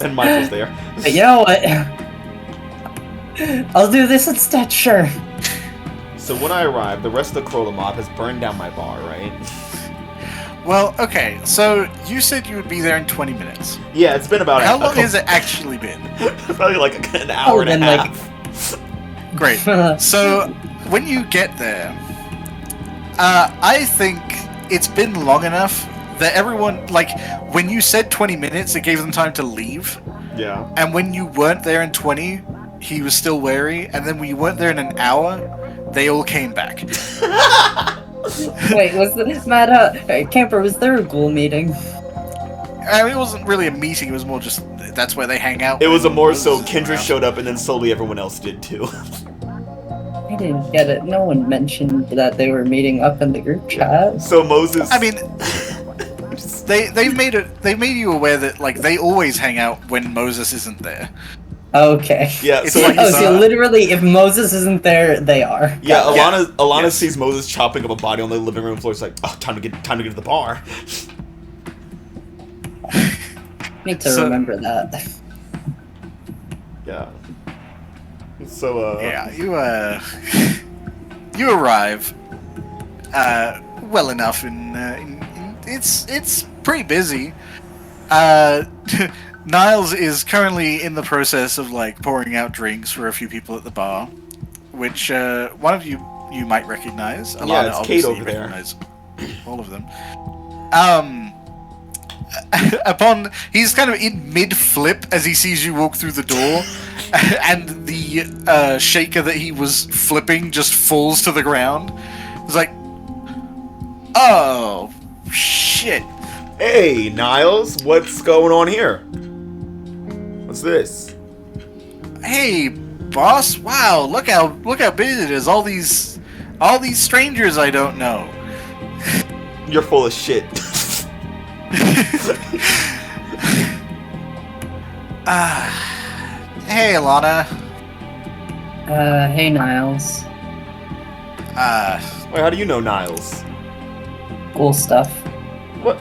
And Michael's there. But you know what? I'll do this instead, sure. So when I arrive, the rest of the Corolla mob has burned down my bar, right? Well, okay, so you said you would be there in 20 minutes. Yeah, it's been about... How long has it actually been? Probably like an hour and a half. Great. So, when you get there, I think it's been long enough that everyone, like, when you said 20 minutes, it gave them time to leave. Yeah. And when you weren't there in 20, he was still wary, and then when you weren't there in an hour, they all came back. Wait, was this Camper, was there a ghoul meeting? I mean, it wasn't really a meeting, it was more just, that's where they hang out. It was a more so Kendra showed up and then slowly everyone else did too. I didn't get it. No one mentioned that they were meeting up in the group chat. So Moses... I mean, they've made you aware that, like, they always hang out when Moses isn't there. Okay. Yeah, it's so like, so literally, if Moses isn't there, they are. Yeah, Alana sees Moses chopping up a body on the living room floor. It's like, oh, time to get to the bar. Need to remember that. Yeah. So yeah, you arrive well enough it's pretty busy. Niles is currently in the process of like pouring out drinks for a few people at the bar, which one of you might recognize. Yeah, it's Kate over there. All of them. He's kind of in mid-flip as he sees you walk through the door, and the the shaker that he was flipping just falls to the ground. It's like, oh, shit. Hey, Niles, what's going on here? What's this? Hey, boss! Wow, look how busy it is. All these strangers I don't know. You're full of shit. Hey, Alana. Hey, Niles. Wait, how do you know Niles? Cool stuff. What?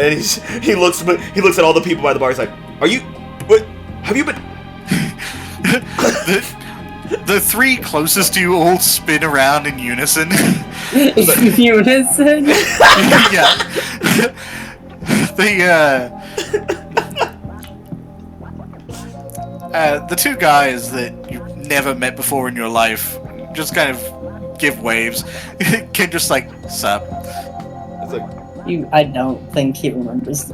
And he looks at all the people by the bar. He's like, "Are you? What? Have you been?" The three closest to you all spin around in unison. Unison? Yeah. The two guys that you've never met before in your life just kind of give waves. Kid just like, sup. It's like, I don't think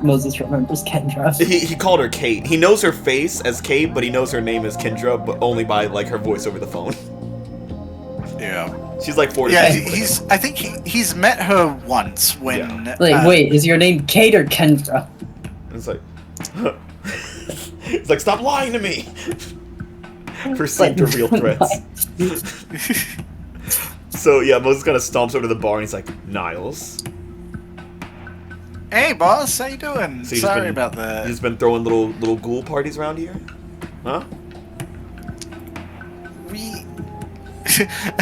Moses remembers Kendra. he called her Kate. He knows her face as Kate, but he knows her name as Kendra, but only by like her voice over the phone. Yeah. She's like 40. Yeah, I think he's met her once when. Yeah. Like, wait, is your name Kate or Kendra? It's like, it's like, stop lying to me. Perceived or real threats. So yeah, Moses kind of stomps over to the bar and he's like, Niles. Hey, boss, how you doing? So Sorry about that. He's been throwing little ghoul parties around here, huh?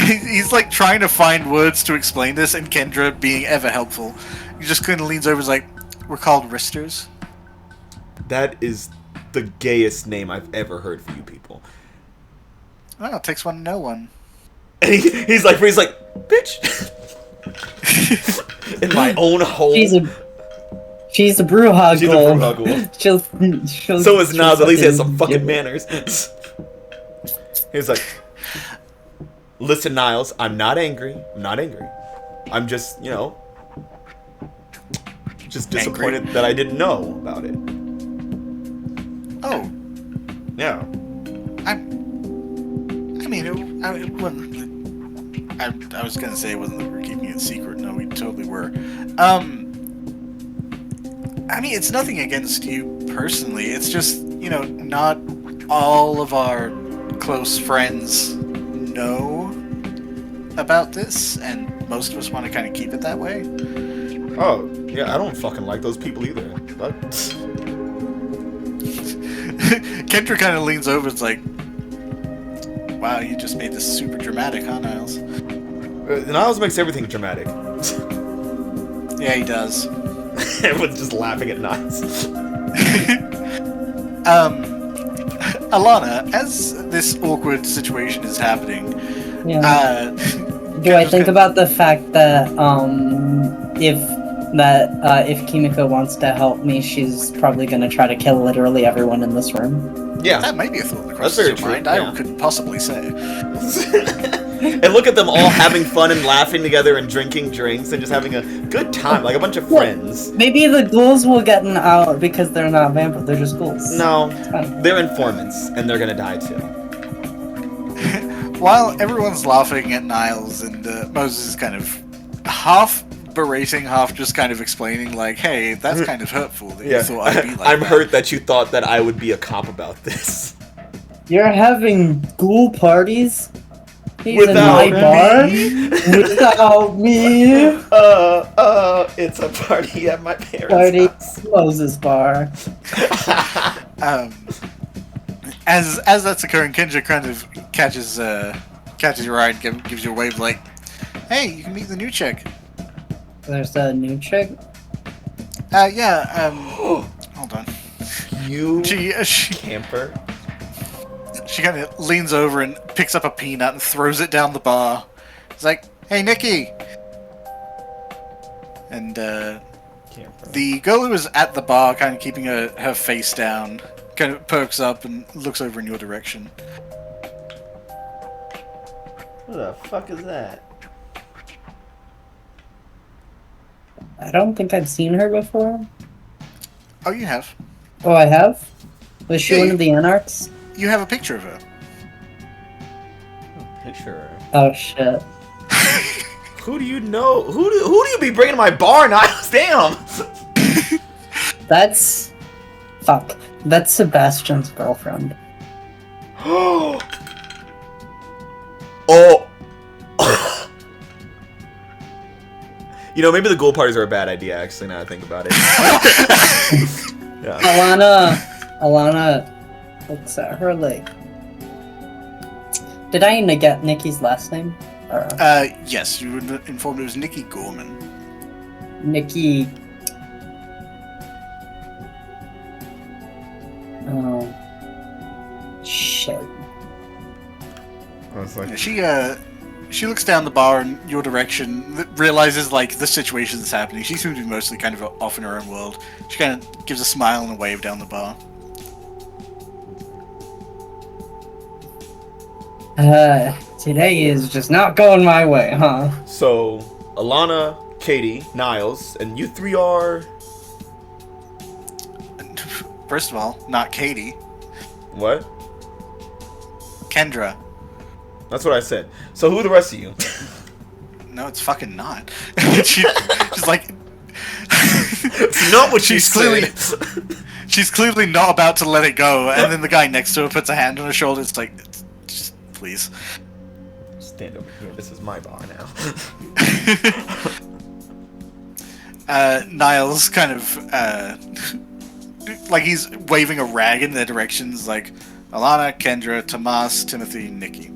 He's like trying to find words to explain this, and Kendra, being ever helpful, he just kind of leans over and is like, we're called Risters. That is the gayest name I've ever heard for you people. Well, it takes one to know one. And he's like, bitch. In my own home. She's a Brewhog She's girl. a Brewhog girl. So is Nas, at least he has some fucking manners. He's like, listen, Niles, I'm not angry. I'm just, just disappointed that I didn't know about it. Oh. Yeah. I was gonna say it wasn't that we were keeping it secret. No, we totally were. It's nothing against you personally. It's just, not all of our close friends know about this, and most of us want to kind of keep it that way. Oh, yeah, I don't fucking like those people either. Kendra kind of leans over and is like, wow, you just made this super dramatic, huh, Niles? Niles makes everything dramatic. Yeah, he does. Everyone's just laughing at Niles. Alana, as this awkward situation is happening, do I think about the fact that if Kimiko wants to help me, she's probably gonna try to kill literally everyone in this room? Yeah, that might be a thought that crosses your mind. Yeah. I couldn't possibly say. And look at them all having fun and laughing together and drinking drinks and just having a good time, like a bunch of friends. Maybe the ghouls will get out because they're not vampires, they're just ghouls. No, they're informants, and they're gonna die too. While everyone's laughing at Niles, and Moses is kind of half berating, half just kind of explaining, like, hey, that's kind of hurtful that you thought I'd be like I'm that. hurt that you thought that I would be a cop about this. You're having ghoul parties? Without in my bar? Without me? It's a party at my parents' Party house. Moses bar. As that's occurring, Kendra kind of catches your eye and gives you a wave like, hey, you can meet the new chick. There's a new chick? Hold on. You She camper. She kind of leans over and picks up a peanut and throws it down the bar. It's like, hey, Nikki! And the girl who was at the bar, kind of keeping her face down, kind of perks up and looks over in your direction. What the fuck is that? I don't think I've seen her before. Oh, you have. Oh, I have? Was she one of the Anarchs? You have a picture of her. Sure. Oh shit. Who do you know? Who do you be bringing to my bar, Niles? Damn. That's... Fuck. That's Sebastian's girlfriend. Oh. You know, maybe the ghoul parties are a bad idea, actually, now I think about it. Yeah. Alana looks at her like... Did I get Nikki's last name? Or... Yes, you were informed it was Nikki Gorman. Nikki... Oh... Shit. I was like, She looks down the bar in your direction, realizes, like, the situation that's happening. She seems to be mostly kind of off in her own world. She kind of gives a smile and a wave down the bar. Today is just not going my way, huh? so, Alana, Katie, Niles, and you three are... First of all, not Katie. What? Kendra. That's what I said. So who are the rest of you? No, it's fucking not. She's like... It's not what she's clearly... said. She's clearly not about to let it go, and then the guy next to her puts a hand on her shoulder. It's like, just please. Stand over here. This is my bar now. Niles kind of, like he's waving a rag in their directions, like, Alana, Kendra, Tomas, Timothy, Nikki.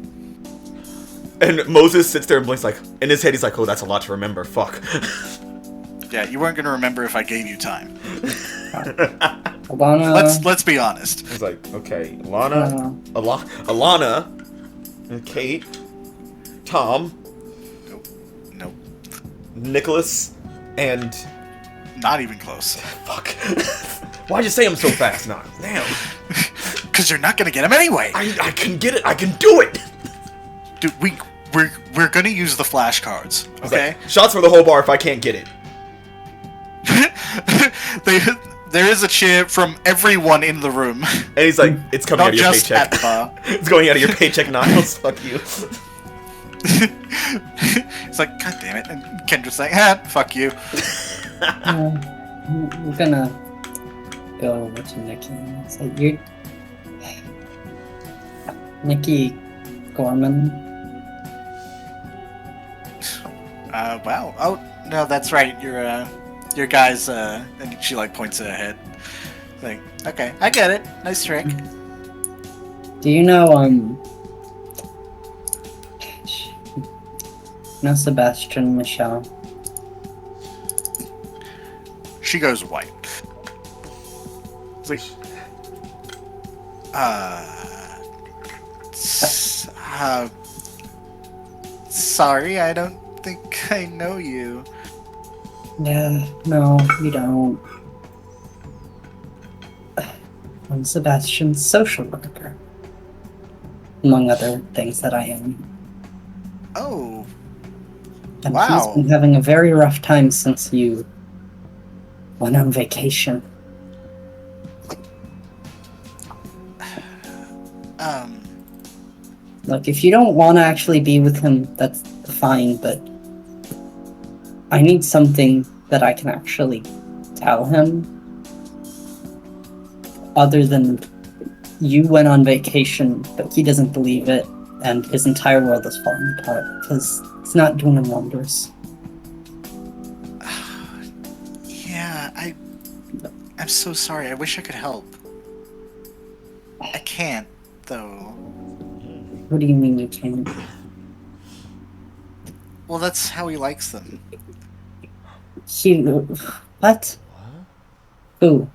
And Moses sits there and blinks, like, in his head he's like, oh, that's a lot to remember, fuck. Yeah, you weren't gonna remember if I gave you time. Alana... Let's be honest. He's like, okay, Alana, and Kate, Tom, Nope. Nicholas, and... Not even close. Fuck. Why'd you say them so fast now? Damn. Because you're not gonna get him anyway. I can get it. I can do it. Dude, we're gonna use the flashcards, okay? Like, shots for the whole bar if I can't get it. There is a cheer from everyone in the room. And he's like, it's coming Not out of your just paycheck. at the bar. It's going out of your paycheck, Niles. Fuck you. It's like, god damn it. And Kendra's like, fuck you. I'm gonna go over to Nikki and say, you're... Nikki Gorman. Wow. Oh, no, that's right. Your guys, and she, like, points at her head. Like, okay, I get it. Nice trick. Do you know, Sebastian Michelle? She goes white. It's like, sorry, I don't think I know you. Yeah, no, you don't. I'm Sebastian's social worker. Among other things that I am. Oh. And Wow. he's been having a very rough time since you went on vacation. Look, if you don't want to actually be with him, that's fine, but I need something that I can actually tell him. Other than you went on vacation, but he doesn't believe it, and his entire world is falling apart, because it's not doing him wonders. Yeah, I'm so sorry. I wish I could help. I can't, though. What do you mean you can't? Well, that's how he likes them. What? Who?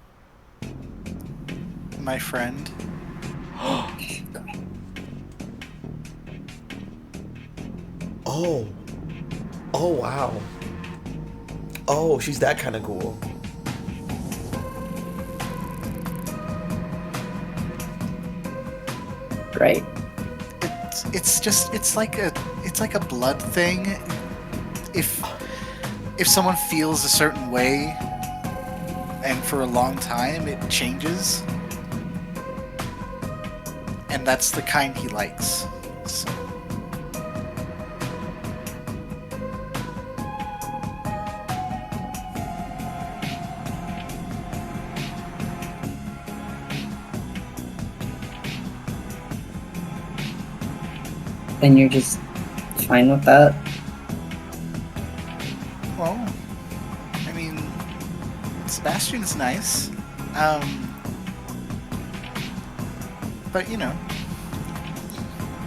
My friend. Oh. Oh, wow. Oh, she's that kind of cool. Right. It's like a blood thing. If someone feels a certain way and for a long time it changes, and that's the kind he likes. So then you're just fine with that? Well, I mean, Sebastian's nice. But you know,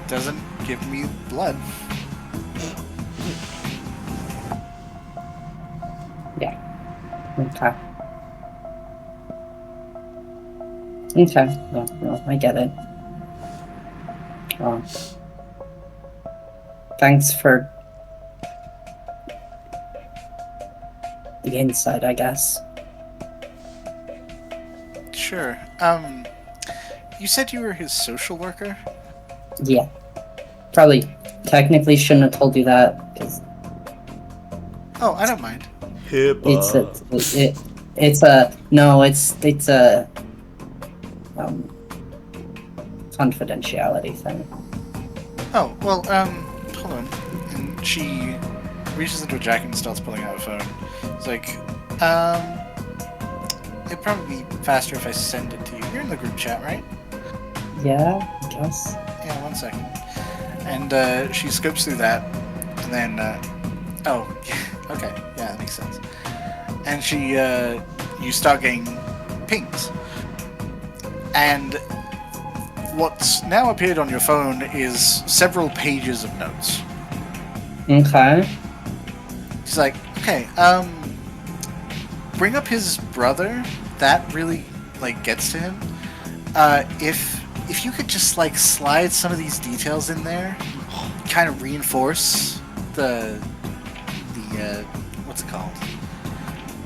doesn't give me blood. Yeah. Okay. Okay. No, I get it. Thanks for the insight, I guess. Sure. You said you were his social worker? Yeah. Probably technically shouldn't have told you that, because Oh, I don't mind. it's a confidentiality thing. Oh, well, hold on. And she reaches into her jacket and starts pulling out her phone. It's like, it'd probably be faster if I send it to you. You're in the group chat, right? Yeah, I guess. Yeah, 1 second. And, she scopes through that, and then, oh, okay, yeah, that makes sense. And she, you start getting pings. And what's now appeared on your phone is several pages of notes. Okay. She's like, okay, bring up his brother. That really, like, gets to him. If you could just, like, slide some of these details in there, kind of reinforce the what's it called?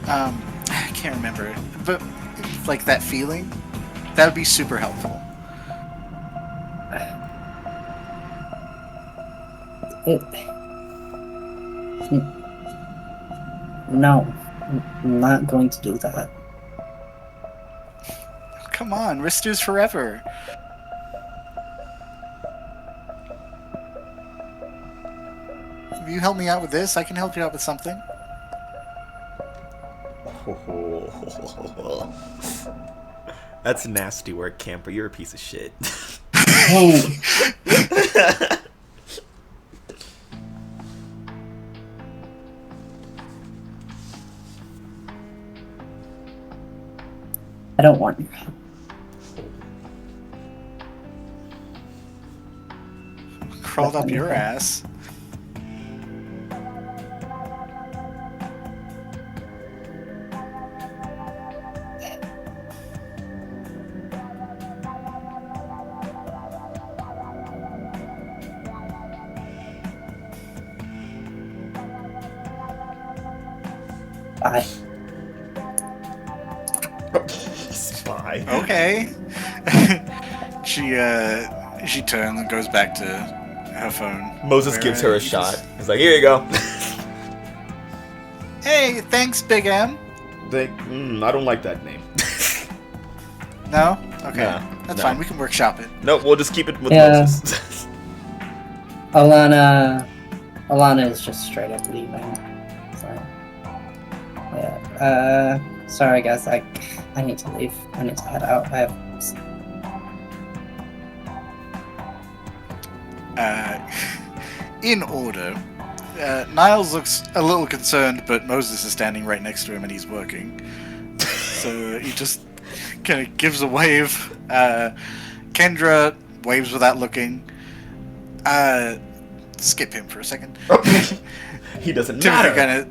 I can't remember, but like that feeling, that would be super helpful. No, I'm not going to do that. Come on, Risters forever. If you help me out with this, I can help you out with something. That's nasty work, Camper. You're a piece of shit. Hey. I don't want your help. Crawled up your ass. Bye. Spy. Okay. She turns and goes back to her phone. Moses gives her a shot. He's like, here you go. Hey, thanks, Big M. I don't like that name. No? Okay. Nah, That's no. fine. We can workshop it. Nope, we'll just keep it with Yeah. Moses. Alana is just straight up leaving. So, yeah. Sorry guys, I need to leave. I need to head out. I have. In order, Niles looks a little concerned, but Moses is standing right next to him and he's working. So he just kind of gives a wave. Kendra waves without looking. Skip him for a second. He doesn't Timothy matter.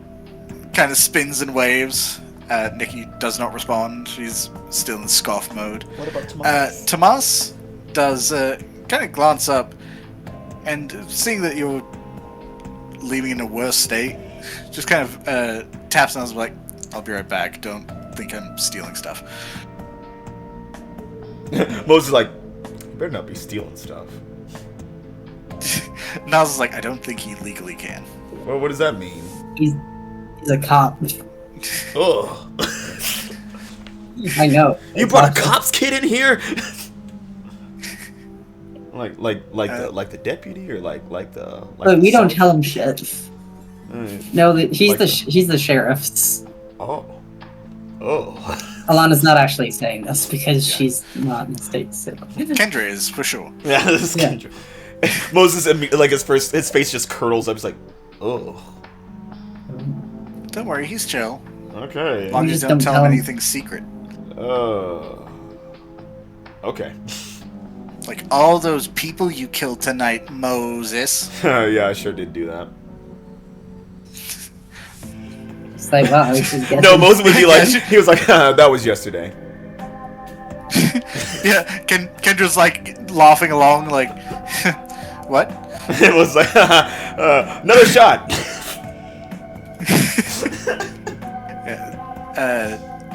kind of spins and waves. Nikki does not respond. She's still in scoff mode. What about Tomas? Tomas does kind of glance up, and seeing that you're leaving in a worse state, just kind of taps on us like, I'll be right back. Don't think I'm stealing stuff. Moses is like, you better not be stealing stuff. Niles is like, I don't think he legally can. Well, what does that mean? He's a cop. Ugh. I know. You brought a cop's kid in here? like the deputy or like the. But we don't tell him shit. No, he's Like he's the sheriff. Oh. Alana's not actually saying this because she's not in the state. So. Kendra is, for sure. Yeah, this is Yeah. Kendra. Moses, like his face just curdles up. He's like, oh. Don't worry, he's chill. Okay. As long as you don't tell him anything secret. Okay. Like all those people you killed tonight, Moses. Yeah, I sure did do that. It's like, wow, this is getting... No, Moses would be like, he was like, that was yesterday. Yeah, Kendra's like laughing along, like, what? It was like, another shot.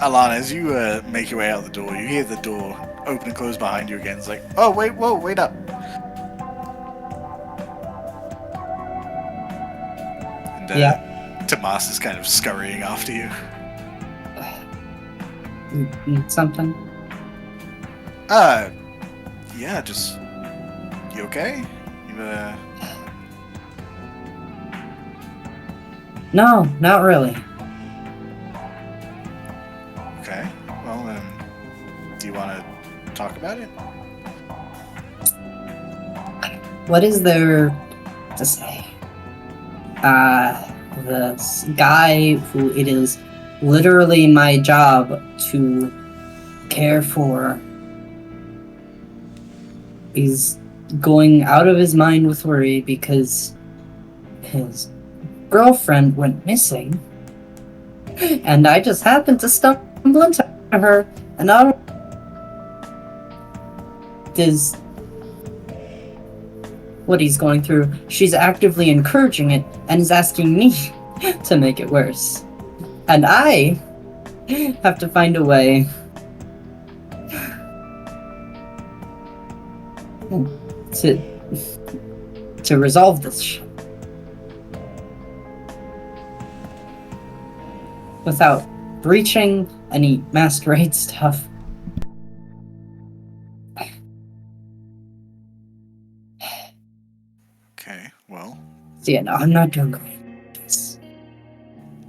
Alana, as you make your way out the door, you hear the door open and close behind you again. It's like, oh, wait up. And Yeah. Tomas is kind of scurrying after you. Need something? Yeah, just... You okay? You, No, not really. Okay, well, do you want to talk about it? What is there to say? The guy who it is literally my job to care for is going out of his mind with worry because his girlfriend went missing, and I just happened to stumble into her, and I don't... Is what he's going through. She's actively encouraging it and is asking me to make it worse. And I have to find a way to resolve this shit without breaching any Masquerade stuff. Okay, well... So yeah, no, I'm not doing great.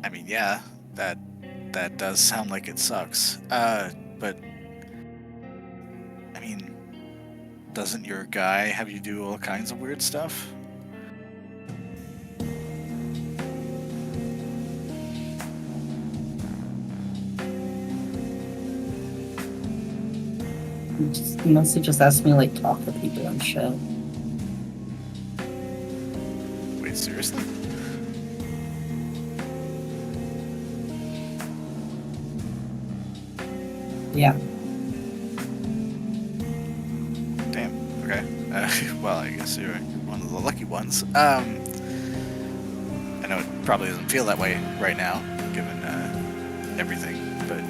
I mean, yeah, that does sound like it sucks. But... I mean... Doesn't your guy have you do all kinds of weird stuff? He mostly just asked me to, like, talk to people and shit. Wait, seriously? Yeah. Damn, okay. Well, I guess you're one of the lucky ones. I know it probably doesn't feel that way right now, given everything, but...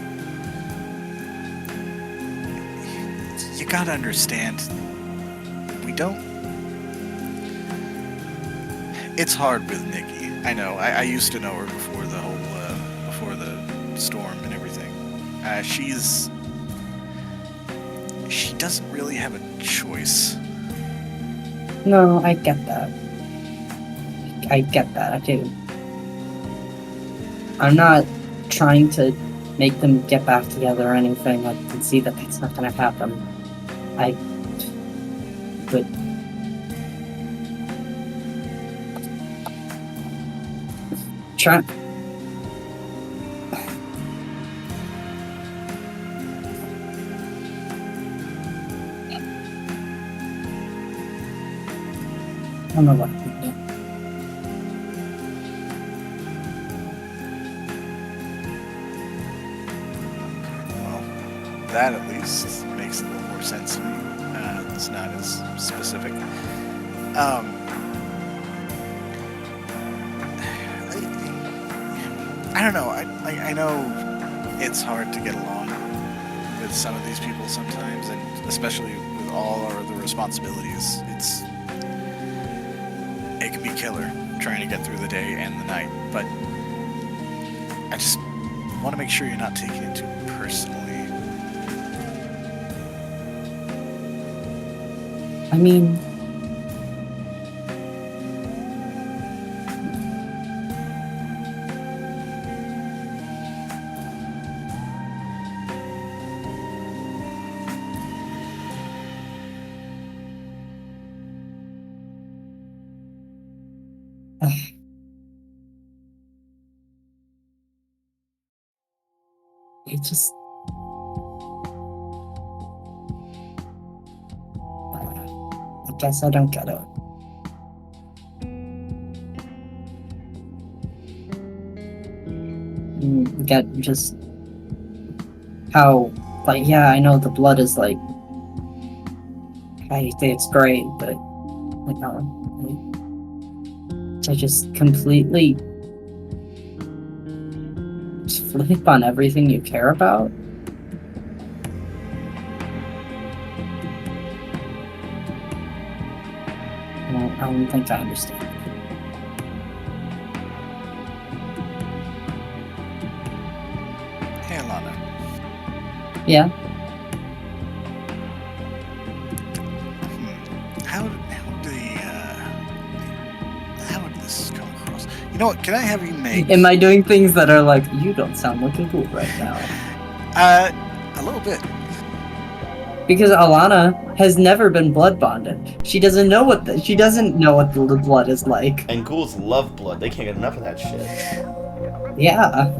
You gotta understand, we don't... It's hard with Nikki. I know, I used to know her before the whole, before the storm and everything. She doesn't really have a choice. No, I get that. I get that, I do. I'm not trying to make them get back together or anything. I can see that that's not gonna happen. But... Try... I don't know what I can do. Well, that at least makes a little more sense to me. It's not as specific. I don't know. I know it's hard to get along with some of these people sometimes, and especially with all our other responsibilities. It can be killer trying to get through the day and the night, but I just want to make sure you're not taking it too personally. I mean... It just. I guess I don't get it. Get just how, like, yeah, I know the blood is like, I think it's great, but like, I just completely just flip on everything you care about. I don't think I understand. Hey, Alana. Yeah. How would this come across? You know what? Can I have you make? Am I doing things that are like, you don't sound looking cool right now? A little bit. Because Alana has never been blood bonded. She doesn't know what she doesn't know what the blood is like. And ghouls love blood. They can't get enough of that shit. Yeah.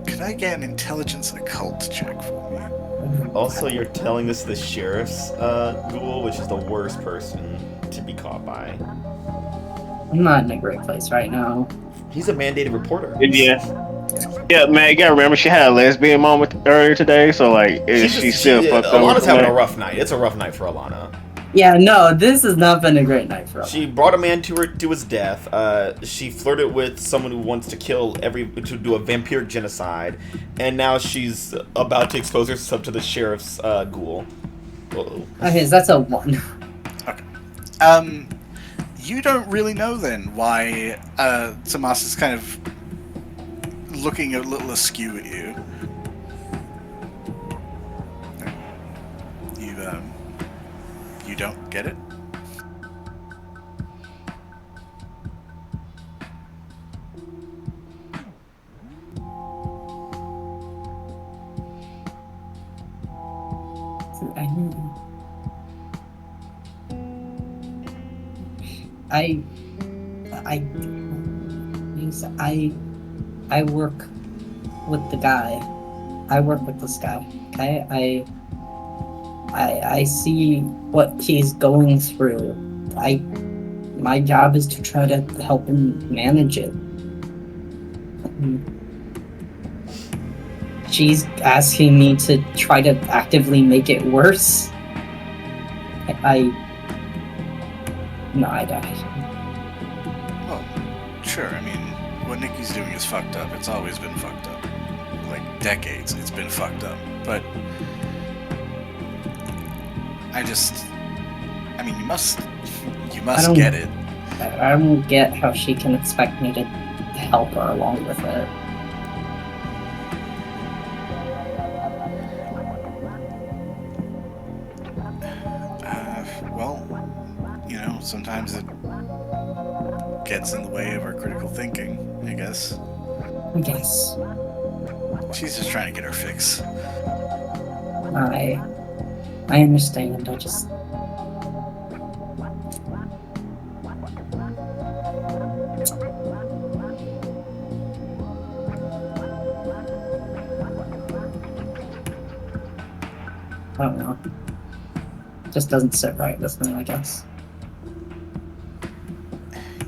Could I get an intelligence and occult check for me? Also, you're telling this to the sheriff's ghoul, which is the worst person to be caught by. I'm not in a great place right now. He's a mandated reporter. Yeah, man, you gotta remember she had a lesbian moment earlier today, so like, she's still fucked up. Alana's having a rough night. It's a rough night for Alana. Yeah, no, this has not been a great night for Alana. She brought a man to his death. She flirted with someone who wants to to do a vampiric genocide, and now she's about to expose herself to the sheriff's ghoul. Uh-oh. Okay, so that's a 1. Okay. You don't really know then why Tomas is kind of looking a little askew at you. You don't get it? I work with the guy. I work with this guy. Okay, I see what he's going through. My job is to try to help him manage it. She's asking me to try to actively make it worse. No, I don't. Well, sure, I mean, what Nikki's doing is fucked up. It's always been fucked up. Like, decades, it's been fucked up. But I mean, you must get it. I don't get how she can expect me to help her along with it. Well, you know, sometimes it gets in the way of our critical thinking, I guess. I guess. She's just trying to get her fix. I understand, I just... I don't know. Just doesn't sit right with me, I guess.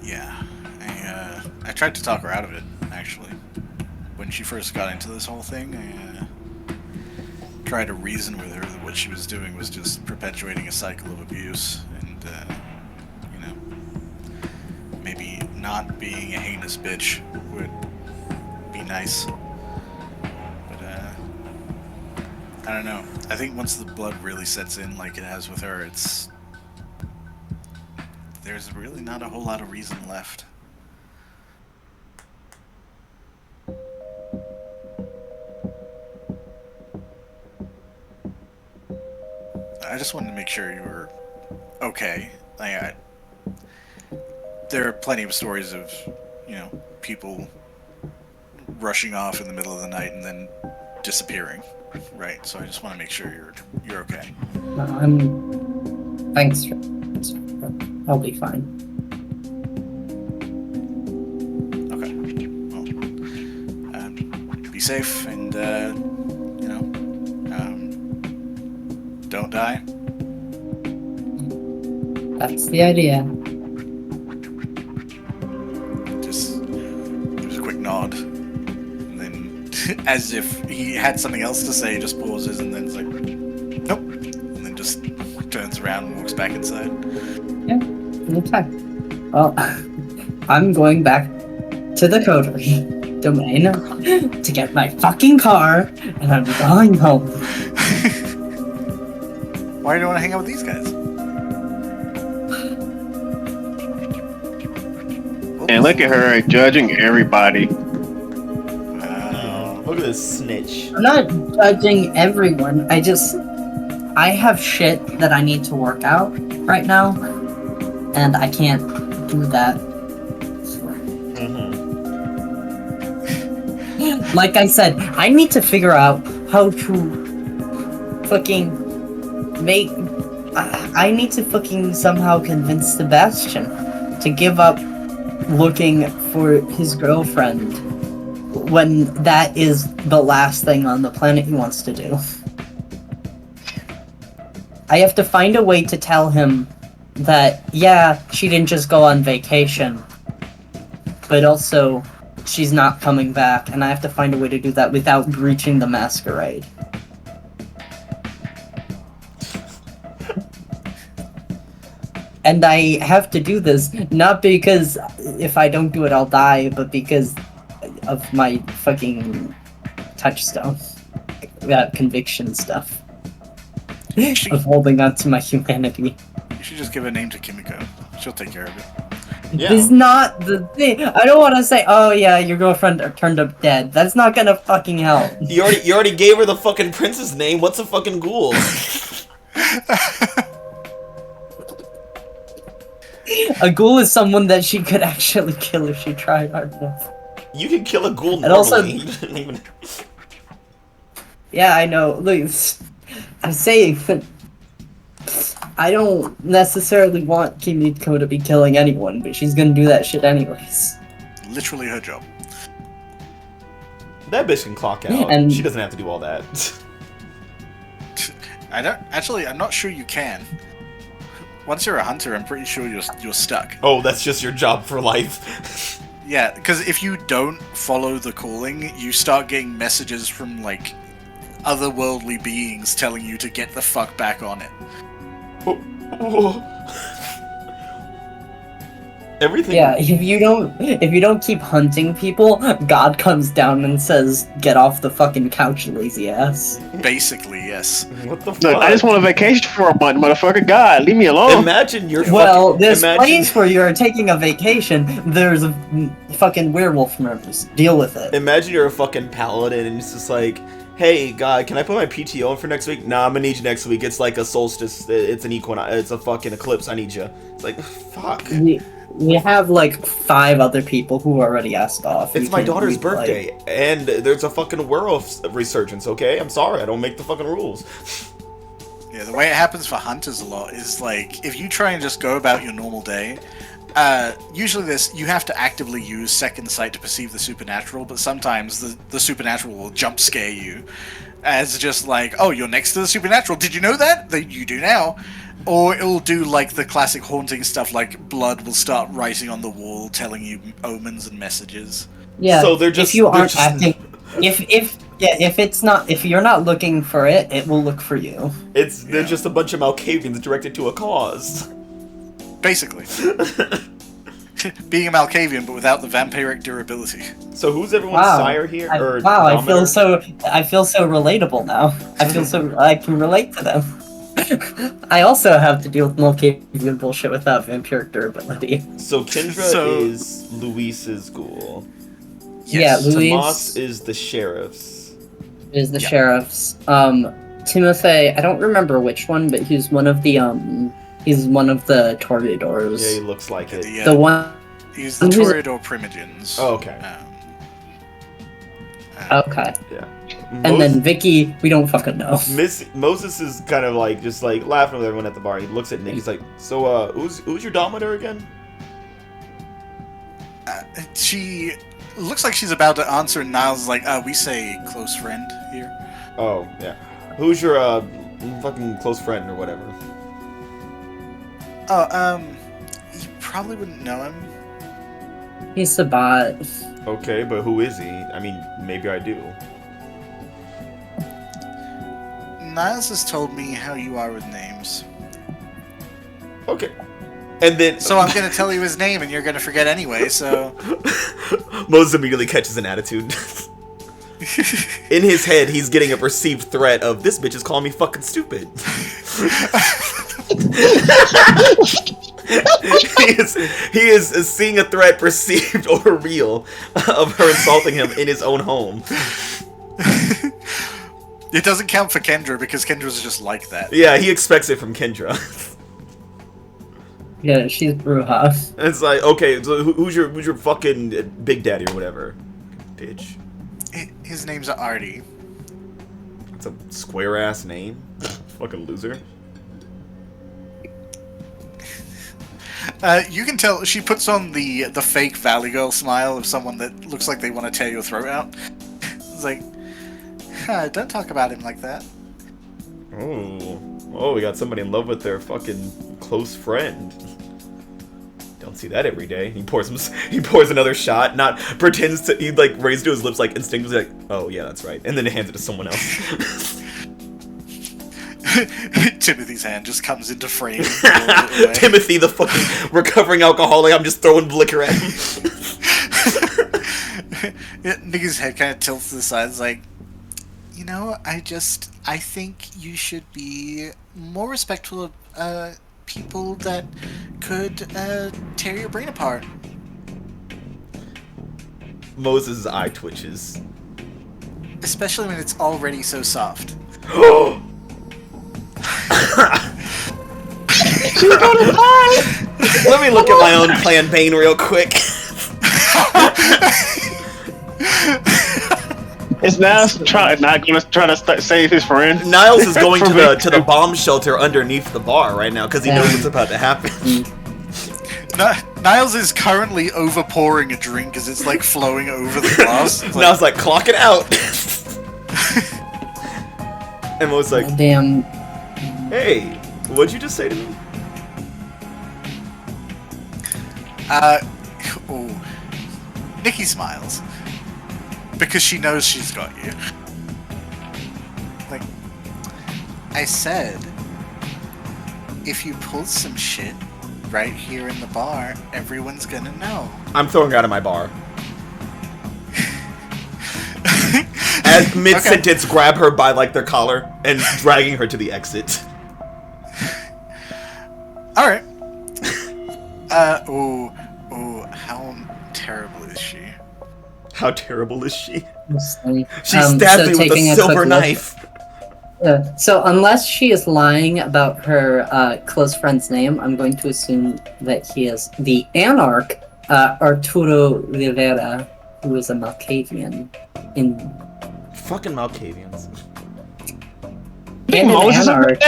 Yeah, I tried to talk her out of it, actually. When she first got into this whole thing, I tried to reason with her that what she was doing was just perpetuating a cycle of abuse, and, you know, maybe not being a heinous bitch would be nice. But, I don't know. I think once the blood really sets in like it has with her, there's really not a whole lot of reason left. I just wanted to make sure you were okay. There are plenty of stories of, you know, people rushing off in the middle of the night and then disappearing, right? So I just want to make sure you're okay. Thanks. I'll be fine. Okay. Well, be safe, and you know, don't die. That's the idea. Just gives a quick nod. And then, as if he had something else to say, just pauses and then is like, nope. And then just turns around and walks back inside. Yeah, okay. Well, I'm going back to the Coterie domain to get my fucking car, and I'm going home. Why do you want to hang out with these guys? And look at her judging everybody. Wow. Look at this snitch. I'm not judging everyone. I have shit that I need to work out right now, and I can't do that. Like I said, I need to figure out how to fucking make... I need to fucking somehow convince Sebastian to give up looking for his girlfriend when that is the last thing on the planet he wants to do. I have to find a way to tell him that, yeah, she didn't just go on vacation, but also she's not coming back, and I have to find a way to do that without breaching the Masquerade. And I have to do this, not because if I don't do it I'll die, but because of my fucking touchstone. Conviction stuff. Of holding on to my humanity. You should just give a name to Kimiko. She'll take care of it. Yeah. This is not the thing. I don't want to say, oh yeah, your girlfriend turned up dead. That's not gonna fucking help. You already gave her the fucking prince's name. What's a fucking ghoul? A ghoul is someone that she could actually kill if she tried hard enough. You can kill a ghoul And also- normally. You didn't even... Yeah, I know. Look, I'm saying that I don't necessarily want Kimiko to be killing anyone, but she's gonna do that shit anyways. Literally her job. That bitch can clock out. And- She doesn't have to do all that. I'm not sure you can. Once you're a hunter, I'm pretty sure you're stuck. Oh, that's just your job for life. Yeah, because if you don't follow the calling, you start getting messages from, like, otherworldly beings telling you to get the fuck back on it. Everything. Yeah, if you don't keep hunting people, God comes down and says, "Get off the fucking couch, lazy ass." Basically, yes. What the fuck? Look, I just want a vacation for a month, motherfucker. God, leave me alone. Imagine you're Well, fucking... this imagine... place where you're taking a vacation, there's a fucking werewolf murders. Deal with it. Imagine you're a fucking paladin and it's just like, hey, God, can I put my PTO in for next week? Nah, I'm gonna need you next week. It's like a solstice. It's an equinox. It's a fucking eclipse. I need you. It's like, fuck. We have like 5 other people who already asked off. It's You my can't daughter's be, like- birthday, and there's a fucking werewolf resurgence, okay? I'm sorry, I don't make the fucking rules. Yeah, the way it happens for hunters a lot is, like, if you try and just go about your normal day, usually you have to actively use second sight to perceive the supernatural, but sometimes the supernatural will jump scare you as just like, oh, you're next to the supernatural, did you know that? That you do now. Or it'll do, like, the classic haunting stuff, like blood will start writing on the wall telling you omens and messages. Yeah. So they're just- if you they're aren't just- acting, if you're not looking for it, it will look for you. They're just a bunch of Malkavians directed to a cause. Basically. Being a Malkavian, but without the vampiric durability. So who's everyone's sire here? I Dominator? feel so relatable now. I feel so I can relate to them. I also have to deal with Malkavian bullshit without vampiric durability. So Kendra is Luis's ghoul. Yes. Yeah, Luis Tomas is the sheriff's. is the sheriff's. Timothy, I don't remember which one, but he's one of the Toreadors. Yeah, he looks like it. The one. He's the Toreador Primogens. Oh, okay. Okay. Yeah. And then Vicky, we don't fucking know. Moses is kind of like just like laughing with everyone at the bar. He looks at Nick. He's like, "So, who's your Dominator again?" She looks like she's about to answer, and Niles is like, we say close friend here. Oh yeah. Who's your fucking close friend or whatever. Oh, you probably wouldn't know him. He's the bot. Okay, but who is he? I mean, maybe I do. Niles has told me how you are with names. Okay. And then... So I'm gonna tell you his name and you're gonna forget anyway, so... Moses immediately catches an attitude. In his head, he's getting a perceived threat of, this bitch is calling me fucking stupid. he is seeing a threat, perceived or real, of her insulting him in his own home. It doesn't count for Kendra because Kendra's just like that. Yeah, he expects it from Kendra. Yeah, she's Bruja. It's like, okay, so who's your fucking big daddy or whatever, bitch? His name's Artie. That's a square ass name. Fucking loser. You can tell she puts on the fake Valley Girl smile of someone that looks like they want to tear your throat out. It's like, don't talk about him like that. Oh, we got somebody in love with their fucking close friend. Don't see that every day. He pours another shot, pretends to, he like raises to his lips like instinctively like, oh yeah, that's right, and then he hands it to someone else. Timothy's hand just comes into frame. Timothy, the fucking recovering alcoholic, I'm just throwing liquor at him. Nigga's head kind of tilts to the side. It's like, you know, I think you should be more respectful of people that could tear your brain apart. Moses' eye twitches. Especially when it's already so soft. Let me look at my own plan Bane real quick. Is Niles not going to try to save his friend? Niles is going to the bomb shelter underneath the bar right now because he knows what's about to happen. Niles is currently overpouring a drink as it's like flowing over the glass. Niles like, clock it out. And Mo's like, damn. Hey, what'd you just say to me? Nikki smiles. Because she knows she's got you. Like, I said, if you pull some shit right here in the bar, everyone's gonna know. I'm throwing her out of my bar. As mid-sentence, grab her by, like, their collar and dragging her to the exit. Alright. How terrible is she? How terrible is she? She She stabbed me with a silver knife. So unless she is lying about her close friend's name, I'm going to assume that he is the Anarch, Arturo Rivera, who is a Malkavian. Fucking Malkavians. And an Anarch.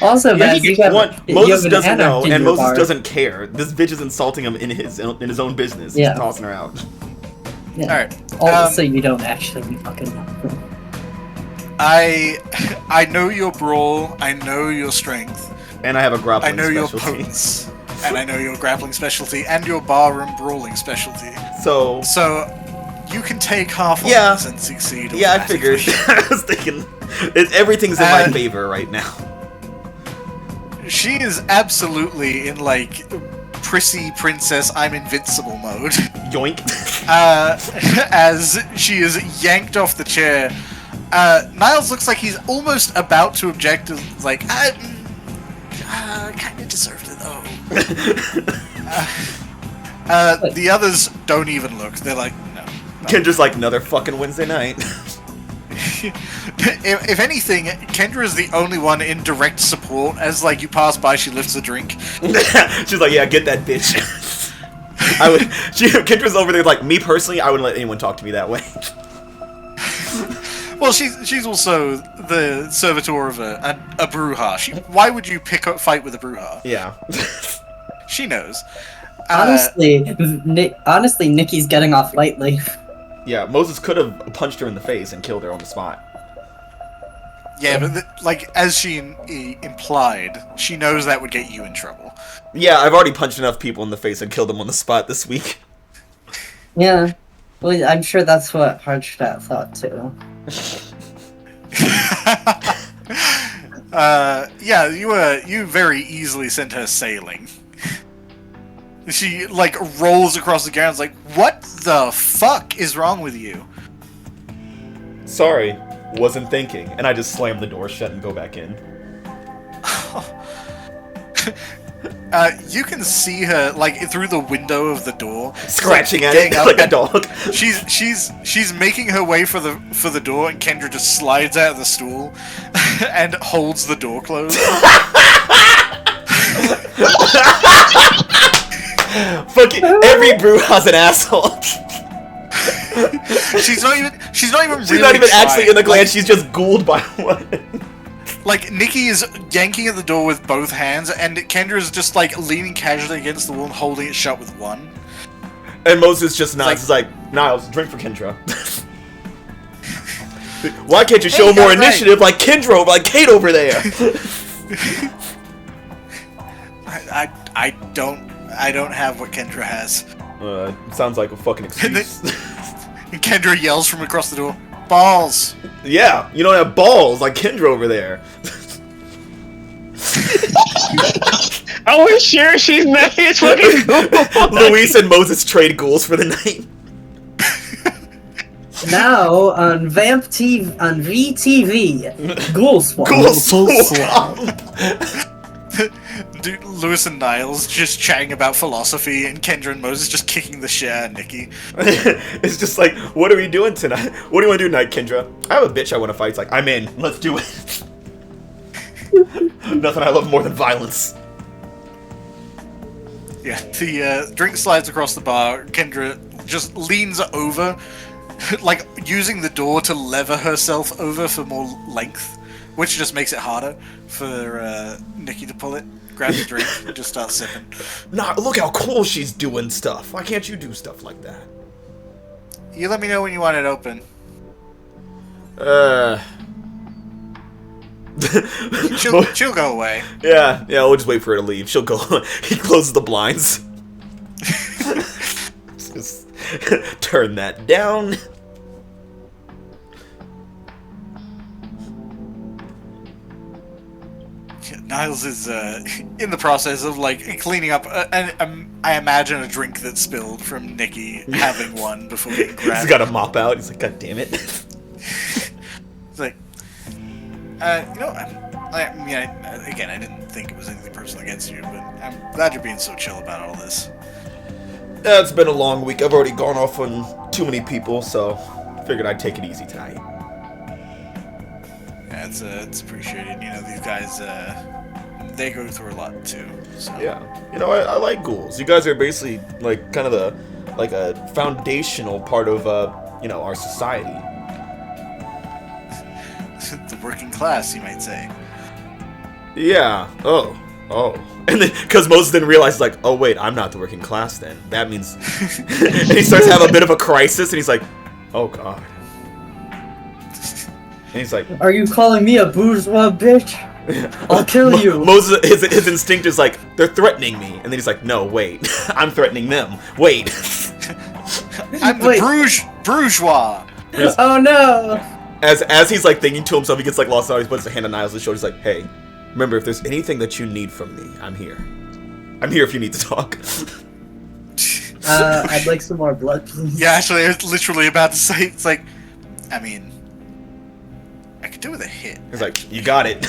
Also, Yeah, Vaz, you have Moses an doesn't Anarch know, in and your Moses bar. doesn't care. This bitch is insulting him in his own business. Yeah. He's tossing her out. Yeah. Alright. Also, you don't actually fucking know. I know your brawl, I know your strength, And I have a grappling I know your specialty. potence, and I know your grappling specialty, and your barroom brawling specialty. So you can take half on Yeah. this and succeed. yeah, I figured. automatically. I was thinking, everything's in my favor right now. She is absolutely in, like, prissy princess I'm invincible mode. Yoink. As she is yanked off the chair. Niles looks like he's almost about to object, like, I kinda deserved it though. The others don't even look. They're like, no. Kendra's like, another fucking Wednesday night. If anything, Kendra is the only one in direct support, as, like, you pass by, she lifts a drink. She's like, yeah, get that bitch. Kendra's over there like, me personally, I wouldn't let anyone talk to me that way. Well, she's also the servitor of a Bruja. Why would you fight with a Bruja? Yeah. She knows. Honestly, Nikki's getting off lightly. Yeah, Moses could have punched her in the face and killed her on the spot. Yeah, but like as she implied, she knows that would get you in trouble. Yeah, I've already punched enough people in the face and killed them on the spot this week. Yeah. Well, I'm sure that's what Hardstadt thought too. Yeah, you very easily sent her sailing. She like rolls across the ground, like, what the fuck is wrong with you? Sorry, wasn't thinking, and I just slam the door shut and go back in. You can see her like through the window of the door, scratching at it like a dog. She's making her way for the door, and Kendra just slides out of the stool and holds the door closed. Fucking every brew has an asshole. She's not even actually in the gland. She's just ghouled by one. Like, Nikki is yanking at the door with both hands, and Kendra is just, like, leaning casually against the wall and holding it shut with one. And Moses just nods. He's like, Niles, drink for Kendra. Why can't you show more initiative like Kendra, like Kate over there? I don't have what Kendra has. Sounds like a fucking excuse. And Kendra yells from across the door, balls! Yeah, you don't have balls like Kendra over there. I was sure she's not his fucking ghoul. Luis and Moses trade ghouls for the night. Now on on VTV, Ghoul Swamp. Ghoul Swamp. Dude, Lewis and Niles just chatting about philosophy, and Kendra and Moses just kicking the shit out of Nikki. It's just like, what are we doing tonight? What do you want to do tonight, Kendra? I have a bitch I want to fight. It's like, I'm in. Let's do it. Nothing I love more than violence. Yeah, the drink slides across the bar. Kendra just leans over, like using the door to lever herself over for more length, which just makes it harder for Nikki to pull it. Grab the drink and just start sipping. Nah, look how cool she's doing stuff. Why can't you do stuff like that? You let me know when you want it open. She'll go away. Yeah, we'll just wait for her to leave. She'll go. He closes the blinds. Just turn that down. Niles is in the process of like cleaning up, I imagine a drink that spilled from Nikki having one before getting grabbed. He's got a mop out. He's like, God damn it. It's like, again, I didn't think it was anything personal against you, but I'm glad you're being so chill about all this. Yeah, it's been a long week. I've already gone off on too many people, so figured I'd take it easy tonight. Yeah, it's appreciated. You know, these guys, they go through a lot too. So. Yeah, I like ghouls. You guys are basically like kind of a foundational part of our society. The working class, you might say. Yeah. Oh. And then, because Moses didn't realize, like, oh wait, I'm not the working class then. That means, and he starts to have a bit of a crisis, and he's like, oh god. And he's like, are you calling me a bourgeois bitch? I'll kill you. Moses, his instinct is like, they're threatening me. And then he's like, no, wait. I'm threatening them. Wait. I'm the bourgeois. Oh no. As he's like thinking to himself, he gets like lost out. He puts a hand on Niles' shoulder. He's like, hey, remember, if there's anything that you need from me, I'm here. I'm here if you need to talk. I'd like some more blood, please. Yeah, actually, I was literally about to say, it's like, I mean, I could do with a hit. He's like, you got it.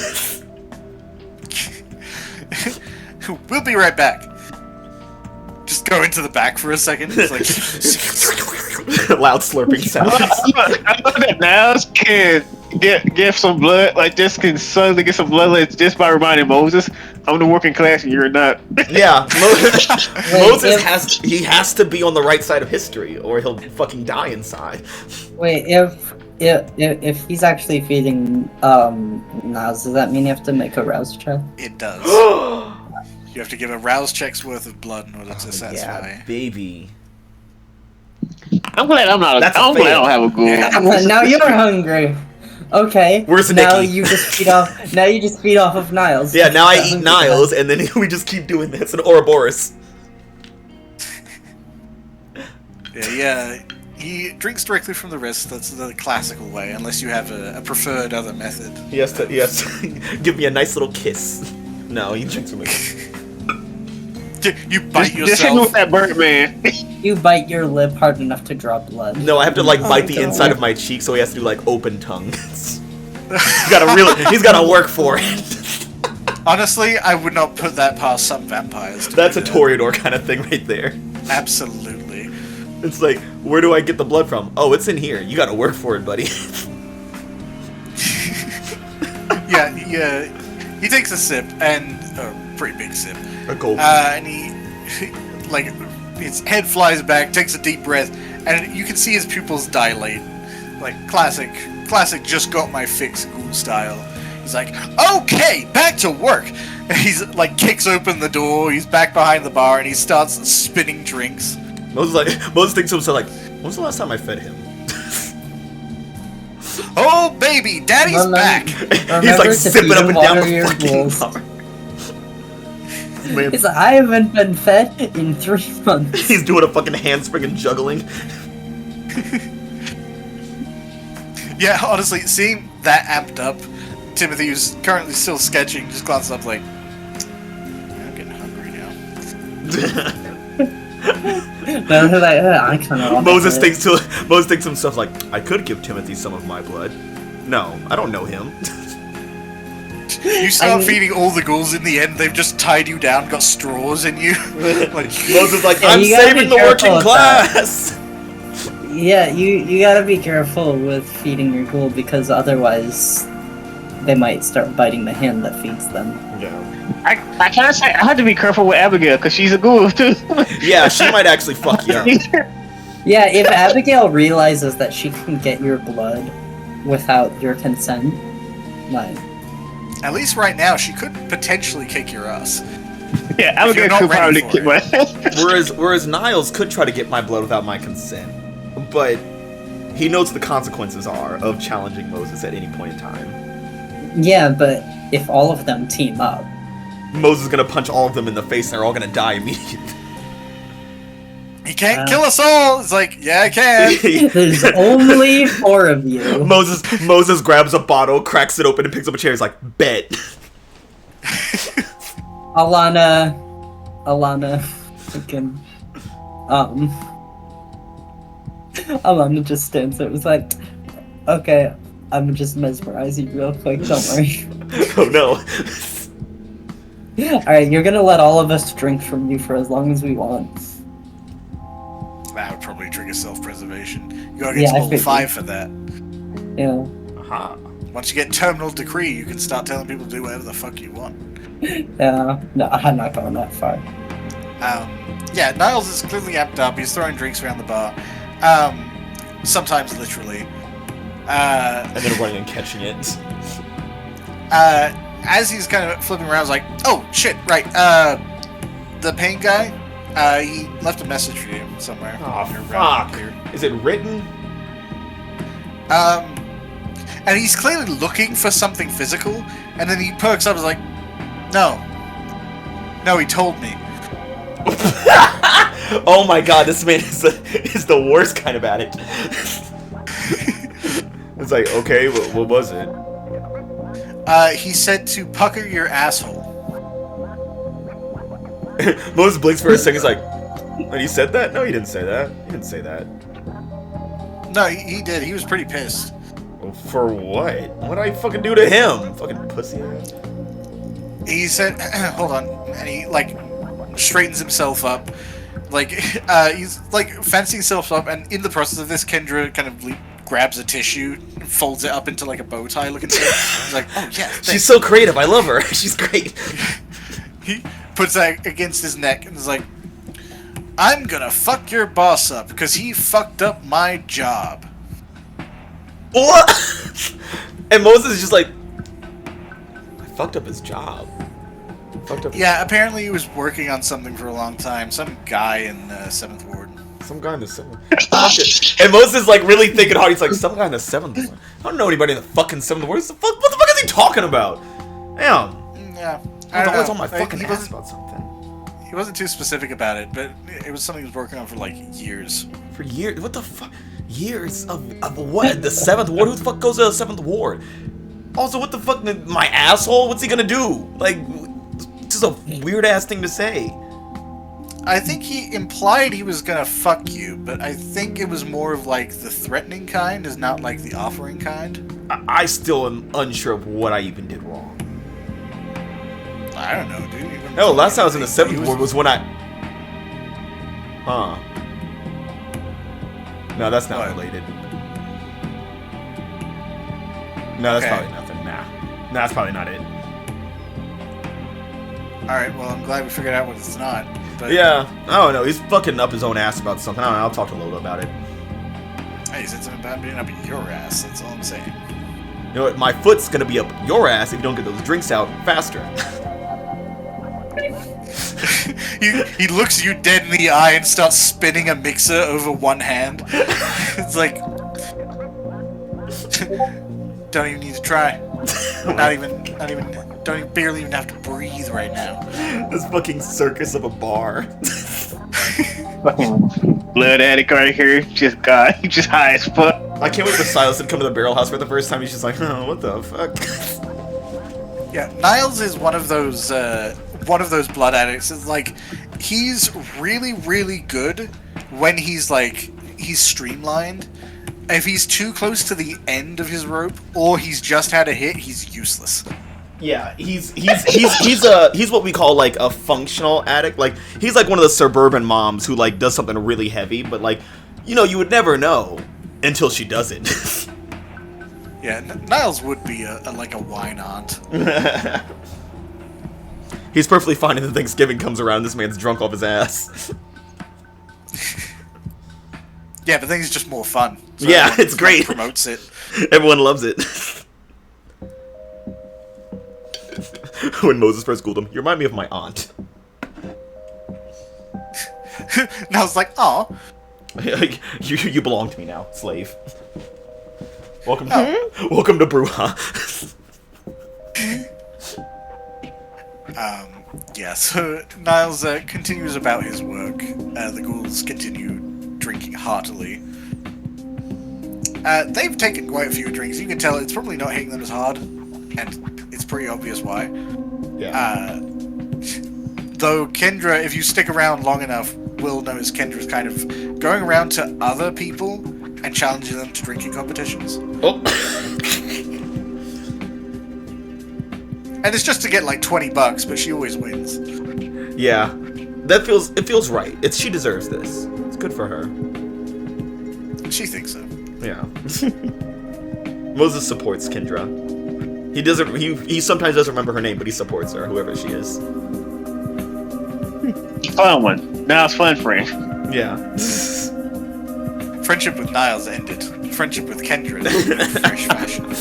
We'll be right back. Just go into the back for a second. It's like loud slurping sounds. I love that Niles can get some blood, like just can suddenly get some blood just by reminding Moses, I'm the working class and you're not. Yeah, Moses has to be on the right side of history, or he'll fucking die inside. Wait, if he's actually feeding Niles, does that mean you have to make a rouse check? It does. You have to give a rouse check's worth of blood in order to satisfy. Yeah, baby. I'm glad I'm not. I'm glad I don't have a ghoul. Now you're hungry. Okay. Where's now Nikki? you just feed off. Now you just feed off of Niles. Yeah, now I eat Niles, and then we just keep doing this. An Ouroboros. Yeah. He drinks directly from the wrist. That's the classical way, unless you have a preferred other method. He has to give me a nice little kiss. No, he drinks from me. You bite Just hit me with yourself. that bird, man. You bite your lip hard enough to draw blood. No, I have to like bite the God. inside of my cheek, so he has to do like open tongue. He's gotta work for it. Honestly, I would not put that past some vampires. That's a Toreador kind of thing right there. Absolutely. It's like, where do I get the blood from? Oh, it's in here. You gotta work for it, buddy. Yeah, he takes a sip, and a pretty big sip. A gulp. And he, like, his head flies back, takes a deep breath, and you can see his pupils dilate. Like, classic, just got my fix ghoul style. He's like, okay, back to work! And he's, like, kicks open the door, he's back behind the bar, and he starts spinning drinks. Moses thinks to himself like, when was the last time I fed him? Oh, baby, daddy's back! He's like sipping up and down the fucking bar. Man. He's like, I haven't been fed in 3 months. He's doing a fucking handspring and juggling. Yeah, honestly, seeing that amped up, Timothy, who's currently still sketching, just glances up like, I'm getting hungry now. No, he's like, I kind of. Moses thinks to himself like, I could give Timothy some of my blood. No, I don't know him. You start feeding all the ghouls in the end, they've just tied you down, got straws in you. Like, Moses like, Yeah, I'm you gotta saving be the working careful with class! Yeah, you gotta be careful with feeding your ghoul because otherwise they might start biting the hand that feeds them. Yeah. I kind of say I had to be careful with Abigail because she's a ghoul too. Yeah, she might actually fuck you up. Yeah, if Abigail realizes that she can get your blood without your consent, like, at least right now, she could potentially kick your ass. Yeah, Abigail not could ready probably for kick my ass. Whereas Niles could try to get my blood without my consent, but he knows the consequences are of challenging Moses at any point in time. yeah, but if all of them team up, Moses is gonna punch all of them in the face and they're all gonna die immediately. He can't kill us all! It's like, yeah, I can! there's only 4 of you. Moses grabs a bottle, cracks it open, and picks up a chair. He's like, bet. Alana, freaking, Alana just stands there. It was like, okay, I'm gonna just mesmerize you real quick. Don't worry. Oh no. Alright, you're gonna let all of us drink from you for as long as we want. That would probably trigger self-preservation. You gotta get Yeah, to I level figured. 5 for that. Yeah. Aha. Once you get Terminal Decree, you can start telling people to do whatever the fuck you want. Yeah. No, I'm not going that far. Yeah, Niles is clearly amped up. He's throwing drinks around the bar. Sometimes literally. And then running and catching it. As he's kind of flipping around, he's like, oh, shit, right, the paint guy, he left a message for you somewhere. Oh, You're fuck. around here. Is it written? And he's clearly looking for something physical, and then he perks up and is like, no, he told me. Oh my god, this man is the worst kind of addict. It's like, okay, what was it? He said to pucker your asshole. Moses blinks for a second, he's like, and he said that? No, he didn't say that. He didn't say that. No, he did. He was pretty pissed. For what? What did I fucking do to him? Fucking pussy ass. He said, hold on, and he, like, straightens himself up. Like, he's, like, fencing himself up, and in the process of this, Kendra kind of grabs a tissue and folds it up into, like, a bow tie looking thing. He's like, oh, yeah, thanks. She's so creative, I love her. She's great. He puts that against his neck and is like, I'm gonna fuck your boss up, because he fucked up my job. What? And Moses is just like, I fucked up his job. Yeah, apparently he was working on something for a long time. Some guy in 7th Ward. Some guy in the 7th. And Moses is like really thinking hard. He's like, some guy in the 7th ward. I don't know anybody in the fucking 7th ward. What the fuck is he talking about? Damn. Yeah. I was always on my fucking ass about something. He wasn't too specific about it, but it was something he was working on for like years. For years? What the fuck? Years of what? The 7th ward? Who the fuck goes to the 7th ward? Also, what the fuck? My asshole? What's he gonna do? Like, this is a weird ass thing to say. I think he implied he was gonna fuck you, but I think it was more of like the threatening kind, is not like the offering kind. I still am unsure of what I even did wrong. I don't know, dude. No, last time I was in the 7th ward was when I... Huh. No, that's not related. No, that's probably nothing. Nah, that's probably not it. Alright, well, I'm glad we figured out what it's not. But yeah, I don't know. He's fucking up his own ass about something. I don't know. I'll talk to Lola about it. Hey, he said something about being up your ass. That's all I'm saying. You know what? My foot's gonna be up your ass if you don't get those drinks out faster. he looks you dead in the eye and starts spinning a mixer over one hand. It's like... don't even need to try. Barely even have to breathe right now. This fucking circus of a bar. Fucking blood addict right here. Just high as fuck. I can't wait for Silas to come to the barrel house for the first time. He's just like, oh, what the fuck? Yeah, Niles is one of those blood addicts. It's like, he's really, really good when he's streamlined. If he's too close to the end of his rope, or he's just had a hit, he's useless. Yeah, he's what we call like a functional addict. Like, he's like one of the suburban moms who like does something really heavy, but like, you know, you would never know until she does it. Yeah, Niles would be like a wine aunt. He's perfectly fine if Thanksgiving comes around. This man's drunk off his ass. Yeah, but things just more fun. So yeah, it's great. Promotes it. Everyone loves it. When Moses first schooled him, you remind me of my aunt. Now it's like, oh, you belong to me now, slave. Welcome to Bruja. Yeah, so Niles continues about his work. The ghouls continue drinking heartily. They've taken quite a few drinks. You can tell it's probably not hitting them as hard, and it's pretty obvious why. Yeah. Though Kendra, if you stick around long enough, will notice Kendra's kind of going around to other people and challenging them to drinking competitions. Oh. And it's just to get like $20, but she always wins. Yeah, it feels right. She deserves this. It's good for her. She thinks so. Yeah. Moses supports Kendra. He doesn't. He sometimes doesn't remember her name, but he supports her, whoever she is. Fun one. Now it's fun, friend. Yeah. Friendship with Niles ended. Friendship with Kendra ended in fresh fashion.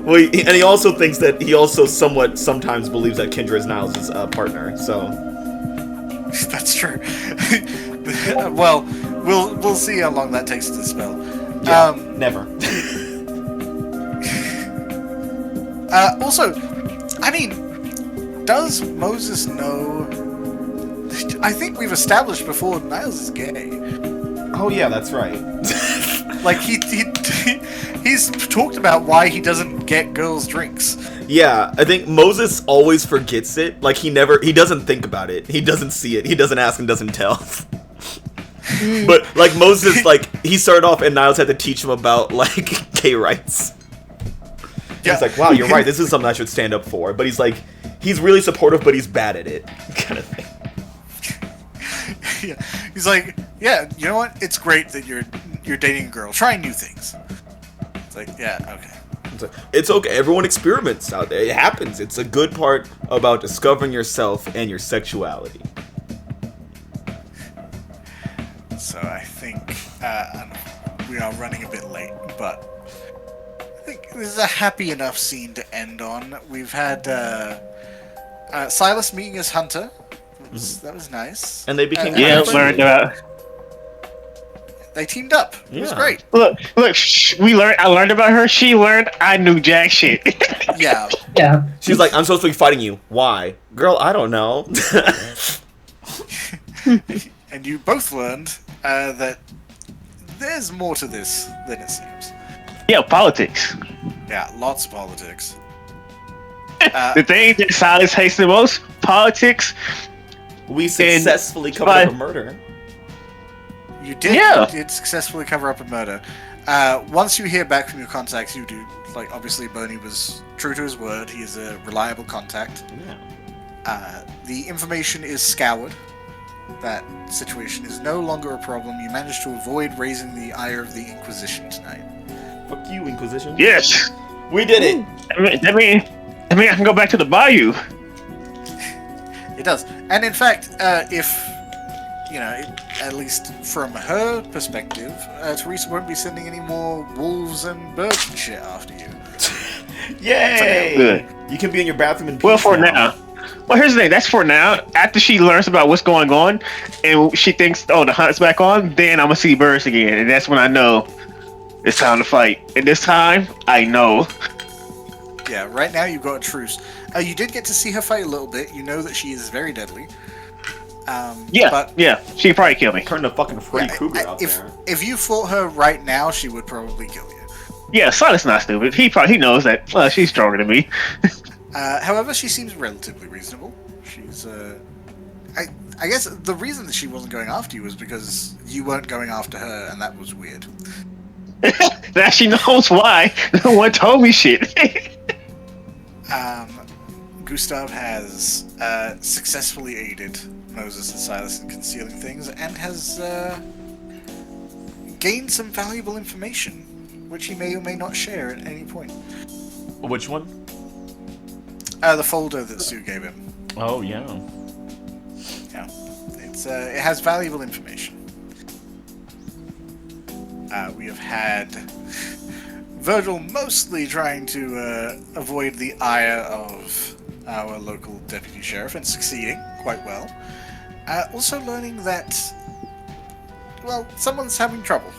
Well, and he also thinks that he also sometimes believes that Kendra is Niles' partner. So. That's true. Well, we'll see how long that takes to dispel. Yeah, never. Also, I mean, does Moses know? I think we've established before Niles is gay. Oh yeah, that's right. Like he's talked about why he doesn't get girls' drinks. Yeah, I think Moses always forgets it. Like he doesn't think about it. He doesn't see it. He doesn't ask and doesn't tell. But like Moses, like he started off and Niles had to teach him about like gay rights. Yeah. He's like, wow, you're right. This is something I should stand up for. But he's like, he's really supportive, but he's bad at it, kind of thing. Yeah. He's like, yeah, you know what? It's great that you're dating a girl. Try new things. It's like, yeah, okay. It's okay. Everyone experiments out there. It happens. It's a good part about discovering yourself and your sexuality. So I think we are running a bit late, but I think this is a happy enough scene to end on. We've had Silas meeting his hunter. That was nice. And they became learned about. They teamed up. It was Yeah. great. Look, I learned about her. She learned I knew jack shit. Yeah. Yeah. She's like, I'm supposed to be fighting you. Why? Girl, I don't know. And you both learned that there's more to this than it seems. Yeah, politics. Yeah, lots of politics. The thing that Silas hates the most, politics. We successfully covered up a murder. You did. Yeah. You did successfully cover up a murder. Once you hear back from your contacts, you do. Like, obviously, Bernie was true to his word. He is a reliable contact. Yeah. The information is scoured. That situation is no longer a problem. You managed to avoid raising the ire of the Inquisition tonight. Fuck you, Inquisition. Yes. We did it. I mean, I can go back to the bayou. It does. And in fact, if, at least from her perspective, Teresa won't be sending any more wolves and birds and shit after you. Yay! Good. You can be in your bathroom and Well, for now. Well, here's the thing. That's for now. After she learns about what's going on, and she thinks, oh, the hunt's back on, then I'm gonna see birds again, and that's when I know it's time to fight. And this time, I know. Yeah, right now you've got a truce. You did get to see her fight a little bit. You know that she is very deadly. But she could probably kill me. Turn the fucking Freddy Krueger out there. if you fought her right now, she would probably kill you. Yeah, Silas not stupid. He knows that she's stronger than me. However, she seems relatively reasonable. She's, I guess the reason that she wasn't going after you was because you weren't going after her, and that was weird. Now she knows why. No one told me shit. Gustav has successfully aided Moses and Silas in concealing things, and has gained some valuable information, which he may or may not share at any point. Which one? The folder that Sue gave him. Oh, yeah. Yeah, it has valuable information. We have had Virgil mostly trying to avoid the ire of our local deputy sheriff, and succeeding quite well. Also learning that, well, someone's having trouble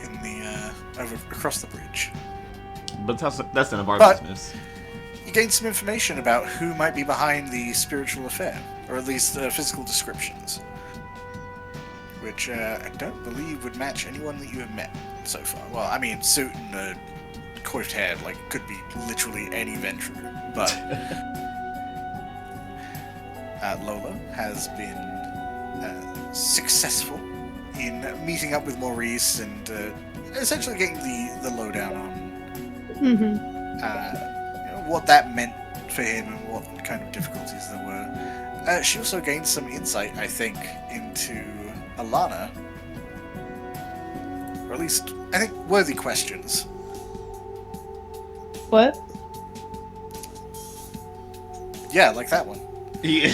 in the across the bridge. But that's none of our business. You gained some information about who might be behind the spiritual affair, or at least physical descriptions, which I don't believe would match anyone that you have met so far. Well, I mean, suit and coiffed hair, like, could be literally any venture, but Lola has been successful in meeting up with Maurice and essentially getting the lowdown on what that meant for him and what kind of difficulties there were. She also gained some insight, I think, into Alana, or at least, I think, worthy questions. What? Yeah, like that one. Yeah.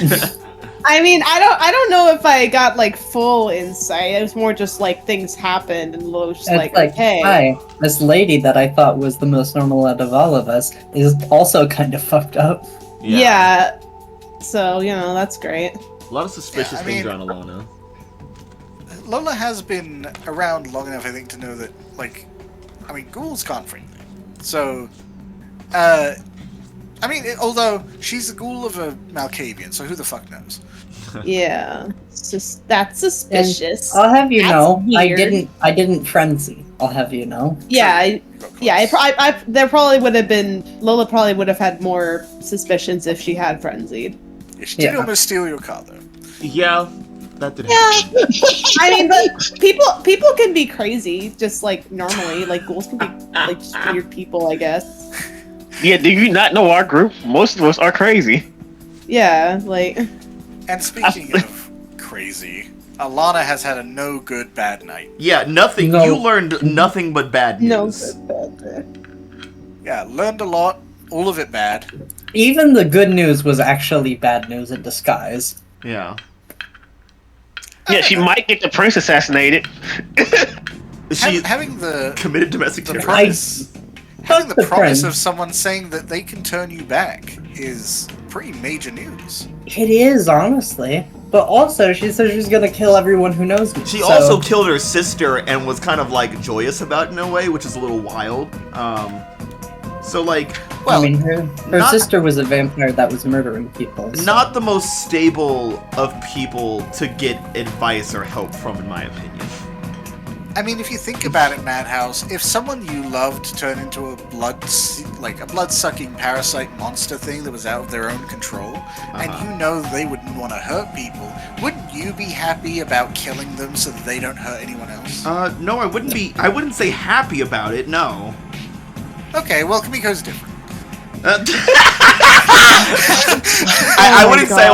I mean, I don't know if I got like full insight. It was more just like things happened, and Lo's just like, hey, hi, this lady that I thought was the most normal out of all of us is also kind of fucked up. Yeah. So that's great. A lot of suspicious things around Alana. Lola has been around long enough, I think, to know that, like, I mean, ghouls can't free them. So, I mean, although she's the ghoul of a Malkavian, so who the fuck knows? Yeah, it's just that's suspicious. And I'll have you know, weird. I didn't frenzy. I'll have you know. Yeah, there probably would have been Lola probably would have had more suspicions if she had frenzied. Yeah, she did almost steal your car, though. Yeah, that did happen. I mean, but people can be crazy, just like normally. Like ghouls can be like just weird people, I guess. Yeah, do you not know our group? Most of us are crazy. Yeah, like. And speaking of crazy, Alana has had a no good bad night. Yeah, nothing. No. You learned nothing but bad No news. good bad. Yeah, learned a lot, all of it bad. Even the good news was actually bad news in disguise. Yeah. Yeah, she might get the prince assassinated. She having the committed domestic the terrorism. promise, having the the promise friend. of someone saying that they can turn you back is pretty major news. It is, honestly. But also, she said she's gonna kill everyone who knows me. She so- also killed her sister and was kind of like joyous about it in a way, which is a little wild. So like, I mean, her not- sister was a vampire that was murdering people. So. not the most stable of people to get advice or help from, in my opinion. I mean, if you think about it, Madhouse, if someone you loved turned into a blood-sucking parasite monster thing that was out of their own control, and you know they wouldn't want to hurt people, wouldn't you be happy about killing them so that they don't hurt anyone else? No, I wouldn't be. I wouldn't say happy about it. No. Okay, well, Kimiko's different. I wouldn't say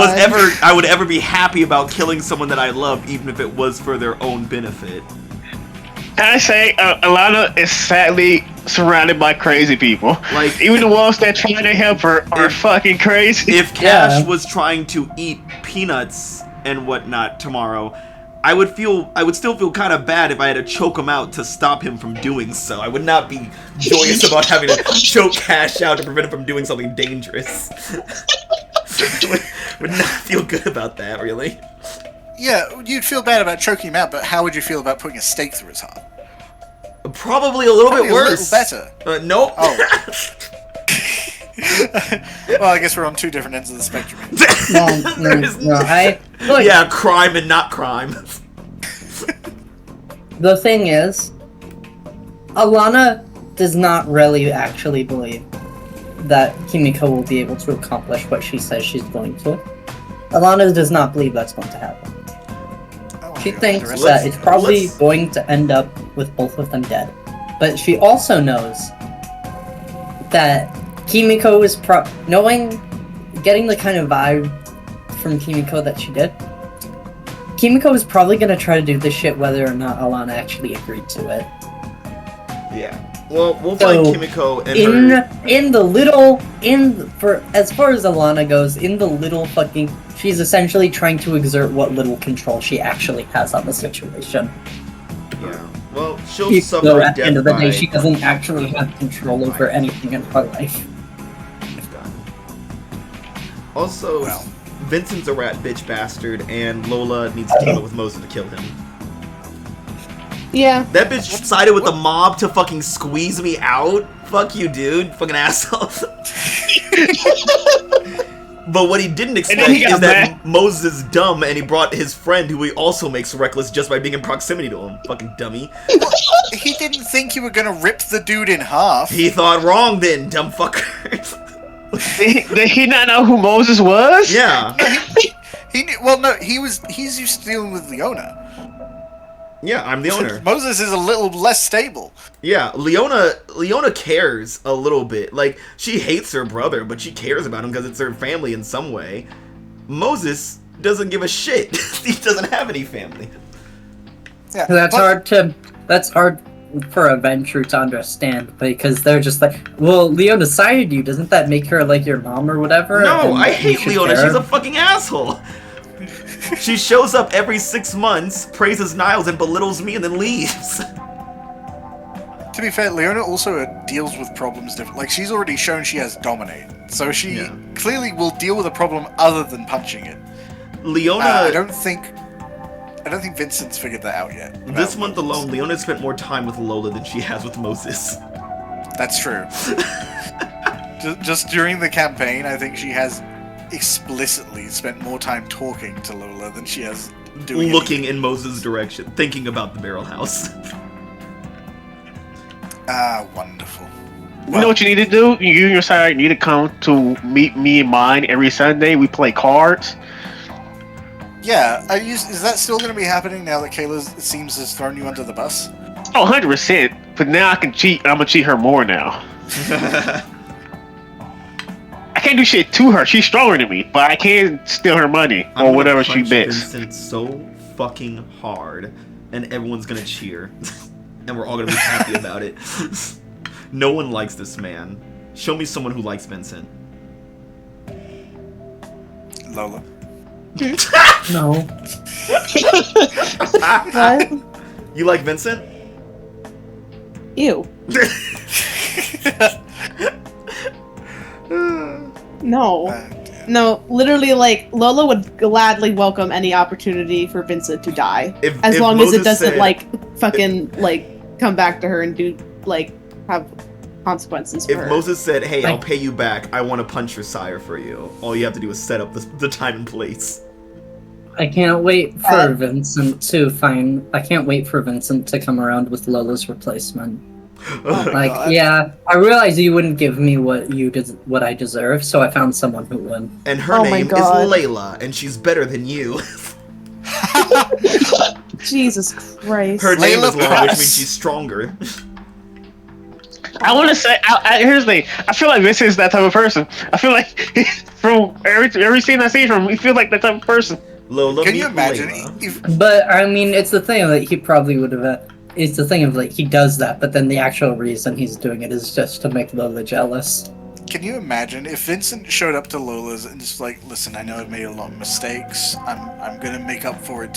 I would ever be happy about killing someone that I love, even if it was for their own benefit. I say Alana is sadly surrounded by crazy people. Like, even the ones that try to help her are fucking crazy. If Cash was trying to eat peanuts and whatnot tomorrow, I would still feel kind of bad if I had to choke him out to stop him from doing so. I would not be joyous about having to choke Cash out to prevent him from doing something dangerous. would not feel good about that, really. Yeah, you'd feel bad about choking him out, but how would you feel about putting a stake through his heart? Probably a little bit worse. A little better. Nope. Oh. Well, I guess we're on two different ends of the spectrum. Look, yeah, crime and not crime. The thing is, Alana does not really actually believe that Kimiko will be able to accomplish what she says she's going to. Alana does not believe that's going to happen. She thinks that it's probably going to end up with both of them dead. But she also knows that Kimiko is getting the kind of vibe from Kimiko that she did. Kimiko is probably going to try to do this shit whether or not Alana actually agreed to it. Yeah. Well, we'll find Kimiko and as far as Alana goes, in the little fucking, she's essentially trying to exert what little control she actually has on the situation. Yeah. Well, she'll suffer at the end of the day, she doesn't crime. actually have control over anything in her life. Also, Vincent's a rat bitch bastard, and Lola needs to team up with Moses to kill him. Yeah. That bitch sided with the mob to fucking squeeze me out. Fuck you, dude. Fucking asshole. But what he didn't expect is that Moses is dumb and he brought his friend who he also makes reckless just by being in proximity to him. Fucking dummy. He didn't think you were gonna rip the dude in half. He thought wrong then, dumb fucker. Did he not know who Moses was? Yeah. He knew, well, no, he's used to dealing with Leona. Yeah, I'm the owner. Moses is a little less stable. Yeah, Leona cares a little bit. Like, she hates her brother, but she cares about him because it's her family in some way. Moses doesn't give a shit. He doesn't have any family. Yeah, that's hard for a Ventrue to understand, because they're just like, well, Leona sided you, doesn't that make her like your mom or whatever? No, I hate Leona, she's a fucking asshole. She shows up every 6 months, praises Niles, and belittles me, and then leaves. To be fair, Leona also deals with problems different. Like, she's already shown she has Dominate, so she clearly will deal with a problem other than punching it. Leona, I don't think Vincent's figured that out yet. This month alone, Leona spent more time with Lola than she has with Moses. That's true. Just during the campaign, I think she has explicitly spent more time talking to Lola than she has looking in Moses' direction, thinking about the barrel house. Wonderful. You know what you need to do? You and your side need to come to meet me and mine every Sunday. We play cards. Yeah, is that still going to be happening now that Kayla, it seems, has thrown you under the bus? Oh, 100%. But now I can cheat. I'm going to cheat her more now. I can't do shit to her. She's stronger than me, but I can steal her money or whatever she bets. Vincent so fucking hard, and everyone's gonna cheer, and we're all gonna be happy about it. No one likes this man. Show me someone who likes Vincent. Lola. No. What? You like Vincent? Ew. No. No, literally, like, Lola would gladly welcome any opportunity for Vincent to die. If Long as it Moses doesn't, said- like, fucking, like, come back to her and do, like, have consequences for If her. Moses said, "Hey, I'll Like- pay you back. I want to punch your sire for you," all you have to do is set up the time and place. I can't wait for Vincent to find. I can't wait for Vincent to come around with Lola's replacement. Like, God. yeah, I realize you wouldn't give me what I deserve, so I found someone who would. And her Oh my name is God. Layla, and she's better than you. Jesus Christ. Her name Layla is Laura, which Price. means she's stronger. I want to say, here's the thing. I feel like this is that type of person. I feel like from every scene I see from him, he feels like that type of person. Lola, Can you meet imagine Layla. if But I mean, it's the thing that he probably would have. It's the thing of like he does that, but then the actual reason he's doing it is just to make Lola jealous. Can you imagine if Vincent showed up to Lola's and just like, listen, I know I've made a lot of mistakes. I'm gonna make up for it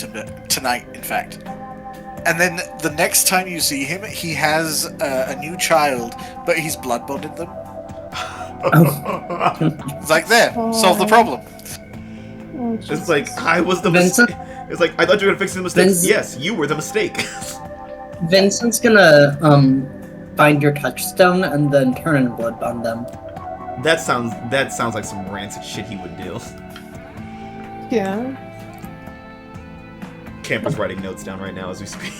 tonight, in fact. And then the next time you see him, he has a new child, but he's blood bonded them. It's like, there, solve the problem. Oh, It's like, I was the Vincent? mistake. It's like, I thought you were gonna fix the mistakes. Vincent? Yes, you were the mistake. Vincent's gonna find your touchstone and then turn and blood bond them. That sounds like some rancid shit he would do. Yeah. Camper's writing notes down right now as we speak.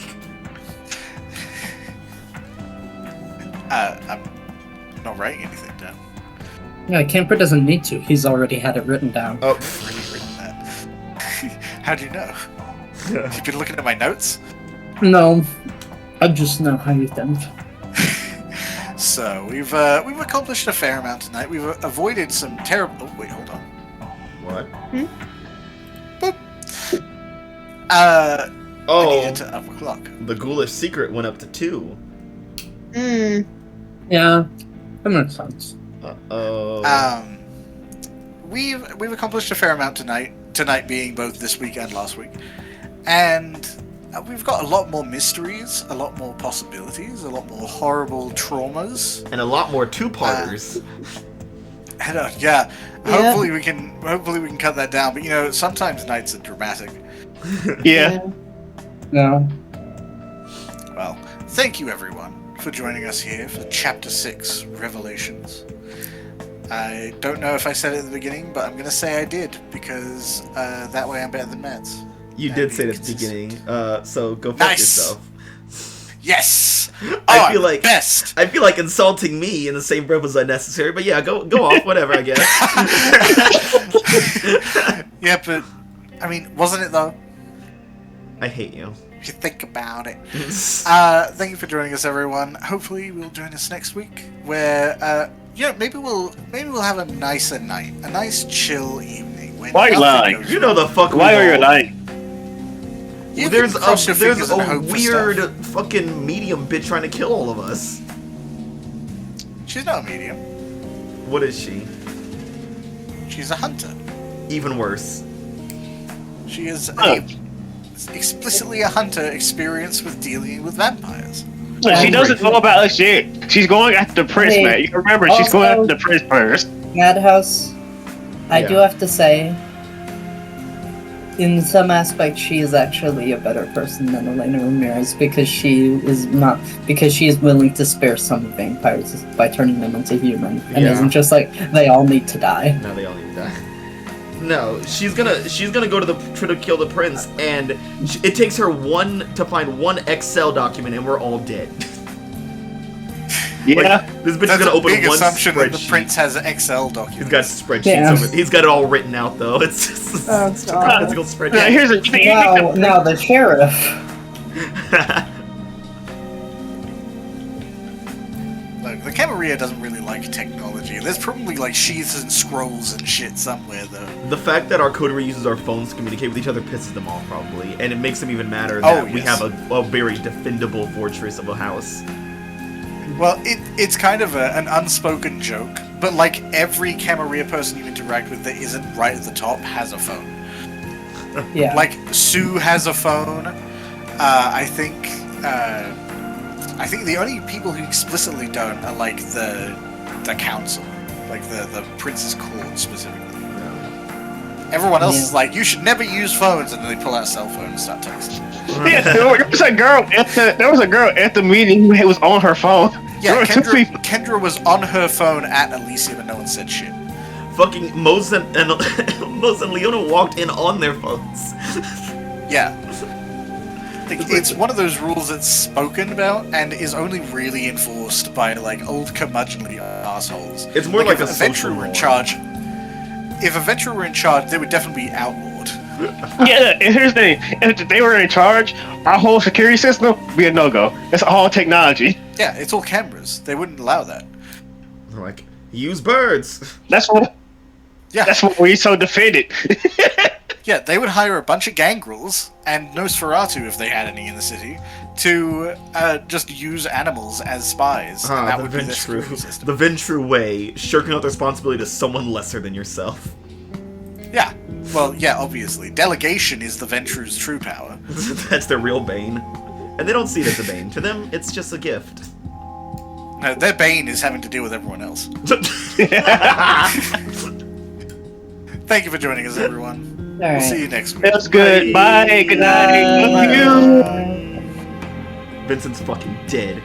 I'm not writing anything down. Yeah, Camper doesn't need to. He's already had it written down. Oh, I've already written that. How do you know? You've been looking at my notes? No, I just know how you think. So we've accomplished a fair amount tonight. We've avoided some terrible. Oh wait, hold on. what? I Oh, needed to up a clock. the ghoulish secret went up to 2. Mm. Yeah, that makes sense. Uh-oh. We've accomplished a fair amount tonight. Tonight being both this week and last week, and we've got a lot more mysteries, a lot more possibilities, a lot more horrible traumas. And a lot more two-parters. Yeah. Hopefully we can cut that down. But you know, sometimes nights are dramatic. Yeah. No. Well, thank you everyone for joining us here for Chapter 6, Revelations. I don't know if I said it at the beginning, but I'm going to say I did, because that way I'm better than Mads. You did say it at the beginning, so go fuck Nice. yourself. Yes! I feel I'm like best! I feel like insulting me in the same breath was unnecessary, but yeah, go off, whatever, I guess. Yeah, but, I mean, wasn't it though? I hate you. If you think about it. Thank you for joining us, everyone. Hopefully you'll join us next week, where, maybe we'll have a nicer night, a nice chill evening. When Why nothing lie? goes You know the fuck Why we are you all- lying? You There's can cross your a fingers and hope for weird stuff. fucking medium bitch trying to kill all of us. She's not a medium. What is she? She's a hunter. Even worse. She is Oh. explicitly a hunter experienced with dealing with vampires. She doesn't know about that shit. She's going after the prince, Hey, man. You remember, she's going also- after the prince first. Madhouse, I do Yeah. have to say, in some aspects, she is actually a better person than Elena Ramirez because she is willing to spare some vampires by turning them into human, and Yeah. isn't just like they all need to die. Now they all need to die. No, she's gonna go to try to kill the prince, and it takes her to find one Excel document, and we're all dead. Yeah. Like, this bitch That's is gonna a open big one assumption that the spreadsheet. prince has an Excel He's document. got spreadsheets Yeah. of it. He's got it all written out though. It's just Oh, a God. physical Now, spreadsheet. here's a thing. Now the sheriff. Look, the Camarilla doesn't really like technology. There's probably like sheaths and scrolls and shit somewhere though. The fact that our coterie uses our phones to communicate with each other pisses them off probably, and it makes them even madder that we yes. have a very defendable fortress of a house. Well, it's kind of an unspoken joke, but like every Camarilla person you interact with that isn't right at the top has a phone. Yeah. Like Sue has a phone. I think the only people who explicitly don't are like the council, like the prince's court specifically. Everyone else is like, you should never use phones, and then they pull out a cell phone and start texting. Yeah, there was a girl at the meeting who was on her phone. Yeah, Kendra was on her phone at Elysium and no one said shit. Fucking Mose and Mose and Leona walked in on their phones. Yeah. It's one of those rules that's spoken about and is only really enforced by like old curmudgeonly assholes. It's more like a if Adventurer social were in norm. charge. If Adventurer were in charge, they would definitely be outlawed. Yeah, and here's the thing: if they were in charge, our whole security system would be a no-go. It's all technology. Yeah, it's all cameras. They wouldn't allow that. They're like, use birds. That's what we so defended. Yeah, they would hire a bunch of gangrels and Nosferatu, if they had any in the city, to just use animals as spies. And that would be their security system. The Ventru way, shirking out the responsibility to someone lesser than yourself. Yeah. Well, yeah, obviously. Delegation is the Ventru's true power. That's their real bane. And they don't see it as a bane. To them, it's just a gift. No, their bane is having to deal with everyone else. Thank you for joining us, everyone. All We'll right. see you next week. That was good. Bye. Good night. Love you. Vincent's fucking dead.